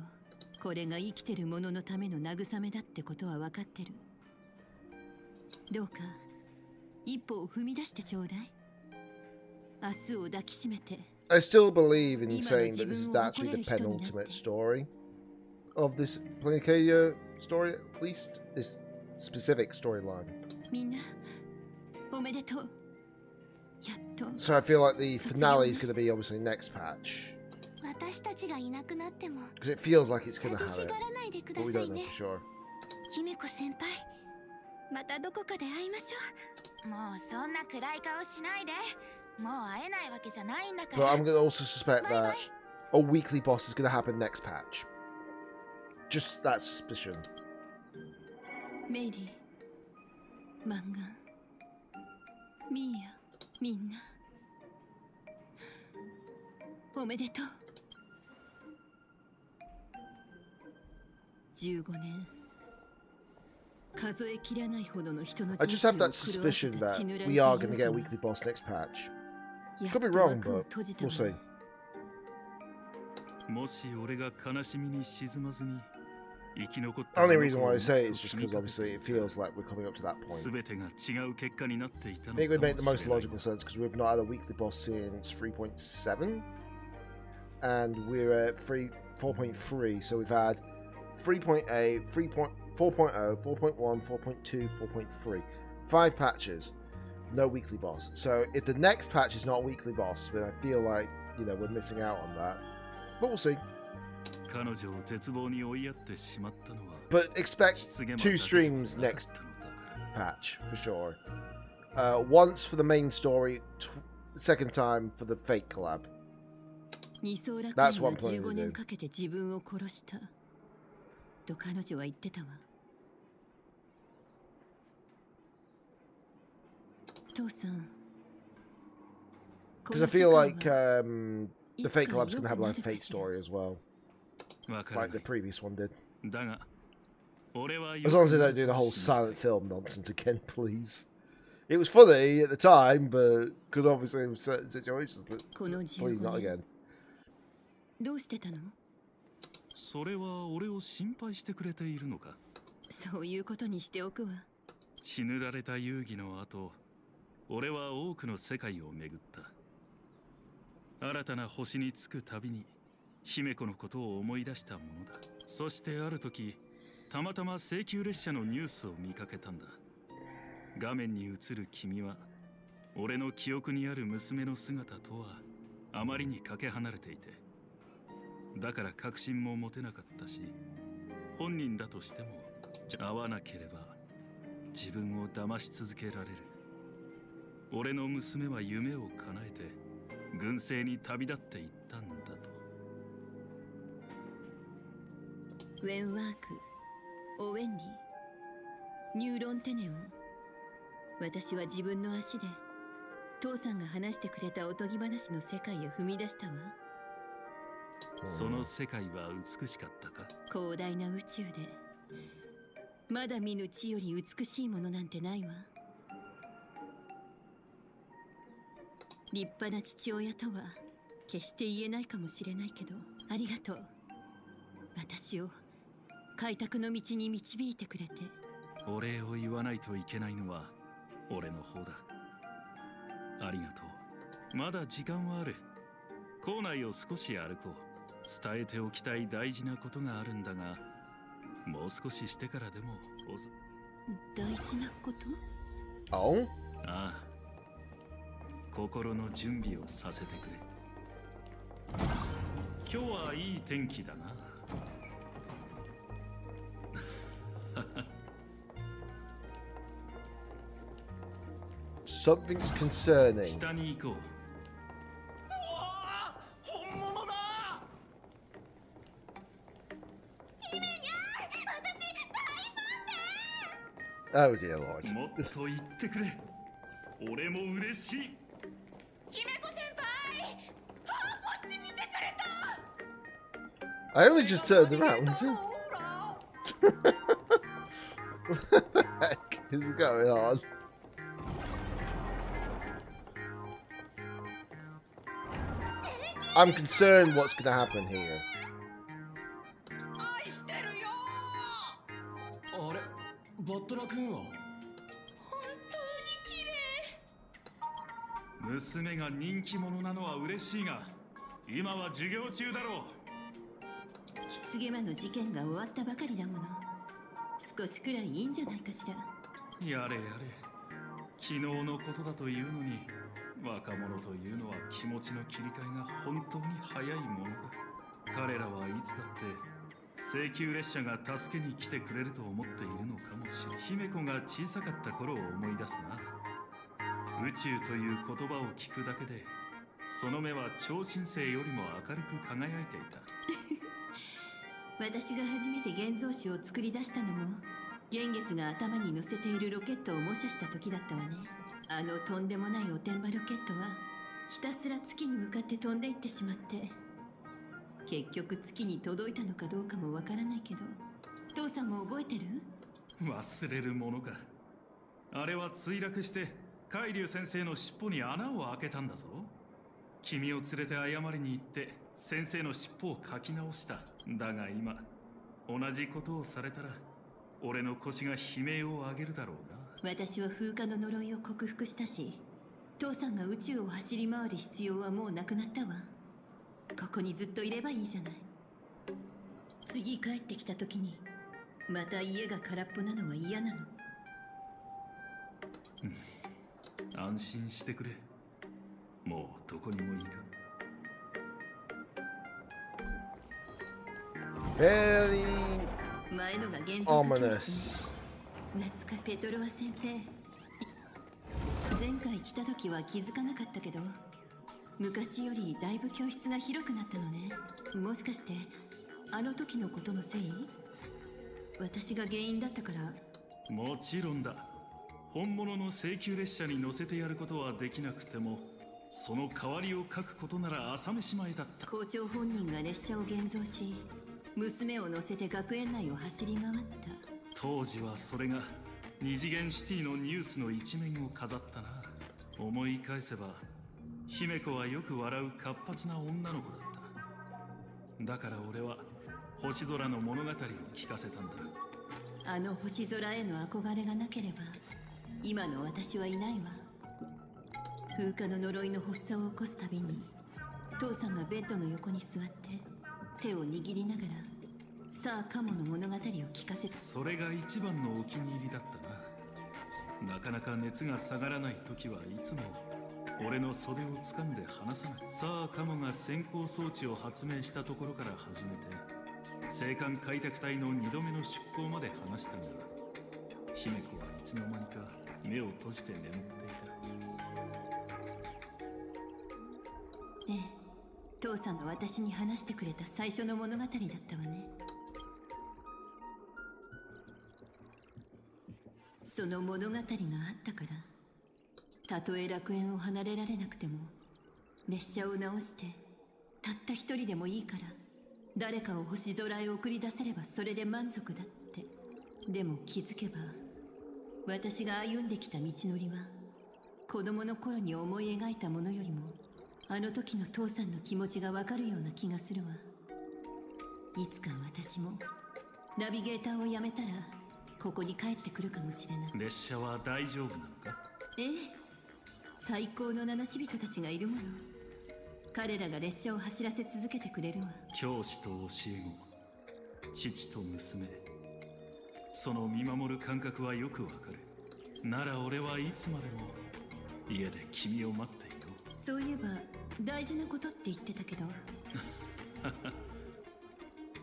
これが生きてる者のための慰めだってことは分かってる。どうか一歩を踏み出してちょうだい。明日を抱きしめて。I still believe in saying that this is actually the penultimate story of this Planetaria story, at least this specific storyline. みんなおめでとう。やっと。 So I feel like the finale is going to be obviously next patch. 私たちがいなくなっても Because it feels like it's going to 寂 have し it. がらないでくだ But we さい don't know ね。 for sure. 姫子先輩、またどこかで会いましょう。もうそんな暗い顔しないで。もう会えないわけじゃないんだか But ら。 I'm going to also suspect that a weekly boss is going to happen next patch. Just that suspicion. メイリー、マンガン、ミーヤ、みんなおめでとう。15年、数えきれないほどの人の I 人 just 生 have を that 狂わせ suspicion た that 血塗られ we た are going to get a 勇気 weekly boss next patch. やっ Could be と wrong, 幕を but 閉じた we'll も see. もし俺が悲しみに沈まずに生き残った Only reason why I say it is just because obviously it feels like we're coming up to that point. 全てが違う結果になっていた I の think it would か make the も most しれない。 logical sense because we've not had a weekly boss since 3.7 and we're at 4.3, so we've had 3.8, 4.0, 4.1, 4.2, 4.3. 5 patches, no weekly boss. So if the next patch is not a weekly boss, then I feel like, you know, we're missing out on that. But we'll see. 彼女を絶望に追いやってしまったのは But expect 2 streams next patch for sure. Once for the main story, second time for the fake collab. 二層楽園 That's は one plan 15 to 年 do. かけて自分を殺したと彼女は言ってたわ。父さん、 Because I feel like the fake collab's going to have like a fake story as well. わからな Like い the previous one did. だが俺は As long as they don't do the whole silent film nonsense again, please. It was funny at the time, but because obviously it was certain situations, but この please 15 not 年 again. どうしてたの？それは俺を心配してくれているのか。そういうことにしておくわ。血塗られた遊戯の後、俺は多くの世界を巡った。新たな星に着くたびに姫子のことを思い出したものだ。そしてある時、たまたま請求列車のニュースを見かけたんだ。画面に映る君は俺の記憶にある娘の姿とはあまりにかけ離れていて、だから確信も持てなかったし、本人だとしても会わなければ自分を騙し続けられる。俺の娘は夢を叶えて軍政に旅立っていったんだと。ウェンワーク、オウェンリー、ニューロンテネオン。私は自分の足で父さんが話してくれたおとぎ話の世界へ踏み出したわ。その世界は美しかったか？広大な宇宙でまだ見ぬ地より美しいものなんてないわ。立派な父親とは決して言えないかもしれないけど、ありがとう。私を開拓の道に導いてくれて。お礼を言わないといけないのは俺の方だ。ありがとう。まだ時間はある。校内を少し歩こう。伝えておきたい大事なことがあるんだが、もう少ししてからでも大事なこと？ああ、心の準備をさせてくれ。今日はいい天気だな。Something's concerning. 下に行こう。本物だ。姫にゃー、私大 Oh dear lord. もっと言ってくれ。俺も嬉しい。姫子先輩、こっち見てくれた。 I only just turned around. What the heck is going on? I'm concerned what's going to happen here. 愛してるよ。あれ、バットラ君は？本当に綺麗。娘が人気者なのは嬉しいが、今は授業中だろう。失言魔の事件が終わったばかりだもの。少しくらいいいんじゃないかしら。やれやれ。昨日のことだというのに、若者というのは気持ちの切り替えが本当に早いものだ。彼らはいつだって請求列車が助けに来てくれると思っているのかもしれない。姫子が小さかった頃を思い出すな。宇宙という言葉を聞くだけで、その目は超新星よりも明るく輝いていた。私が初めて現像紙を作り出したのも、幻月が頭に乗せているロケットを模写した時だったわね。あのとんでもないおてんばロケットはひたすら月に向かって飛んでいってしまって、結局月に届いたのかどうかもわからないけど、父さんも覚えてる？忘れるものか。あれは墜落して海流先生の尻尾に穴を開けたんだぞ。君を連れて謝りに行って先生の尻尾をかき直した。だが今同じことをされたら俺の腰が悲鳴を上げるだろうな。私は風化の呪いを克服したし、父さんが宇宙を走り回る必要はもうなくなったわ。ここにずっといればいいじゃない。次帰ってきた時にまた家が空っぽなのは嫌なの。安心してくれ。もうどこにもいいか。Very 前のが現在 ominous. 懐かペトロワ先生。前回来た時は気づかなかったけど、昔よりだいぶ教室が広くなったのね。もしかしてあの時のことのせい？私が原因だったから？もちろんだ。本物の請求列車に乗せてやることはできなくても、その代わりを書くことなら朝飯前だった。校長本人が列車を現像し、娘を乗せて学園内を走り回った。当時はそれが二次元シティのニュースの一面を飾ったな。思い返せば姫子はよく笑う活発な女の子だった。だから俺は星空の物語を聞かせたんだ。あの星空への憧れがなければ今の私はいないわ。風化の呪いの発作を起こすたびに、父さんがベッドの横に座って手を握りながら、さあカモの物語を聞かせた。それが一番のお気に入りだったな。なかなか熱が下がらない時はいつも俺の袖を掴んで離さない。さあカモが先行装置を発明したところから始めて、青函開拓隊の2度目の出港まで話したが、姫子はいつの間にか目を閉じて眠っていた。ええ、父さんが私に話してくれた最初の物語だったわね。その物語があったから、たとえ楽園を離れられなくても列車を直してたった一人でもいいから誰かを星空へ送り出せればそれで満足だって。でも気づけば私が歩んできた道のりは子供の頃に思い描いたものよりもあの時の父さんの気持ちがわかるような気がするわ。いつか私もナビゲーターをやめたらここに帰ってくるかもしれない。列車は大丈夫なのか？ええ、最高の七死人たちがいるもの。彼らが列車を走らせ続けてくれるわ。教師と教え子、父と娘、その見守る感覚はよくわかる。なら俺はいつまでも家で君を待っていよう。そういえば大事なことって言ってたけど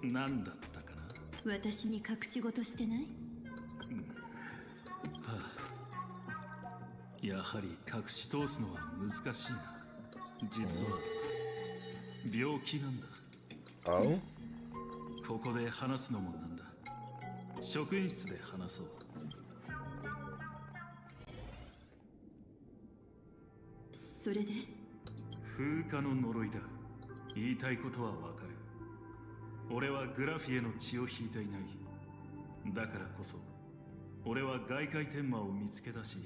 何だったかな。私に隠し事してない？やはり隠し通すのは難しいな。実は病気なんだ。ここで話すのもなんだ。職員室で話そう。それで？風化の呪いだ。言いたいことはわかる。俺はグラフィエの血を引いていない。だからこそ俺は外界天魔を見つけ出し、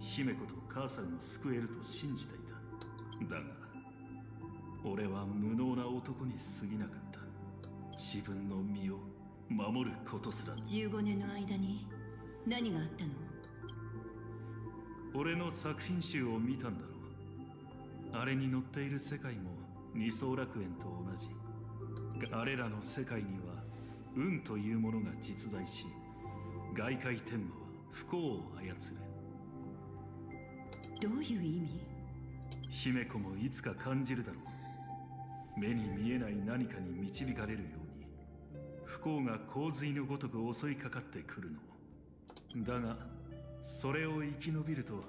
姫子と母さんを救えると信じていた。だが俺は無能な男に過ぎなかった。自分の身を守ることすら。15年の間に何があったの？俺の作品集を見たんだろう。あれに載っている世界も二層楽園と同じ。あれらの世界には運というものが実在し、外界天魔は不幸を操る。どういう意味？姫子もいつか感じるだろう。目に見えない何かに導かれるように不幸が洪水のごとく襲いかかってくるの。だがそれを生き延びると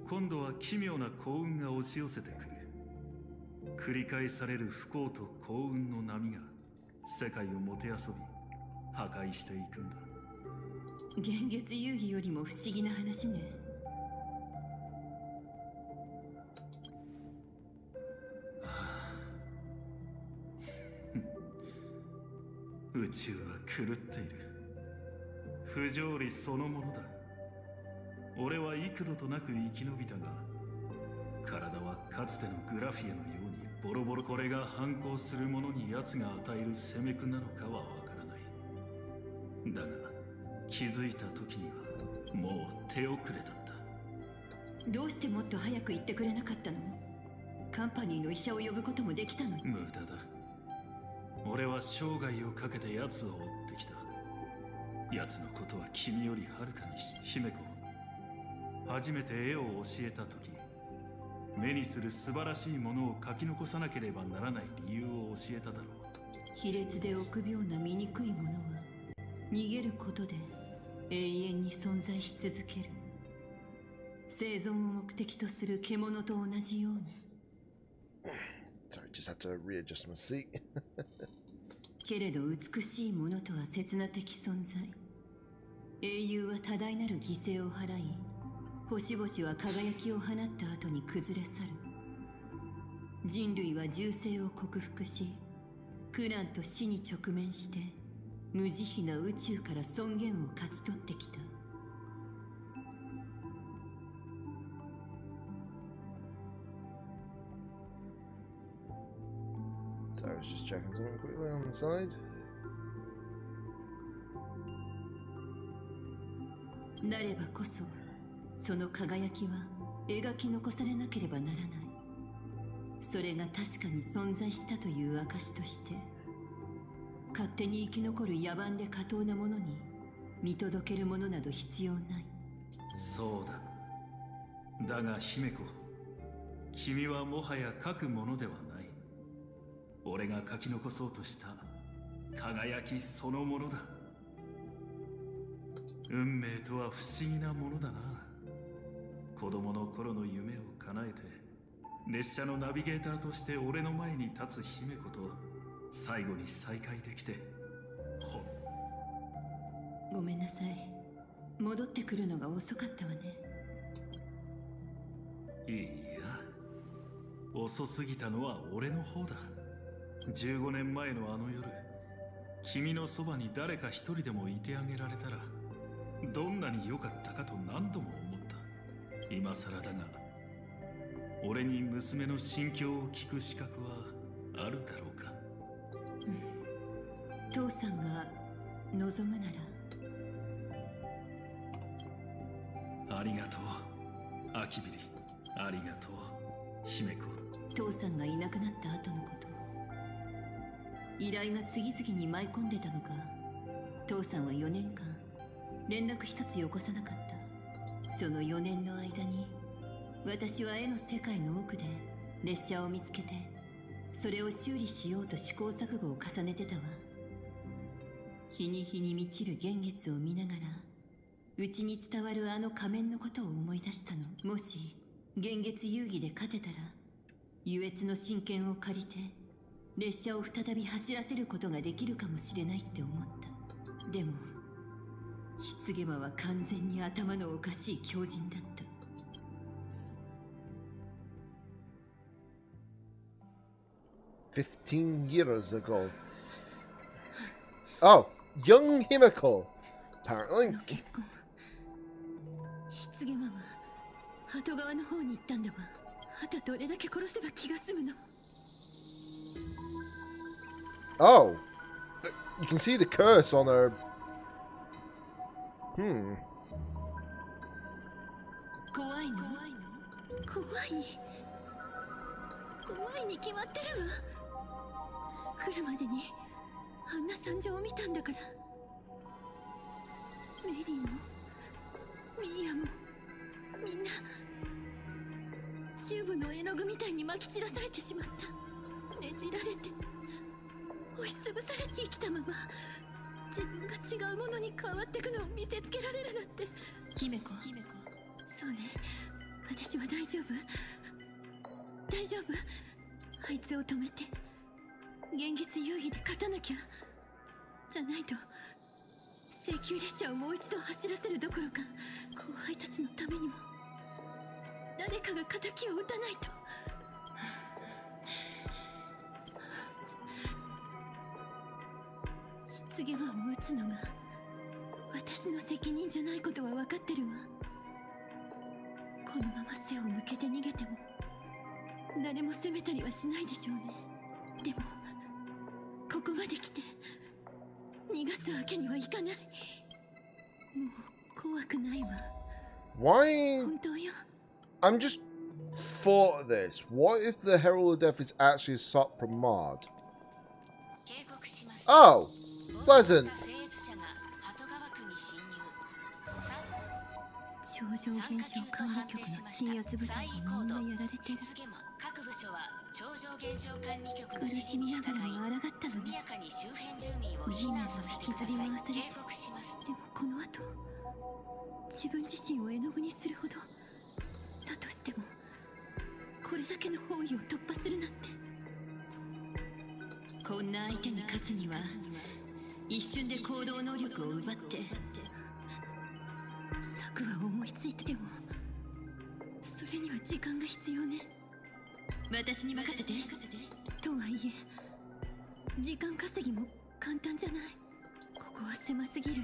今度は奇妙な幸運が押し寄せてくる。繰り返される不幸と幸運の波が世界をもてあそび破壊していくんだ。現月遊戯よりも不思議な話ね。宇宙は狂っている。不条理そのものだ。俺は幾度となく生き延びたが、体はかつてのグラフィエのようにボロボロ。これが反抗する者に奴が与える責め苦なのかはわからない。だが気づいた時にはもう手遅れだった。どうしてもっと早く言ってくれなかったの？カンパニーの医者を呼ぶこともできたのに。無駄だ。俺は生涯をかけて奴を追ってきた。奴のことは君よりはるかに姫子、初めて絵を教えた時、目にする素晴らしいものを書き残さなければならない理由を教えただろう。卑劣で臆病な醜いものは逃げることで永遠に存在し続ける。生存を目的とする獣と同じように。Sorry, just had to readjust my seat. けれど美しいものとは刹那的存在。英雄は多大なる犠牲を払い、星々は輝きを放った後に崩れ去る。人類は銃声を克服し、苦難と死に直面して無慈悲な宇宙から尊厳を勝ち取ってきた。So I was just checking something quickly on the side. なればこそその輝きは描き残されなければならない。それが確かに存在したという証として、勝手に生き残る野蛮で下等なものに見届けるものなど必要ない。そうだ。だが姫子、君はもはや書くものではない。俺が書き残そうとした輝きそのものだ。運命とは不思議なものだな。子供の頃の夢を叶えて列車のナビゲーターとして俺の前に立つ姫子と最後に再会できてごめんなさい。戻ってくるのが遅かったわね。いいや、遅すぎたのは俺の方だ。15年前のあの夜、君のそばに誰か一人でもいてあげられたらどんなに良かったかと何度も思った。今更だが俺に娘の心境を聞く資格はあるだろうか。父さんが望むなら。ありがとう、アキビリ。ありがとう、姫子。父さんがいなくなった後のこと、依頼が次々に舞い込んでたのか、父さんは4年間連絡一つよこさなかった。その4年の間に私は絵の世界の奥で列車を見つけて、それを修理しようと試行錯誤を重ねてたわ。日に日に満ちる幻月を見ながら、うちに伝わるあの仮面のことを思い出したの。もし幻月遊戯で勝てたら、優越の真剣を借りて列車を再び走らせることができるかもしれないって思った。でも失ゲマは完全に頭のおかしい狂人だった。15 years ago. Oh, young Himiko. Apparently. 失ゲマは後側の方に行ったんだわ。あとどれだけ殺せば気が済むの。Oh, you can see the curse on her. 怖いの？怖いに決まってるわ。来るまでにあんな惨状を見たんだから。メリーもミーヤもみんなチューブの絵の具みたいに撒き散らされてしまった。ねじられて押しつぶされて生きたまま自分が違うものに変わってくのを見せつけられるなんて。姫子、そうね、私は大丈夫。あいつを止めて幻月遊戯で勝たなきゃ。じゃないと請求列車をもう一度走らせるどころか、後輩たちのためにも誰かが敵を撃たないと。失ゲマを撃つのが私の責任じゃないことは分かってるわ。このまま背を向けて逃げても誰も責めたりはしないでしょうね。でもここまで来て逃がすわけにはいかない。もう怖くないわ。 Why? 本当よ。 I'm just thought of this. What if the Herald of Death is actually Sop from Mard? Oh, pleasant. 超常現象管理局の鎮圧部隊がみんなやられてる。苦しみながらも抗ったのに G メンの引きずり回されて、でもこの後自分自身を絵の具にするほどだとしても、これだけの包囲を突破するなんて。こんな相手に勝つには一瞬で行動能力を奪って策は思いついて。でもそれには時間が必要ね。私に任せて。とはいえ時間稼ぎも簡単じゃない。ここは狭すぎる。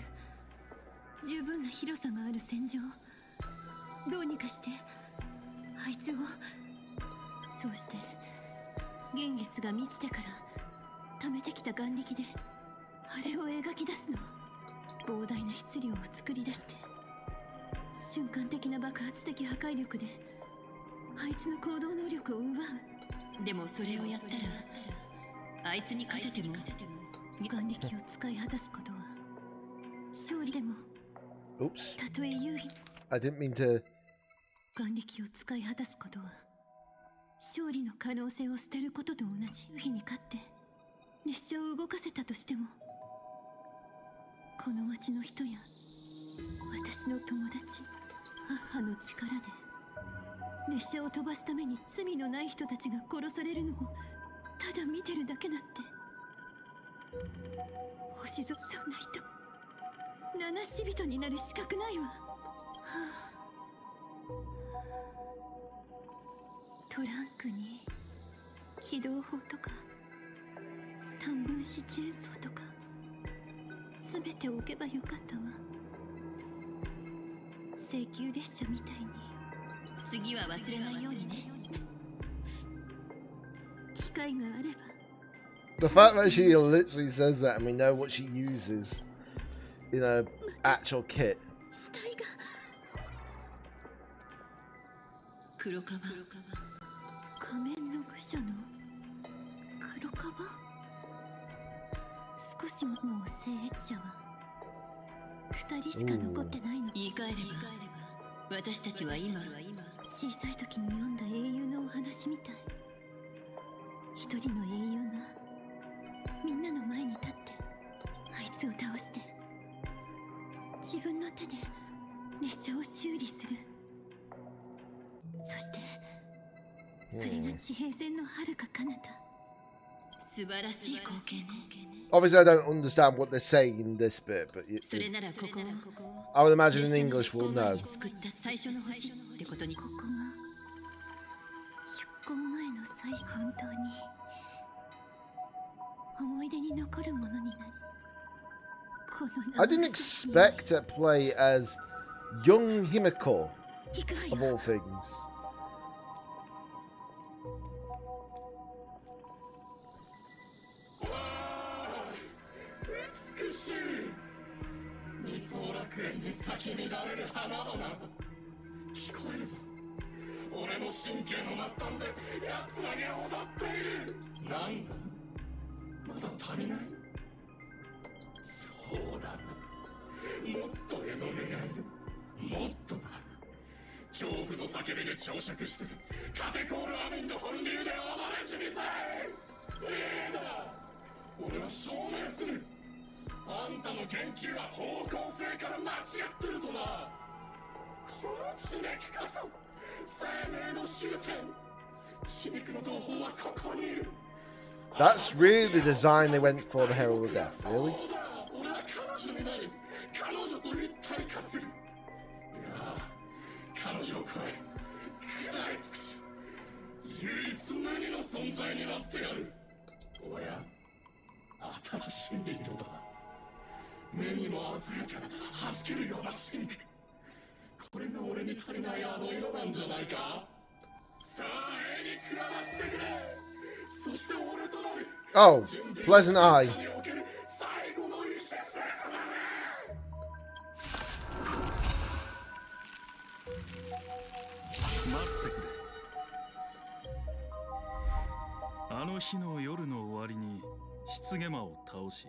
十分な広さがある戦場。どうにかしてあいつを。そうして幻月が満ちてから溜めてきた眼力であれを描き出すの。膨大な質量を作り出して瞬間的な爆発的破壊力であいつの行動能力を奪う。でもそれをやったらあいつに勝てても眼力を使い果たすことは勝利でも。 Oops. たとえ有利 I didn't mean to. 眼力を使い果たすことは勝利の可能性を捨てることと同じ日に勝って列車を動かせたとしても、この町の人や私の友達、母の力で列車を飛ばすために罪のない人たちが殺されるのをただ見てるだけだって。星ぞ、そんな人七死人になる資格ないわ。はあ、トランクに起動砲とか短分子チェーンソーとか詰めておけばよかったわ。請求列車みたいに。次は忘れないようにね。機会があれば。 The fact that she literally says that and we know what she uses, you know, actual kit. 黒カバ、仮面の愚者の黒カバ。少しもの聖越者は2人しか残ってないの。言い換えれば私たちは今小さい時に読んだ英雄のお話みたい。一人の英雄がみんなの前に立ってあいつを倒して自分の手で列車を修理する。そしてそれが地平線の遥か彼方。素晴らしい光景ね。 Obviously, I don't understand what they're saying in this bit, but I would imagine in English we'll know. ここが出航前の最初、本当に思い出に残るものになり。 I didn't expect to play as young Himiko, of all things. 美しい。二層楽園に咲き乱れる花々。聞こえるぞ。俺の神経の末端で奴らが踊っている。なんだ、まだ足りない。そうだな。もっと絵の願いよ。もっとだ。恐怖の叫びで朝食してカテコールアミンの本流で暴れ死にたい。いいだ。俺は証明する。あんたの研究は方向性から間違ってるとな。この地熱こそ生命の終点。地肉の同胞はここにいる。 That's really the design they went for the Herald of Death, really? 俺は彼女になる。彼女と一体化する。いや、彼女を超え、食らい尽くし、唯一無二の存在になってやる。おや、新しい色だ。目にも鮮やかな弾けるような神秘。これが俺に足りないあの色なんじゃないか。さあ、絵に加わってくれ。そして俺となる。 Oh, Pleasant Eye. 最後の意志生徒だね。待ってくれ。あの日の夜の終わりに失下魔を倒し、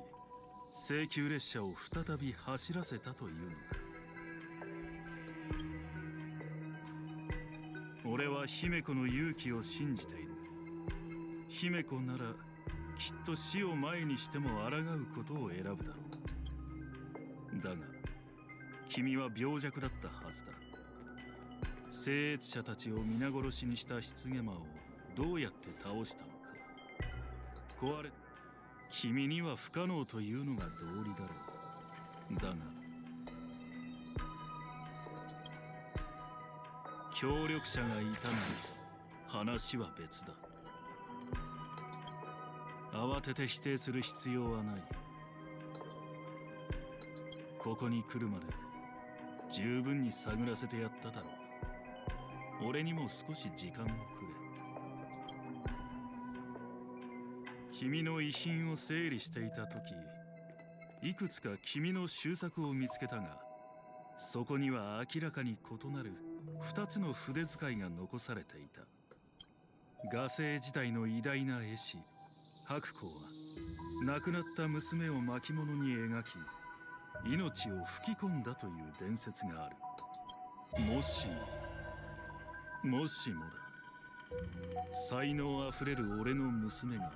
請求列車を再び走らせたというのだ。俺は姫子の勇気を信じている。姫子ならきっと死を前にしても抗うことを選ぶだろう。だが君は病弱だったはずだ。聖越者たちを皆殺しにした失下魔をどうやって倒したのか。壊れ君には不可能というのが道理だろう。だが協力者がいたなら話は別だ。慌てて否定する必要はない。ここに来るまで十分に探らせてやっただろう。俺にも少し時間をくれ。君の遺品を整理していた時、いくつか君の習作を見つけたが、そこには明らかに異なる2つの筆使いが残されていた。画聖時代の偉大な絵師白虎は亡くなった娘を巻物に描き、命を吹き込んだという伝説がある。もしもだ。才能あふれる俺の娘が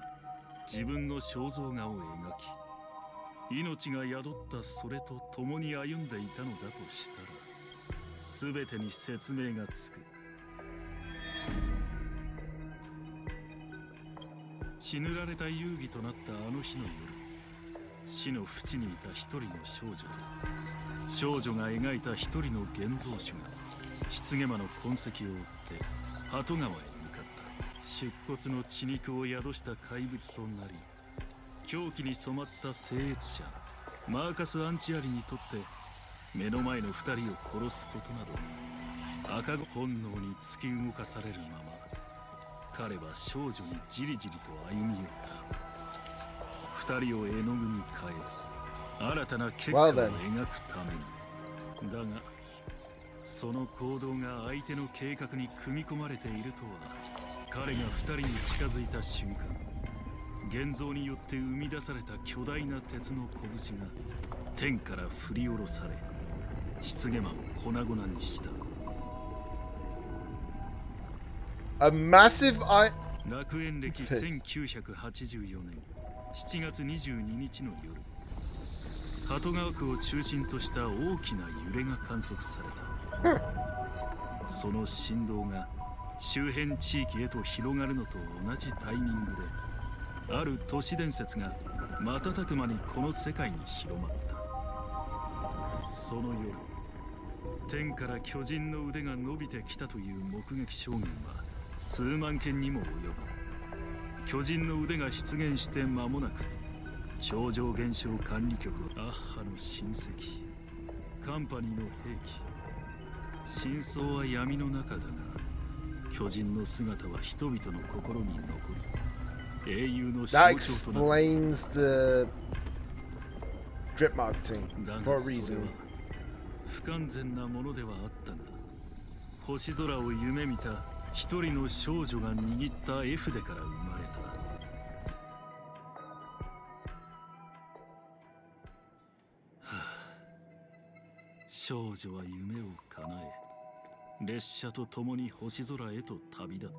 自分の肖像画を描き、命が宿ったそれと共に歩んでいたのだとしたら、全てに説明がつく。血塗られた遊戯となったあの日の夜、死の淵にいた一人の少女と少女が描いた一人の現像主が棺間の痕跡を追って鳩川へ向かった。出骨の血肉を宿した怪物となり、狂気に染まった聖越者マーカス・アンチアリにとって目の前の二人を殺すことなど赤子本能に突き動かされるまま、彼は少女にじりじりと歩み寄った。二人を絵の具に変え、新たな結果を描くために。だがその行動が相手の計画に組み込まれているとは、彼が二人に近づいた瞬間、現像によって生み出された巨大な鉄の拳が天から振り下ろされ、棺間を粉々にした。A massive楽園歴1984年7月22日の夜、鳩川区を中心とした大きな揺れが観測された。その振動が周辺地域へと広がるのと同じタイミングで、ある都市伝説が瞬く間にこの世界に広まった。その夜、天から巨人の腕が伸びてきたという目撃証言は数万件にも及ぶ。巨人の腕が出現して間もなく、超常現象管理局アッハの親戚カンパニーの兵器、真相は闇の中だが、巨人の姿は人々の心に残り、英雄の象 That 徴となった。 explains the drip marketing だ for が a それ reason. は不完全なものではあったが、星空を夢見た一人の少女が握った絵筆から生まれた。少女は夢を叶え、列車と共に星空へと旅立った。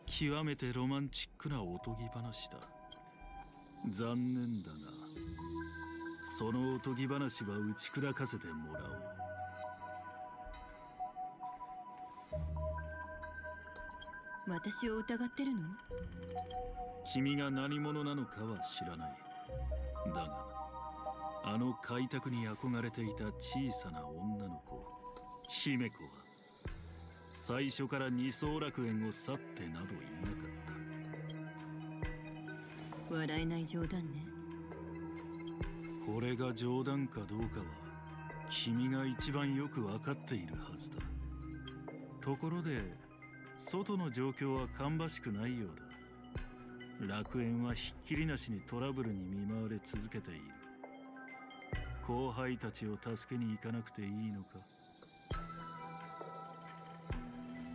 極めてロマンチックなおとぎ話だ。残念だが、そのおとぎ話は打ち砕かせてもらおう。私を疑ってるの？君が何者なのかは知らない。だが、あの開拓に憧れていた小さな女の子、姫子は最初から二層楽園を去ってなどいなかった。笑えない冗談ね。これが冗談かどうかは君が一番よく分かっているはずだ。ところで、外の状況は芳しくないようだ。楽園はひっきりなしにトラブルに見舞われ続けている。後輩たちを助けに行かなくていいのか？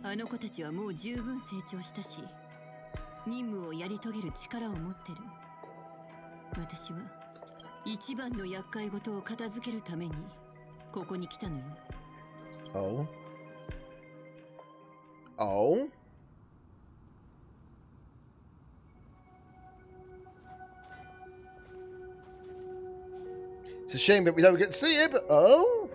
あの子たちはもう十分成長したし、任務をやり遂げる力を持ってる。私は一番の厄介事を片付けるためにここに来たのよ。Oh. Oh. It's a shame that we don't get to see it, but oh.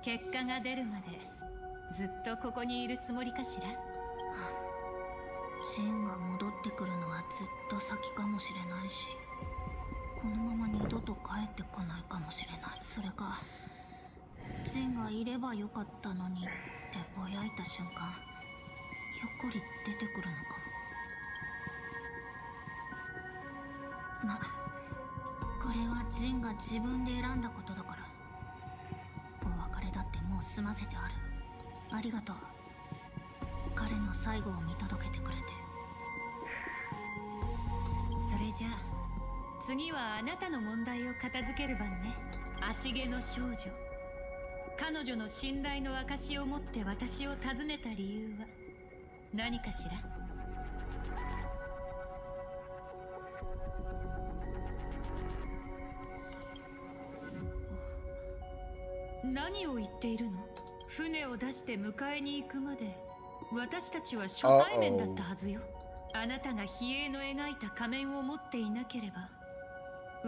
結果が出るまでずっとここにいるつもりかしら。ジンが戻ってくるのはずっと先かもしれないし、このまま二度と帰ってこないかもしれない。それかジンがいればよかったのにってぼやいた瞬間、ひょっこり出てくるのかも。ま、これはジンが自分で選んだことだから。お別れだってもう済ませてある。ありがとう。彼の最後を見届けてくれて。それじゃあ次はあなたの問題を片付ける番ね。足毛の少女、彼女の信頼の証を持って私を訪ねた理由は何かしら？何を言っているの？船を出して迎えに行くまで私たちは初対面だったはずよ。あなたが比叡の描いた仮面を持っていなければ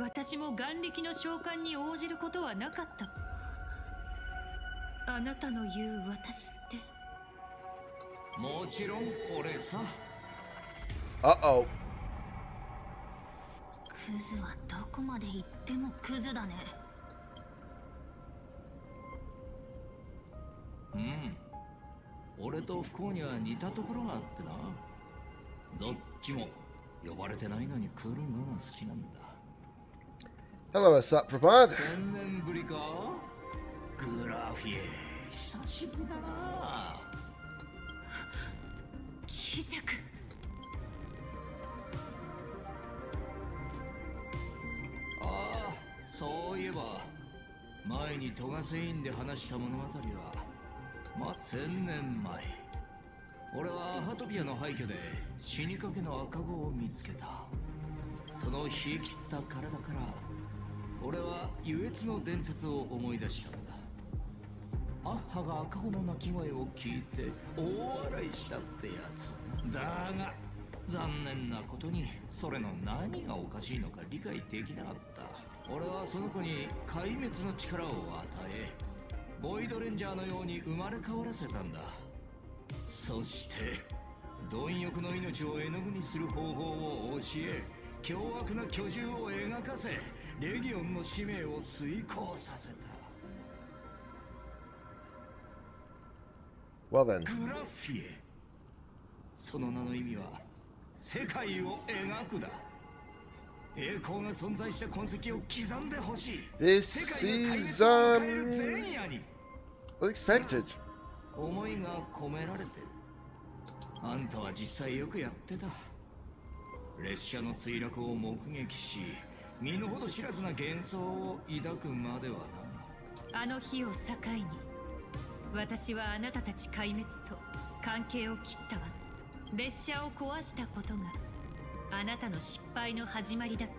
私も眼力の召喚に応じることはなかった。あなたの言う私ってもちろん俺さ。Uh-oh. クズはどこまで行ってもクズだね。うん。俺と不幸には似たところがあってな。どっちも呼ばれてないのに来るのが好きなんだ。Hello, Asap Prabhat. 1000年ぶりか？グラフィエ、久しぶりだな。気弱。ああ、そういえば前にトガセインで話した物語は1000年前。俺はアハトピアの廃墟で死にかけの赤子を見つけた。その冷え切った体から俺は優越の伝説を思い出したんだ。アッハが赤子の鳴き声を聞いて大笑いしたってやつだが、残念なことにそれの何がおかしいのか理解できなかった。俺はその子に壊滅の力を与え、ボイドレンジャーのように生まれ変わらせたんだ。そして貪欲の命を絵の具にする方法を教え、凶悪な巨獣を描かせ、レギオンの使命を遂行させた。Well then. グラフィエ、その名の意味は世界を描くだ。栄光が存在した痕跡を刻んでほしい。 This is unexpected. 思いが込められてる。あんたは実際よくやってた。列車の墜落を目撃し、身の程知らずな幻想を抱くまではな。あの日を境に私はあなたたち壊滅と関係を切ったわ。列車を壊したことがあなたの失敗の始まりだった。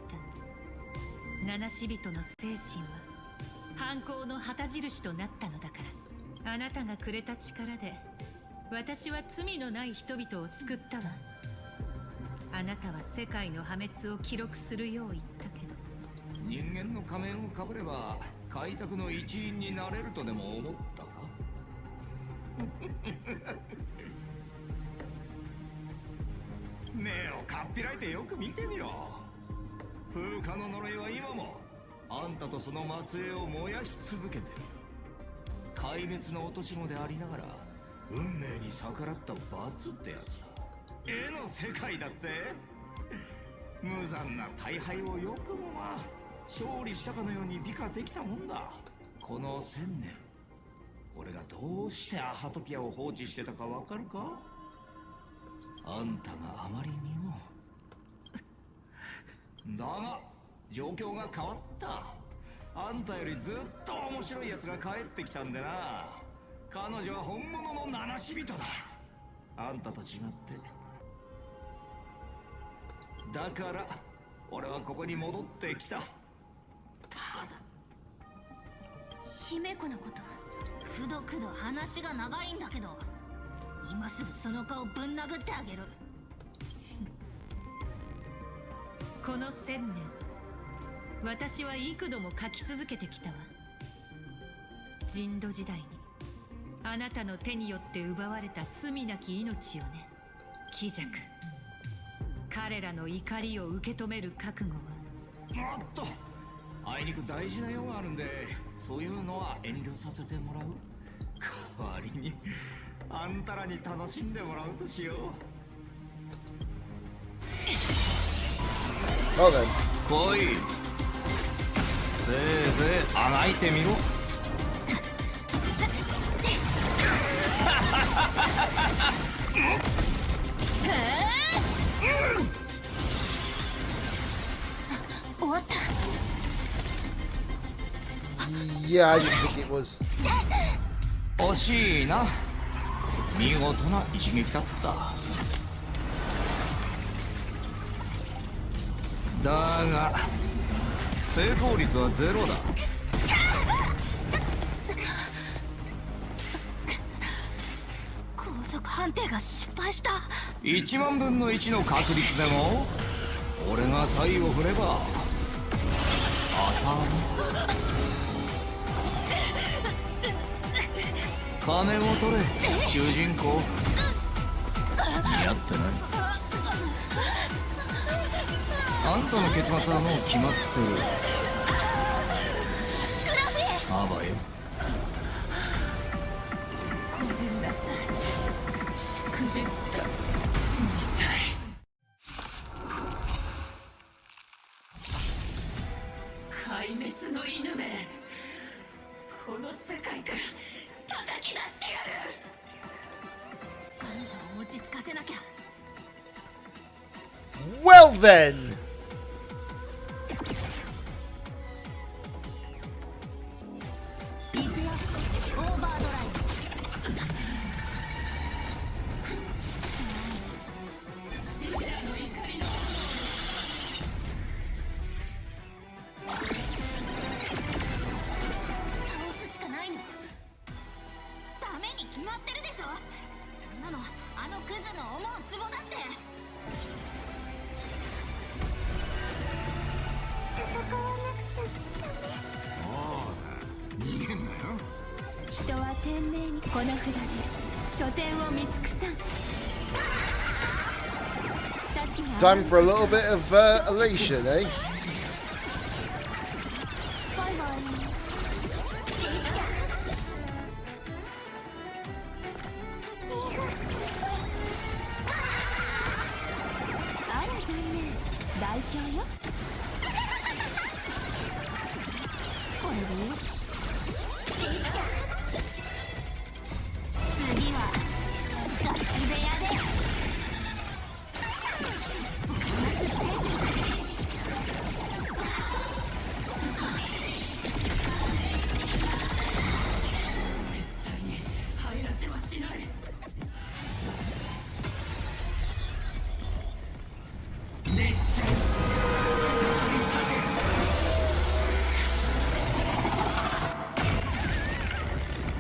七死人の精神は犯行の旗印となったのだから。あなたがくれた力で私は罪のない人々を救ったわ。あなたは世界の破滅を記録するよう言ったけど、人間の仮面をかぶれば開拓の一員になれるとでも思ったか？目をかっぴらいてよく見てみろ。風化の呪いは今もあんたとその末裔を燃やし続けてる。壊滅の落とし子でありながら運命に逆らった罰ってやつだ。絵の世界だって。無残な大敗をよくも勝利したかのように美化できたもんだ。この1000年俺がどうしてアハトピアを放置してたかわかるか？あんたがあまりにも。だが状況が変わった。あんたよりずっと面白いやつが帰ってきたんでな。彼女は本物の七死人だ。あんたと違って。だから俺はここに戻ってきた。ただ姫子のことくどくど話が長いんだけど、今すぐその顔ぶん殴ってあげる。この1000年私は幾度も書き続けてきたわ。人土時代にあなたの手によって奪われた罪なき命をね。鬼弱、彼らの怒りを受け止める覚悟は。もっとあいにく大事な用があるんで、そういうのは遠慮させてもらう。代わりにあんたらに楽しんでもらうとしよう。Well then. 来い。せいぜいあがいてみろ。終わった。Yeah, I didn't think it was. 惜しいな。見事な一撃だった。だが成功率はゼロだ。族判定が失敗した。1万分の1の確率でも俺がサイを振れば金を取れ主人公。似合ってない。あんたの結末はもう決まってる。あばよ。ごめんなさい。しくじったみたい。壊滅の犬め、この世界から叩き出してやる。彼女を落ち着かせなきゃ。 Well then. Time for a little bit of elation, eh?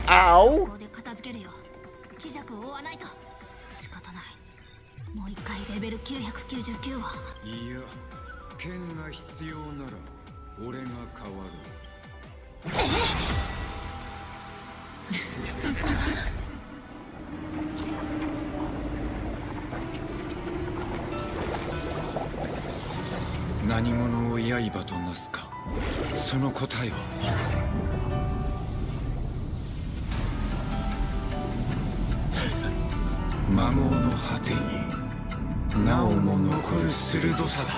Ow! 片付けるよ。気弱を追わないと仕方ない。もう一回レベル999は。いや、剣が必要なら俺が変わる。何者を刃となすか、その答えは。魔網の果てになおも残る鋭さだ。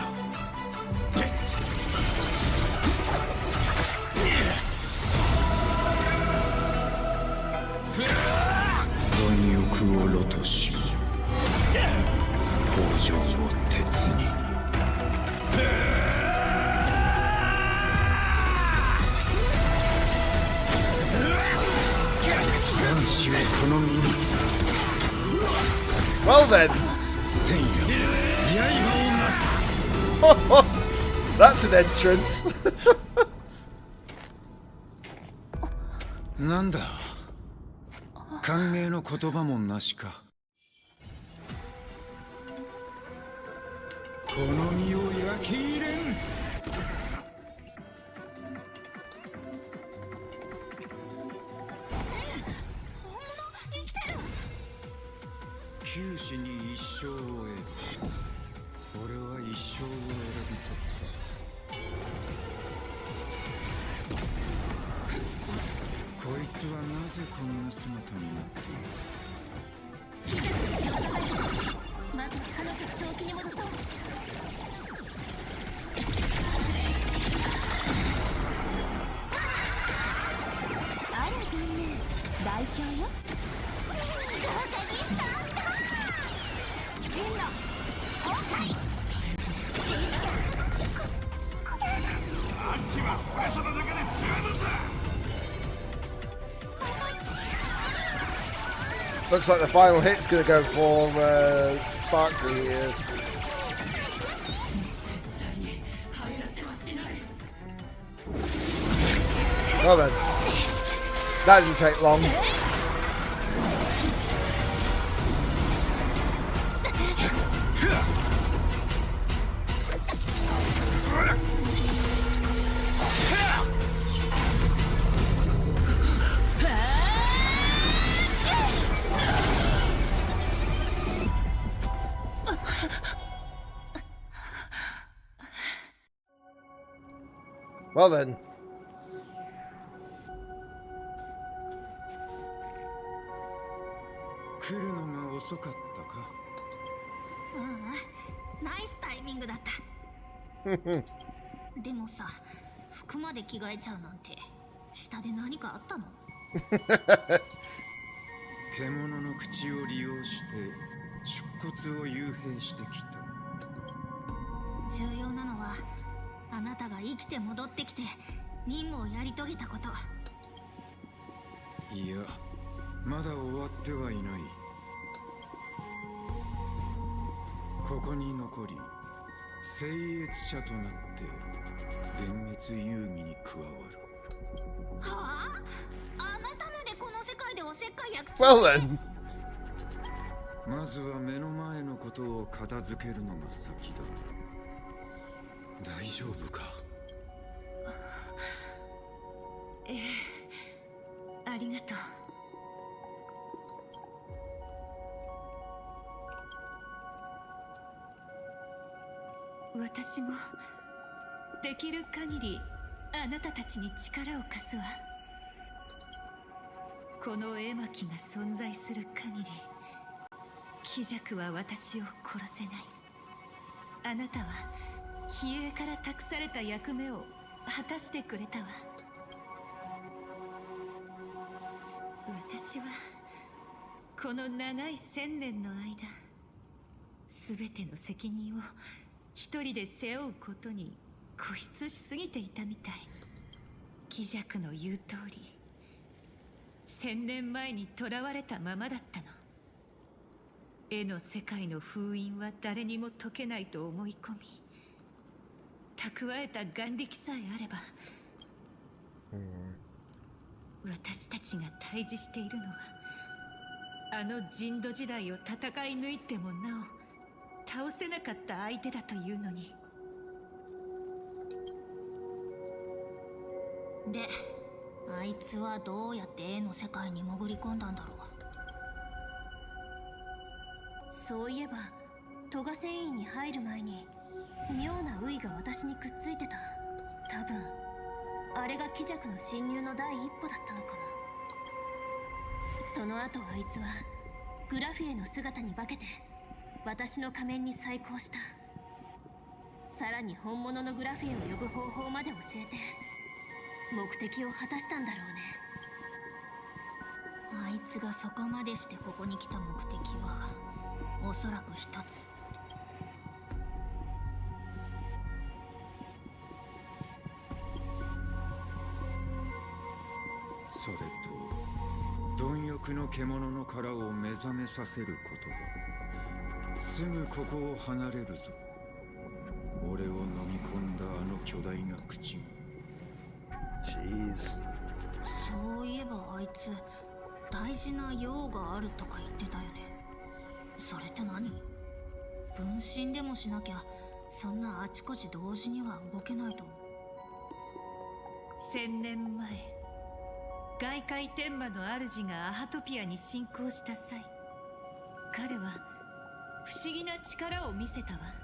貪欲を露とし、北条を鉄に。男子を好みに。Well then. That's an entrance. なんだ、歓迎の言葉もなしか。この身を焼き入れん。九死に一生を得る。俺は一生を選び取った。こいつはなぜこんな姿になっている。まず彼女を正気に戻そう。あら残念、大凶よ。Looks like the final hit's going to go for Sparky here. Well then, that didn't take long. Well then. 来るのが遅かったか。ナイスタイミングだった。でもさ、服まで着替えちゃうなんて下で何かあったの？獣の口を利用して出骨を幽閉してきた。重要なのはあなたが生きて戻ってきて任務をやり遂げたこと。いや、まだ終わってはいない。ここに残り聖越者となって幻滅遊戯に加わる。はあ？あなたまでこの世界でおせっかい役。Well then. まずは目の前のことを片付けるのが先だ。大丈夫か？ええ、ありがとう。私もできる限りあなたたちに力を貸すわ。この絵巻が存在する限り鬼弱は私を殺せない。あなたは比叡から託された役目を果たしてくれたわ。私はこの長い1000年の間、全ての責任を一人で背負うことに固執しすぎていたみたい。鬼弱の言う通り、1000年前に囚われたままだったの。絵の世界の封印は誰にも解けないと思い込み、蓄えた眼力さえあれば、私たちが対峙しているのはあの人土時代を戦い抜いてもなお倒せなかった相手だというのに。で、あいつはどうやって絵の世界に潜り込んだんだろう。そういえばトガ繊維に入る前に妙なウイが私にくっついてた。多分あれが鬼弱の侵入の第一歩だったのかも。その後あいつはグラフィエの姿に化けて私の仮面に再興した。さらに本物のグラフィエを呼ぶ方法まで教えて目的を果たしたんだろうね。あいつがそこまでしてここに来た目的はおそらく一つ。それと貪欲の獣の殻を目覚めさせることだ。すぐここを離れるぞ。俺を飲み込んだあの巨大な口。そういえばあいつ大事な用があるとか言ってたよね。それって何？分身でもしなきゃそんなあちこち同時には動けないと思う。1000年前、外界天魔の主がアハトピアに侵攻した際、彼は不思議な力を見せたわ。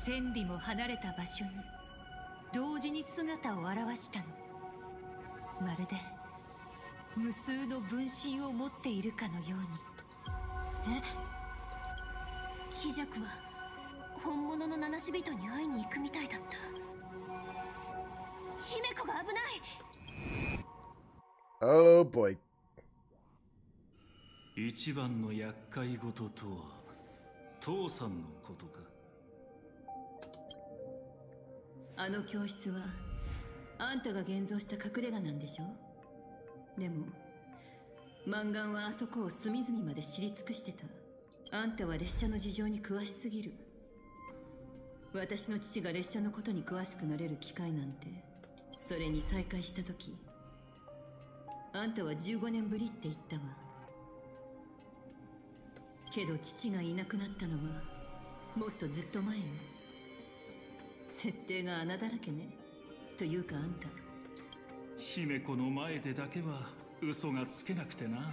1000里も離れた場所に同時に姿を現したの。まるで無数の分身を持っているかのように。鬼弱は本物の七死人に会いに行くみたいだった。姫子が危ない。Oh boy. 一番の厄介事とは父さんのことか。あの教室はあんたが現像した隠れ家なんでしょ？でもマンガンはあそこを隅々まで知り尽くしてた。あんたは列車の事情に詳しすぎる。私の父が列車のことに詳しくなれる機会なんて、それに再会した時あんたは15年ぶりって言ったわ。けど父がいなくなったのはもっとずっと前よ。設定が穴だらけね。というかあんた、姫子の前でだけは嘘がつけなくてな。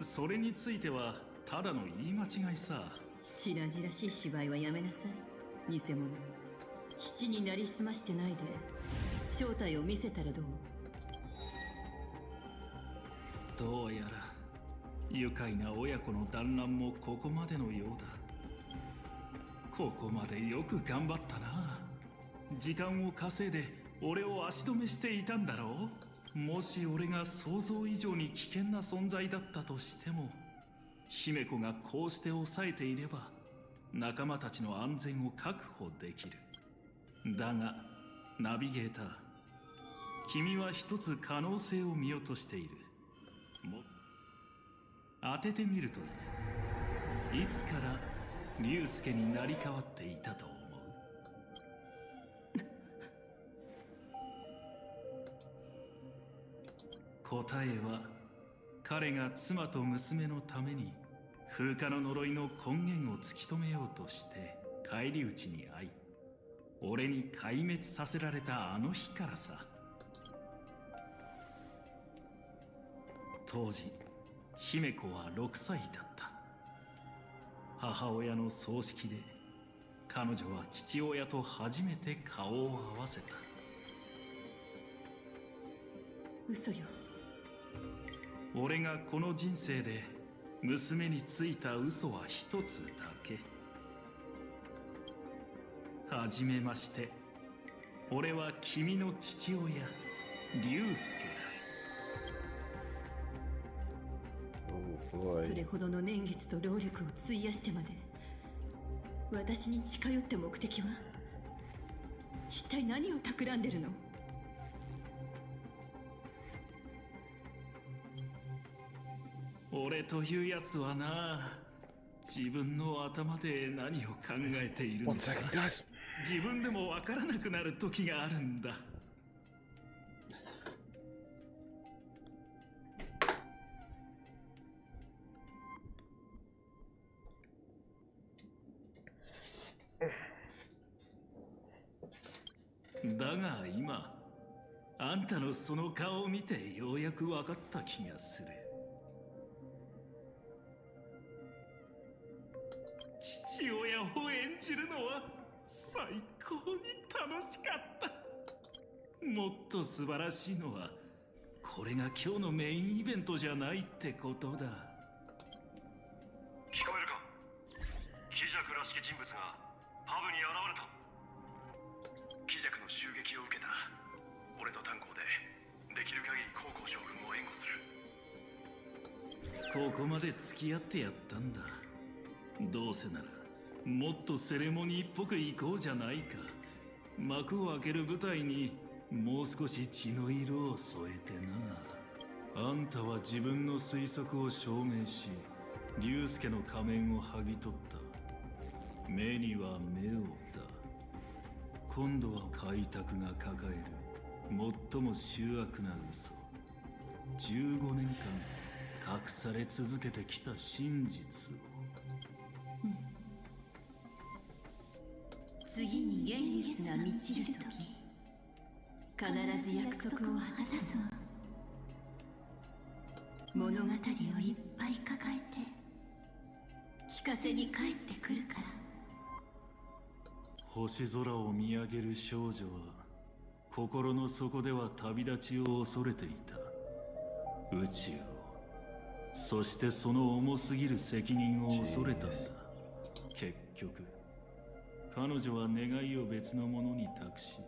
それについてはただの言い間違いさ。白々しい芝居はやめなさい。偽物。父になりすましてないで正体を見せたらどう？どうやら愉快な親子の団らんもここまでのようだ。ここまでよく頑張ったな。時間を稼いで俺を足止めしていたんだろう。もし俺が想像以上に危険な存在だったとしても、姫子がこうして抑えていれば仲間たちの安全を確保できる。だがナビゲーター、君は一つ可能性を見落としている。当ててみるといい。いつから竜介になり変わっていたと思う？答えは、彼が妻と娘のために風化の呪いの根源を突き止めようとして返り討ちに遭い、俺に壊滅させられたあの日からさ。当時姫子は6歳だった。母親の葬式で彼女は父親と初めて顔を合わせた。嘘よ。俺がこの人生で娘についた嘘は一つだけ。はじめまして、俺は君の父親竜介だ。それほどの年月と労力を費やしてまで私に近寄った目的は一体何を企んでるの？俺というやつはな、自分の頭で何を考えているのか自分でもわからなくなる時があるんだ。だが今、あんたのその顔を見てようやく分かった気がする。父親を演じるのは最高に楽しかった。もっと素晴らしいのは、これが今日のメインイベントじゃないってことだ。聞こえるか？キジャクらしき人物がパブに現れた。キジャクの襲撃を受けた。俺と炭鉱でできる限り高校将軍を援護する。ここまで付き合ってやったんだ。どうせならもっとセレモニーっぽく行こうじゃないか。幕を開ける舞台にもう少し血の色を添えてな。あんたは自分の推測を証明し、竜介の仮面を剥ぎ取った。目には目をだ。今度は開拓が抱える最も醜悪な嘘。15年間隠され続けてきた真実を。次に現月が満ちるとき、必ず約束を果たすわ。物語をいっぱい抱えて聞かせに帰ってくるから。星空を見上げる少女は心の底では旅立ちを恐れていた。宇宙を、そしてその重すぎる責任を恐れたんだ。結局彼女は願いを別のものに託し、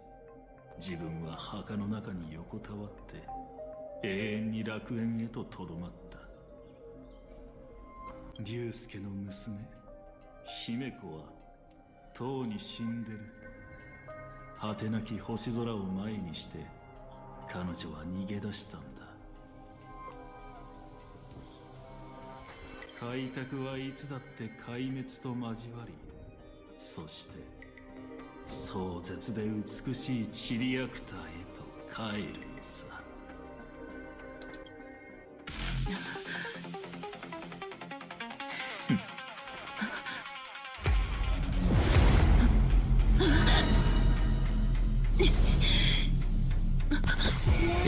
自分は墓の中に横たわって永遠に楽園へととどまった。竜介の娘姫子はとうに死んでる。果てなき星空を前にして彼女は逃げ出したんだ。開拓はいつだって壊滅と交わり、そして壮絶で美しいチリアクターへと帰るのさ。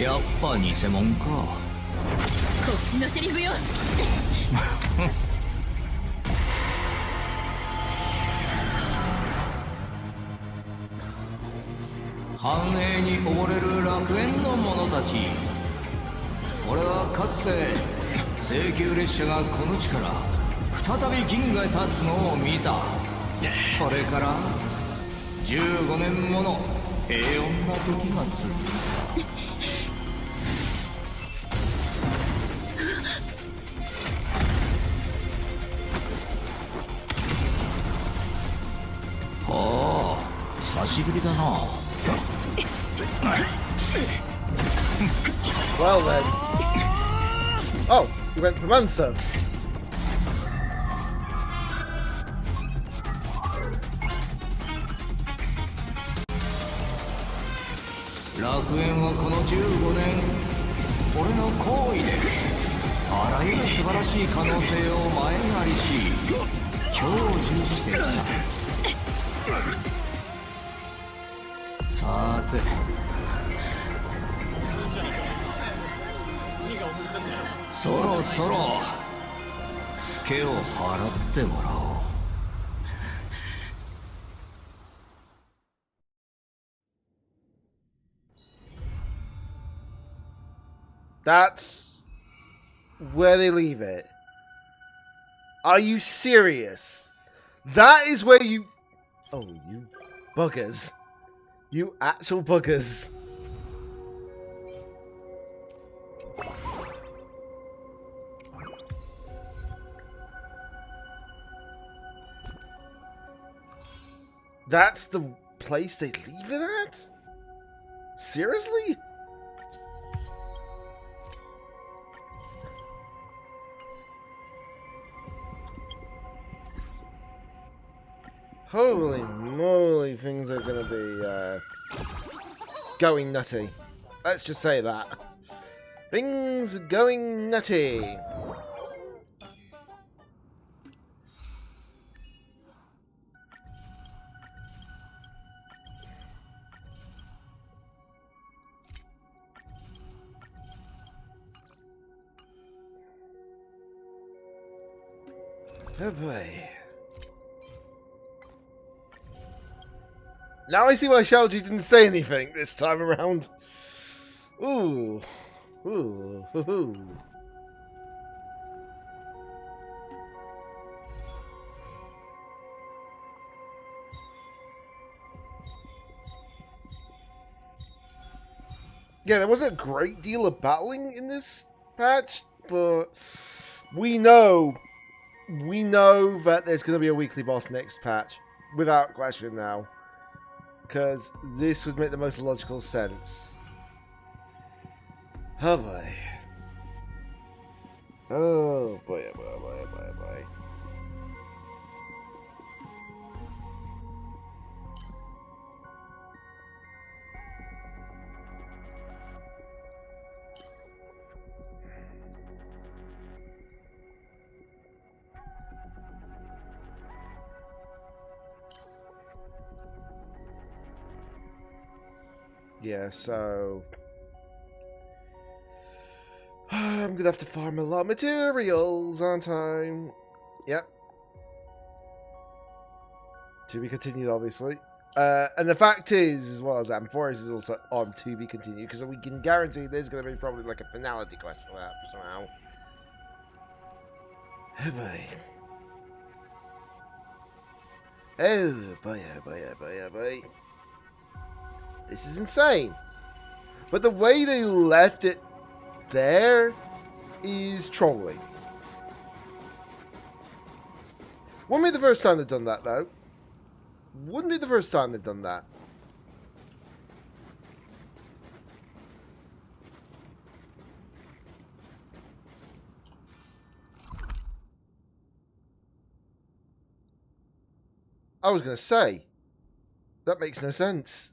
やっぱ偽物か。こっちのセリフよ。繁栄に溺れる楽園の者たち、俺はかつて聖宮列車がこの地から再び銀河へ立つのを見た。それから15年もの平穏な時が続いた。ああ、久しぶりだな。Well then. Oh, you went for Manso.楽園はこの15年、俺の行為であらゆる素晴らしい可能性を前借りし享受してきた。さて、そろそろツケを払ってもらおう。That's where they leave it. Are you serious? That is where you... Oh, you buggers. You actual buggers. That's the place they leave it at? Seriously? Holy moly, things are gonna be going nutty. Let's just say that. Things are going nutty. Oh boy. Now I see why Xiaoji didn't say anything this time around. Ooh. Ooh. Ooh. Yeah, there wasn't a great deal of battling in this patch, but we know that there's going to be a weekly boss next patch, without question now. Because this would make the most logical sense. Oh boy. Oh boy, oh boy, oh boy, oh boy, oh boy. Yeah, so I'm gonna have to farm a lot of materials, aren't I? Yep. To be continued, obviously. And the fact is, as well as that, Forest is also on to be continued, because we can guarantee there's going to be probably like a finality quest for that somehow. Oh boy. Oh boy, oh boy, oh boy, oh boy. This is insane. But the way they left it there is trolling. Wouldn't be the first time they've done that, though. Wouldn't be the first time they've done that. I was going to say, that makes no sense.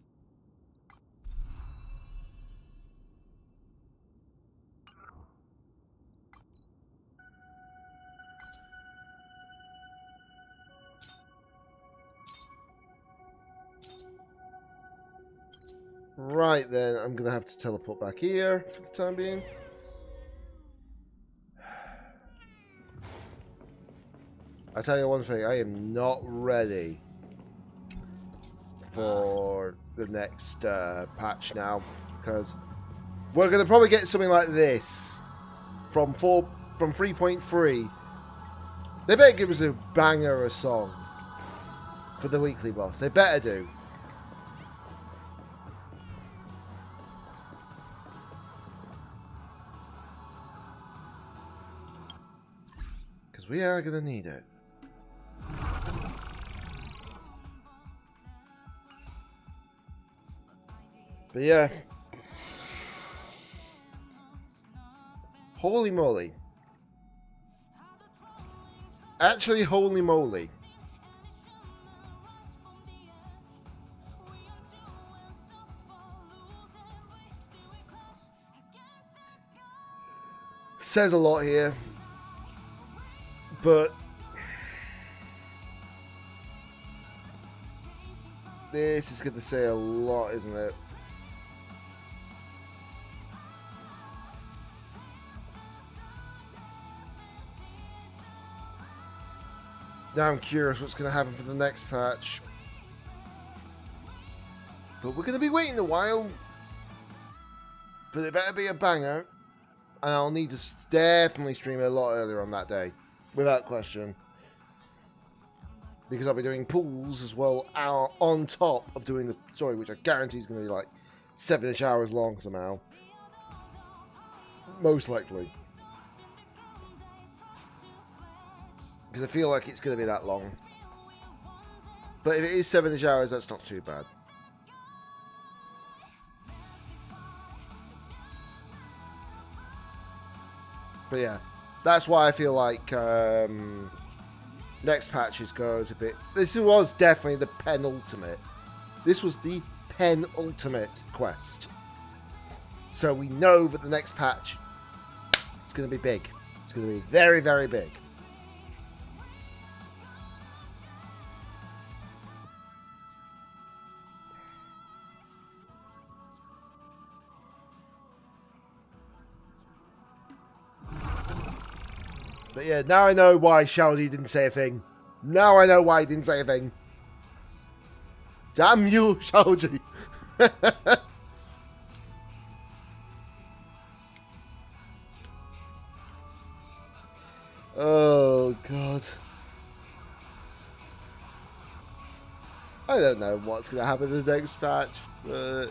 Right then, I'm going to have to teleport back here for the time being. I tell you one thing, I am not ready for the next patch now, because we're going to probably get something like this from 3.3. They better give us a banger of a song for the weekly boss. They better do. Because we are going to need it. But yeah. Holy moly. Actually, holy moly. Says a lot here. But this is going to say a lot, isn't it? Now I'm curious what's going to happen for the next patch. But we're going to be waiting a while. But it better be a banger. And I'll need to definitely stream it a lot earlier on that day. Without question. Because I'll be doing pools as well on top of doing the story, which I guarantee is going to be like 7-ish hours long somehow. Most likely. Because I feel like it's going to be that long. But if it is 7-ish hours, that's not too bad. But yeah, that's why I feel like next patches goes a bit... This was definitely the penultimate. This was the penultimate quest. So we know that the next patch is going to be big. It's going to be very, very big. But yeah, now I know why Shouty didn't say a thing. Now I know why he didn't say a thing. Damn you, Shouty. Oh, God. I don't know what's going to happen in the next patch, but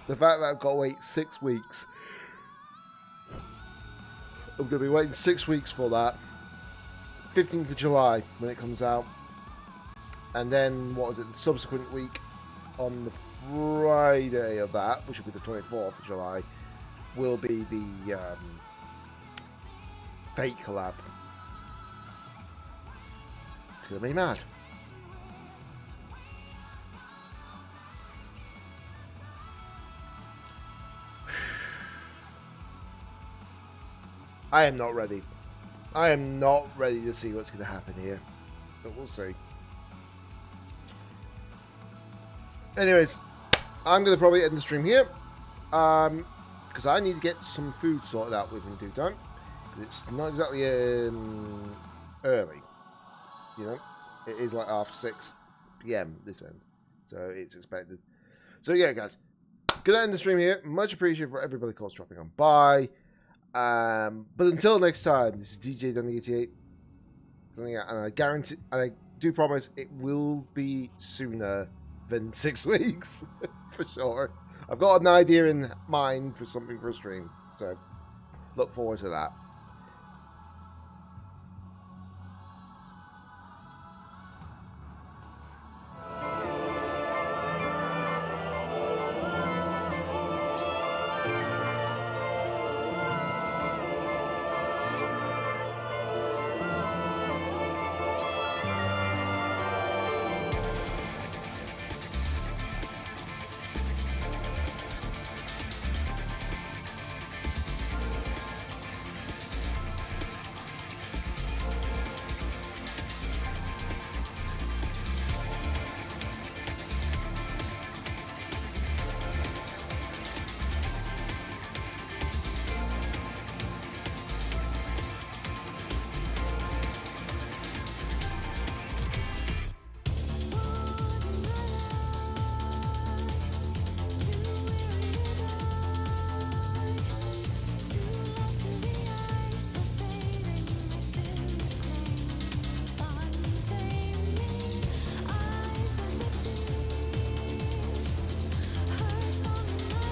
the fact that I've got to wait 6 weeks. I'm going to be waiting 6 weeks for that. 15th of July when it comes out. And then, what is it, the subsequent week on the Friday of that, which will be the 24th of July, will be the Fate collab. It's going to be mad. I am not ready. I am not ready to see what's going to happen here. But we'll see. Anyways, I'm going to probably end the stream here. Because I need to get some food sorted out with me due time. It's not exactly early. You know? It is like half 6 PM this end. So it's expected. So yeah, guys. Gonna end the stream here. Much appreciated for everybody calls dropping on by. But until next time, this is DJ Dunny88. And I guarantee, and I do promise, it will be sooner than 6 weeks for sure. I've got an idea in mind for something for a stream, so look forward to that.